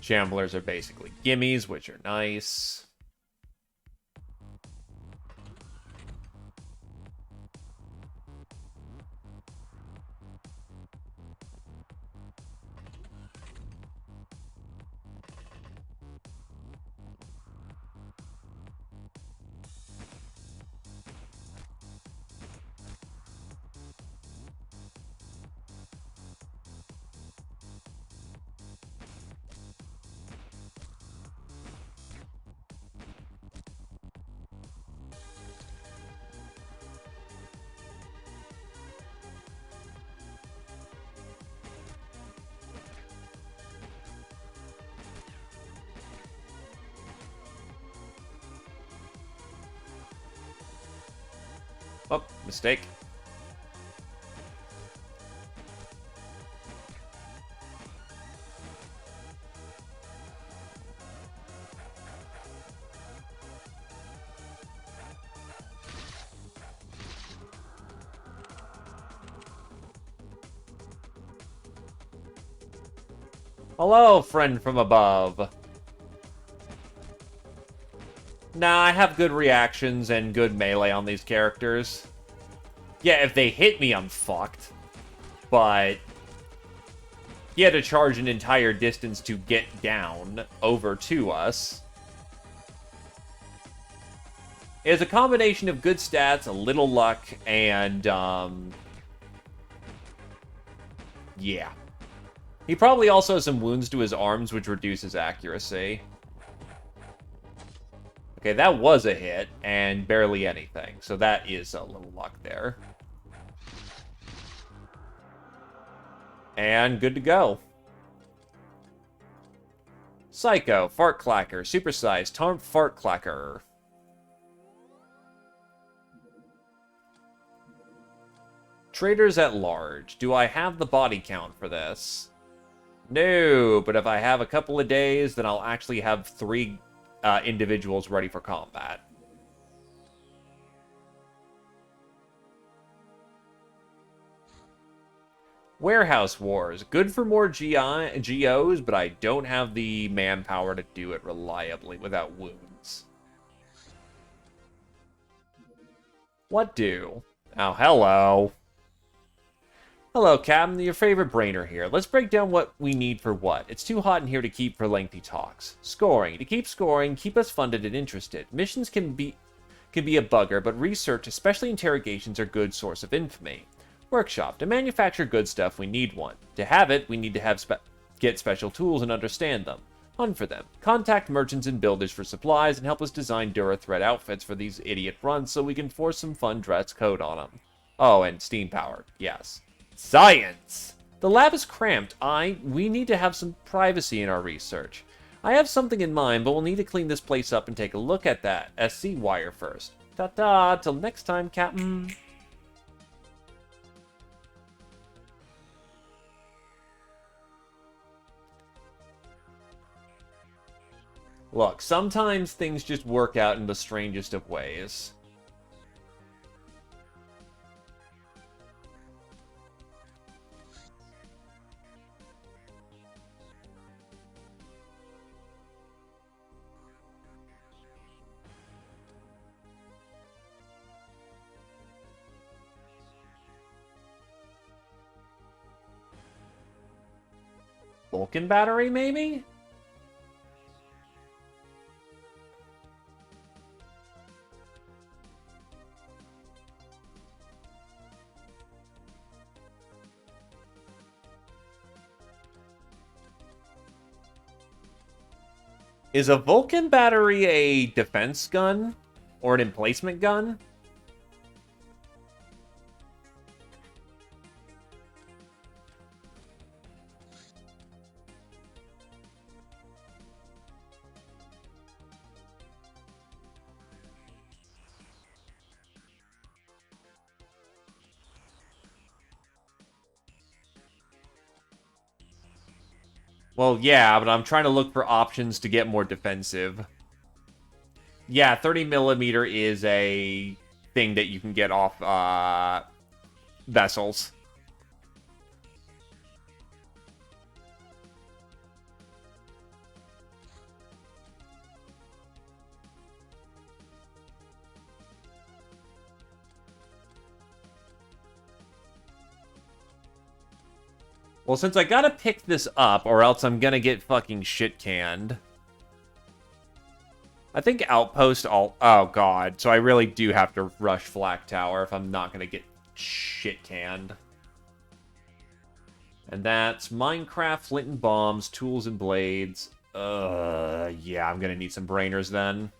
Shamblers are basically gimmies, which are nice. Oh, mistake. Hello, friend from above. Nah, I have good reactions and good melee on these characters. Yeah, if they hit me, I'm fucked. But he had to charge an entire distance to get down over to us. It's a combination of good stats, a little luck, and, yeah. He probably also has some wounds to his arms, which reduces accuracy. Okay, that was a hit, and barely anything, so that is a little luck there. And good to go. Psycho, Fart Clacker, Supersized, Taunt Fart Clacker. Traders at large. Do I have the body count for this? No, but if I have a couple of days, then I'll actually have 3 individuals ready for combat. Warehouse Wars. Good for more GOs, but I don't have the manpower to do it reliably without wounds. What do? Oh, hello. Hello, Captain. Your favorite brainer here. Let's break down what we need for what. It's too hot in here to keep for lengthy talks. Scoring. To keep scoring, keep us funded and interested. Missions can be a bugger, but research, especially interrogations, are a good source of infamy. Workshop. To manufacture good stuff, we need one. To have it, we need to get special tools and understand them. Hunt for them. Contact merchants and builders for supplies and help us design Dura-Thread outfits for these idiot runs so we can force some fun dress code on them. Oh, and steam power. Yes. Science! The lab is cramped. We need to have some privacy in our research. I have something in mind, but we'll need to clean this place up and take a look at that SC wire first. Ta-ta! Till next time, Captain. Look, sometimes things just work out in the strangest of ways. Vulcan battery, maybe? Is a Vulcan battery a defense gun? Or an emplacement gun? Well, yeah, but I'm trying to look for options to get more defensive. Yeah, 30mm is a thing that you can get off vessels. Well, since I gotta pick this up, or else I'm gonna get fucking shit-canned. I think Outpost all... Oh, God. So I really do have to rush Flak Tower if I'm not gonna get shit-canned. And that's Minecraft, Flint and Bombs, Tools and Blades. Yeah, I'm gonna need some brainers then.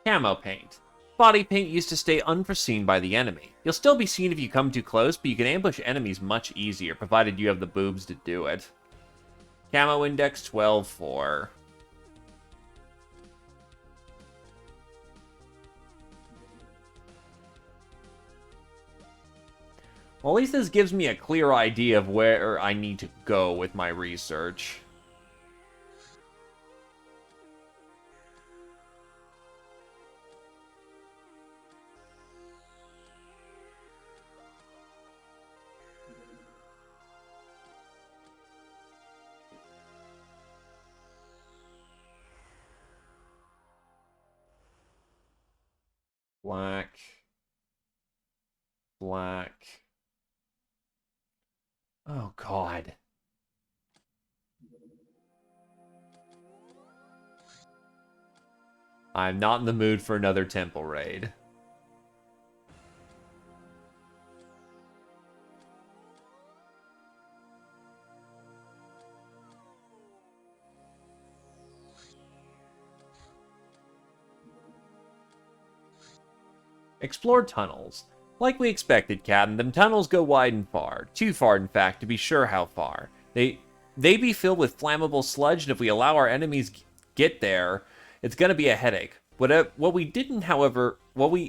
Camo paint. Body paint used to stay unforeseen by the enemy. You'll still be seen if you come too close, but you can ambush enemies much easier, provided you have the boobs to do it. Camo index 12-4. Well, at least this gives me a clear idea of where I need to go with my research. Black. Black. Oh, God. I'm not in the mood for another temple raid. Explore tunnels. Like we expected, Captain, them tunnels go wide and far. Too far, in fact, to be sure how far. They be filled with flammable sludge, and if we allow our enemies get there, it's gonna be a headache. What we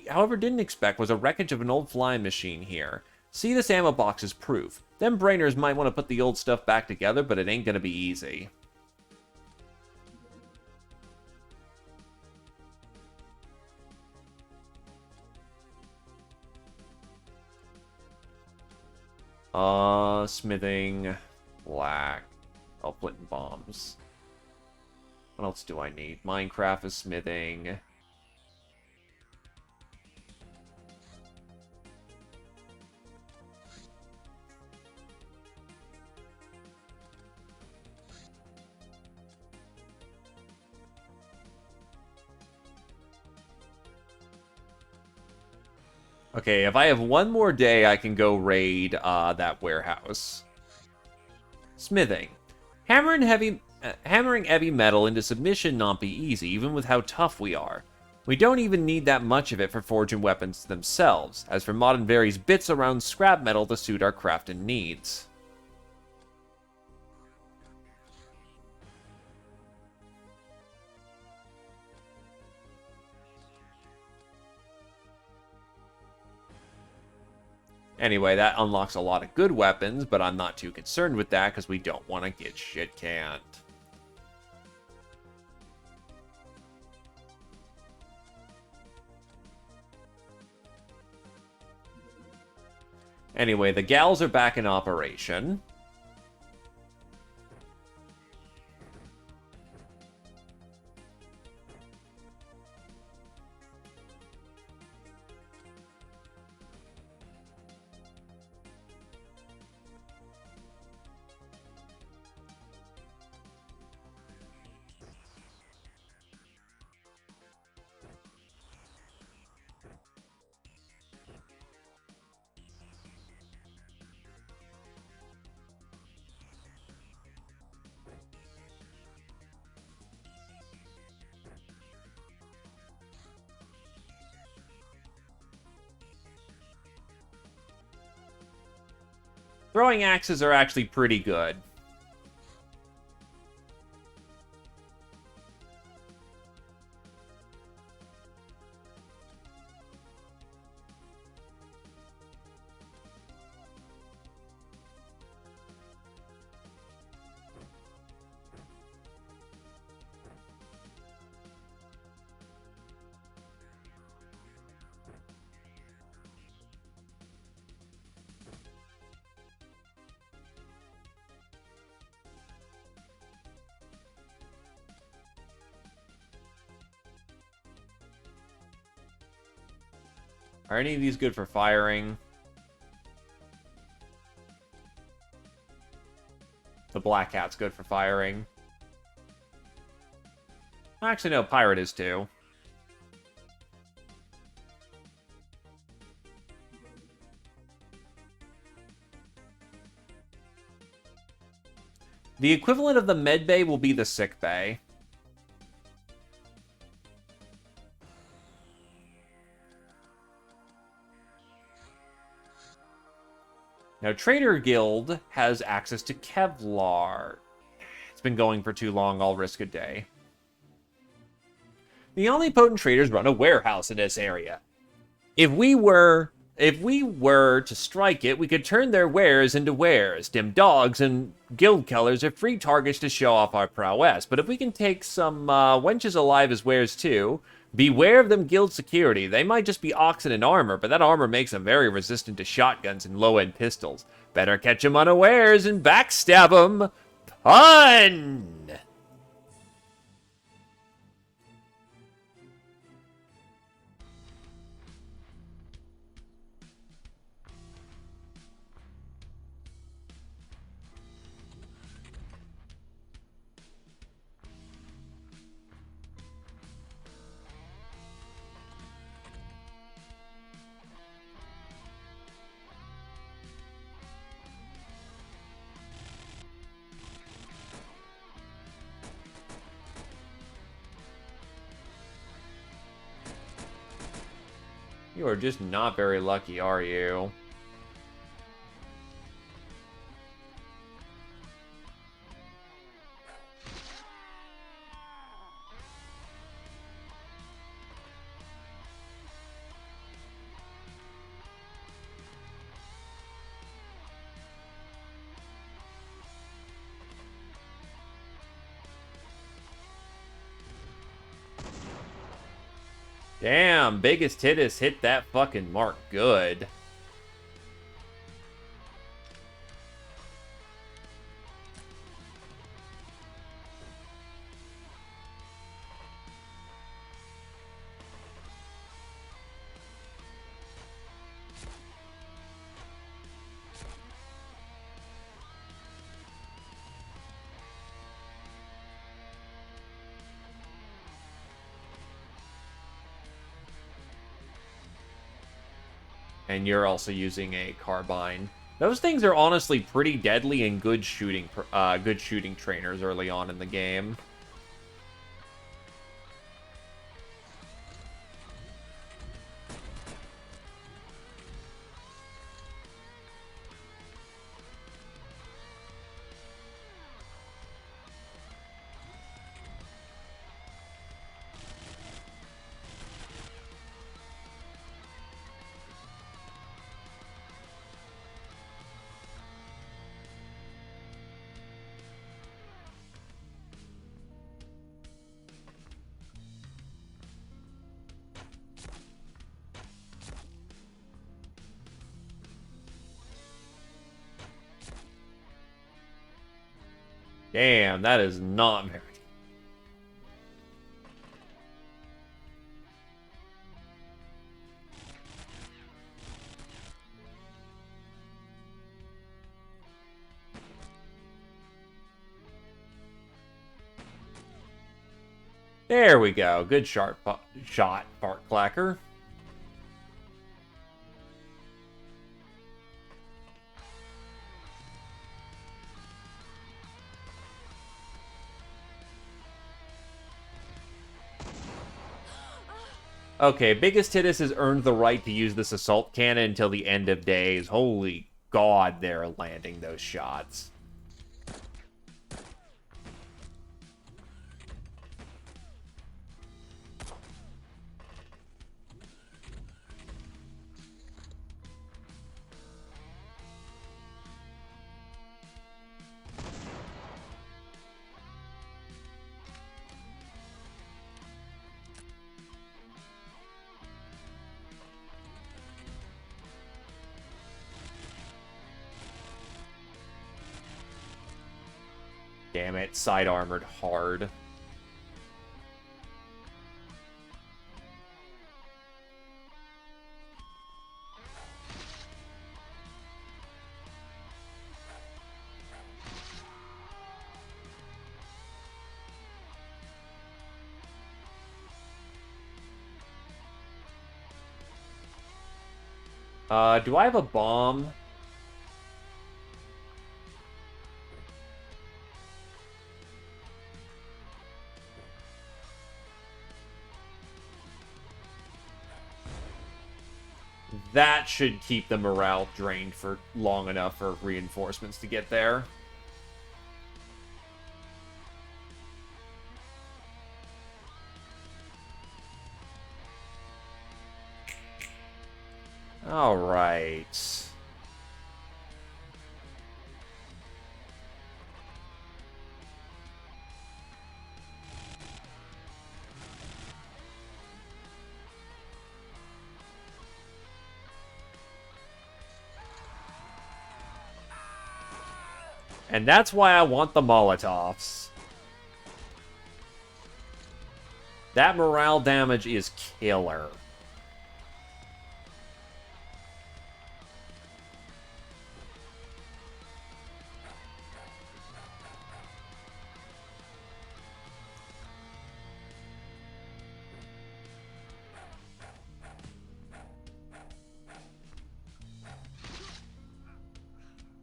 however didn't expect was a wreckage of an old flying machine here. See this ammo box as proof. Them brainers might want to put the old stuff back together, but it ain't gonna be easy. Smithing, black, Flint and bombs. What else do I need? Minecraft is smithing. Okay, if I have one more day, I can go raid that warehouse. Smithing. Hammering heavy metal into submission not be easy, even with how tough we are. We don't even need that much of it for forging weapons themselves. As for modern varies bits around scrap metal to suit our crafting needs. Anyway, that unlocks a lot of good weapons, but I'm not too concerned with that because we don't want to get shit canned. Anyway, the gals are back in operation. Throwing axes are actually pretty good. Are any of these good for firing? The Black Hat's good for firing. Actually, no, Pirate is too. The equivalent of the med bay will be the sick bay. Now, Trader Guild has access to Kevlar. It's been going for too long, I'll risk a day. The only potent traders run a warehouse in this area. If we were to strike it, we could turn their wares into wares. Dim dogs and guild colors are free targets to show off our prowess. But if we can take some wenches alive as wares too, beware of them guild security. They might just be oxen in armor, but that armor makes them very resistant to shotguns and low-end pistols. Better catch them unawares and backstab them. Pun! You are just not very lucky, are you? Damn, biggest Titus hit that fucking mark good. And you're also using a carbine. Those things are honestly pretty deadly and good shooting trainers early on in the game. Damn, that is not very... There we go. Good shot, Fart Clacker. Okay, Biggest Hittis has earned the right to use this assault cannon until the end of days. Holy God, they're landing those shots. Damn it, side armored hard. Do I have a bomb? That should keep the morale drained for long enough for reinforcements to get there. All right. And that's why I want the Molotovs. That morale damage is killer.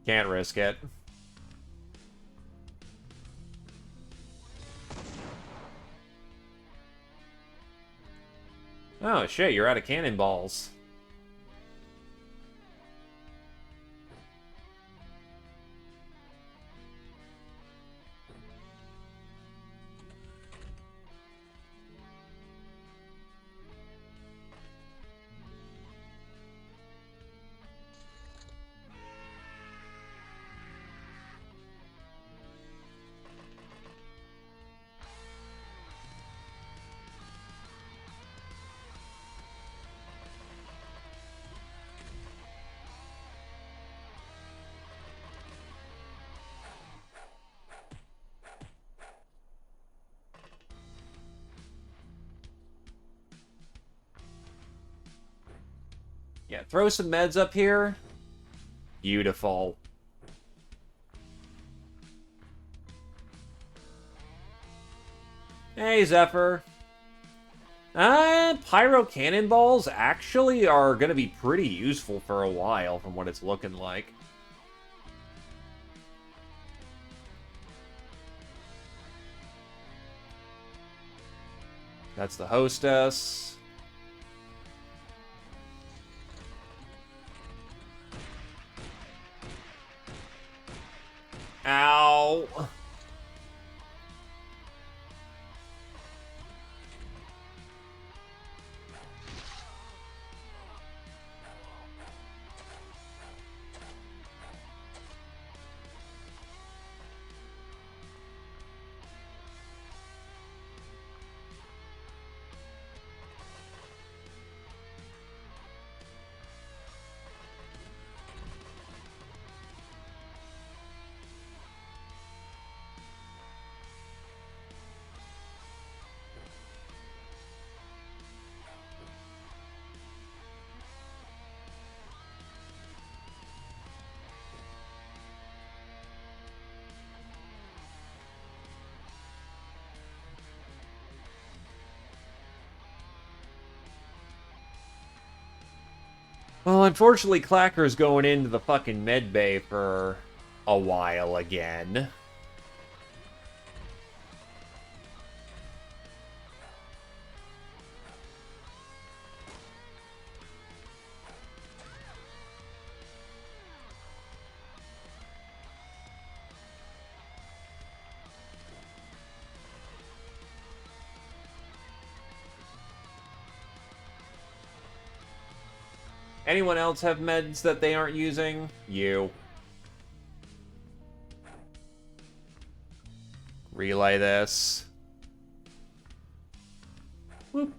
Can't risk it. Oh shit, you're out of cannonballs. Yeah, throw some meds up here. Beautiful. Hey, Zephyr. Pyro cannonballs actually are going to be pretty useful for a while from what it's looking like. That's the hostess. Ow. Well, unfortunately, Clacker's going into the fucking med bay for a while again. Anyone else have meds that they aren't using? You. Relay this. Whoop.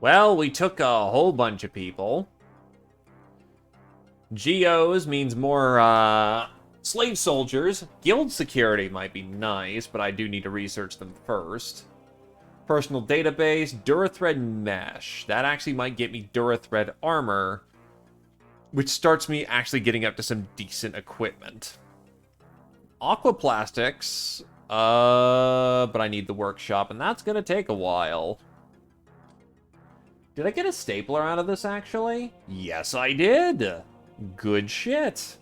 Well, we took a whole bunch of people. Geos means more, slave soldiers. Guild security might be nice, but I do need to research them first. Personal database, Durithread mesh. That actually might get me Durithread armor, which starts me actually getting up to some decent equipment. Aquaplastics, but I need the workshop, and that's gonna take a while. Did I get a stapler out of this, actually? Yes, I did. Good shit.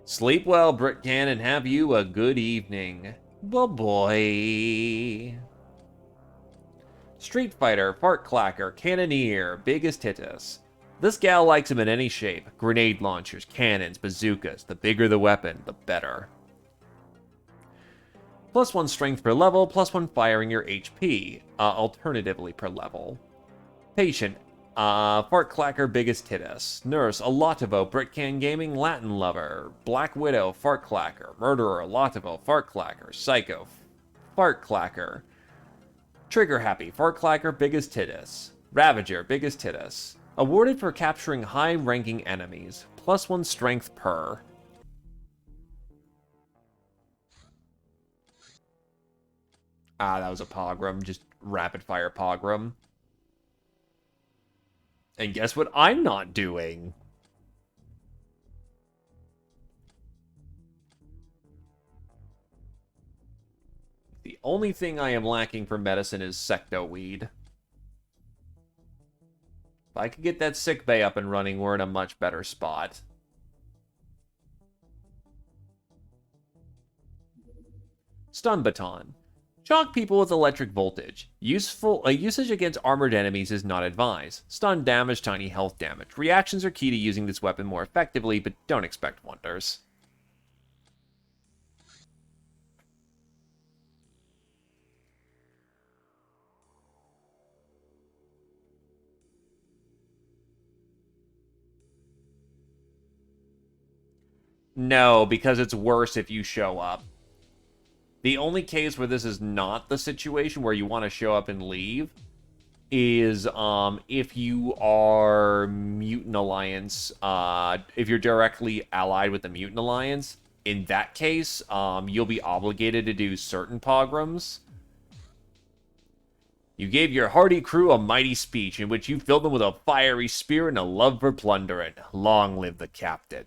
Sleep well, Britcan, and have you a good evening. Bye-bye. Street Fighter, Fart Clacker, Cannoneer, Biggest Hittus. This gal likes him in any shape. Grenade launchers, cannons, bazookas. The bigger the weapon, the better. +1 strength per level, +1 firing your HP, alternatively per level. Patient, Fart Clacker, Biggest Hittus. Nurse, Alatovo, Britcan Gaming, Latin Lover. Black Widow, Fart Clacker. Murderer, Alatovo, Fart Clacker. Psycho, Fart Clacker. Trigger Happy, Fart Clacker, Biggest Hittus. Ravager, Biggest Hittus. Awarded for capturing high-ranking enemies, +1 strength per. Ah, that was a pogrom. Just rapid-fire pogrom. And guess what I'm not doing? The only thing I am lacking for medicine is secto-weed. If I could get that sick bay up and running, we're in a much better spot. Stun Baton. Shock people with electric voltage. Usage against armored enemies is not advised. Stun damage, tiny health damage. Reactions are key to using this weapon more effectively, but don't expect wonders. No, because it's worse if you show up. The only case where this is not the situation where you want to show up and leave is if you are Mutant Alliance, if you're directly allied with the Mutant Alliance. In that case, you'll be obligated to do certain pogroms. You gave your hardy crew a mighty speech in which you filled them with a fiery spirit and a love for plundering. Long live the captain.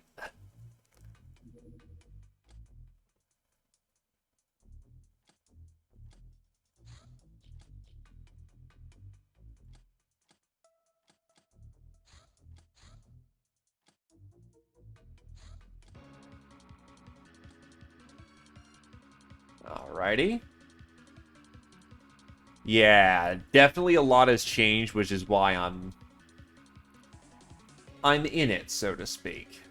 Alrighty. Yeah, definitely a lot has changed, which is why I'm in it, so to speak.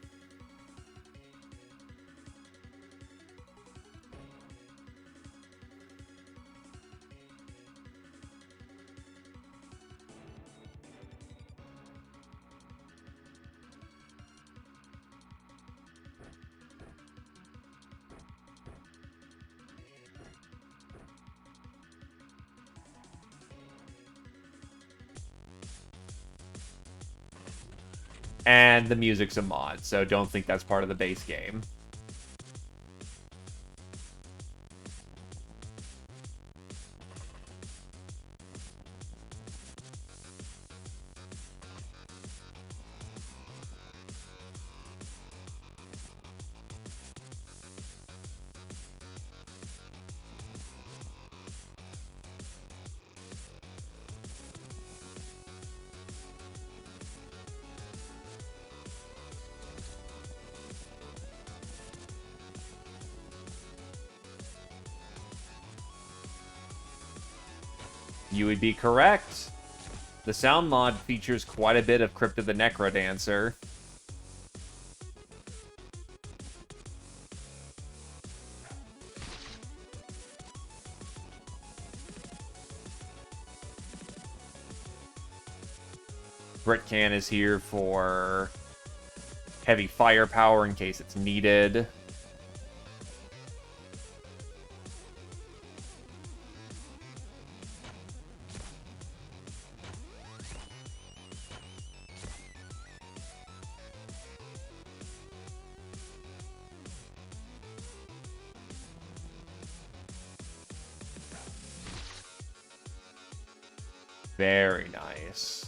And the music's a mod, so don't think that's part of the base game. You would be correct. The sound mod features quite a bit of Crypto the Necrodancer. Britcan is here for heavy firepower in case it's needed. Very nice.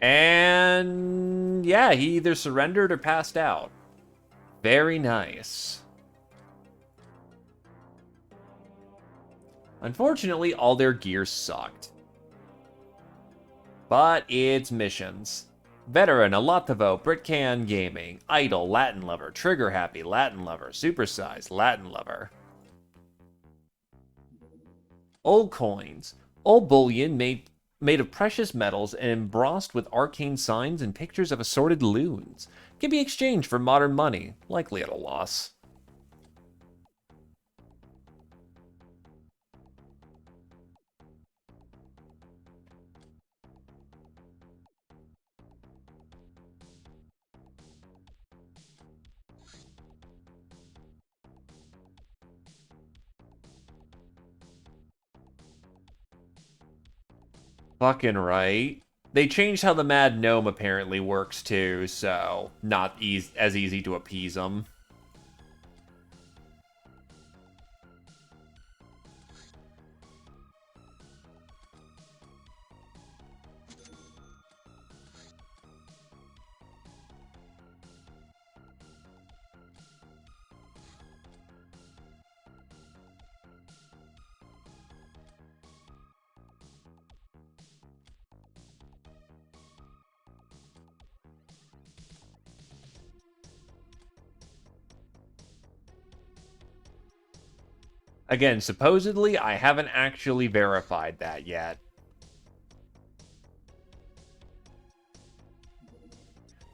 And yeah, he either surrendered or passed out. Very nice. Unfortunately, all their gear sucked. But it's missions. Veteran, Alatovo, Britcan Gaming, Idol, Latin Lover, Trigger Happy, Latin Lover, Supersize, Latin Lover. Old coins. Old bullion made of precious metals and embossed with arcane signs and pictures of assorted loons. Can be exchanged for modern money, likely at a loss. Fucking right. They changed how the Mad Gnome apparently works too, so not as easy to appease them. Again, supposedly, I haven't actually verified that yet.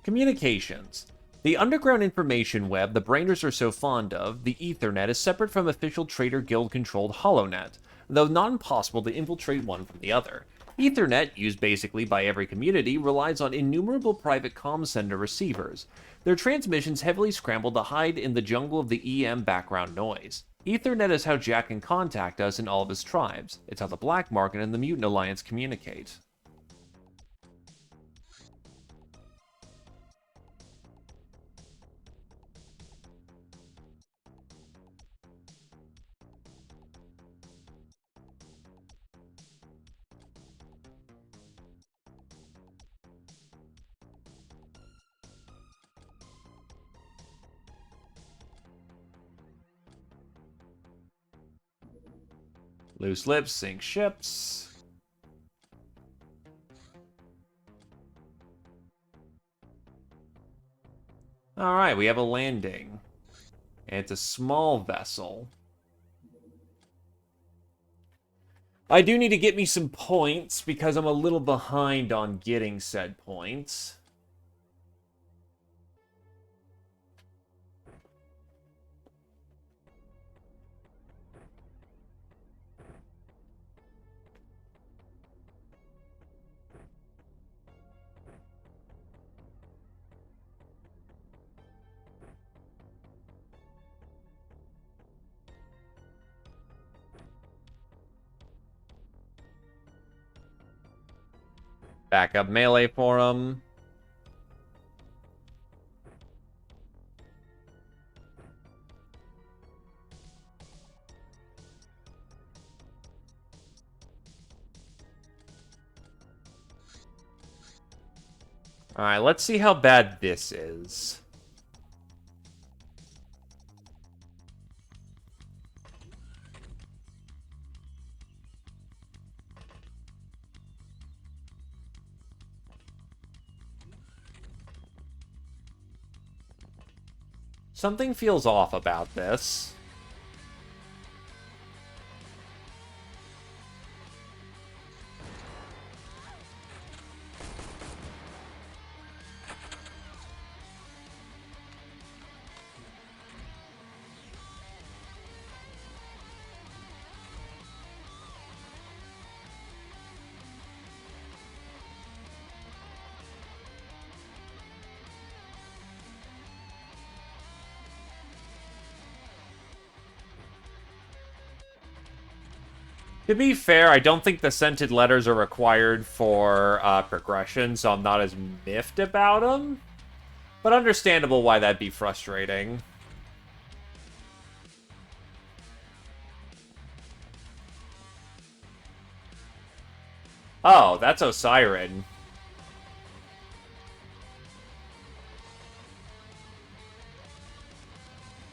Communications. The underground information web the Brainers are so fond of, the Ethernet, is separate from official Trader Guild-controlled HoloNet, though not impossible to infiltrate one from the other. Ethernet, used basically by every community, relies on innumerable private comm center receivers. Their transmissions heavily scramble to hide in the jungle of the EM background noise. Ethernet is how Jack can contact us and all of his tribes. It's how the Black Market and the Mutant Alliance communicate. Loose lips sink ships. Alright, we have a landing. It's a small vessel. I do need to get me some points because I'm a little behind on getting said points. Backup melee for him. Alright, let's see how bad this is. Something feels off about this. To be fair, I don't think the scented letters are required for progression, so I'm not as miffed about them. But understandable why that'd be frustrating. Oh, that's Osiren.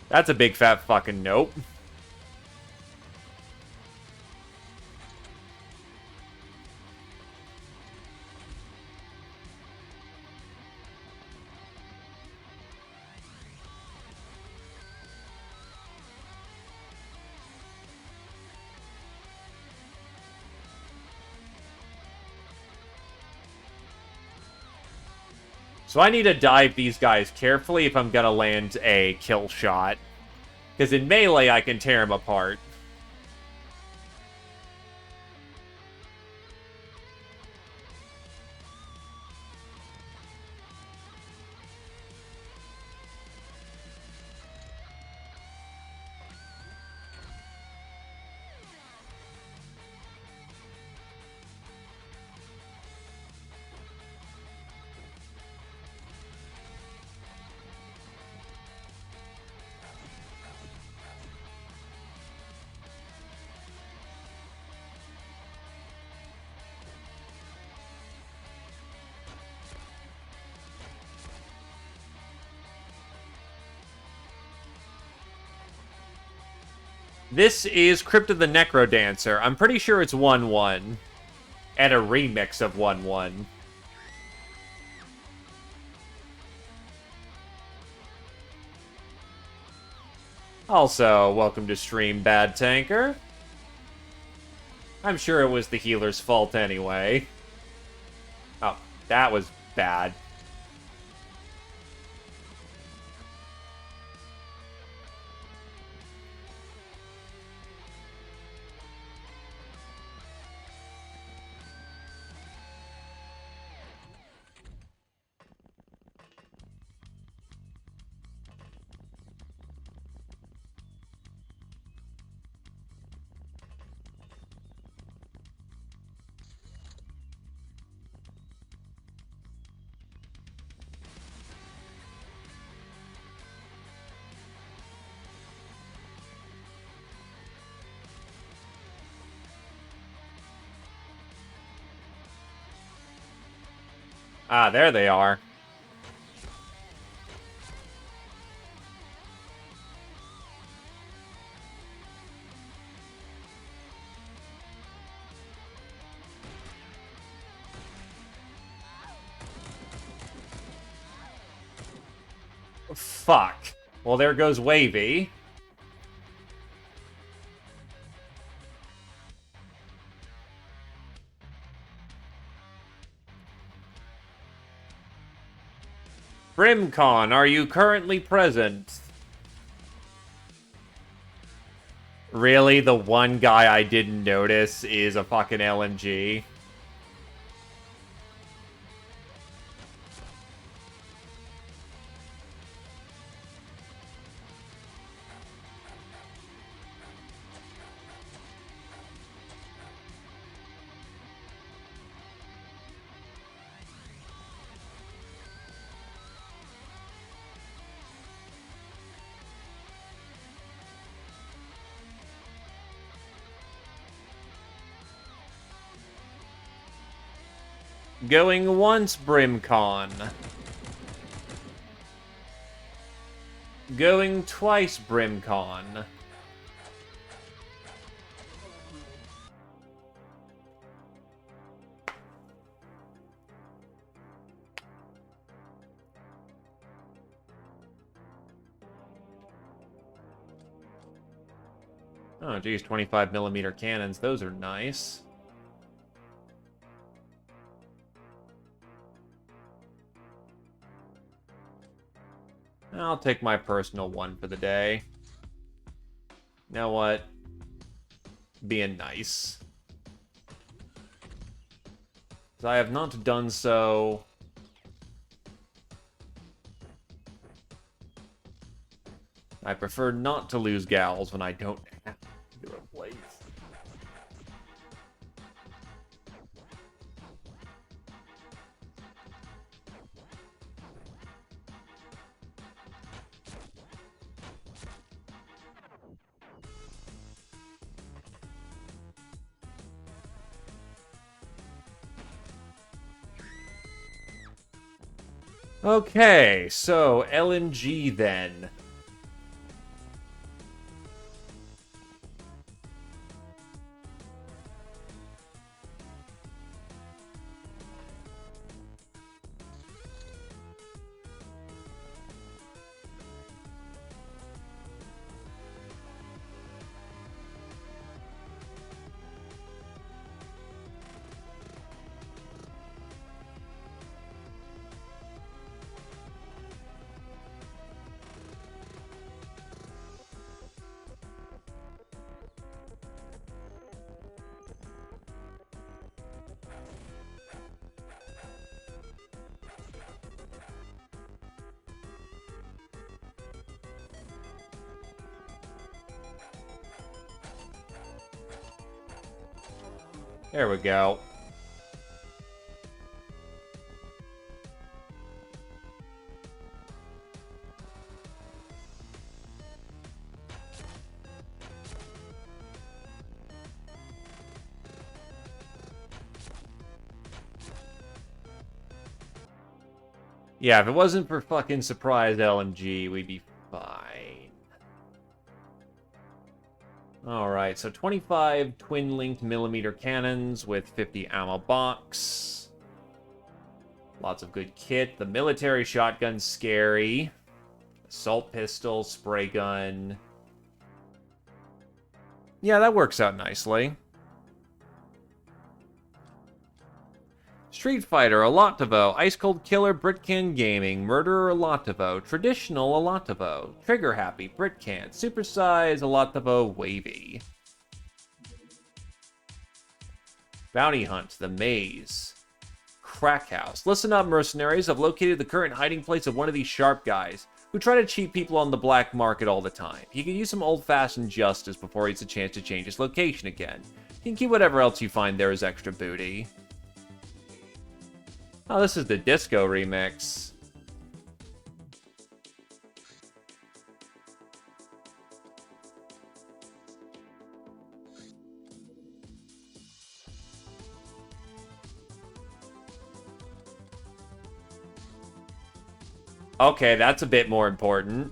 That's a big fat fucking nope. So I need to dive these guys carefully if I'm gonna land a kill shot. Because in melee, I can tear them apart. This is Crypt of the Necrodancer. I'm pretty sure it's 1-1. And a remix of 1-1. Also, welcome to stream, Bad Tanker. I'm sure it was the healer's fault anyway. Oh, that was bad. Ah, there they are. Fuck. Well, there goes Wavy. Brimcon, are you currently present? Really? The one guy I didn't notice is a fucking LMG? Going once, Brimcon. Going twice, Brimcon. Oh, geez, 25mm cannons. Those are nice. I'll take my personal one for the day. You know what? Being nice. As I have not done so. I prefer not to lose gals when I don't have to replace. Okay, so LMG then. There we go. Yeah, if it wasn't for fucking surprise LMG, we'd be fine. Alright, so 25 twin-linked millimeter cannons with 50 ammo box. Lots of good kit. The military shotgun's scary. Assault pistol, spray gun. Yeah, that works out nicely. Street Fighter, Alatovo, Ice Cold Killer, Britcan Gaming, Murderer, Alatovo, Traditional, Alatovo, Trigger Happy, Britcan, Supersize, Alatovo, Wavy. Bounty Hunt, The Maze. Crack House. Listen up, mercenaries. I've located the current hiding place of one of these sharp guys who try to cheat people on the black market all the time. He can use some old-fashioned justice before he gets a chance to change his location again. You can keep whatever else you find there as extra booty. Oh, this is the disco remix. Okay, that's a bit more important.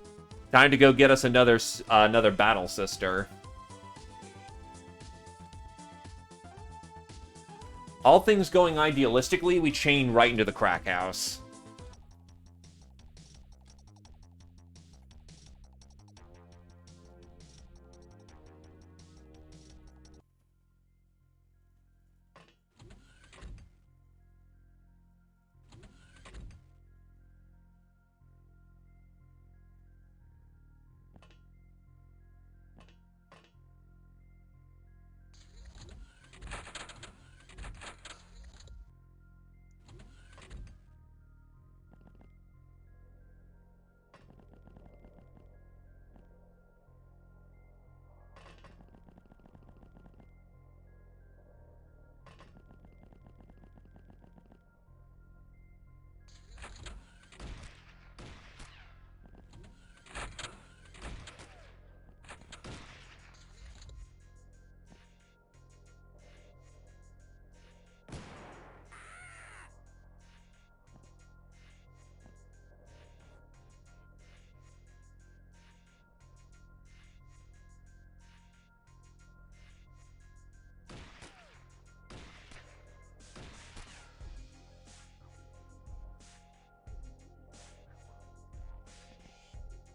Time to go get us another battle sister. All things going idealistically, we chain right into the crack house.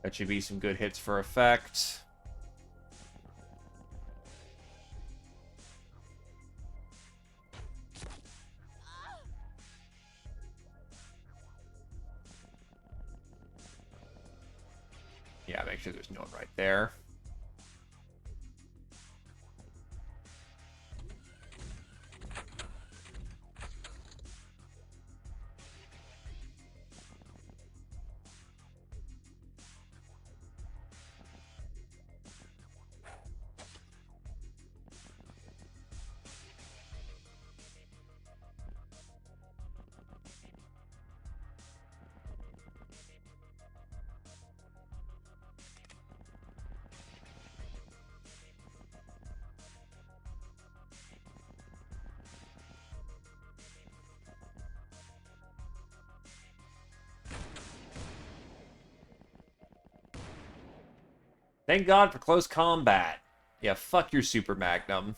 That should be some good hits for effect. Yeah, make sure there's no one right there. Thank God for close combat. Yeah, fuck your Super Magnum.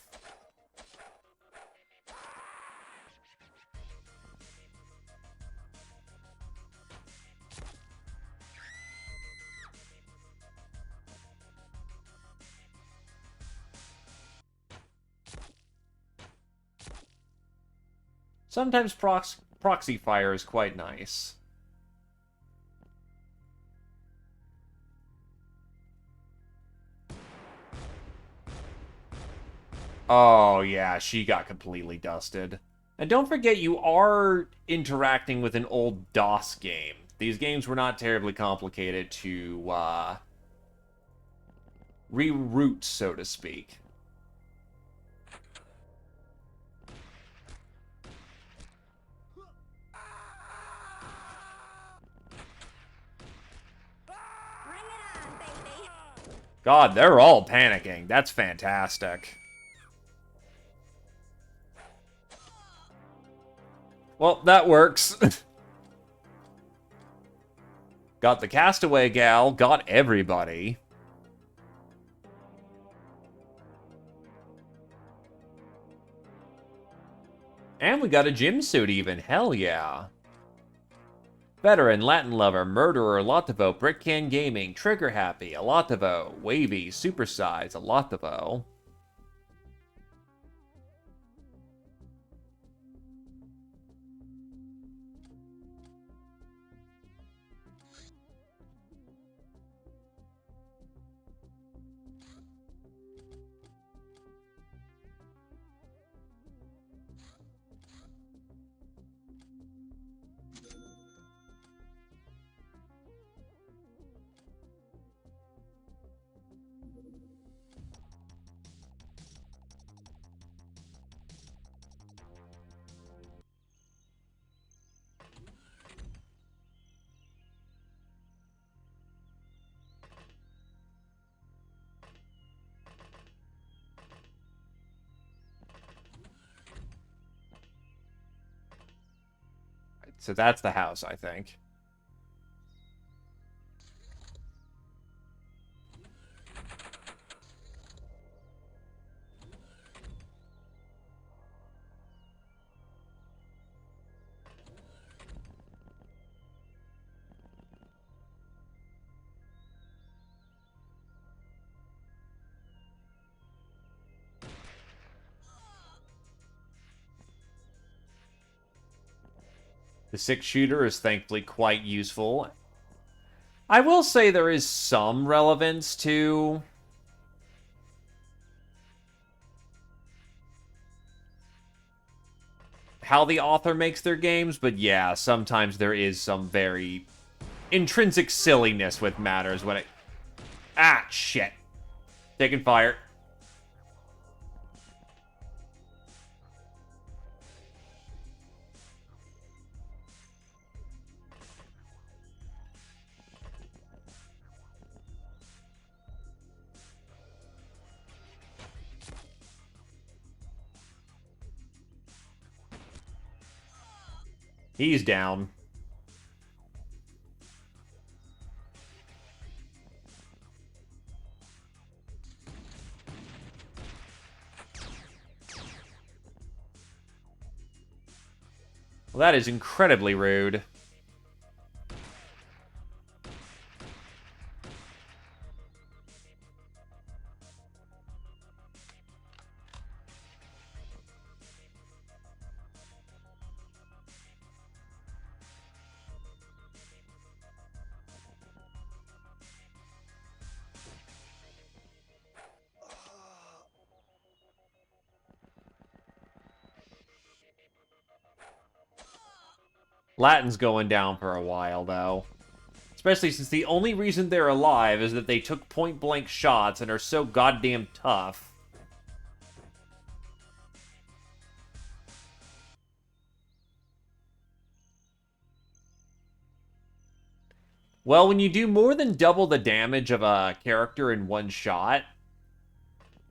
Sometimes proxy fire is quite nice. Oh, yeah, she got completely dusted. And don't forget, you are interacting with an old DOS game. These games were not terribly complicated to, reroute, so to speak. God, they're all panicking. That's fantastic. Well, that works. Got the castaway gal, got everybody. And we got a gym suit even, hell yeah. Veteran, Latin lover, murderer, Lottavo, Brick Can Gaming, Trigger Happy, Lottavo, Wavy, Supersize, Lottavo. So that's the house, I think. The 6-shooter is thankfully quite useful. I will say there is some relevance to how the author makes their games, but yeah, sometimes there is some very intrinsic silliness with matters when it... Ah, shit. Taking fire. He's down. Well, that is incredibly rude. Latin's going down for a while, though. Especially since the only reason they're alive is that they took point-blank shots and are so goddamn tough. Well, when you do more than double the damage of a character in one shot...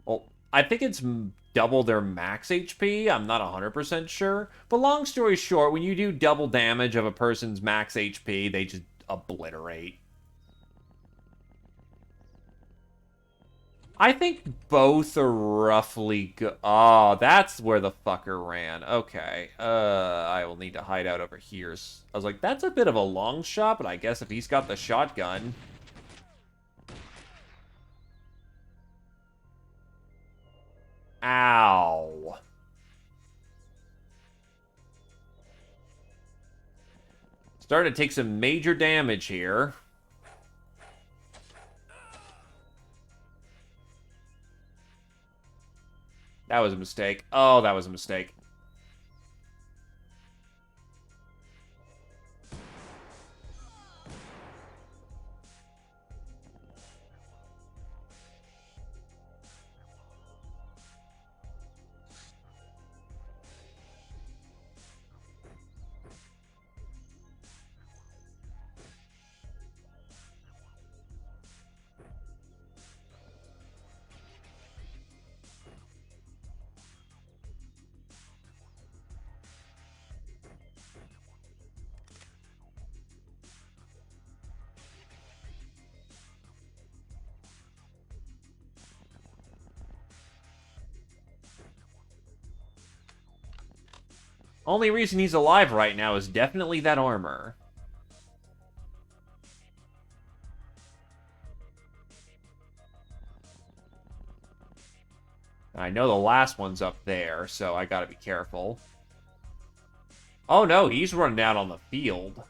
Well, I think it's double their max HP. I'm not 100% sure. But long story short, when you do double damage of a person's max HP, they just obliterate. I think both are roughly good. Oh, that's where the fucker ran. Okay. I will need to hide out over here. I was like, that's a bit of a long shot, but I guess if he's got the shotgun... Ow. Starting to take some major damage here. That was a mistake. Oh, that was a mistake. Only reason he's alive right now is definitely that armor. I know the last one's up there, so I gotta be careful. Oh no, he's running out on the field.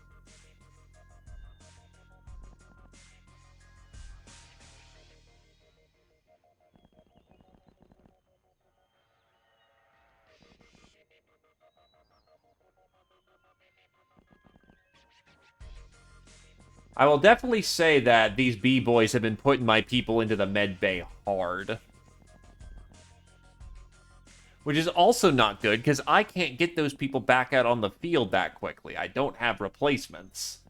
I will definitely say that these B-boys have been putting my people into the med bay hard. Which is also not good, because I can't get those people back out on the field that quickly. I don't have replacements.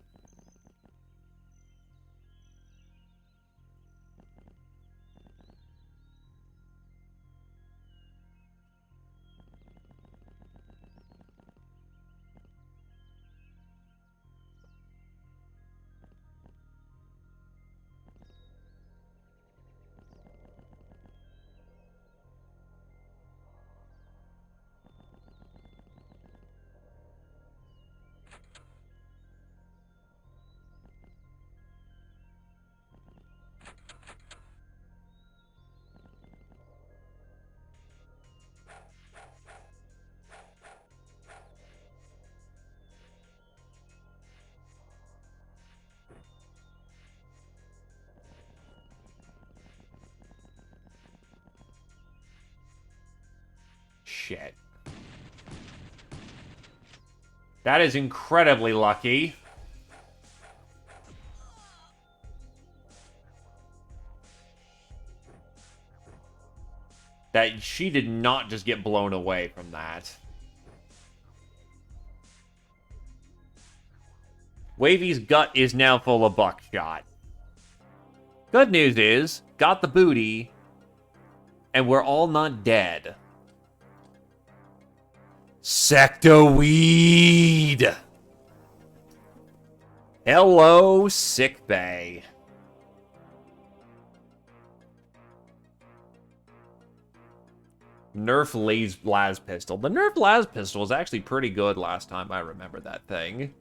Shit. That is incredibly lucky. That she did not just get blown away from that. Wavy's gut is now full of buckshot. Good news is, got the booty, and we're all not dead. Sectoweed! Hello, sickbay. Nerf las pistol. The Nerf las pistol was actually pretty good last time I remember that thing.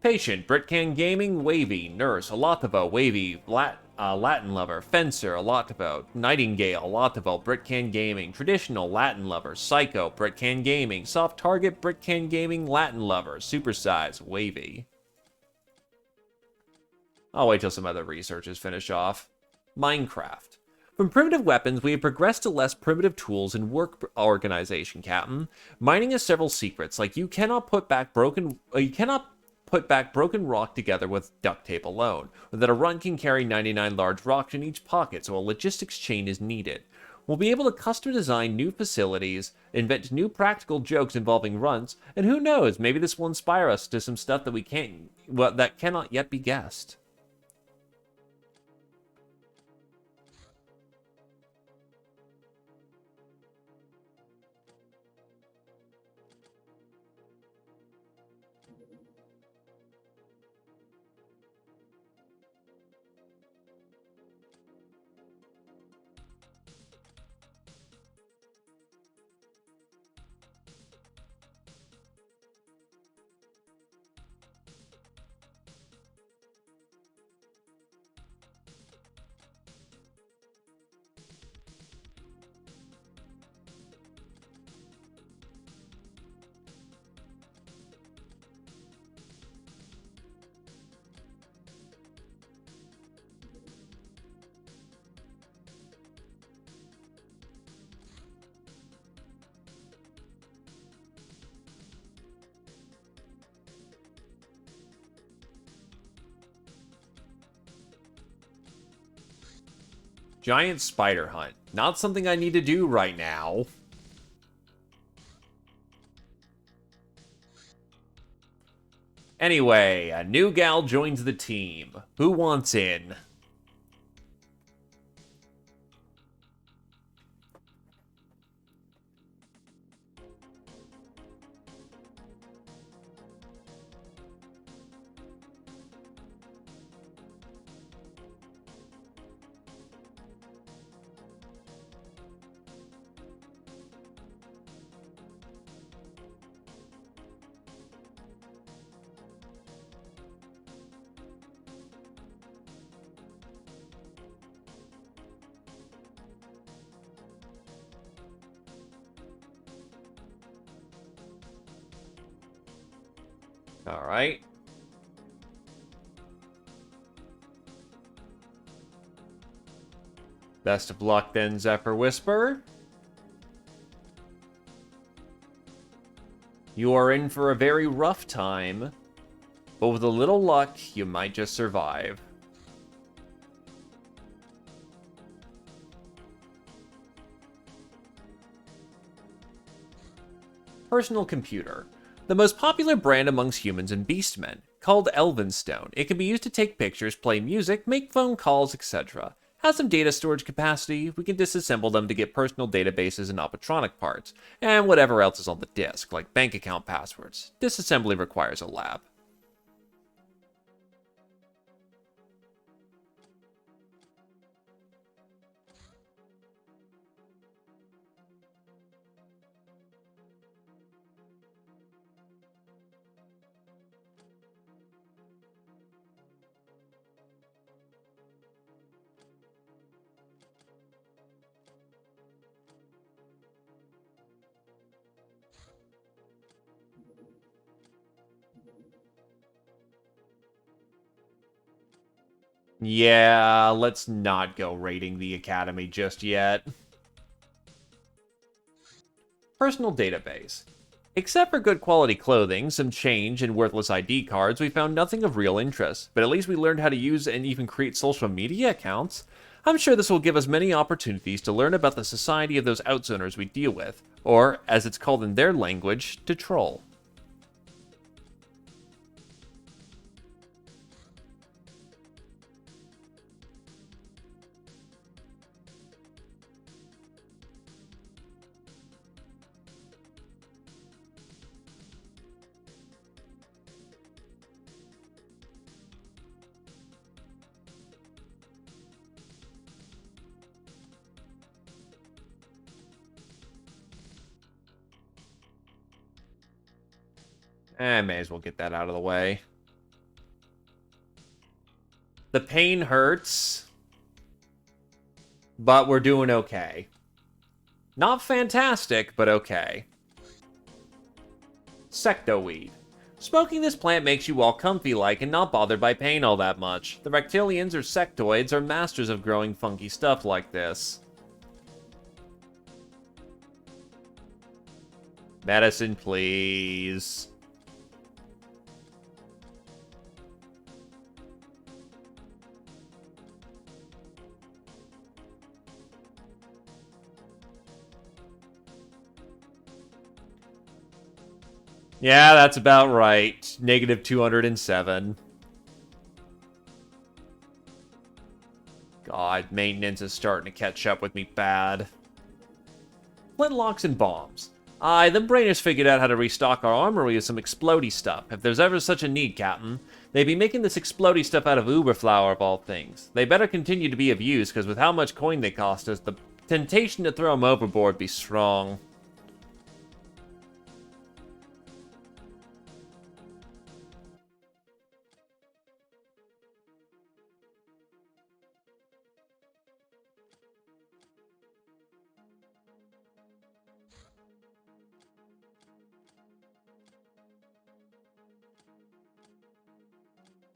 Patient, Britcan Gaming, Wavy, Nurse, Alativo, Wavy, Latin Lover, Fencer, Alativo, Nightingale, Alativo, Britcan Gaming, Traditional, Latin Lover, Psycho, Britcan Gaming, Soft Target, Britcan Gaming, Latin Lover, Supersize, Wavy. I'll wait till some other researchers finish off. Minecraft. From primitive weapons, we have progressed to less primitive tools and work organization, Captain. Mining has several secrets, like you cannot put back broken rock together with duct tape alone, or that a run can carry 99 large rocks in each pocket, so a logistics chain is needed. We'll be able to custom design new facilities, invent new practical jokes involving runs, and who knows, maybe this will inspire us to some stuff that cannot yet be guessed. Giant spider hunt. Not something I need to do right now. Anyway, a new gal joins the team. Who wants in? Alright. Best of luck then, Zephyr Whisper. You are in for a very rough time, but with a little luck, you might just survive. Personal computer. The most popular brand amongst humans and beastmen, called Elvenstone. It can be used to take pictures, play music, make phone calls, etc. Has some data storage capacity, we can disassemble them to get personal databases and optronic parts, and whatever else is on the disk, like bank account passwords. Disassembly requires a lab. Yeah, let's not go raiding the academy just yet. Personal database. Except for good quality clothing, some change, and worthless ID cards, we found nothing of real interest, but at least we learned how to use and even create social media accounts. I'm sure this will give us many opportunities to learn about the society of those outzooners we deal with, or, as it's called in their language, to troll. May as well get that out of the way. The pain hurts, but we're doing okay. Not fantastic, but okay. Sectoweed. Smoking this plant makes you all comfy-like and not bothered by pain all that much. The reptilians or sectoids are masters of growing funky stuff like this. Medicine, please. Yeah, that's about right. Negative 207. God, maintenance is starting to catch up with me bad. Flintlocks and bombs. Aye, the brainers figured out how to restock our armory with some explodey stuff, if there's ever such a need, Captain. They be making this explodey stuff out of uberflower of all things. They better continue to be of use, because with how much coin they cost us, the temptation to throw them overboard be strong.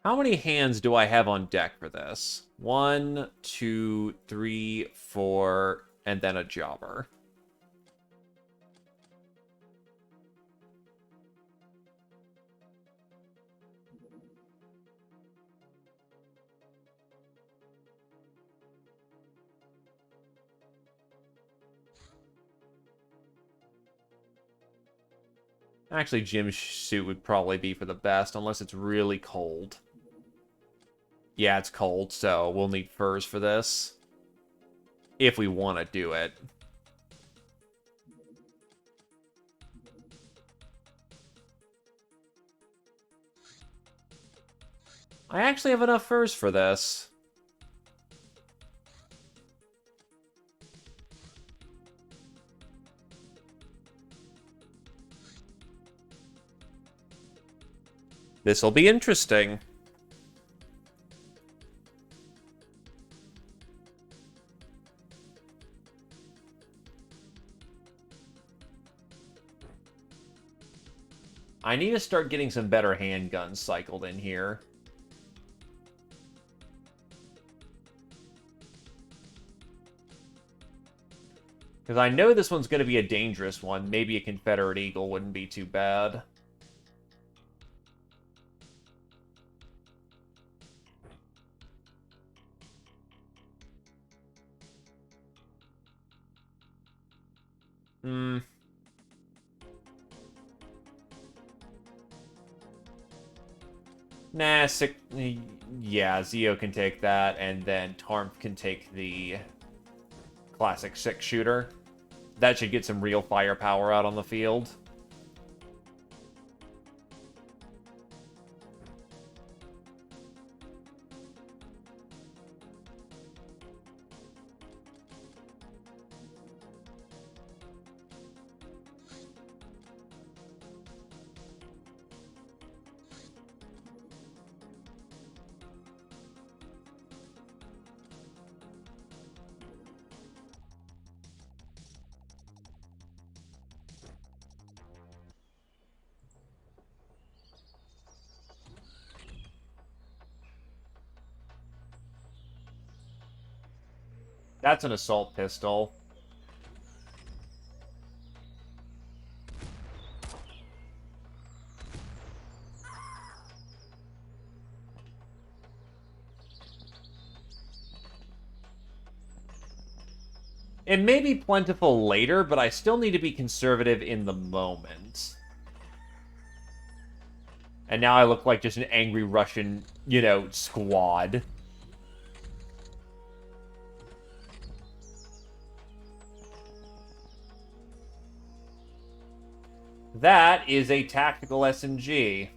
How many hands do I have on deck for this? 1, 2, 3, 4, and then a jobber. Actually, Jim's suit would probably be for the best, unless it's really cold. Yeah, it's cold, so we'll need furs for this. If we want to do it. I actually have enough furs for this. This'll be interesting. I need to start getting some better handguns cycled in here. Because I know this one's going to be a dangerous one. Maybe a Confederate Eagle wouldn't be too bad. Nah, yeah, Zeo can take that, and then Tarmp can take the classic 6-shooter. That should get some real firepower out on the field. That's an assault pistol. It may be plentiful later, but I still need to be conservative in the moment. And now I look like just an angry Russian, you know, squad. That is a tactical SMG.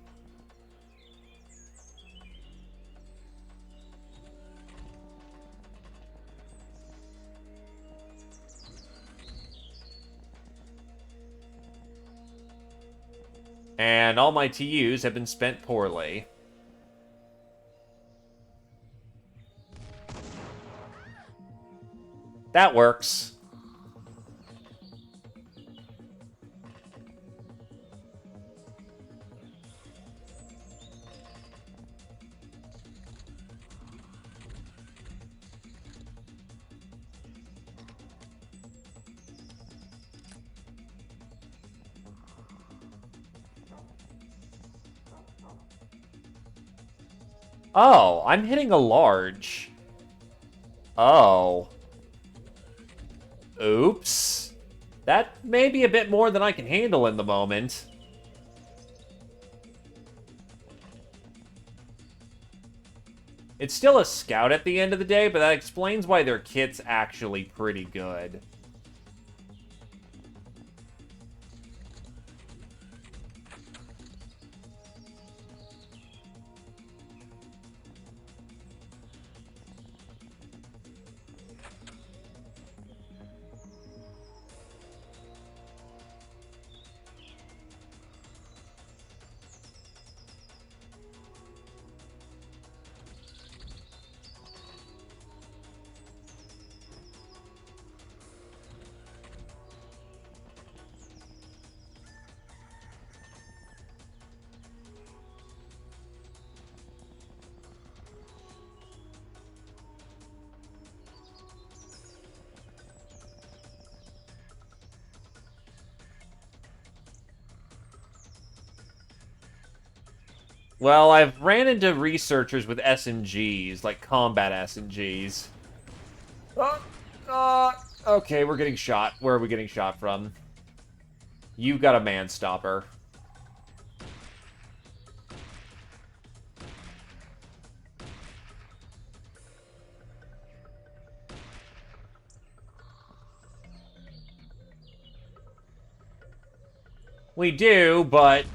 And all my TUs have been spent poorly. That works. Oh, I'm hitting a large. Oh. Oops. That may be a bit more than I can handle in the moment. It's still a scout at the end of the day, but that explains why their kit's actually pretty good. Well, I've ran into researchers with SMGs, like combat SMGs. Okay, we're getting shot. Where are we getting shot from? You've got a man-stopper. We do, but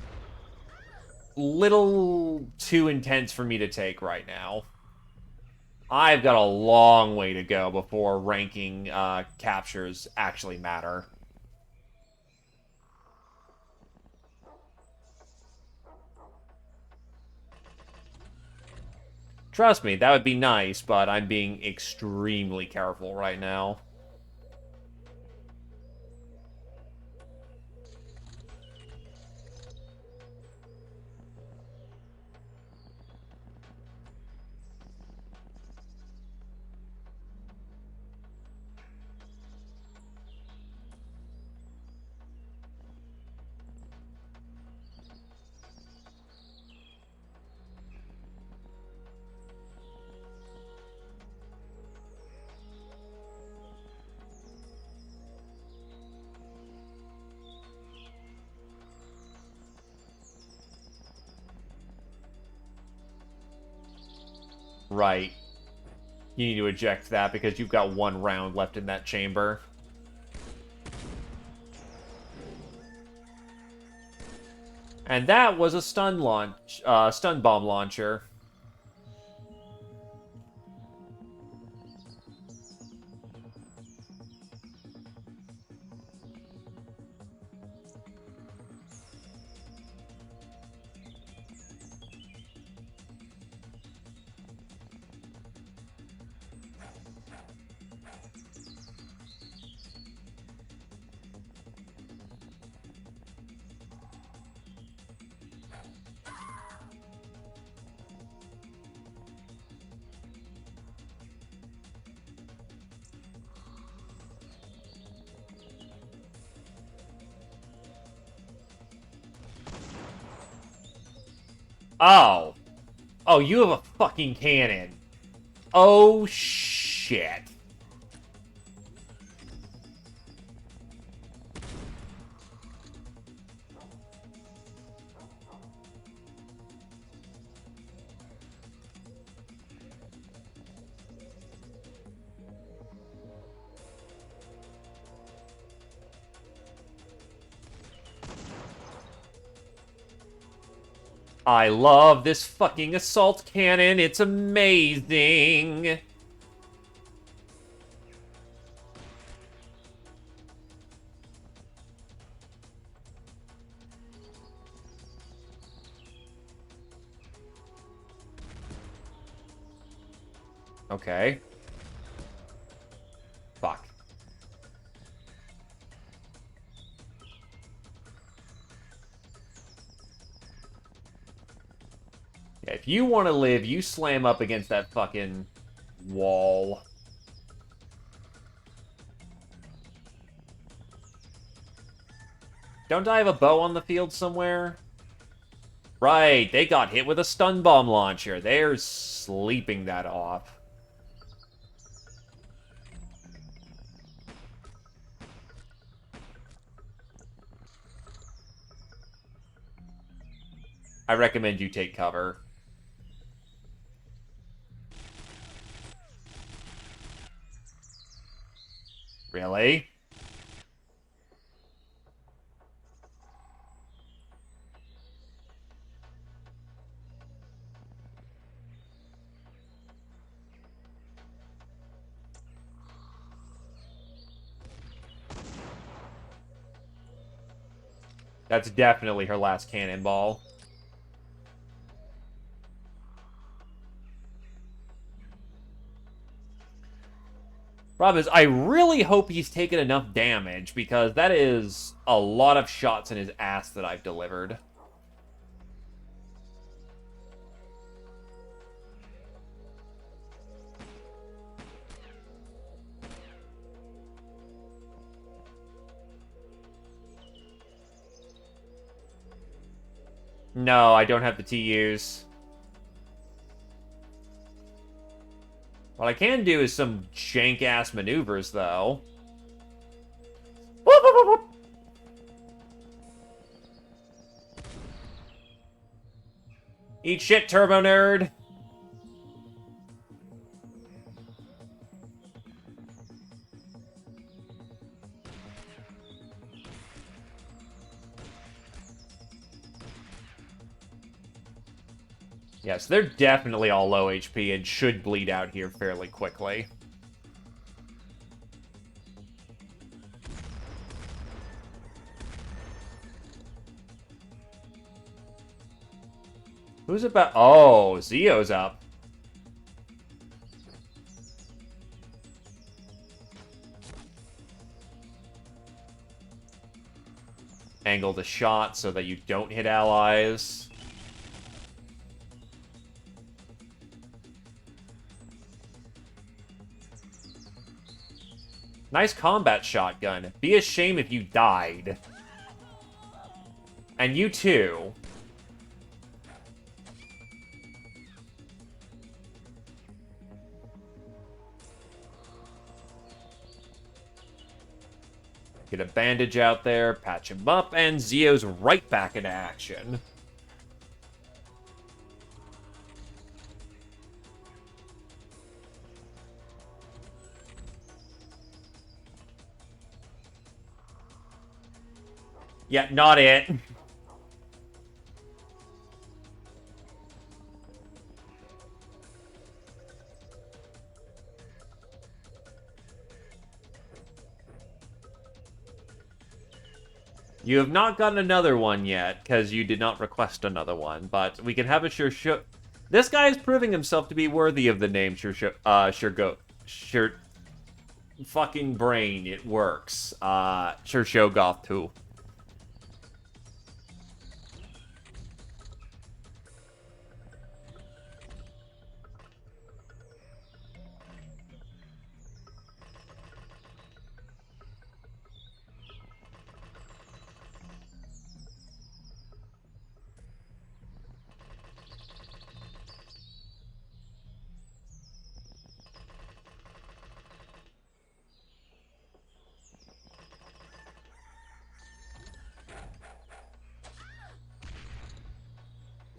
little too intense for me to take right now. I've got a long way to go before ranking captures actually matter. Trust me, that would be nice, but I'm being extremely careful right now. Right. You need to eject that because you've got one round left in that chamber. And that was a stun bomb launcher. Oh. Oh, you have a fucking cannon. Oh, shit. I love this fucking assault cannon. It's amazing. Okay. Fuck. Yeah, if you want to live, you slam up against that fucking wall. Don't I have a bow on the field somewhere? Right, they got hit with a stun bomb launcher. They're sleeping that off. I recommend you take cover. Really? That's definitely her last cannonball. Problem is, I really hope he's taken enough damage, because that is a lot of shots in his ass that I've delivered. No, I don't have the TUs. What I can do is some jank-ass maneuvers, though. Whoop, whoop, whoop, whoop. Eat shit, Turbo Nerd! Yes, they're definitely all low HP and should bleed out here fairly quickly. Who's about... Oh, Zio's up. Angle the shot so that you don't hit allies. Nice combat shotgun. Be a shame if you died. And you too. Get a bandage out there, patch him up, and Zio's right back into action. Yeah, not it. You have not gotten another one yet, because you did not request another one, but we can have a sure show. This guy is proving himself to be worthy of the name Sure fucking brain, it works. Sure Shogoth too.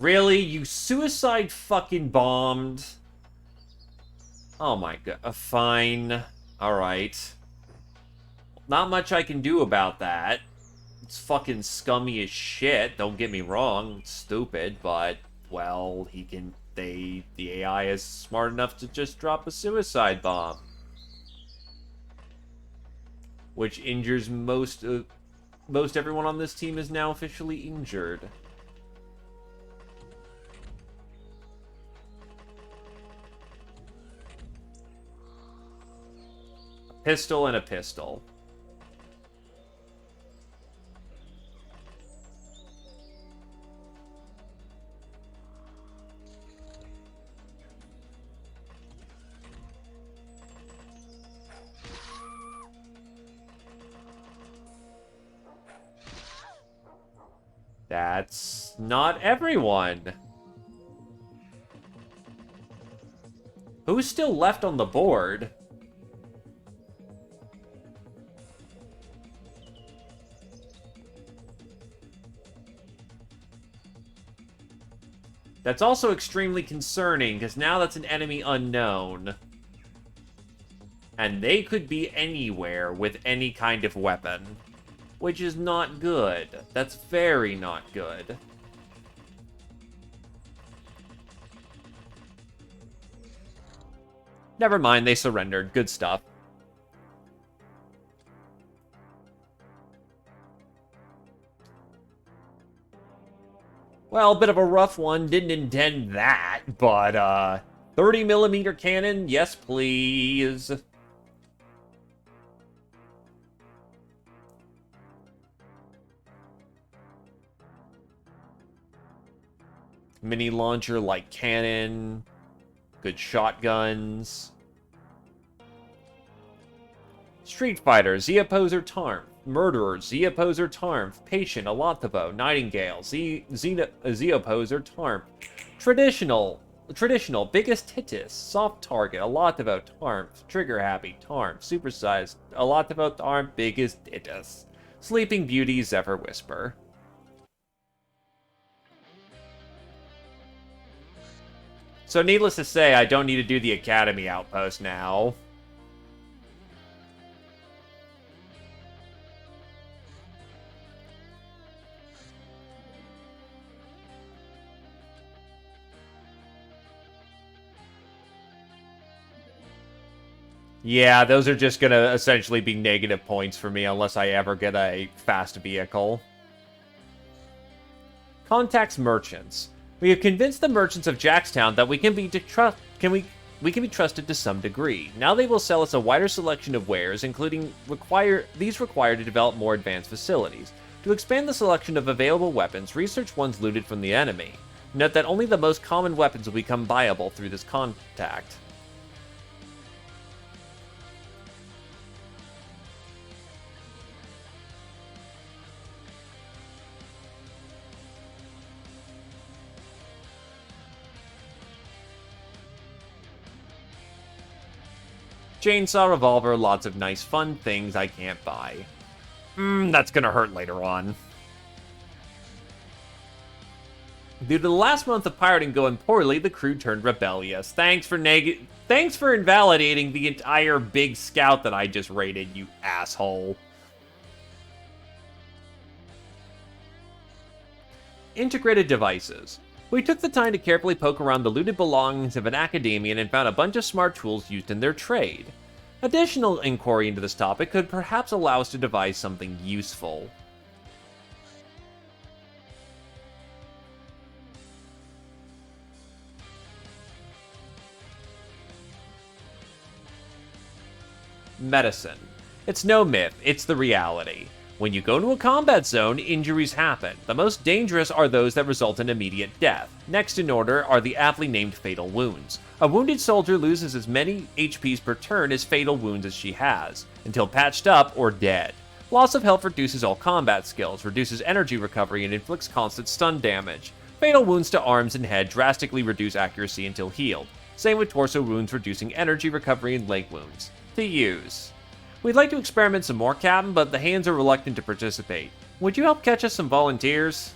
Really? You suicide fucking bombed? Oh my god. Fine. Alright. Not much I can do about that. It's fucking scummy as shit, don't get me wrong. It's stupid, but, well, he can... the AI is smart enough to just drop a suicide bomb. Which injures most everyone on this team is now officially injured. Pistol and a pistol. That's not everyone. Who's still left on the board? That's also extremely concerning, because now that's an enemy unknown. And they could be anywhere with any kind of weapon. Which is not good. That's very not good. Never mind, they surrendered. Good stuff. Well, a bit of a rough one. Didn't intend that, but, 30mm cannon? Yes, please. Mini launcher, light cannon. Good shotguns. Street Fighter, Z-Opposer Tarm. Murderer, Z-Opposer Tarm. Patient, Alantavo. Nightingale, Z-Opposer Tarm. Traditional, Biggest Hittis. Soft Target, Alantavo Tarm. Trigger Happy, Tarm. Supersized, Alantavo Tarm. Biggest Hittis. Sleeping Beauty, Zephyr Whisper. So needless to say, I don't need to do the Academy Outpost now. Yeah, those are just gonna essentially be negative points for me unless I ever get a fast vehicle. Contacts merchants. We have convinced the merchants of Jackstown that we can be trusted to some degree. Now they will sell us a wider selection of wares, including these required to develop more advanced facilities. To expand the selection of available weapons, research ones looted from the enemy. Note that only the most common weapons will become viable through this contact. Chainsaw, revolver, lots of nice fun things I can't buy. That's gonna hurt later on. Due to the last month of pirating going poorly, the crew turned rebellious. Thanks for invalidating the entire big scout that I just raided, you asshole. Integrated devices. We took the time to carefully poke around the looted belongings of an academician and found a bunch of smart tools used in their trade. Additional inquiry into this topic could perhaps allow us to devise something useful. Medicine. It's no myth, it's the reality. When you go to a combat zone, injuries happen. The most dangerous are those that result in immediate death. Next in order are the aptly named fatal wounds. A wounded soldier loses as many HPs per turn as fatal wounds as she has, until patched up or dead. Loss of health reduces all combat skills, reduces energy recovery, and inflicts constant stun damage. Fatal wounds to arms and head drastically reduce accuracy until healed. Same with torso wounds, reducing energy recovery and leg wounds. To use. We'd like to experiment some more, Captain, but the hands are reluctant to participate. Would you help catch us some volunteers?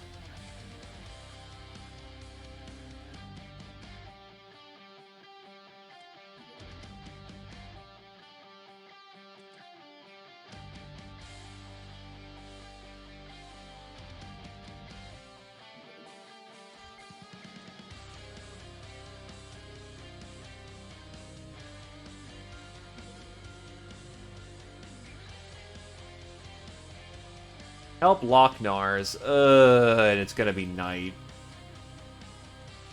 Help Locknars. And it's gonna be night.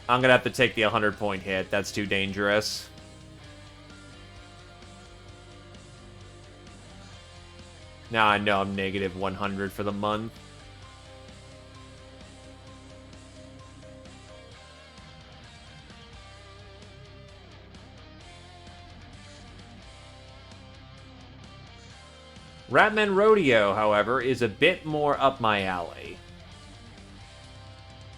I'm gonna have to take the 100-point hit. That's too dangerous. Now I know I'm negative 100 for the month. Ratman Rodeo, however, is a bit more up my alley.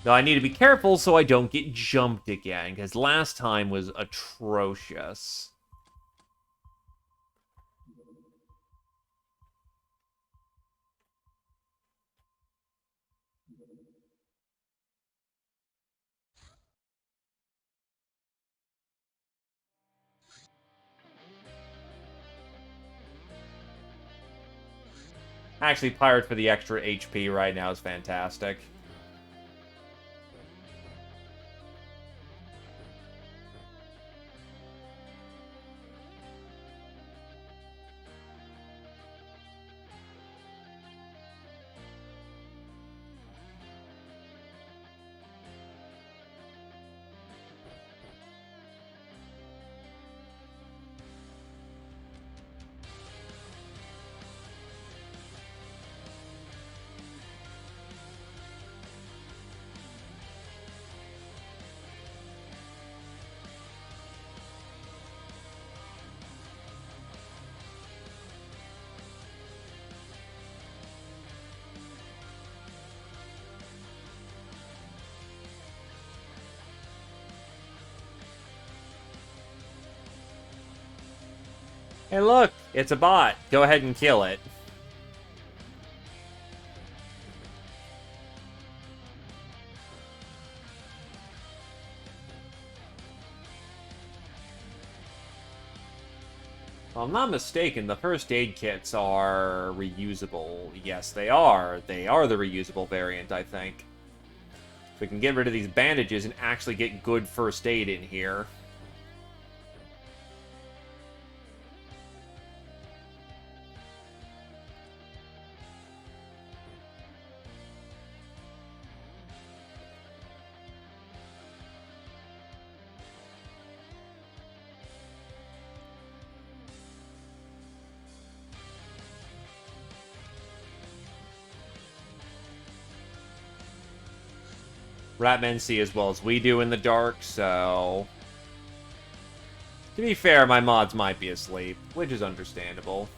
Now, I need to be careful so I don't get jumped again, because last time was atrocious. Actually, Pirate for the extra HP right now is fantastic. Hey, look! It's a bot. Go ahead and kill it. If I'm not mistaken, the first aid kits are reusable. Yes, they are. They are the reusable variant, I think. If we can get rid of these bandages and actually get good first aid in here. Ratmen see as well as we do in the dark, so... To be fair, my mods might be asleep, which is understandable.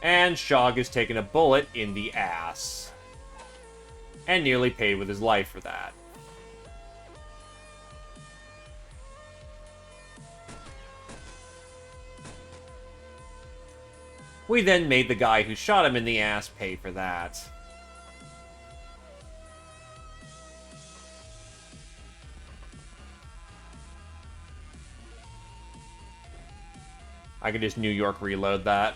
And Shog has taken a bullet in the ass. And nearly paid with his life for that. We then made the guy who shot him in the ass pay for that. I could just New York reload that.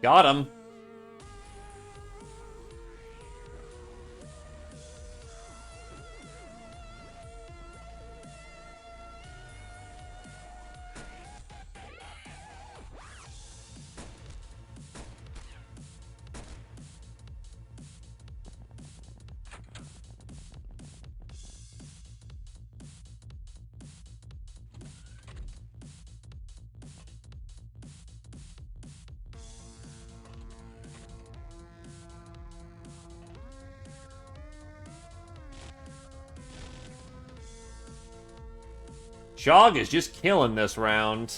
Got him. Chog is just killing this round.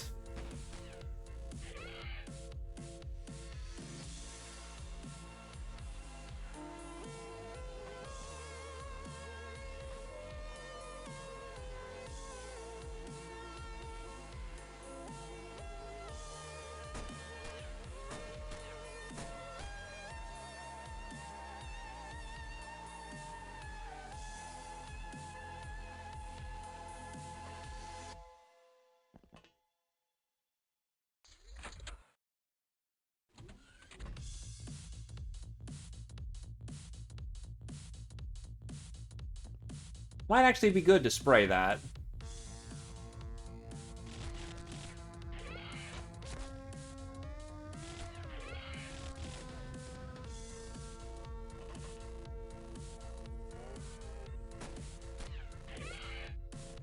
Might actually be good to spray that.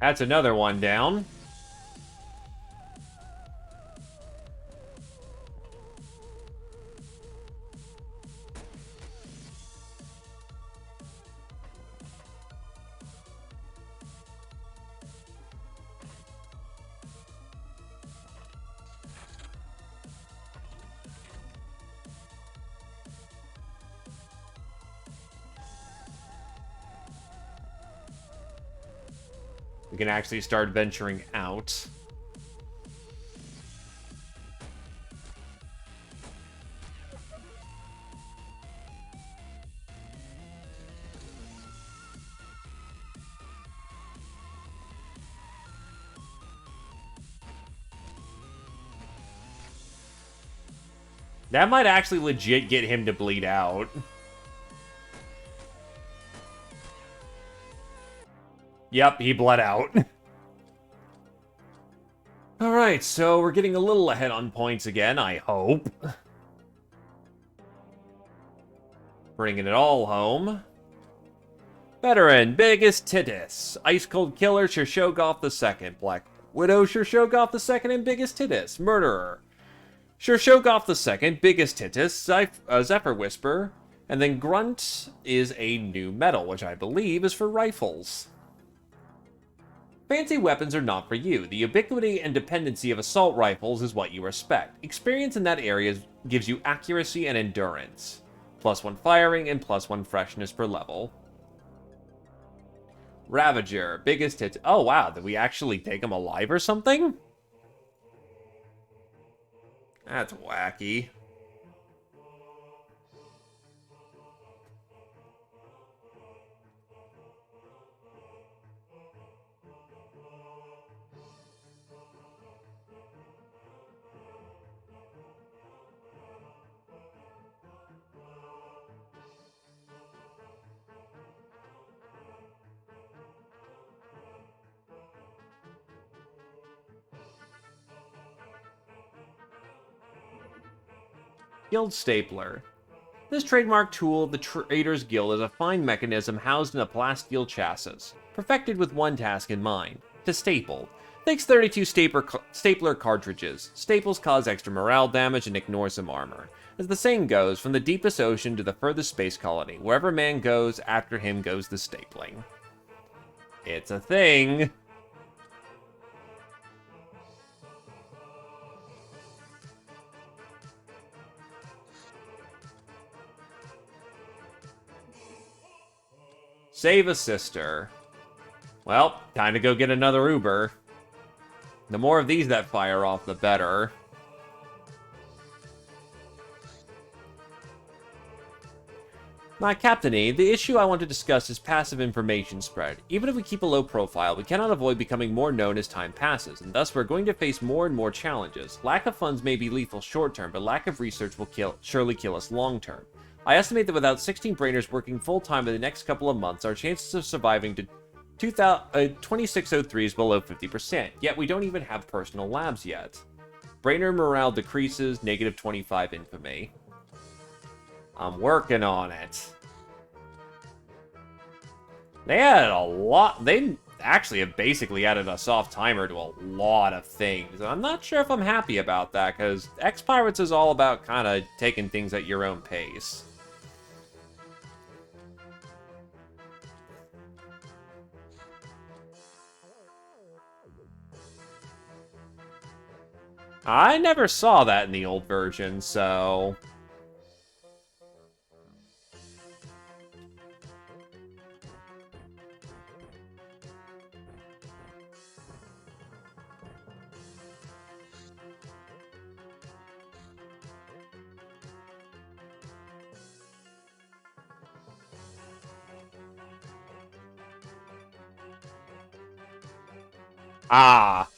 That's another one down. We can actually start venturing out. That might actually legit get him to bleed out. Yep, he bled out. Alright, so we're getting a little ahead on points again, I hope. Bringing it all home. Veteran, biggest Titus. Ice Cold Killer, Shershogoth II. Black Widow, Shershogoth II, and biggest Titus. Murderer. Shershogoth II, biggest Titus. Zephyr Whisper. And then Grunt is a new medal, which I believe is for rifles. Fancy weapons are not for you. The ubiquity and dependency of assault rifles is what you respect. Experience in that area gives you accuracy and endurance. +1 firing and +1 freshness per level. Ravager, biggest hit. Oh wow, did we actually take him alive or something? That's wacky. Guild Stapler. This trademark tool of the Traders Guild is a fine mechanism housed in a plasteel chassis, perfected with one task in mind: to staple. Takes 32 stapler cartridges. Staples cause extra morale damage and ignore some armor. As the saying goes, from the deepest ocean to the furthest space colony, wherever man goes, after him goes the stapling. It's a thing. Save a sister. Well, time to go get another Uber. The more of these that fire off, the better. My Captainy, the issue I want to discuss is passive information spread. Even if we keep a low profile, we cannot avoid becoming more known as time passes, and thus we're going to face more and more challenges. Lack of funds may be lethal short-term, but lack of research will surely kill us long-term. I estimate that without 16 brainers working full-time in the next couple of months, our chances of surviving to 2603 is below 50%, yet we don't even have personal labs yet. Brainer morale decreases, -25 infamy. I'm working on it. They added a lot. They actually have basically added a soft timer to a lot of things. And I'm not sure if I'm happy about that, because XPiratez is all about kind of taking things at your own pace. I never saw that in the old version, so... Ah.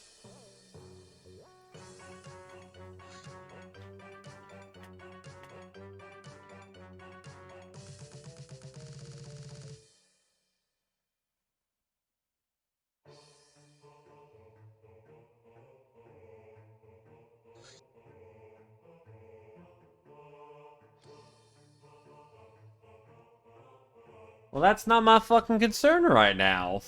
Well, that's not my fucking concern right now.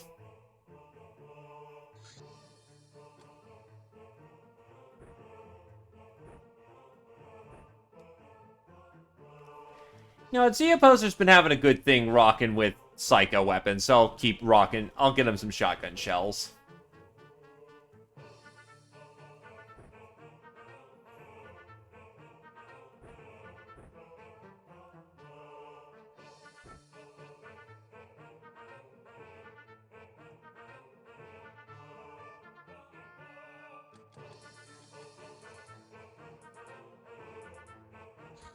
You know, Zia Poser's been having a good thing rocking with psycho weapons, so I'll keep rocking. I'll get him some shotgun shells.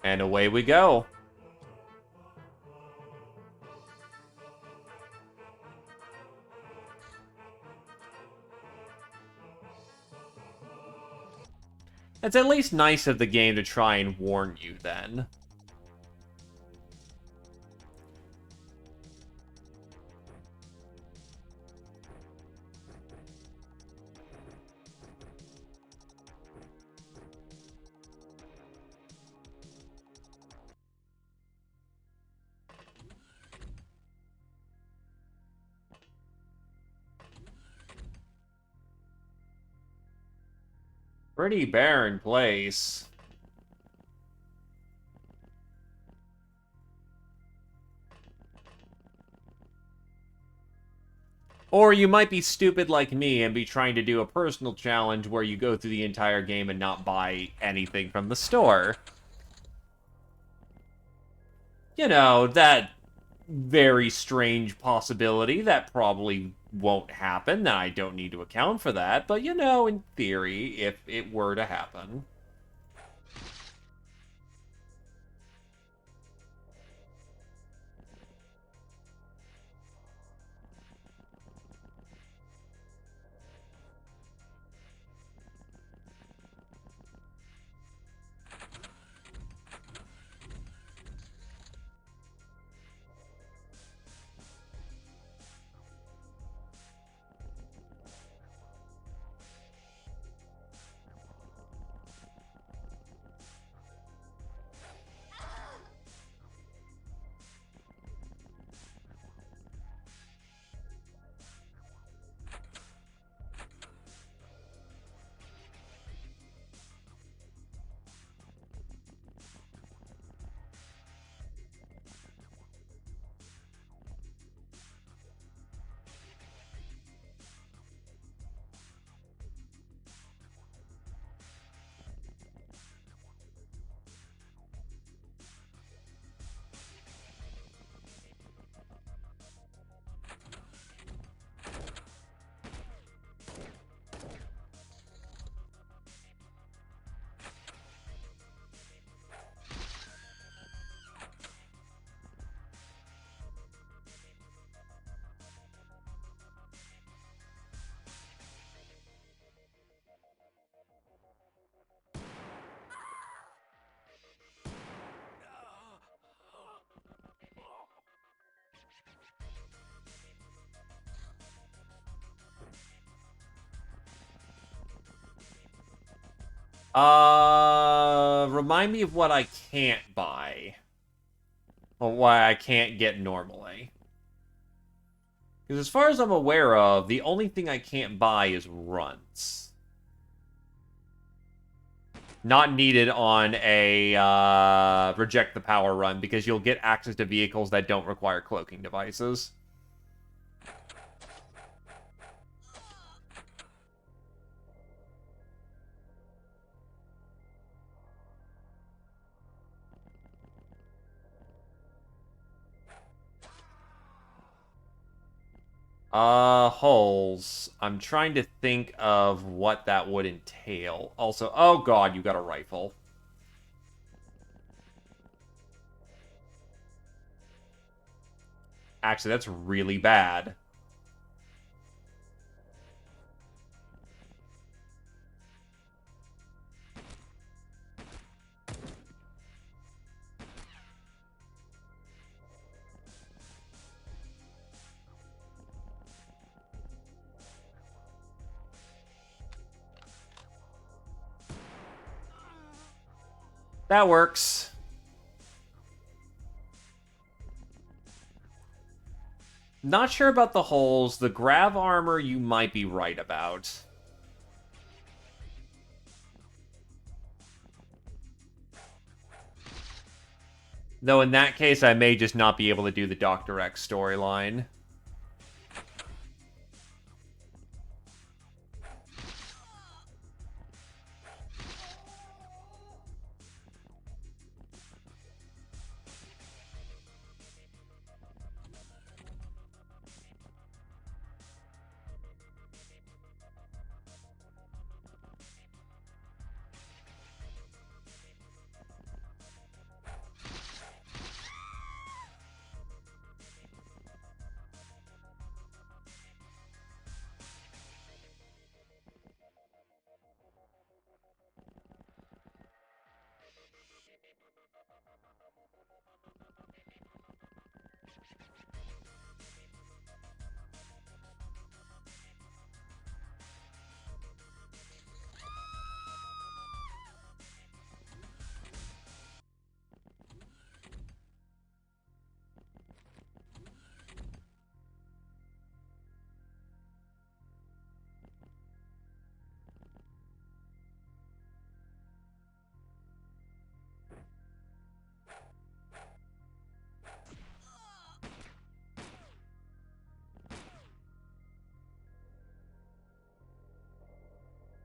And away we go. It's at least nice of the game to try and warn you, then. Pretty barren place. Or you might be stupid like me and be trying to do a personal challenge where you go through the entire game and not buy anything from the store. You know, that very strange possibility that probably won't happen. I don't need to account for that, but you know, in theory, if it were to happen. Remind me of what I can't buy. Or why I can't get normally. Because as far as I'm aware of, the only thing I can't buy is runts. Not needed on a reject the power run, because you'll get access to vehicles that don't require cloaking devices. Holes. I'm trying to think of what that would entail. Also, oh god, you got a rifle. Actually, that's really bad. That works. Not sure about the holes. The grav armor you might be right about. Though in that case, I may just not be able to do the Dr. X storyline.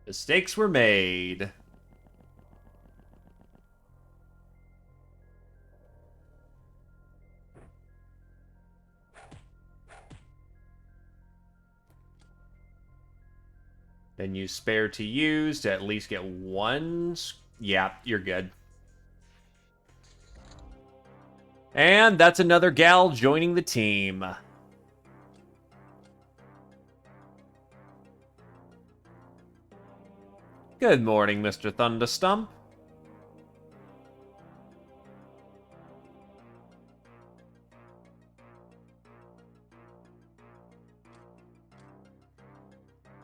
Mistakes were made. Then use spare to use to at least get one. Yeah, you're good. And that's another gal joining the team. Good morning, Mr. Thunderstump.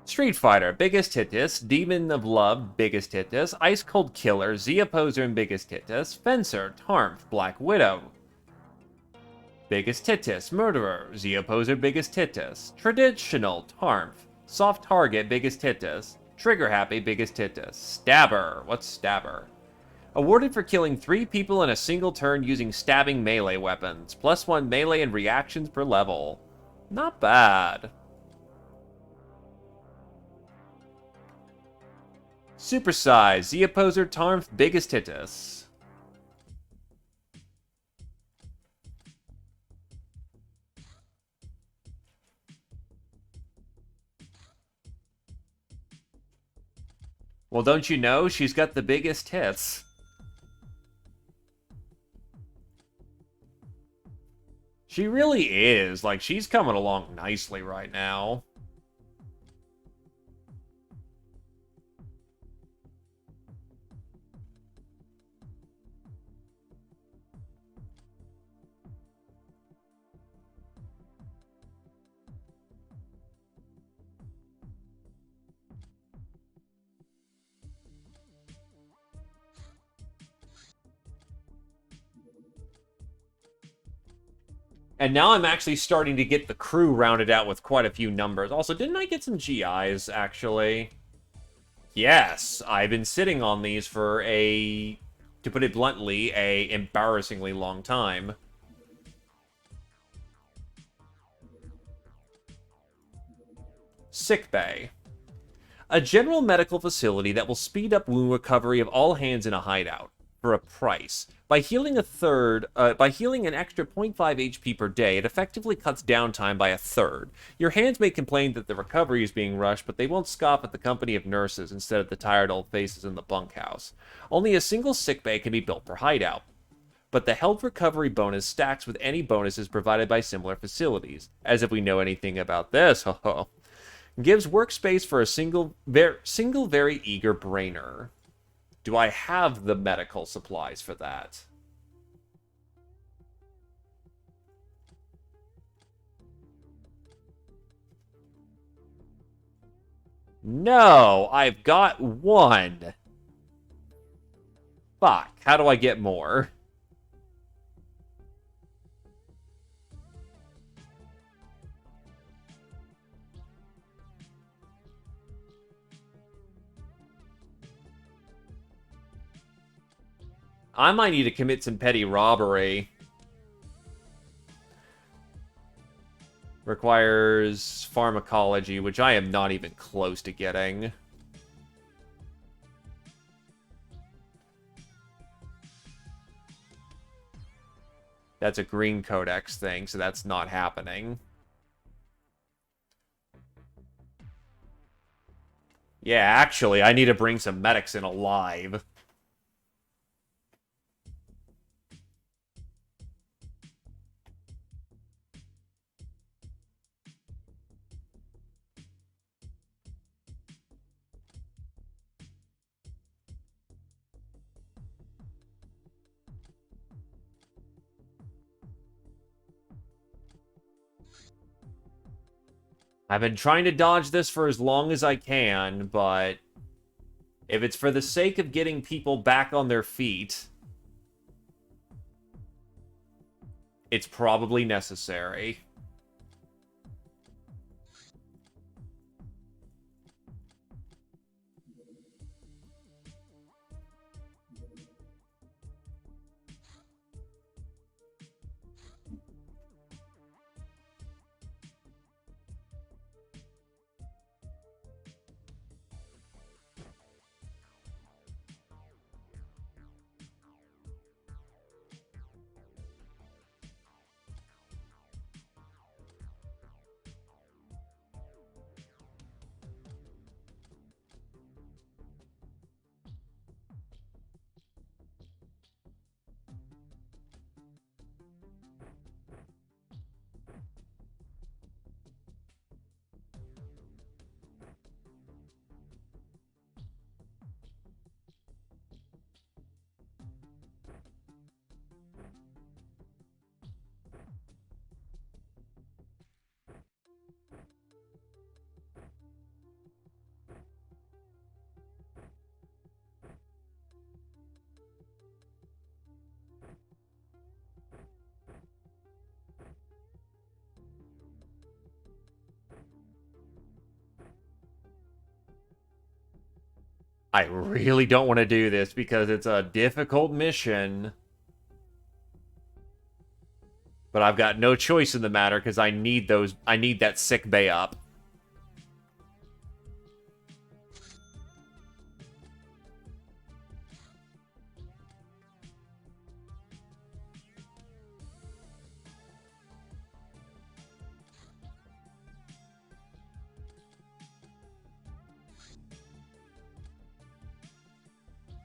Street Fighter, biggest hitus. Demon of Love, biggest hitus. Ice Cold Killer, Z Opposer and biggest hitus. Fencer, Tarmf, Black Widow. Biggest hitus. Murderer, Z Opposer, biggest hitus. Traditional, Tarmf. Soft Target, biggest hitus. Trigger Happy, biggest hitus. Stabber, what's Stabber? Awarded for killing 3 people in a single turn using stabbing melee weapons. +1 melee and reactions per level. Not bad. Supersize, Z Opposer, Tarmf, biggest hitus. Well, don't you know? She's got the biggest hits. She really is. Like, she's coming along nicely right now. And now I'm actually starting to get the crew rounded out with quite a few numbers. Also, didn't I get some GIs, actually? Yes, I've been sitting on these for to put it bluntly, a embarrassingly long time. Sickbay. A general medical facility that will speed up wound recovery of all hands in a hideout. for a price. By healing an extra 0.5 HP per day, it effectively cuts downtime by a third. Your hands may complain that the recovery is being rushed, but they won't scoff at the company of nurses instead of the tired old faces in the bunkhouse. Only a single sickbay can be built per hideout, but the health recovery bonus stacks with any bonuses provided by similar facilities. As if we know anything about this, gives workspace for a single very eager brainer. Do I have the medical supplies for that? No, I've got one. Fuck, how do I get more? I might need to commit some petty robbery. Requires pharmacology, which I am not even close to getting. That's a green codex thing, so that's not happening. Yeah, actually, I need to bring some medics in alive. I've been trying to dodge this for as long as I can, but if it's for the sake of getting people back on their feet, it's probably necessary. I really don't want to do this because it's a difficult mission. But I've got no choice in the matter because I need that sick bay up.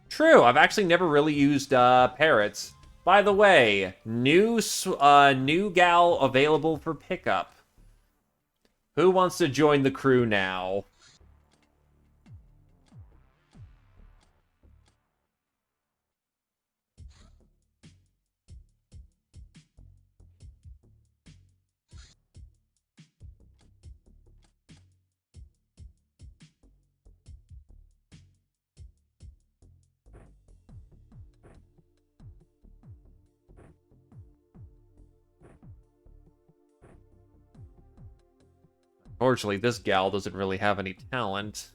True, I've actually never really used parrots. By the way, new gal available for pickup. Who wants to join the crew now? Unfortunately, this gal doesn't really have any talent.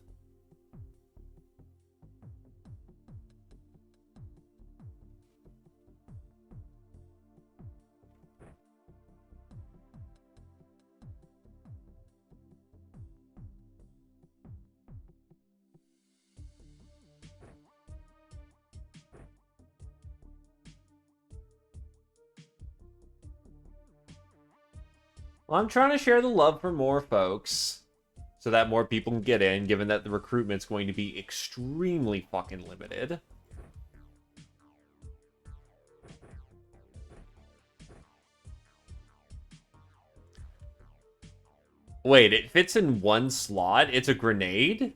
Well, I'm trying to share the love for more folks so that more people can get in, given that the recruitment's going to be extremely fucking limited. Wait, it fits in one slot? It's a grenade?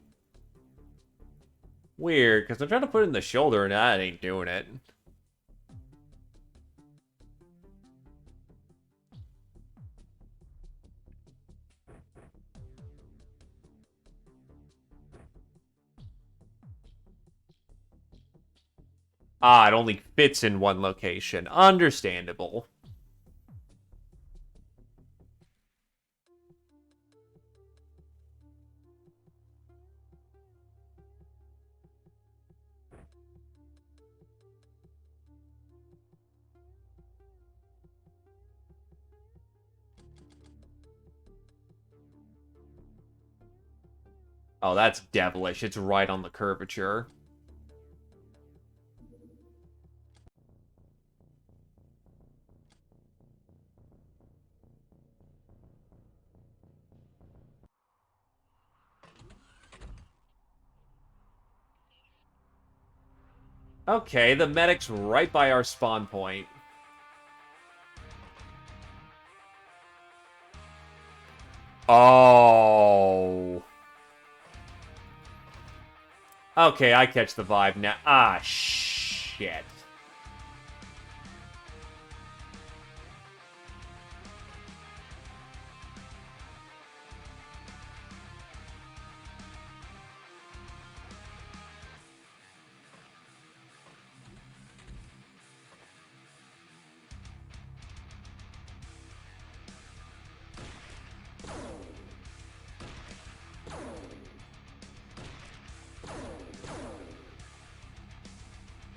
Weird, because I'm trying to put it in the shoulder and that ain't doing it. Ah, it only fits in one location. Understandable. Oh, that's devilish. It's right on the curvature. Okay, the medic's right by our spawn point. Oh. Okay, I catch the vibe now. Ah, shit.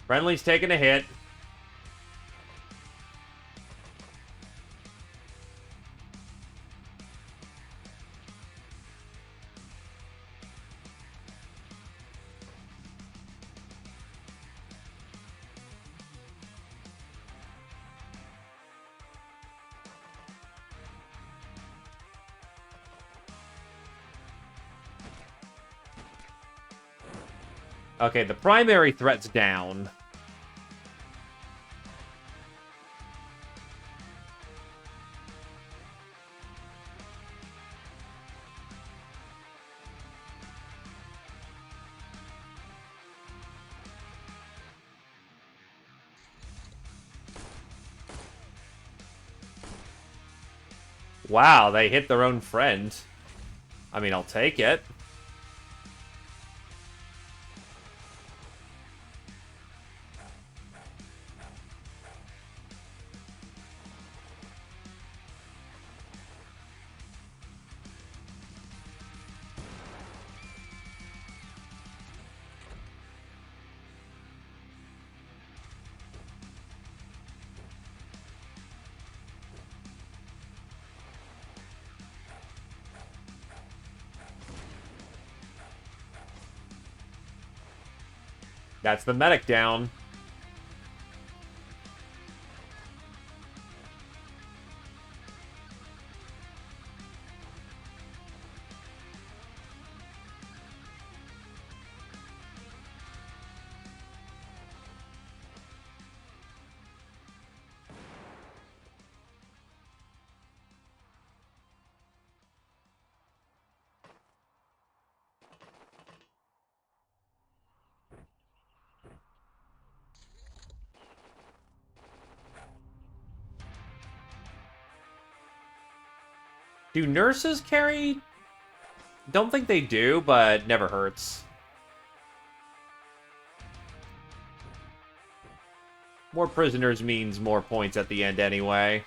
Friendly's taking a hit. Okay, the primary threat's down. Wow, they hit their own friend. I mean, I'll take it. That's the medic down. Do nurses carry? Don't think they do, but never hurts. More prisoners means more points at the end anyway.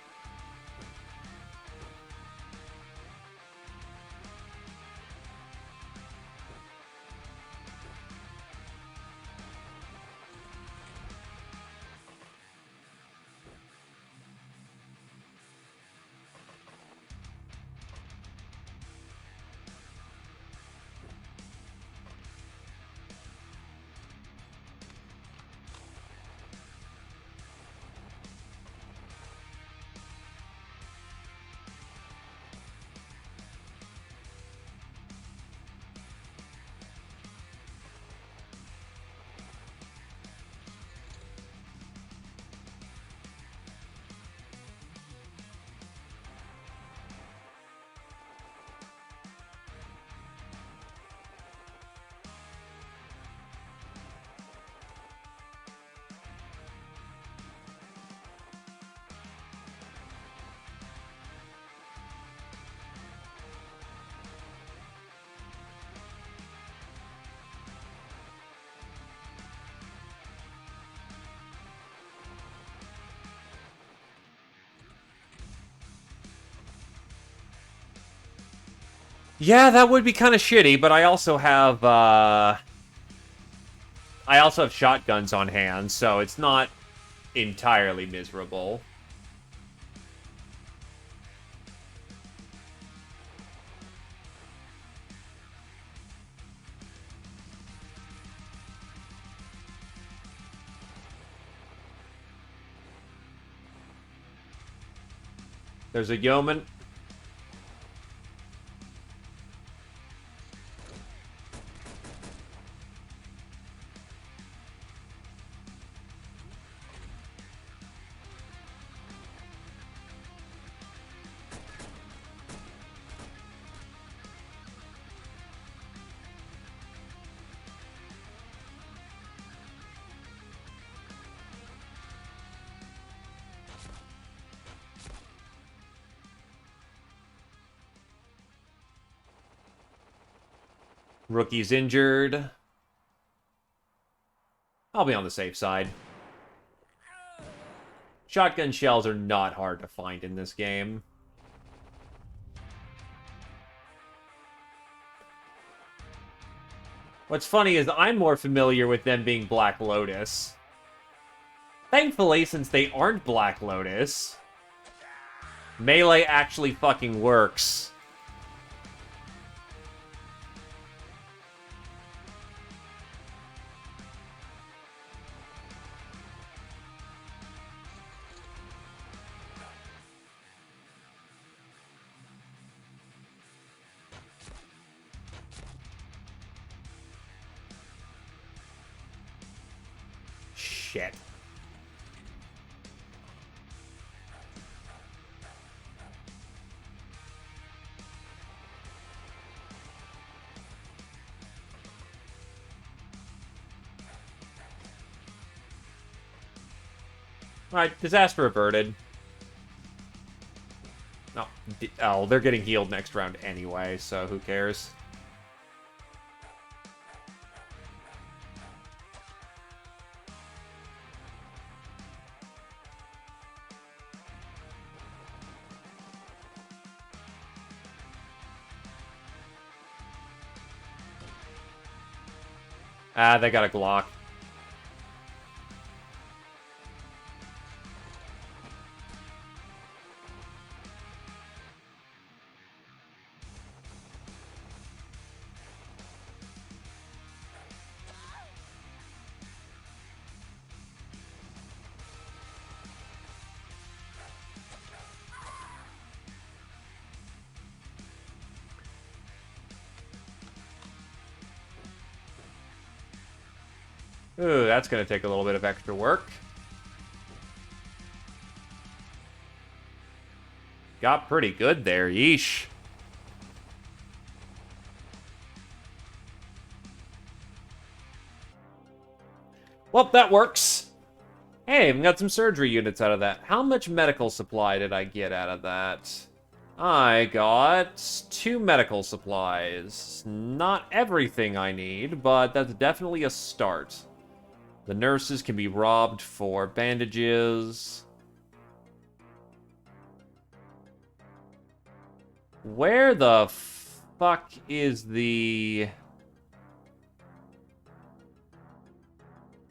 Yeah, that would be kind of shitty, but I also have shotguns on hand, so it's not entirely miserable. There's a yeoman. Rookie's injured. I'll be on the safe side. Shotgun shells are not hard to find in this game. What's funny is I'm more familiar with them being Black Lotus. Thankfully, since they aren't Black Lotus, melee actually fucking works. Shit. Alright, disaster averted. No. Oh, they're getting healed next round anyway, so who cares? Ah, they got a Glock. Ooh, that's gonna take a little bit of extra work. Got pretty good there, yeesh. Well, that works. Hey, we got some surgery units out of that. How much medical supply did I get out of that? I got 2 medical supplies. Not everything I need, but that's definitely a start. The nurses can be robbed for bandages. Where the fuck is the...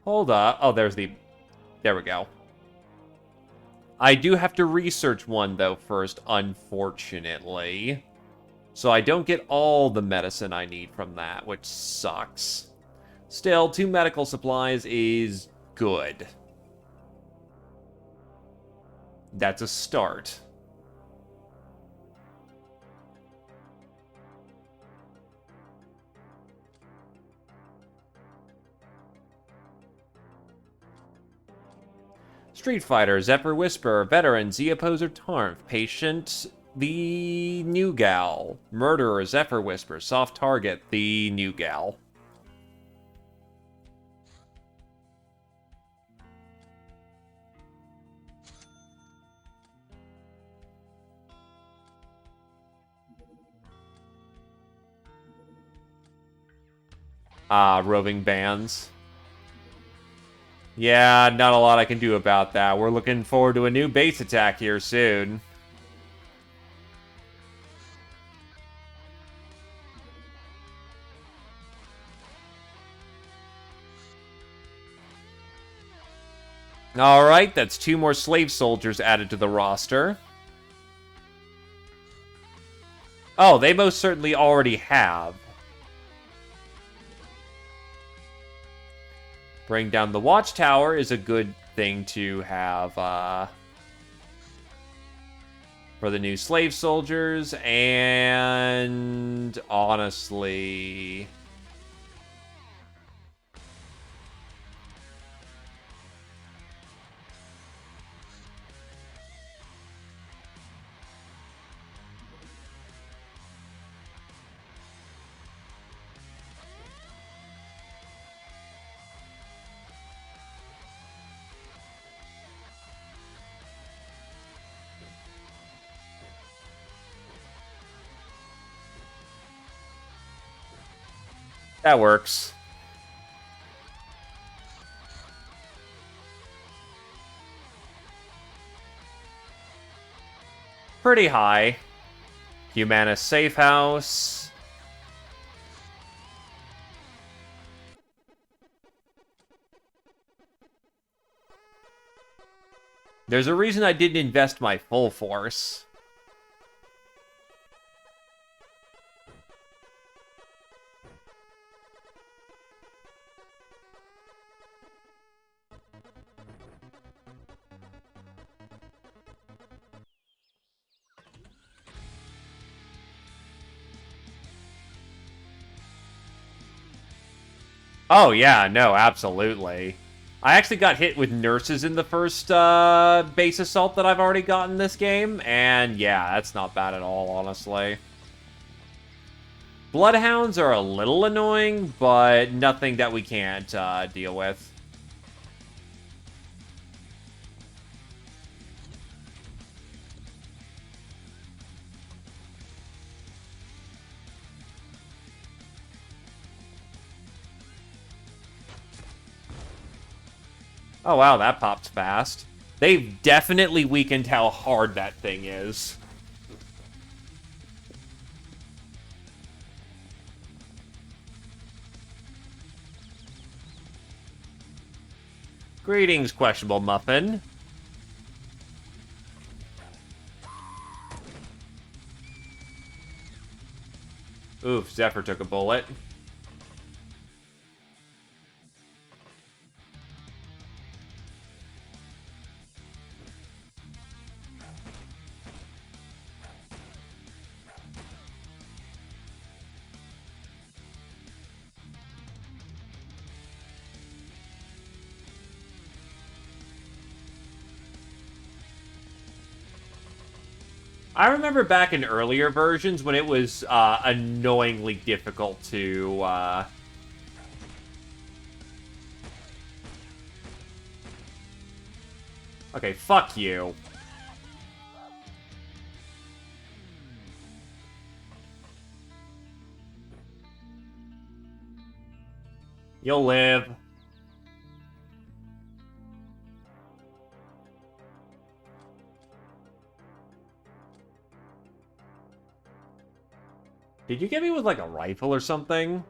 Hold up. Oh, there's the... There we go. I do have to research one, though, first, unfortunately. So I don't get all the medicine I need from that, which sucks. Still, 2 medical supplies is good. That's a start. Street Fighter, Zephyr Whisper, Veteran, Z Opposer Tarnf, Patient, the New Gal, Murderer, Zephyr Whisper, Soft Target, the New Gal. Roving bands. Yeah, not a lot I can do about that. We're looking forward to a new base attack here soon. Alright, that's 2 more slave soldiers added to the roster. Oh, they most certainly already have. Bring down the watchtower is a good thing to have for the new slave soldiers, and honestly... that works. Pretty high. Humanus safe house. There's a reason I didn't invest my full force. Oh, yeah, no, absolutely. I actually got hit with nurses in the first base assault that I've already gotten this game, and yeah, that's not bad at all, honestly. Bloodhounds are a little annoying, but nothing that we can't deal with. Oh wow, that popped fast. They've definitely weakened how hard that thing is. Greetings, questionable muffin. Oof, Zephyr took a bullet. I remember back in earlier versions when it was annoyingly difficult to... Okay, fuck you. You'll live. Did you get me with, like, a rifle or something?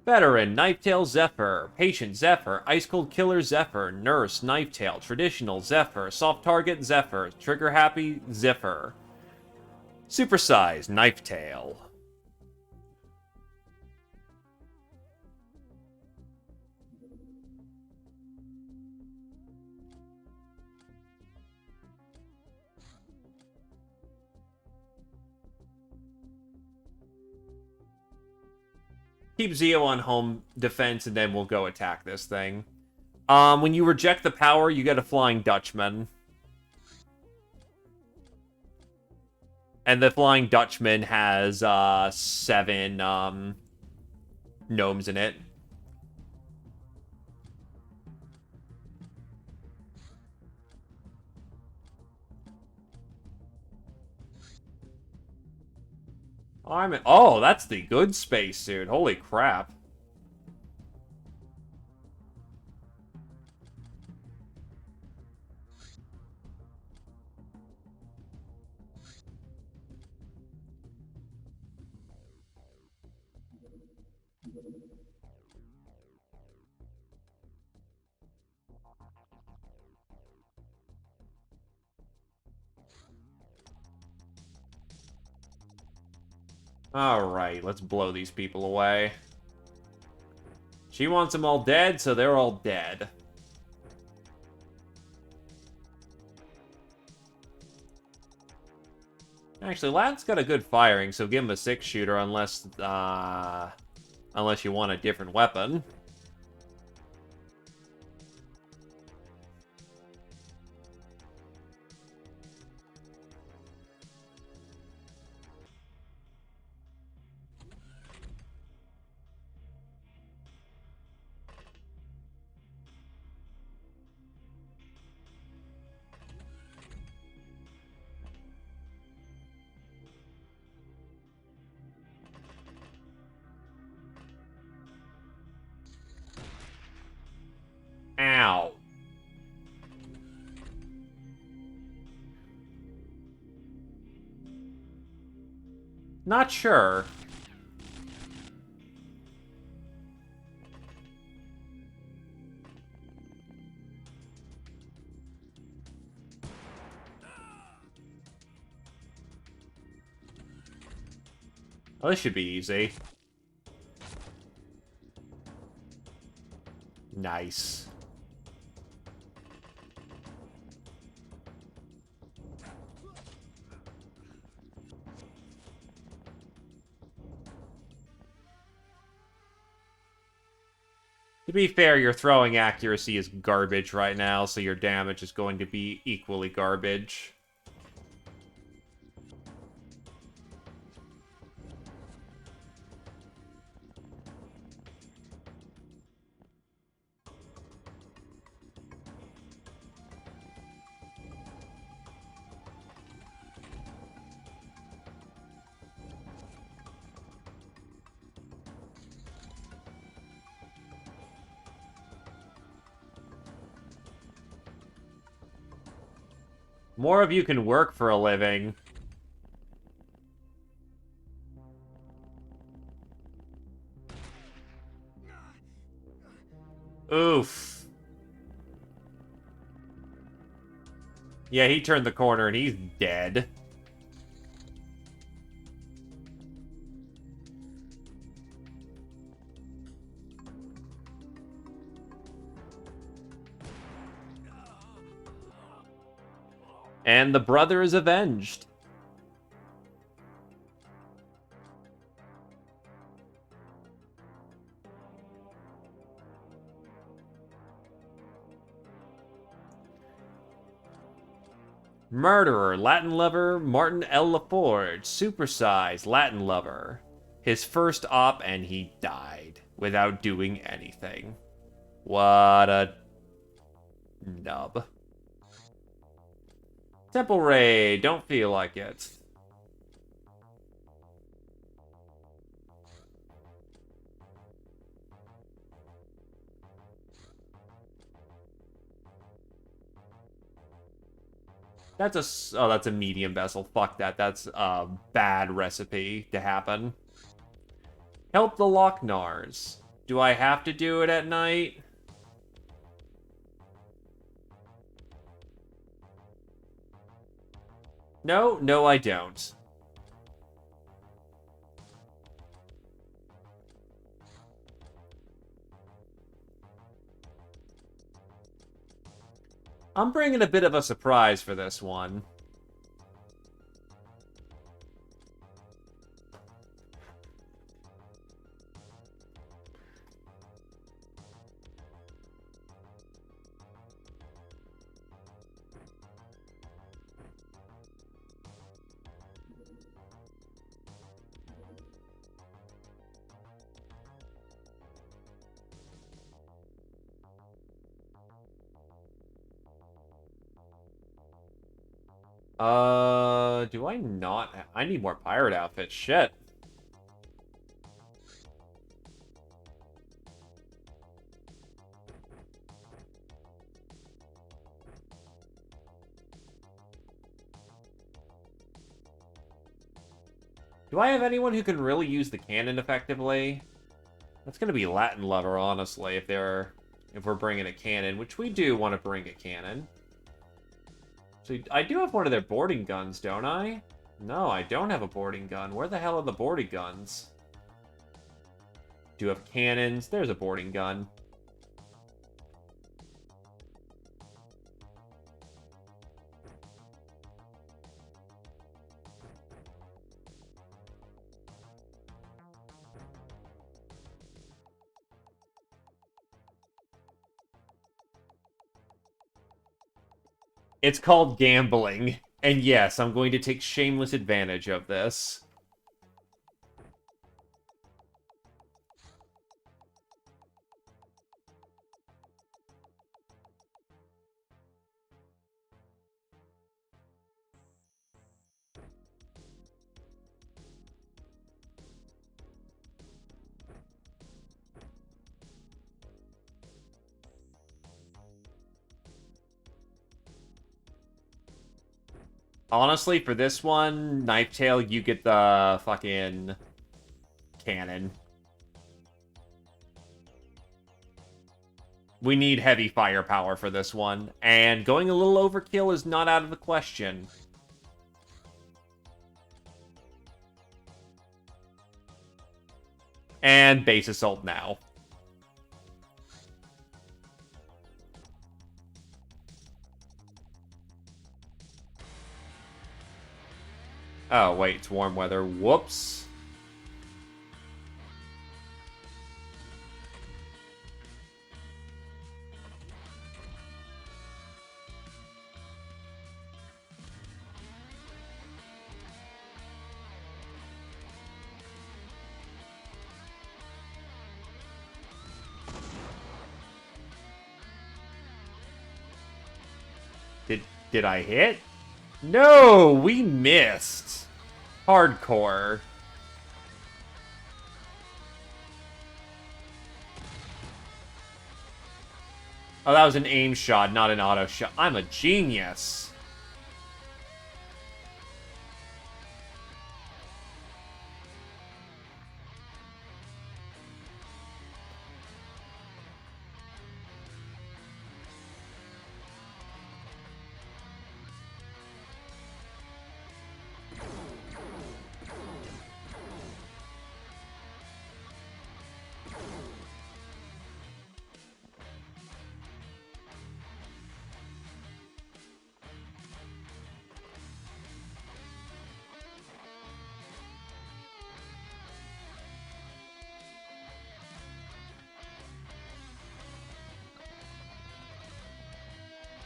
Veteran, Knifetail Zephyr. Patient Zephyr. Ice Cold Killer Zephyr. Nurse, Knifetail. Traditional Zephyr. Soft Target Zephyr. Trigger Happy Zephyr. Supersize Knifetail. Keep Zeo on home defense, and then we'll go attack this thing. When you reject the power, you get a Flying Dutchman. And the Flying Dutchman has 7 gnomes in it. Oh, that's the good spacesuit. Holy crap. Alright, let's blow these people away. She wants them all dead, so they're all dead. Actually, Lat's got a good firing, so give him a 6-shooter unless you want a different weapon. Ow. Not sure. Oh, this should be easy. Nice. To be fair, your throwing accuracy is garbage right now, so your damage is going to be equally garbage. More of you can work for a living. Oof. Yeah, he turned the corner and he's dead. And the brother is avenged. Murderer, Latin lover, Martin L. LaForge, supersized, Latin lover. His first op and he died without doing anything. What a nub. Temple Raid, don't feel like it. That's a medium vessel. Fuck that. That's a bad recipe to happen. Help the Loch-Nars. Do I have to do it at night? No, I don't. I'm bringing a bit of a surprise for this one. Do I not? I need more pirate outfits. Shit. Do I have anyone who can really use the cannon effectively? That's gonna be Latin lover, honestly, if we're bringing a cannon, which we do want to bring a cannon. So I do have one of their boarding guns, don't I? No, I don't have a boarding gun. Where the hell are the boarding guns? Do have cannons. There's a boarding gun. It's called gambling. And yes, I'm going to take shameless advantage of this. Honestly, for this one, Knifetail, you get the fucking cannon. We need heavy firepower for this one, and going a little overkill is not out of the question. And base assault now. Oh, wait, it's warm weather. Whoops. Did I hit? No, we missed. Hardcore. Oh, that was an aim shot, not an auto shot. I'm a genius.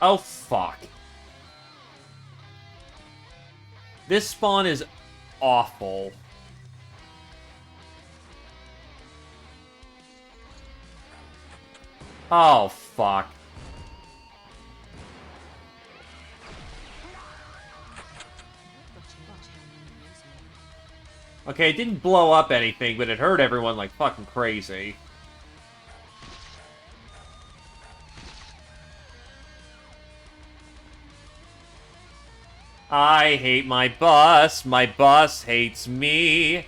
Oh, fuck. This spawn is awful. Oh, fuck. Okay, it didn't blow up anything, but it hurt everyone like fucking crazy. I hate my bus hates me.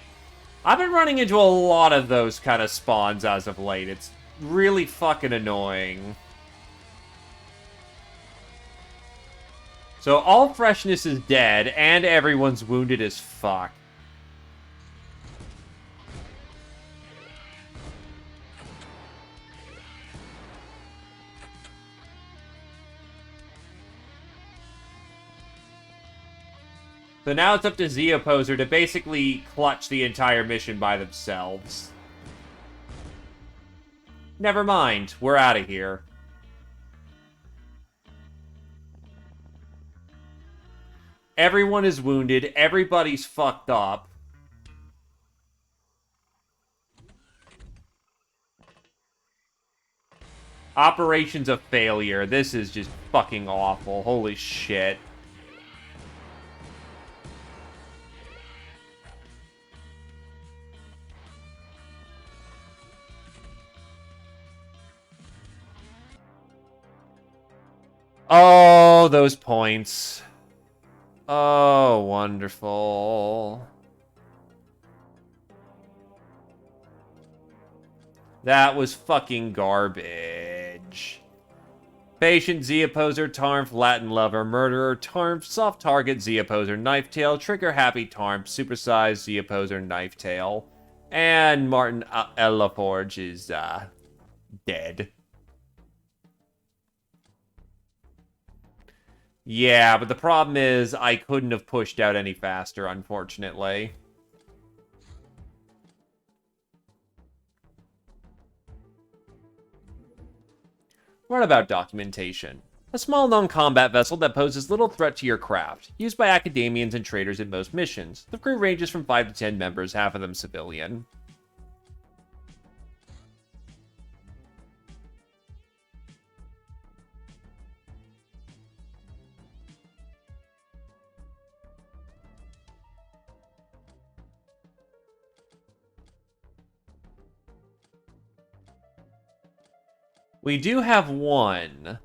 I've been running into a lot of those kind of spawns as of late. It's really fucking annoying. So all freshness is dead, and everyone's wounded as fuck. So now it's up to Zeoposer to basically clutch the entire mission by themselves. Never mind, we're out of here. Everyone is wounded, everybody's fucked up. Operation's a failure. This is just fucking awful. Holy shit. Oh, those points. Oh, wonderful. That was fucking garbage. Patient, Z-Opposer, Tarmp, Latin Lover, Murderer, Tarmp, Soft Target, Z-Opposer, Knife Tail, Trigger Happy, Tarmp, Supersize, Z-Opposer, Knife Tail. And Martin LaForge is, dead. Yeah, but the problem is I couldn't have pushed out any faster, unfortunately. Runabout documentation. A small non-combat vessel that poses little threat to your craft, used by academians and traders in most missions. The crew ranges from 5 to 10 members, half of them civilian. We do have one.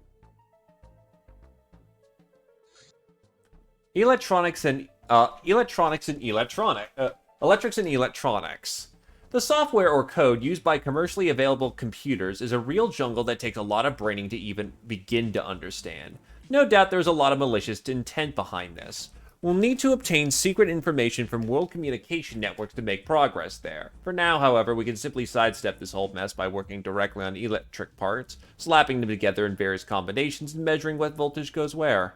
Electrics and electronics. The software or code used by commercially available computers is a real jungle that takes a lot of braining to even begin to understand. No doubt there's a lot of malicious intent behind this. We'll need to obtain secret information from world communication networks to make progress there. For now, however, we can simply sidestep this whole mess by working directly on electric parts, slapping them together in various combinations, and measuring what voltage goes where.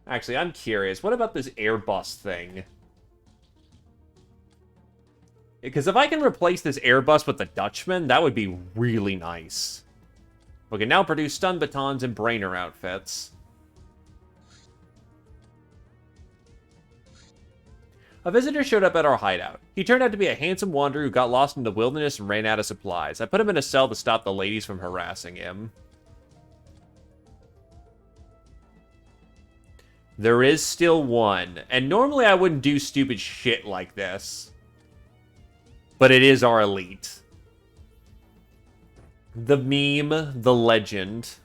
Actually, I'm curious, what about this Airbus thing? Because if I can replace this Airbus with the Dutchman, that would be really nice. We can now produce stun batons and brainer outfits. A visitor showed up at our hideout. He turned out to be a handsome wanderer who got lost in the wilderness and ran out of supplies. I put him in a cell to stop the ladies from harassing him. There is still one, and normally I wouldn't do stupid shit like this. But it is our elite. The meme, the legend.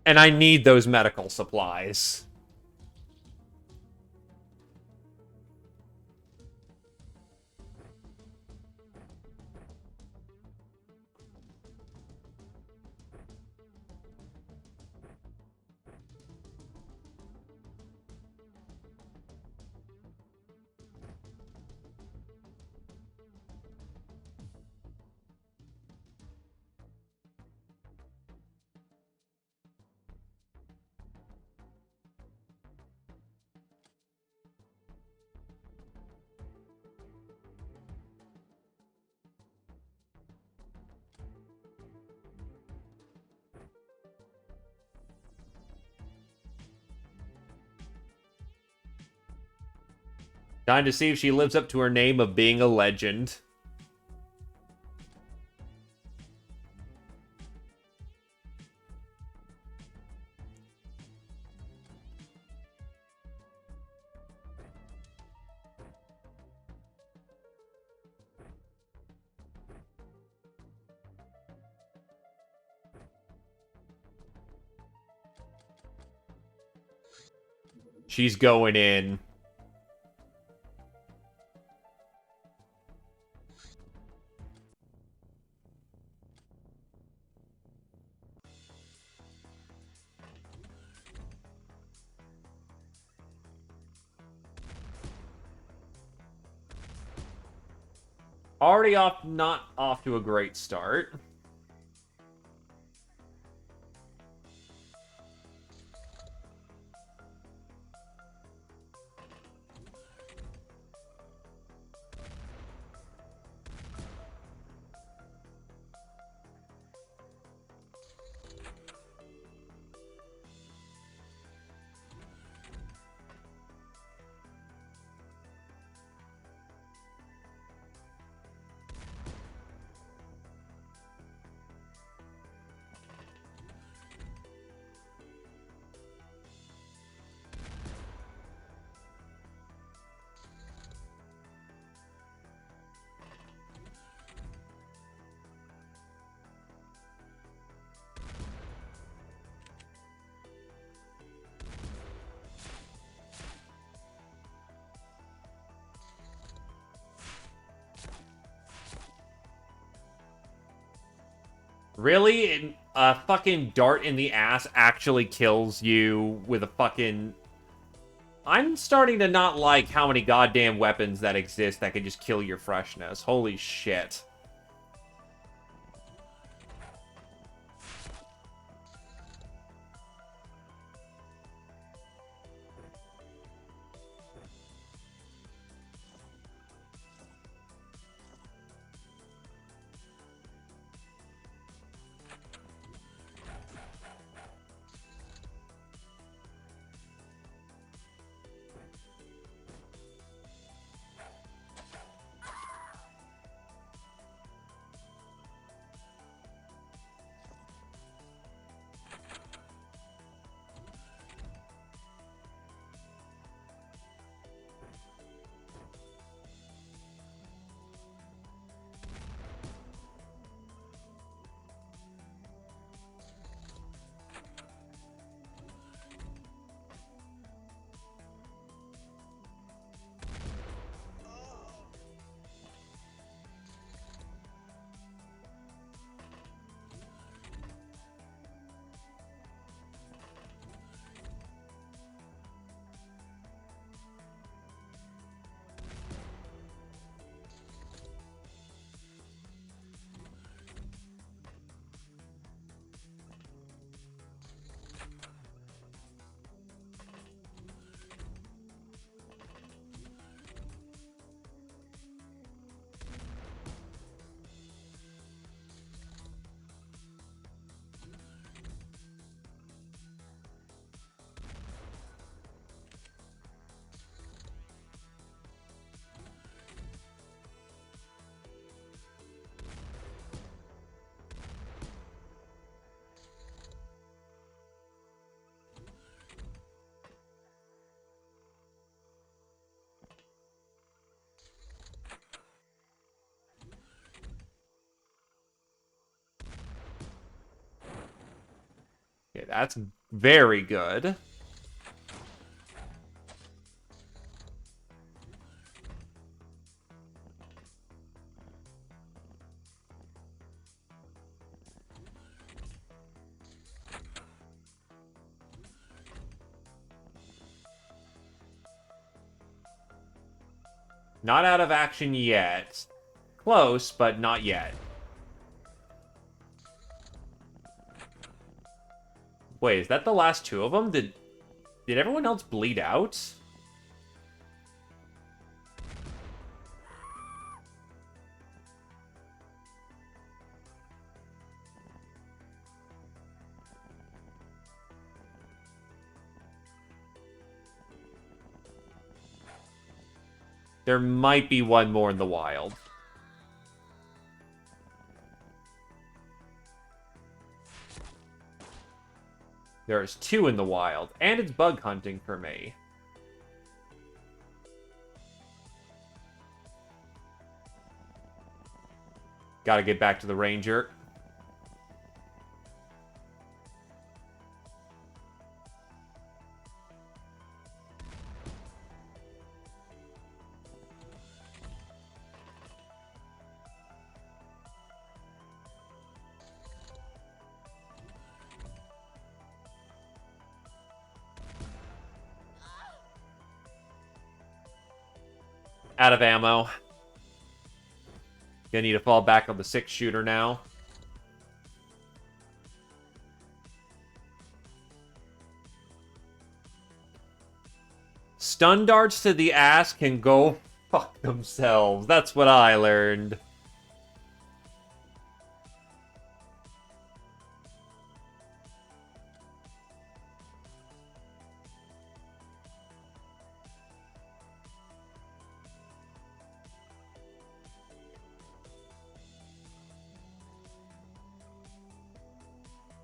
And I need those medical supplies. Time to see if she lives up to her name of being a legend. She's going in. Already off, not off to a great start. Really? A fucking dart in the ass actually kills you with a fucking... I'm starting to not like how many goddamn weapons that exist that can just kill your freshness. Holy shit. Okay, that's very good. Not out of action yet. Close, but not yet. Wait, is that the last two of them? Did everyone else bleed out? There might be one more in the wild. There's two in the wild, and it's bug hunting for me. Gotta get back to the ranger. Out of ammo. Gonna need to fall back on the 6-shooter now. Stun darts to the ass can go fuck themselves. That's what I learned.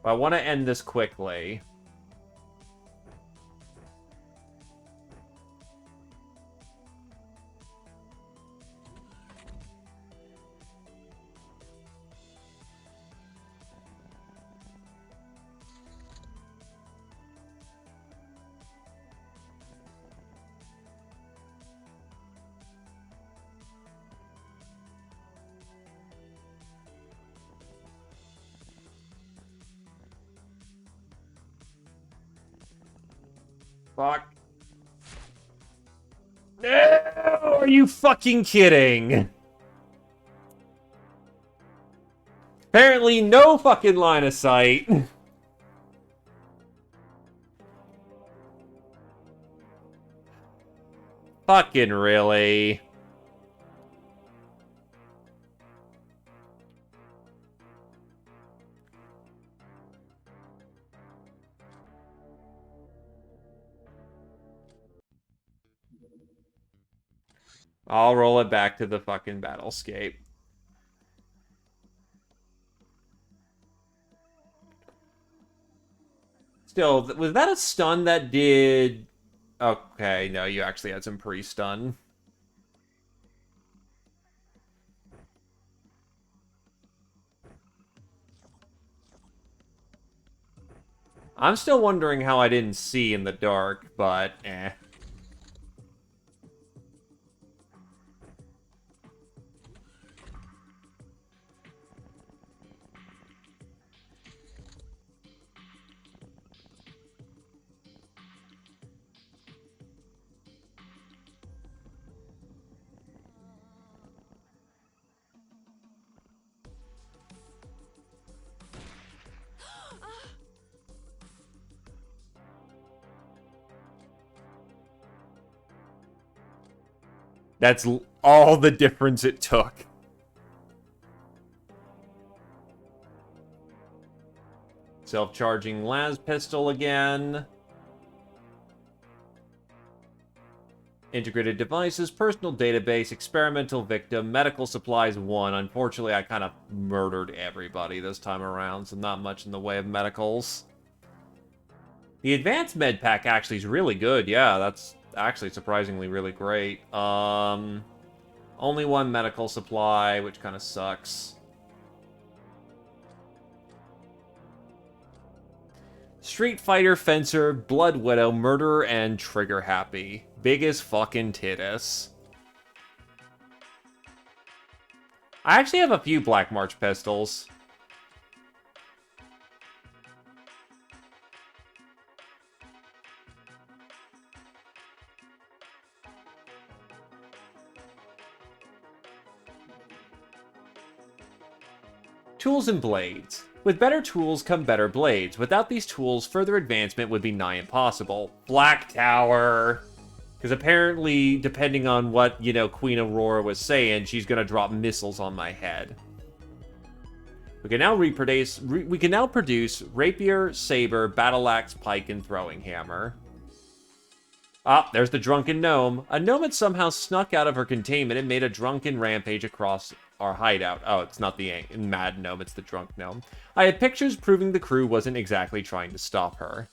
I want to end this quickly. Fuck. No! Are you fucking kidding? Apparently no fucking line of sight. Fucking really? I'll roll it back to the fucking battlescape. Still, was that a stun that did... Okay, no, you actually had some pre-stun. I'm still wondering how I didn't see in the dark, but eh. That's all the difference it took. Self-charging las pistol again. Integrated devices, personal database, experimental victim, medical supplies 1. Unfortunately, I kind of murdered everybody this time around, so not much in the way of medicals. The advanced med pack actually is really good. Yeah, that's actually surprisingly really great. Only 1 medical supply, which kind of sucks. Street Fighter, Fencer, Blood Widow, Murderer, and Trigger Happy. Biggest fucking tittus. I actually have a few Black March pistols. Tools and blades. With better tools come better blades. Without these tools, further advancement would be nigh impossible. Black Tower. Because apparently, depending on what, you know, Queen Aurora was saying, she's gonna drop missiles on my head. We can now produce rapier, saber, battle axe, pike, and throwing hammer. Ah, there's the drunken gnome. A gnome had somehow snuck out of her containment and made a drunken rampage across our hideout. Oh, it's not the mad gnome, it's the drunk gnome. I had pictures proving the crew wasn't exactly trying to stop her.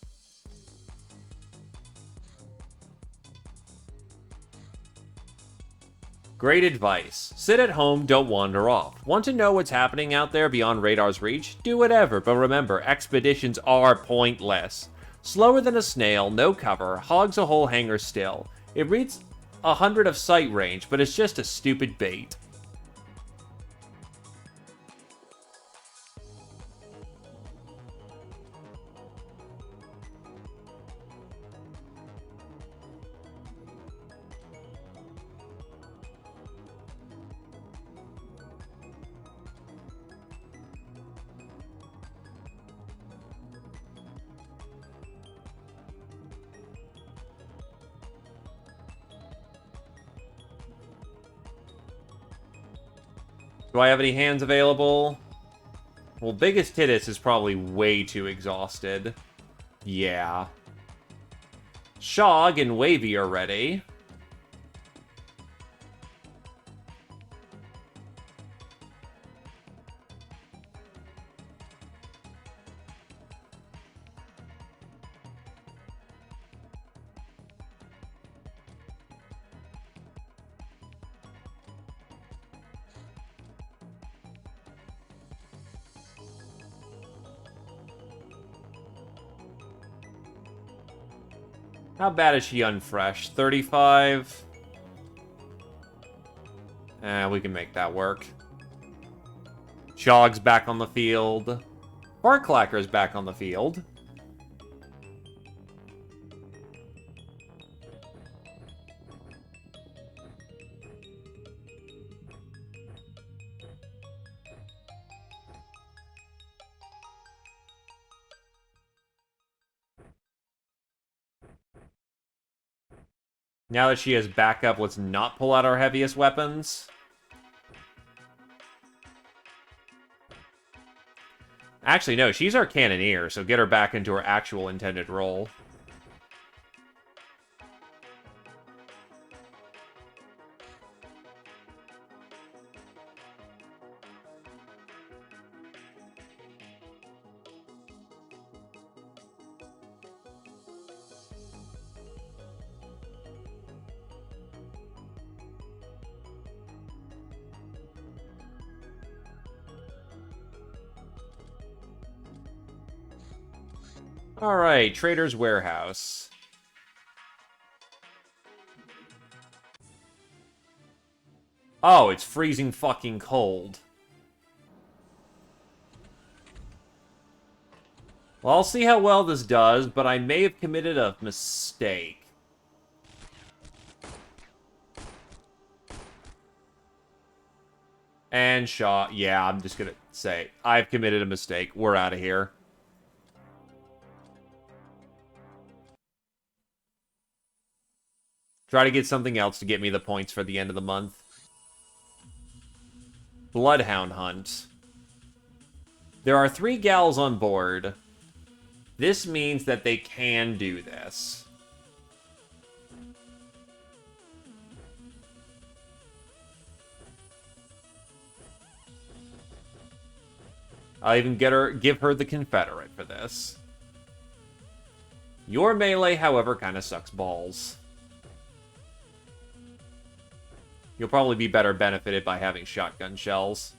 Great advice. Sit at home, don't wander off. Want to know what's happening out there beyond radar's reach? Do whatever, but remember, expeditions are pointless. Slower than a snail, no cover, hogs a whole hangar still. It reads 100 of sight range, but it's just a stupid bait. Do I have any hands available? Well, Biggest Tittus is probably way too exhausted. Yeah. Shog and Wavy are ready. How bad is she unfresh? 35? We can make that work. Shog's back on the field. Barclacker's back on the field. Now that she has backup, let's not pull out our heaviest weapons. Actually, no, she's our cannoneer, so get her back into her actual intended role. Alright, Trader's Warehouse. Oh, it's freezing fucking cold. Well, I'll see how well this does, but I may have committed a mistake. And shot. Yeah, I'm just gonna say, I've committed a mistake. We're out of here. Try to get something else to get me the points for the end of the month. Bloodhound Hunt. There are 3 gals on board. This means that they can do this. I'll even give her the Confederate for this. Your melee, however, kind of sucks balls. You'll probably be better benefited by having shotgun shells.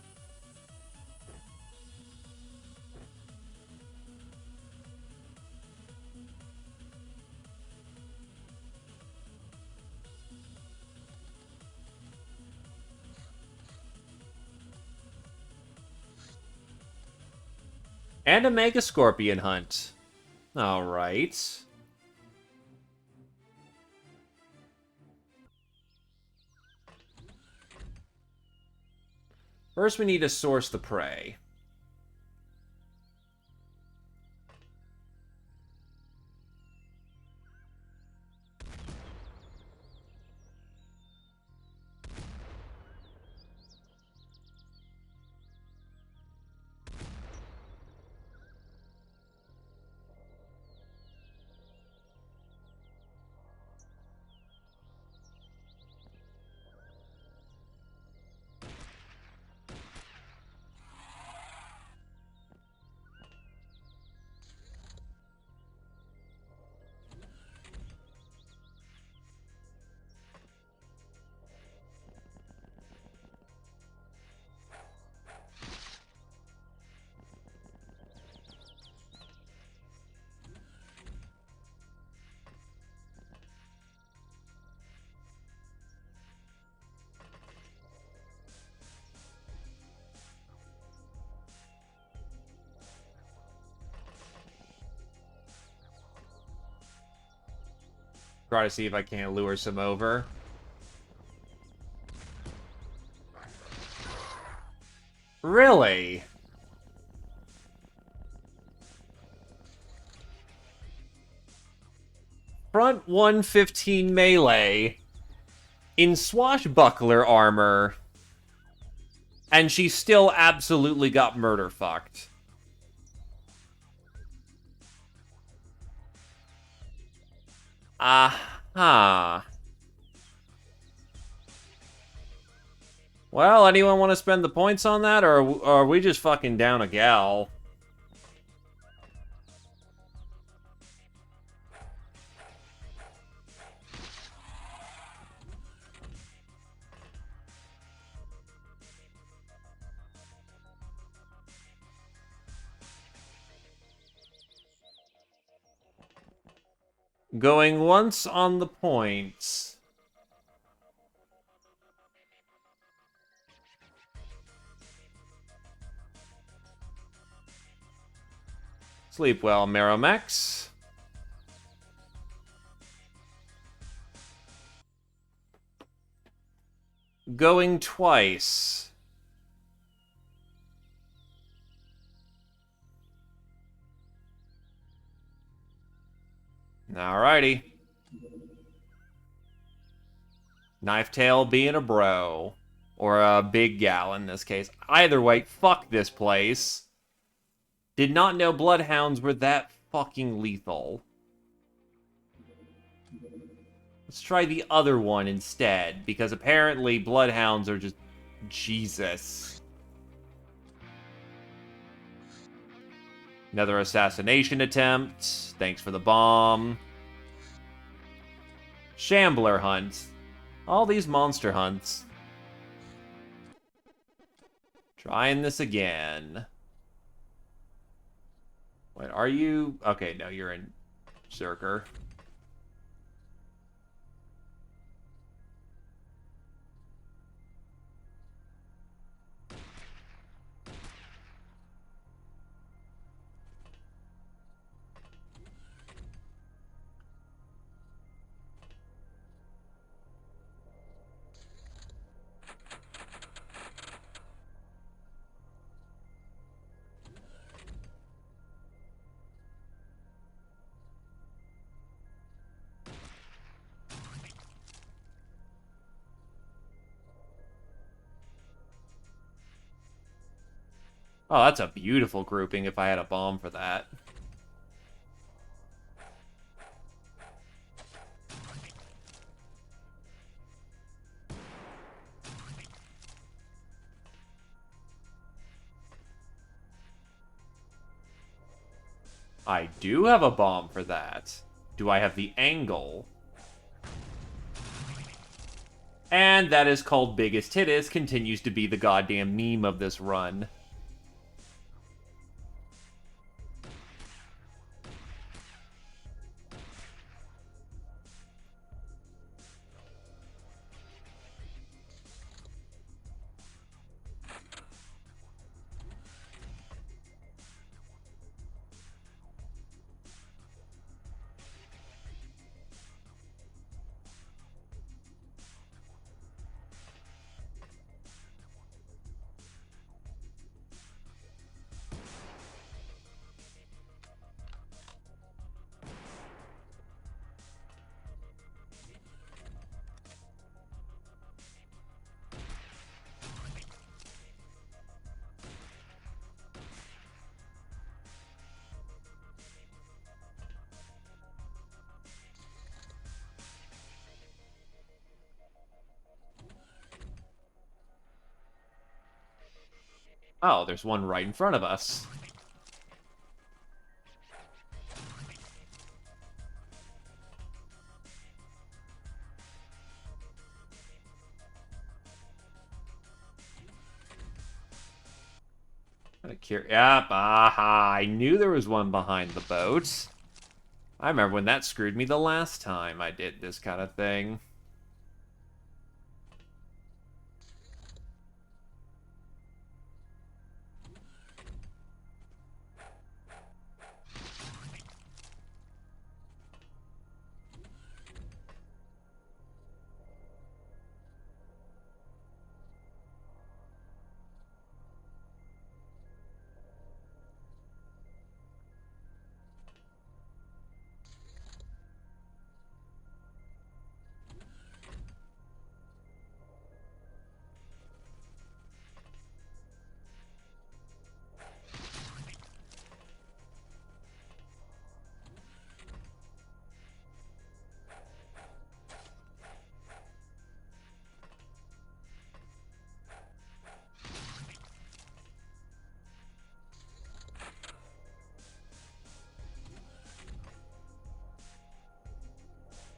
And a Mega Scorpion Hunt. Alright. First, we need to source the prey. Try to see if I can't lure some over. Really? Front 115 melee in swashbuckler armor, and she still absolutely got murder fucked. Aha. Well, anyone want to spend the points on that, or are we just fucking down a gal? Going once on the points. Sleep well, Meromex. Going twice. Alrighty. Knife Tail being a bro. Or a big gal in this case. Either way, fuck this place. Did not know bloodhounds were that fucking lethal. Let's try the other one instead, because apparently bloodhounds are just... Jesus. Another assassination attempt. Thanks for the bomb. Shambler hunt. All these monster hunts. Trying this again. Wait, are you... Okay, no, you're in Zerker. Oh, that's a beautiful grouping if I had a bomb for that. I do have a bomb for that. Do I have the angle? And that is called Biggest Hittis, continues to be the goddamn meme of this run. Oh, there's one right in front of us. Yep, aha, I knew there was one behind the boat. I remember when that screwed me the last time I did this kind of thing.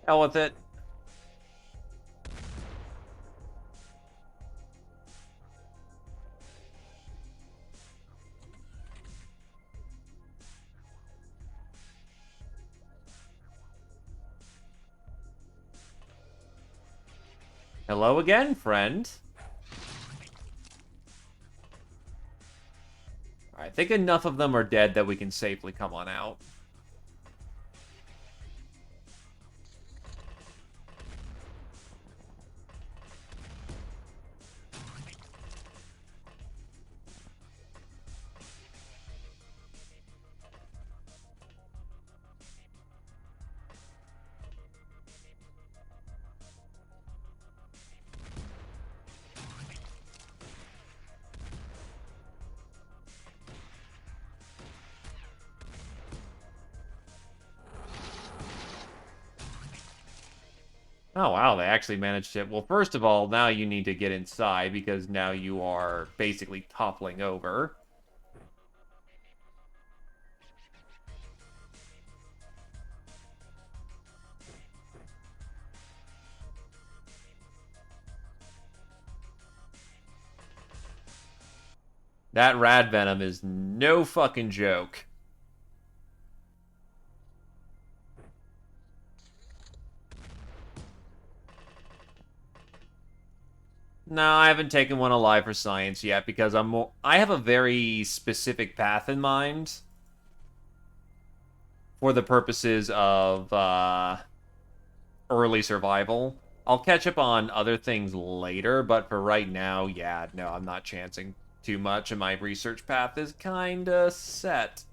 Hell with it. Hello again, friend. I think enough of them are dead that we can safely come on out. Oh, wow, they actually managed to... Well, first of all, now you need to get inside because now you are basically toppling over. That rad venom is no fucking joke. No, I haven't taken one alive for science yet because I have a very specific path in mind for the purposes of early survival. I'll catch up on other things later, but for right now, yeah, no, I'm not chancing too much, and my research path is kinda set.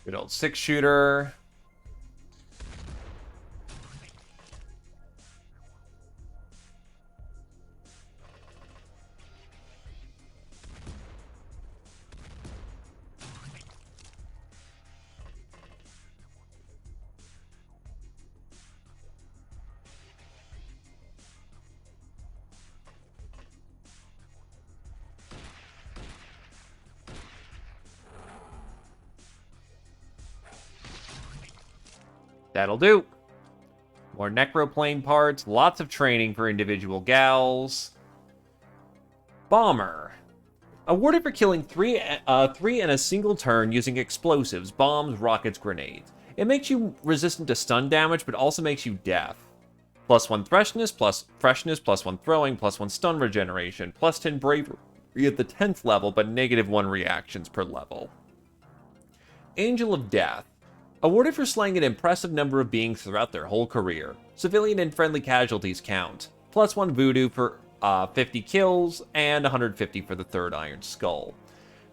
Good old 6-shooter. That'll do. More necroplane parts, lots of training for individual gals. Bomber. Awarded for killing three in a single turn using explosives, bombs, rockets, grenades. It makes you resistant to stun damage, but also makes you deaf. +1 freshness, +1 throwing, +1 stun regeneration, +10 bravery at the 10th level, but -1 reactions per level. Angel of Death. Awarded for slaying an impressive number of beings throughout their whole career. Civilian and friendly casualties count. +1 voodoo for 50 kills, and 150 for the third Iron Skull.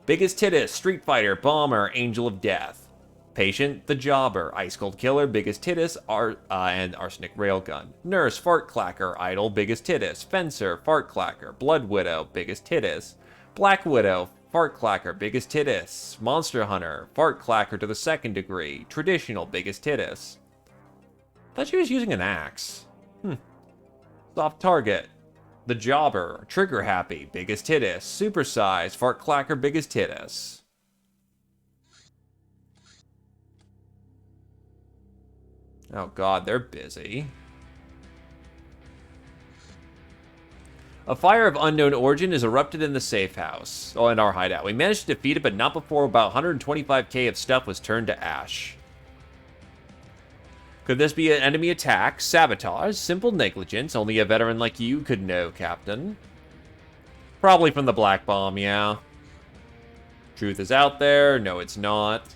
Biggest Titus, Street Fighter, Bomber, Angel of Death. Patient, the Jobber, Ice Cold Killer, Biggest Titus, and Arsenic Railgun. Nurse, Fart Clacker, Idol, Biggest Titus. Fencer, Fart Clacker, Blood Widow, Biggest Titus. Black Widow, Fart Clacker, Biggest Titus. Monster Hunter, Fart Clacker to the 2nd degree. Traditional, Biggest Titus. Thought she was using an axe. Soft Target. The Jobber, Trigger Happy, Biggest Titus. Super Size, Fart Clacker, Biggest Titus. Oh god, they're busy. A fire of unknown origin is erupted in the safe house. Oh, in our hideout. We managed to defeat it, but not before about 125k of stuff was turned to ash. Could this be an enemy attack? Sabotage? Simple negligence? Only a veteran like you could know, Captain. Probably from the Black Bomb, yeah. Truth is out there. No, it's not.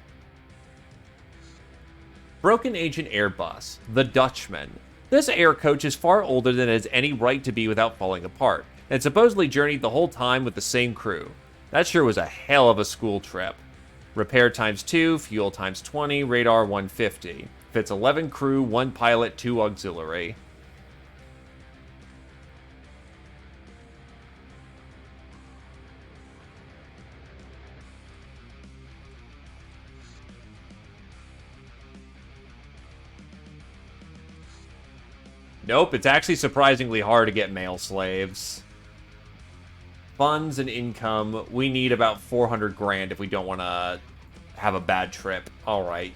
Broken Agent Airbus. The Dutchman. This air coach is far older than it has any right to be without falling apart, and supposedly journeyed the whole time with the same crew. That sure was a hell of a school trip. Repair ×2, fuel ×20, radar 150. Fits 11 crew, 1 pilot, 2 auxiliary. Nope, it's actually surprisingly hard to get male slaves. Funds and income, we need about 400 grand if we don't want to have a bad trip. Alright.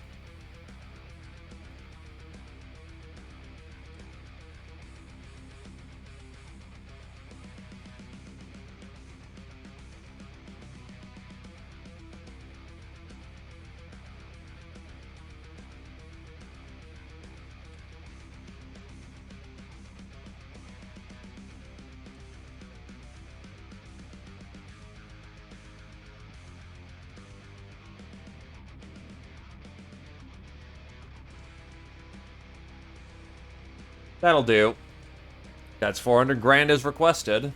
That'll do. That's 400 grand as requested.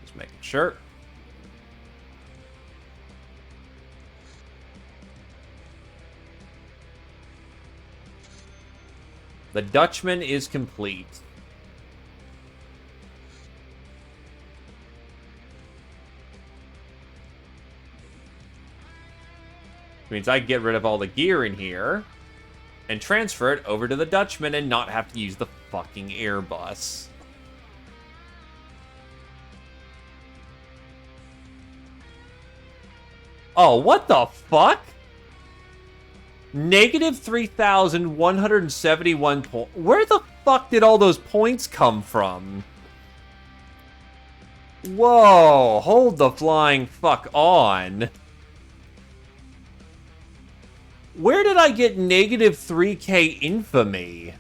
Just making sure. The Dutchman is complete. Which means I can get rid of all the gear in here and transfer it over to the Dutchman and not have to use the fucking Airbus. Oh, what the fuck? Negative 3,171 points. Where the fuck did all those points come from? Whoa, hold the flying fuck on. Where did I get negative 3k infamy?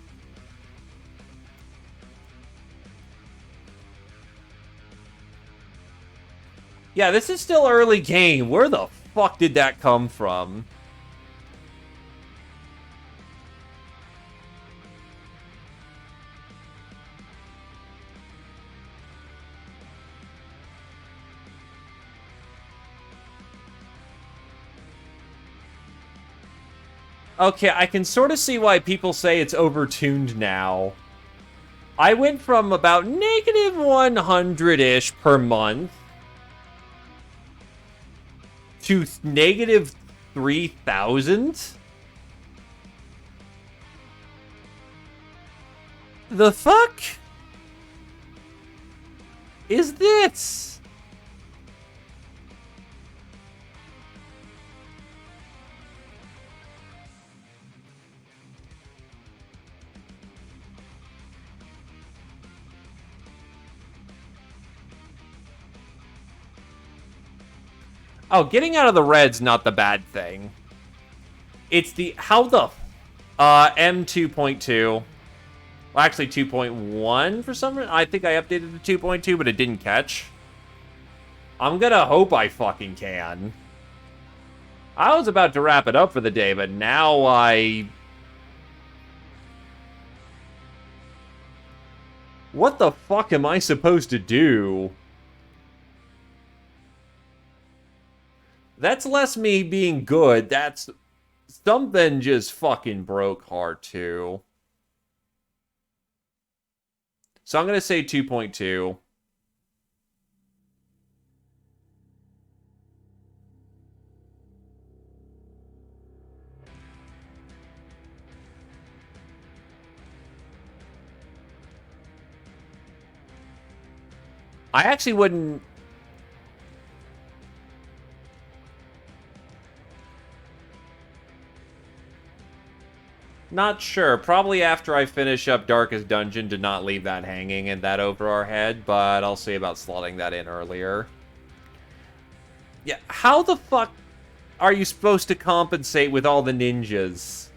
Yeah, this is still early game. Where the fuck did that come from? Okay, I can sort of see why people say it's overtuned now. I went from about negative 100-ish per month to negative 3,000? The fuck is this? Oh, getting out of the red's not the bad thing. It's the... How the... M2.2. Well, actually 2.1 for some reason. I think I updated to 2.2, but it didn't catch. I'm gonna hope I fucking can. I was about to wrap it up for the day, but now What the fuck am I supposed to do? That's less me being good. That's... Something just fucking broke hard, too. So I'm going to say 2.2. I actually wouldn't... Not sure. Probably after I finish up Darkest Dungeon to not leave that hanging and that over our head, but I'll see about slotting that in earlier. Yeah, how the fuck are you supposed to compensate with all the ninjas?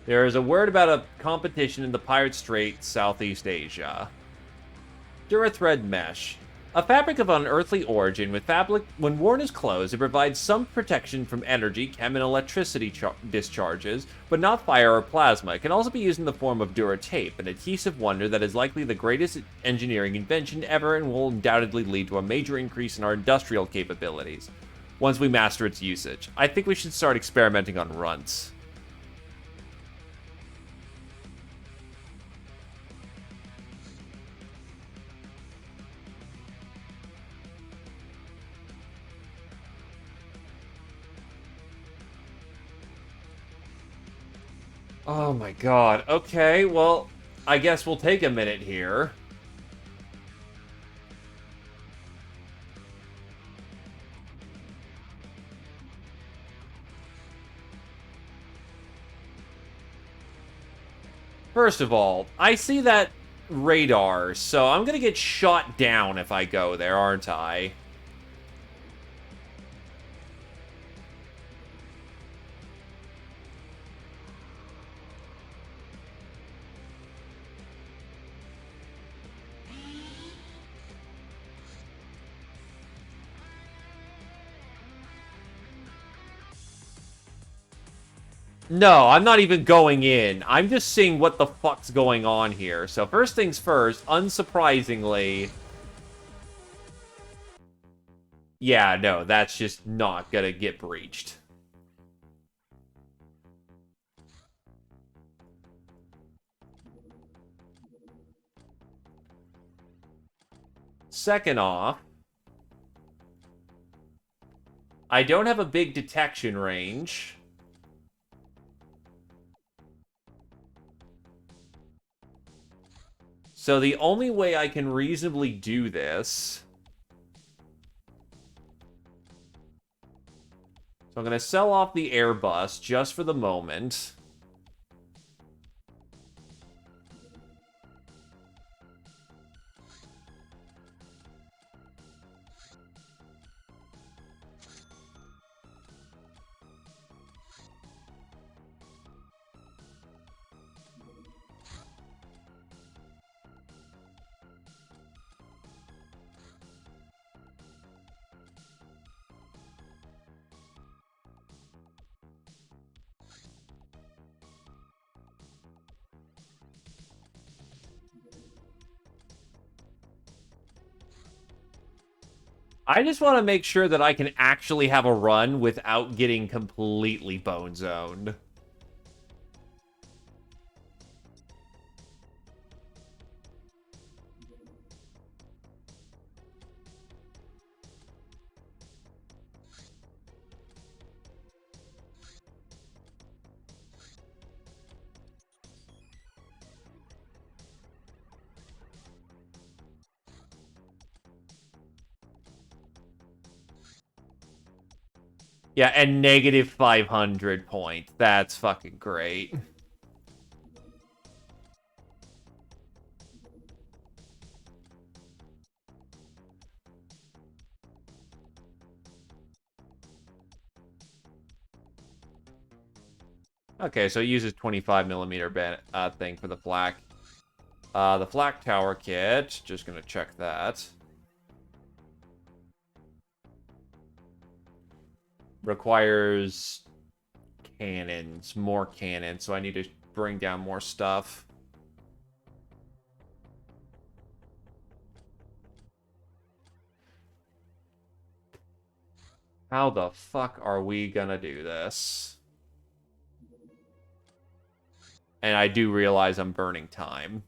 There is a word about a competition in the Pirate Strait, Southeast Asia. Durathread mesh. A fabric of unearthly origin with fabric, when worn as clothes, it provides some protection from energy, chem, and electricity discharges, but not fire or plasma. It can also be used in the form of Duratape, an adhesive wonder that is likely the greatest engineering invention ever and will undoubtedly lead to a major increase in our industrial capabilities once we master its usage. I think we should start experimenting on runts. Oh my god. Okay, well, I guess we'll take a minute here. First of all, I see that radar, so I'm gonna get shot down if I go there, aren't I? No, I'm not even going in. I'm just seeing what the fuck's going on here. So first things first, unsurprisingly... Yeah, no, that's just not gonna get breached. Second off, I don't have a big detection range. So the only way I can reasonably do this... So I'm going to sell off the Airbus just for the moment. I just want to make sure that I can actually have a run without getting completely bone zoned. Yeah, and negative 500 points. That's fucking great. Okay, so it uses 25mm thing for the flak. The flak tower kit, just gonna check that. Requires cannons, more cannons, so I need to bring down more stuff. How the fuck are we gonna do this? And I do realize I'm burning time.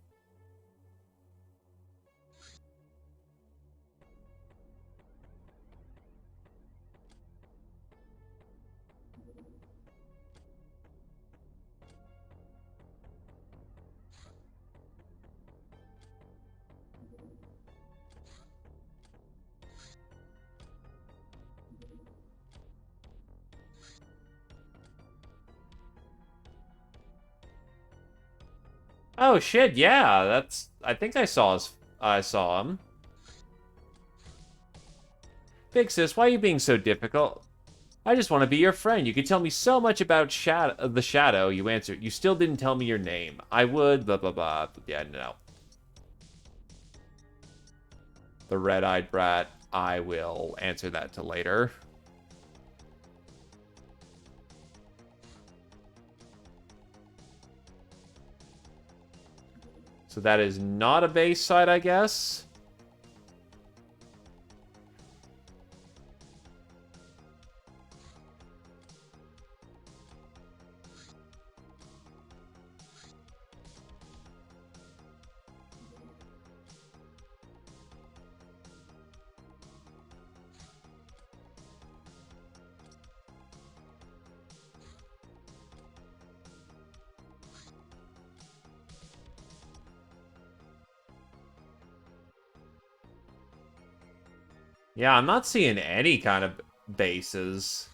Oh shit, yeah, that's... I think I saw him. Big sis, why are you being so difficult? I just want to be your friend. You could tell me so much about the Shadow. You answered. You still didn't tell me your name. I would, blah, blah, blah. Yeah, no. The red-eyed brat. I will answer that to later. So that is not a base side, I guess. Yeah, I'm not seeing any kind of bases.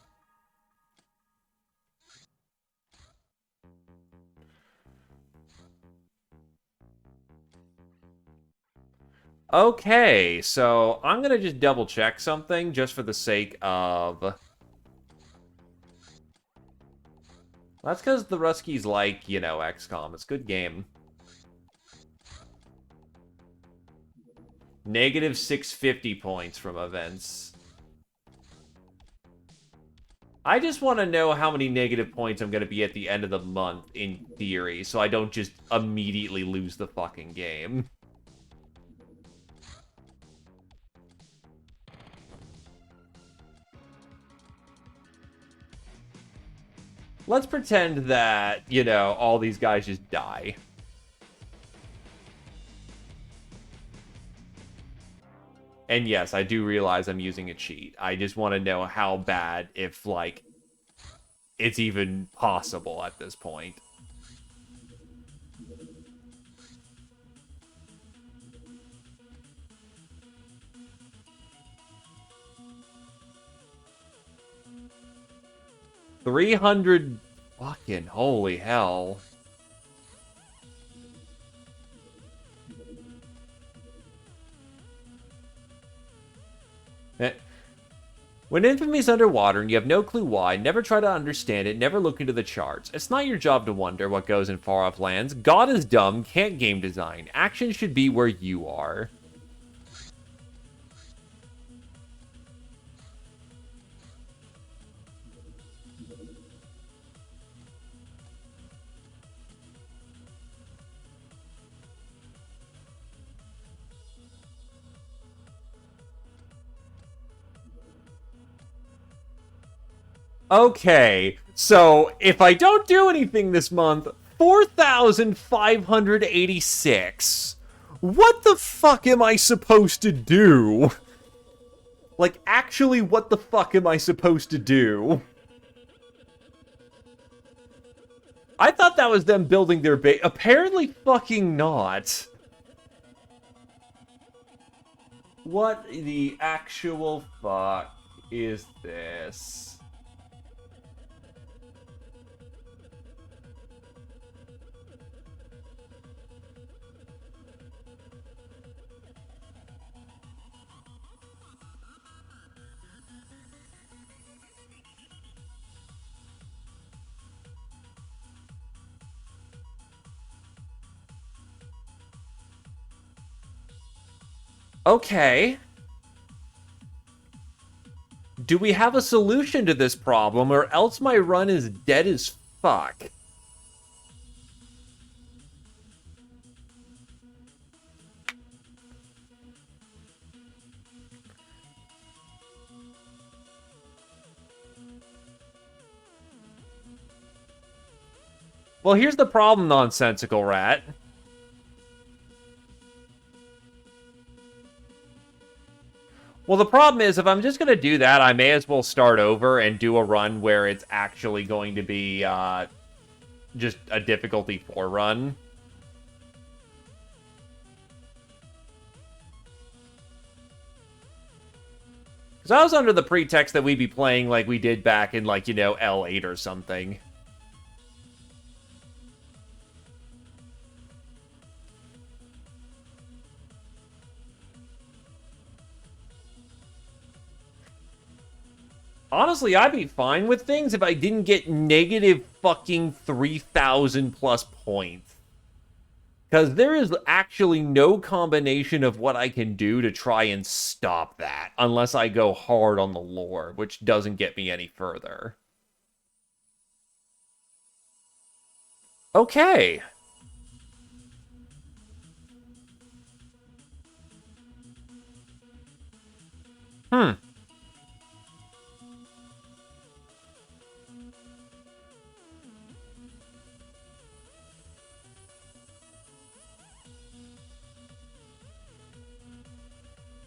Okay, so I'm gonna just double check something just for the sake of... That's because the Ruskies like, you know, XCOM. It's a good game. Negative 650 points from events. I just want to know how many negative points I'm going to be at the end of the month, in theory, so I don't just immediately lose the fucking game. Let's pretend that, you know, all these guys just die. And yes, I do realize I'm using a cheat. I just want to know how bad, if, like, it's even possible at this point. $300 fucking holy hell. When Infamy's underwater and you have no clue why, never try to understand it, never look into the charts. It's not your job to wonder what goes in far-off lands. God is dumb, can't game design. Action should be where you are. Okay, so if I don't do anything this month, 4,586. What the fuck am I supposed to do? Like, actually, what the fuck am I supposed to do? I thought that was them building their base. Apparently fucking not. What the actual fuck is this? Okay. Do we have a solution to this problem, or else my run is dead as fuck? Well, here's the problem, nonsensical rat. Well, the problem is, if I'm just going to do that, I may as well start over and do a run where it's actually going to be just a difficulty 4 run. Because I was under the pretext that we'd be playing like we did back in, like, you know, L8 or something. Honestly, I'd be fine with things if I didn't get negative fucking 3,000 plus points. Because there is actually no combination of what I can do to try and stop that, unless I go hard on the lore, which doesn't get me any further. Okay.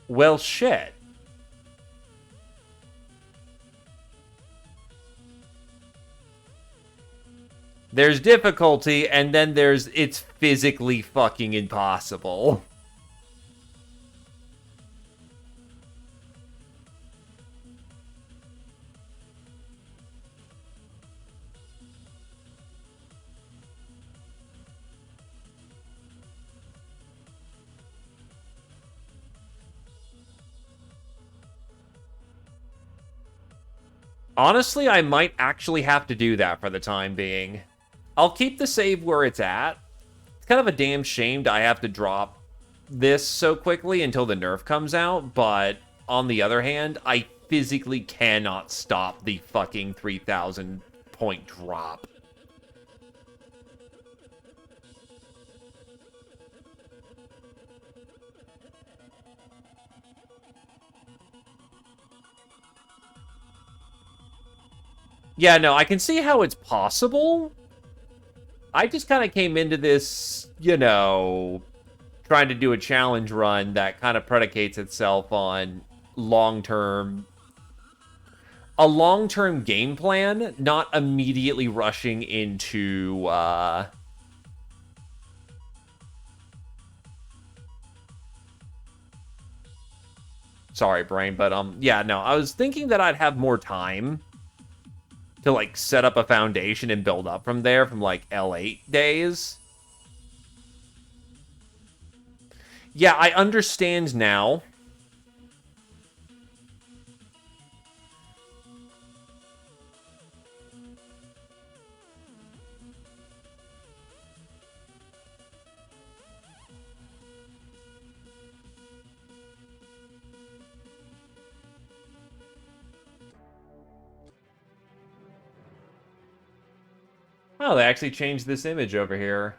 Well, shit. There's difficulty, and then there's it's physically fucking impossible. Honestly, I might actually have to do that for the time being. I'll keep the save where it's at. It's kind of a damn shame I have to drop this so quickly until the nerf comes out, but on the other hand, I physically cannot stop the fucking 3,000 point drop. Yeah, no, I can see how it's possible. I just kind of came into this, you know, trying to do a challenge run that kind of predicates itself on a long-term game plan, not immediately rushing into, sorry, brain, but, yeah, no, I was thinking that I'd have more time to, like, set up a foundation and build up from there from, like, L8 days. Yeah, I understand now. Oh, they actually changed this image over here.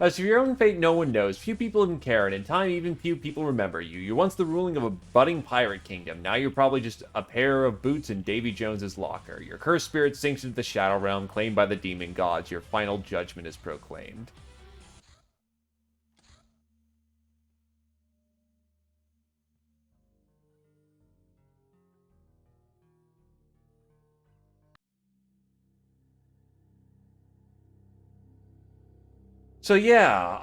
As for your own fate, no one knows. Few people even care, and in time, even few people remember you. You're once the ruling of a budding pirate kingdom. Now you're probably just a pair of boots in Davy Jones's locker. Your cursed spirit sinks into the shadow realm, claimed by the demon gods. Your final judgment is proclaimed. So yeah,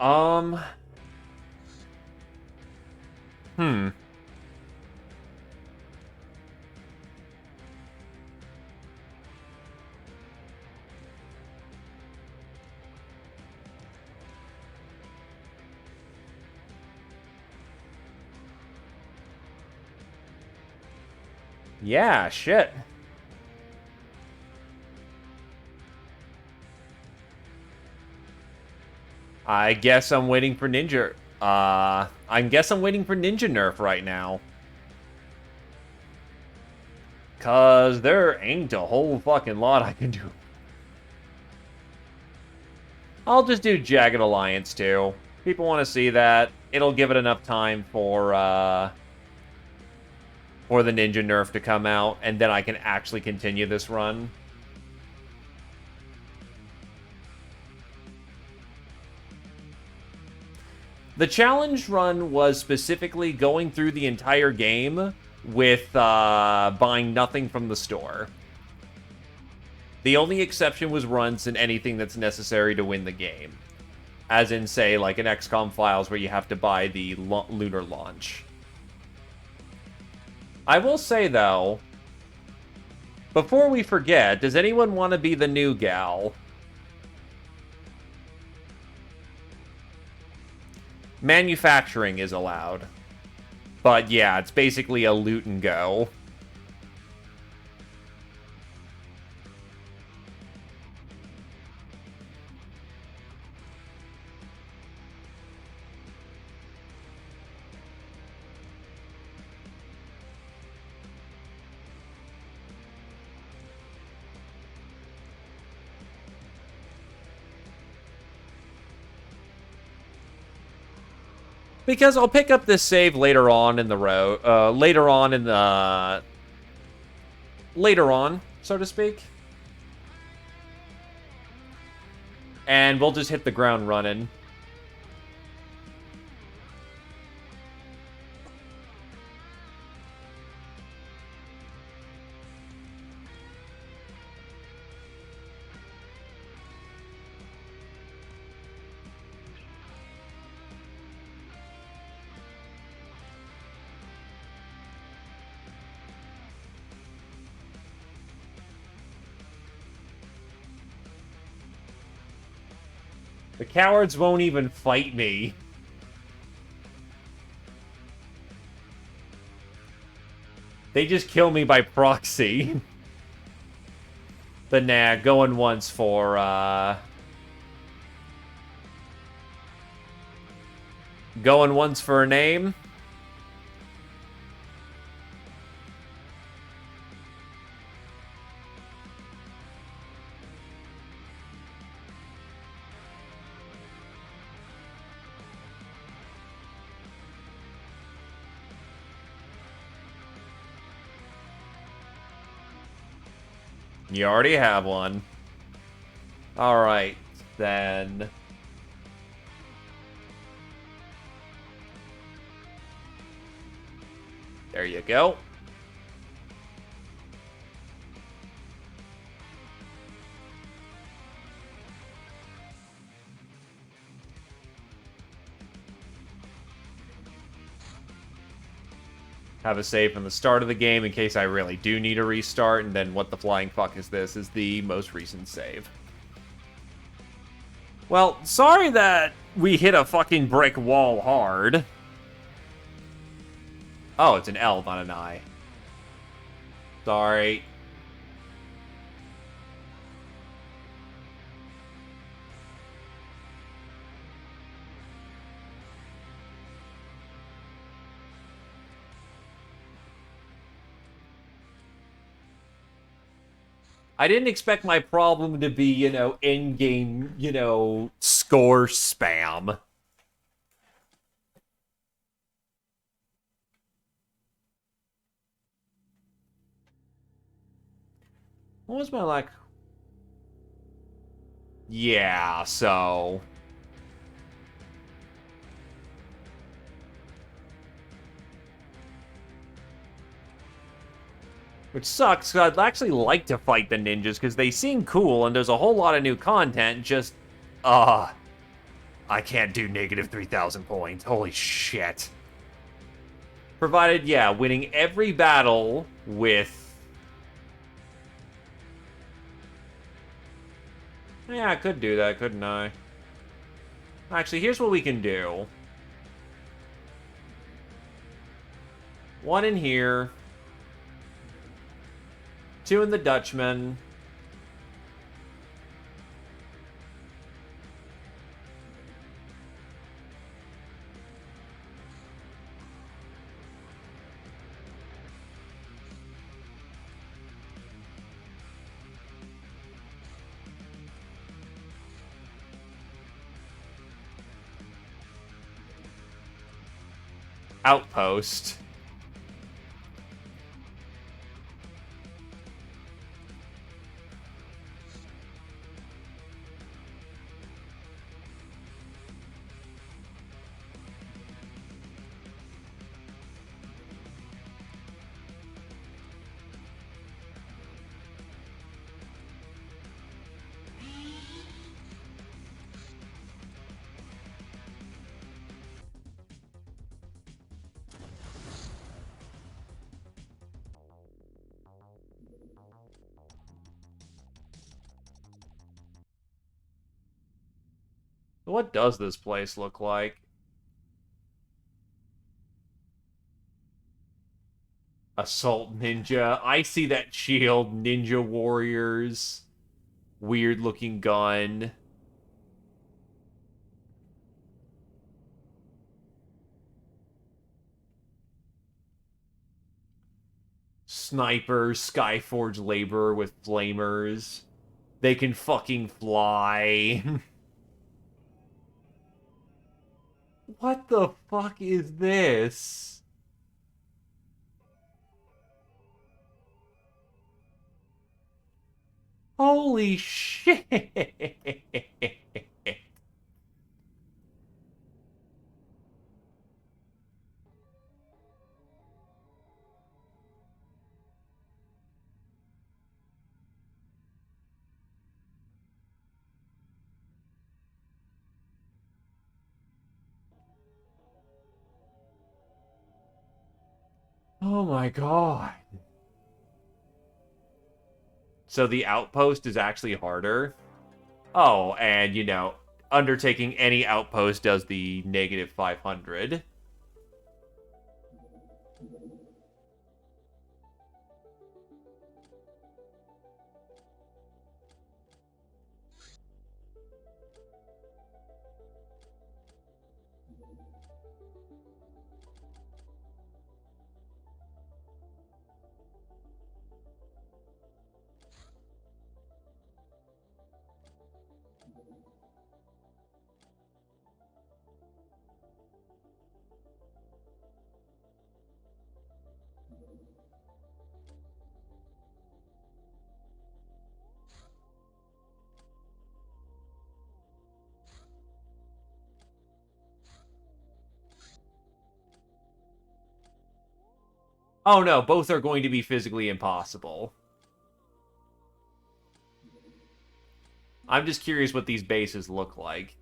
yeah, shit. I guess I'm waiting for Ninja. I guess I'm waiting for Ninja Nerf right now. Cause there ain't a whole fucking lot I can do. I'll just do Jagged Alliance too. People want to see that. It'll give it enough time for the Ninja Nerf to come out, and then I can actually continue this run. The challenge run was specifically going through the entire game with buying nothing from the store. The only exception was runs and anything that's necessary to win the game. As in, say, like an XCOM Files where you have to buy the lunar launch. I will say, though, before we forget, does anyone want to be the new gal? Manufacturing is allowed. But yeah, it's basically a loot and go. Because I'll pick up this save later on in the road, later on, so to speak. And we'll just hit the ground running. The cowards won't even fight me. They just kill me by proxy. But nah, going once for, Going once for a name. You already have one. Alright, then. There you go. Have a save from the start of the game in case I really do need a restart, and then what the flying fuck is this is the most recent save. Well, sorry that we hit a fucking brick wall hard. Oh, it's an L, not an I. Sorry. I didn't expect my problem to be, you know, in-game, you know, score spam. What was my, like... Yeah, so... Which sucks, because I'd actually like to fight the ninjas, because they seem cool, and there's a whole lot of new content, just... I can't do negative 3,000 points. Holy shit. Provided, yeah, winning every battle with... Yeah, I could do that, couldn't I? Actually, here's what we can do. One in here. Two in the Dutchman. Outpost. What does this place look like? Assault Ninja. I see that shield. Ninja Warriors. Weird looking gun. Sniper. Skyforge Laborer with flamers. They can fucking fly. What the fuck is this? Holy shit! Oh my god. So the outpost is actually harder? Oh, and you know, undertaking any outpost does the negative 500. Oh no, both are going to be physically impossible. I'm just curious what these bases look like.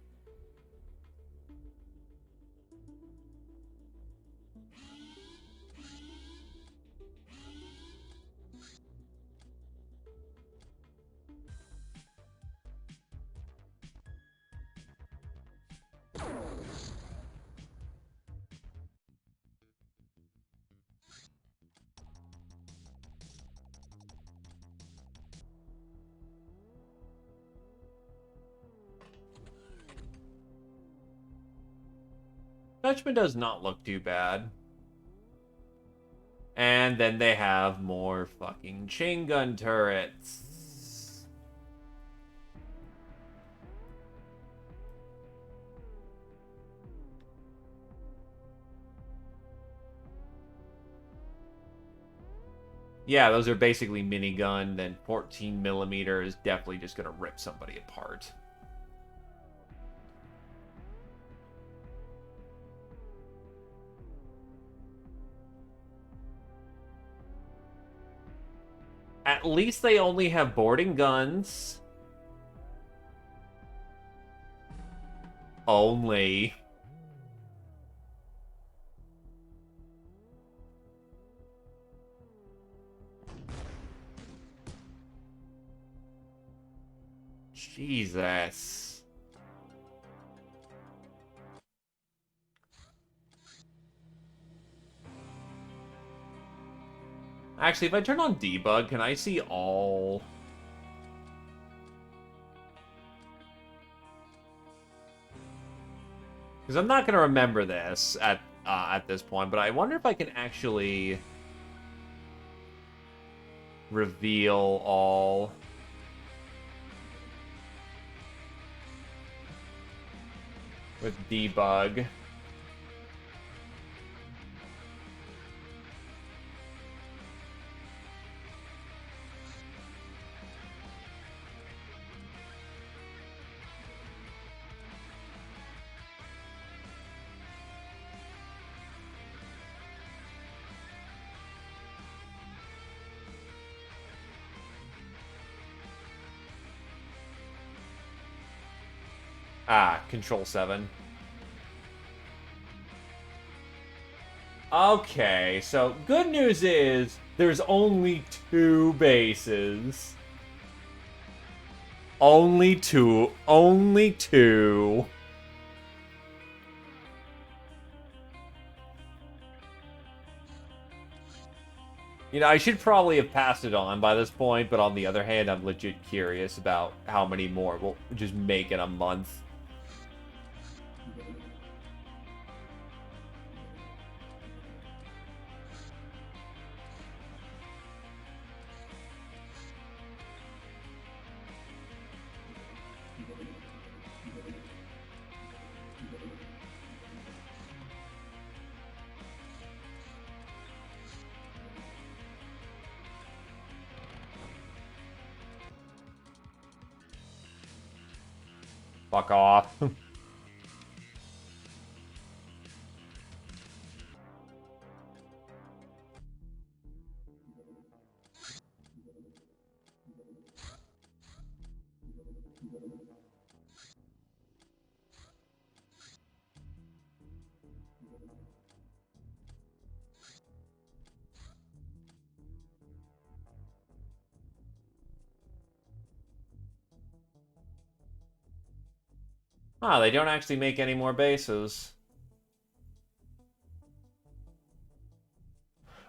Dutchman does not look too bad. And then they have more fucking chain gun turrets. Yeah, those are basically minigun. Then 14mm is definitely just gonna rip somebody apart. At least they only have boarding guns. Only. Jesus. Actually, if I turn on debug, can I see all... Because I'm not going to remember this at this point, but I wonder if I can actually reveal all... with debug. Ah, Control 7. Okay, so good news is there's only 2 bases. Only 2. Only 2. You know, I should probably have passed it on by this point, but on the other hand, I'm legit curious about how many more we'll just make in a month. Fuck off. Ah, they don't actually make any more bases.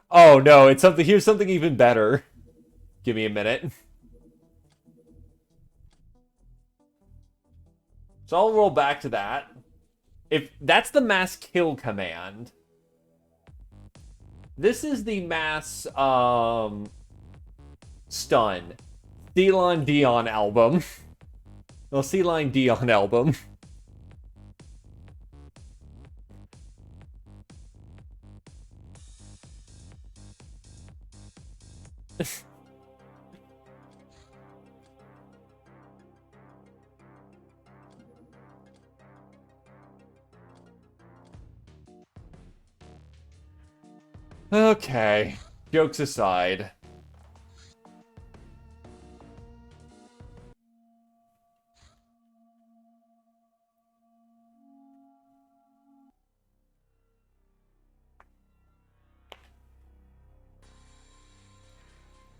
Oh no, it's something. Here's something even better. Give me a minute. So I'll roll back to that. If that's the mass kill command. This is the mass stun. Celine Dion album. Well, Celine Dion album. Okay. Jokes aside.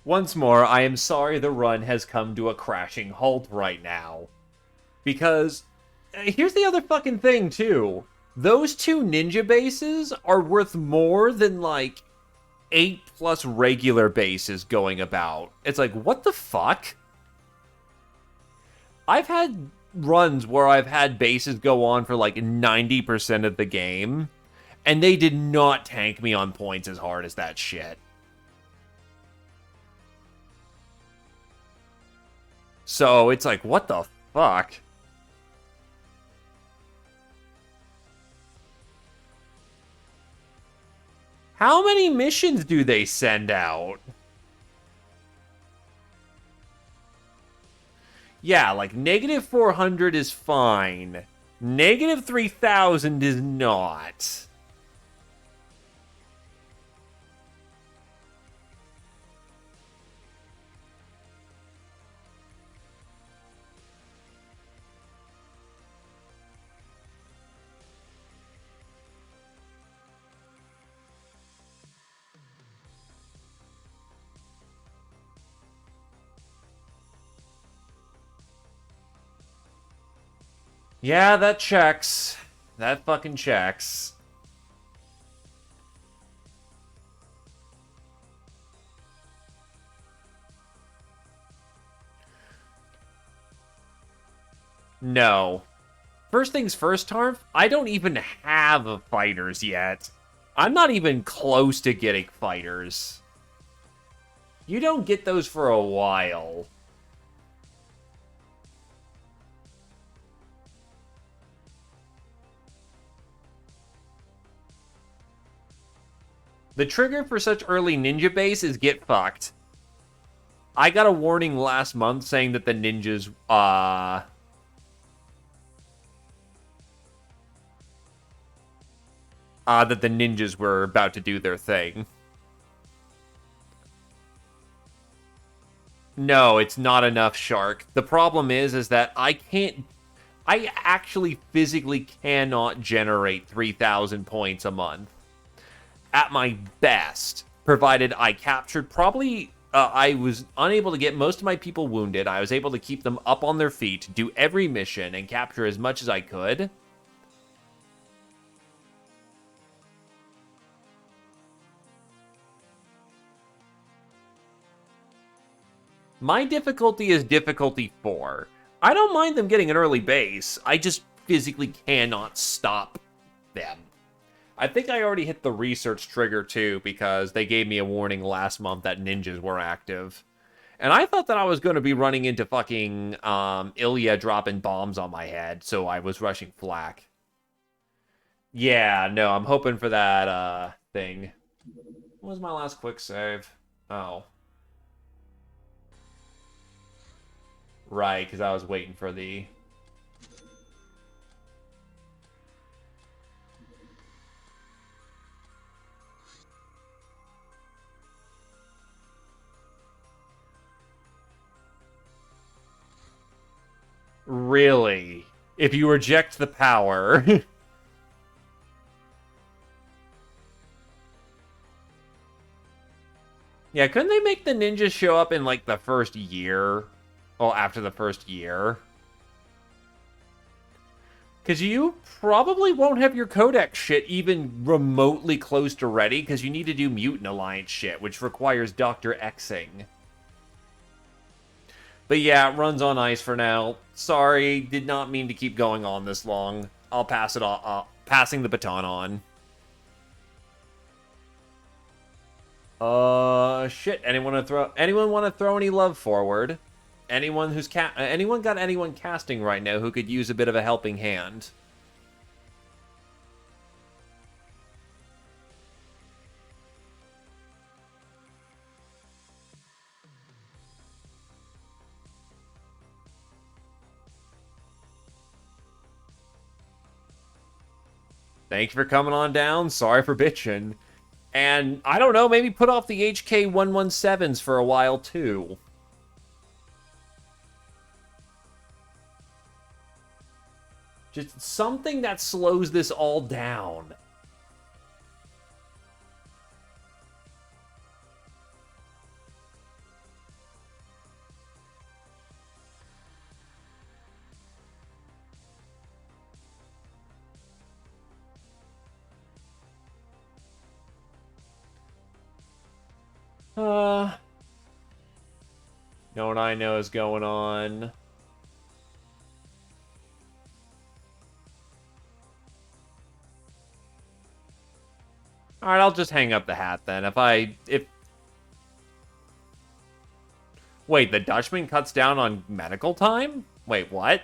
Once more, I am sorry the run has come to a crashing halt right now. Because, here's the other fucking thing, too. Those 2 ninja bases are worth more than, like, 8 plus regular bases going about. It's like, what the fuck? I've had runs where I've had bases go on for, like, 90% of the game, and they did not tank me on points as hard as that shit. So it's like, what the fuck? How many missions do they send out? Yeah, like, negative 400 is fine. Negative 3,000 is not. Yeah, that checks. That fucking checks. No. First things first, Tarf, I don't even have fighters yet. I'm not even close to getting fighters. You don't get those for a while. The trigger for such early ninja base is get fucked. I got a warning last month saying that the ninjas, that the ninjas were about to do their thing. No, it's not enough, Shark. The problem is that I actually physically cannot generate 3,000 points a month. At my best, provided I captured I was unable to get most of my people wounded. I was able to keep them up on their feet, do every mission, and capture as much as I could. My difficulty is difficulty 4. I don't mind them getting an early base. I just physically cannot stop them. I think I already hit the research trigger too, because they gave me a warning last month that ninjas were active. And I thought that I was going to be running into fucking Ilya dropping bombs on my head, so I was rushing flak. Yeah, no, I'm hoping for that thing. What was my last quick save? Oh. Right, because I was waiting for the... Really? If you reject the power... Yeah, couldn't they make the ninjas show up in, like, the first year? Well, after the first year? Because you probably won't have your codex shit even remotely close to ready, because you need to do Mutant Alliance shit, which requires Dr. Xing. But yeah, it runs on ice for now. Sorry, did not mean to keep going on this long. I'll pass it on, passing the baton on. Shit. Anyone want to throw any love forward? Anyone got anyone casting right now who could use a bit of a helping hand? Thank you for coming on down. Sorry for bitching. And, I don't know, maybe put off the HK117s for a while, too. Just something that slows this all down. Know what I know is going on. Alright, I'll just hang up the hat then. Wait, the Dutchman cuts down on medical time? Wait, what?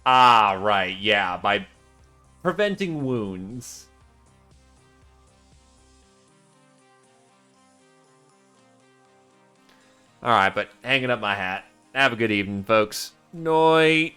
Ah, right, yeah, by preventing wounds. Alright, but hanging up my hat. Have a good evening, folks. Night.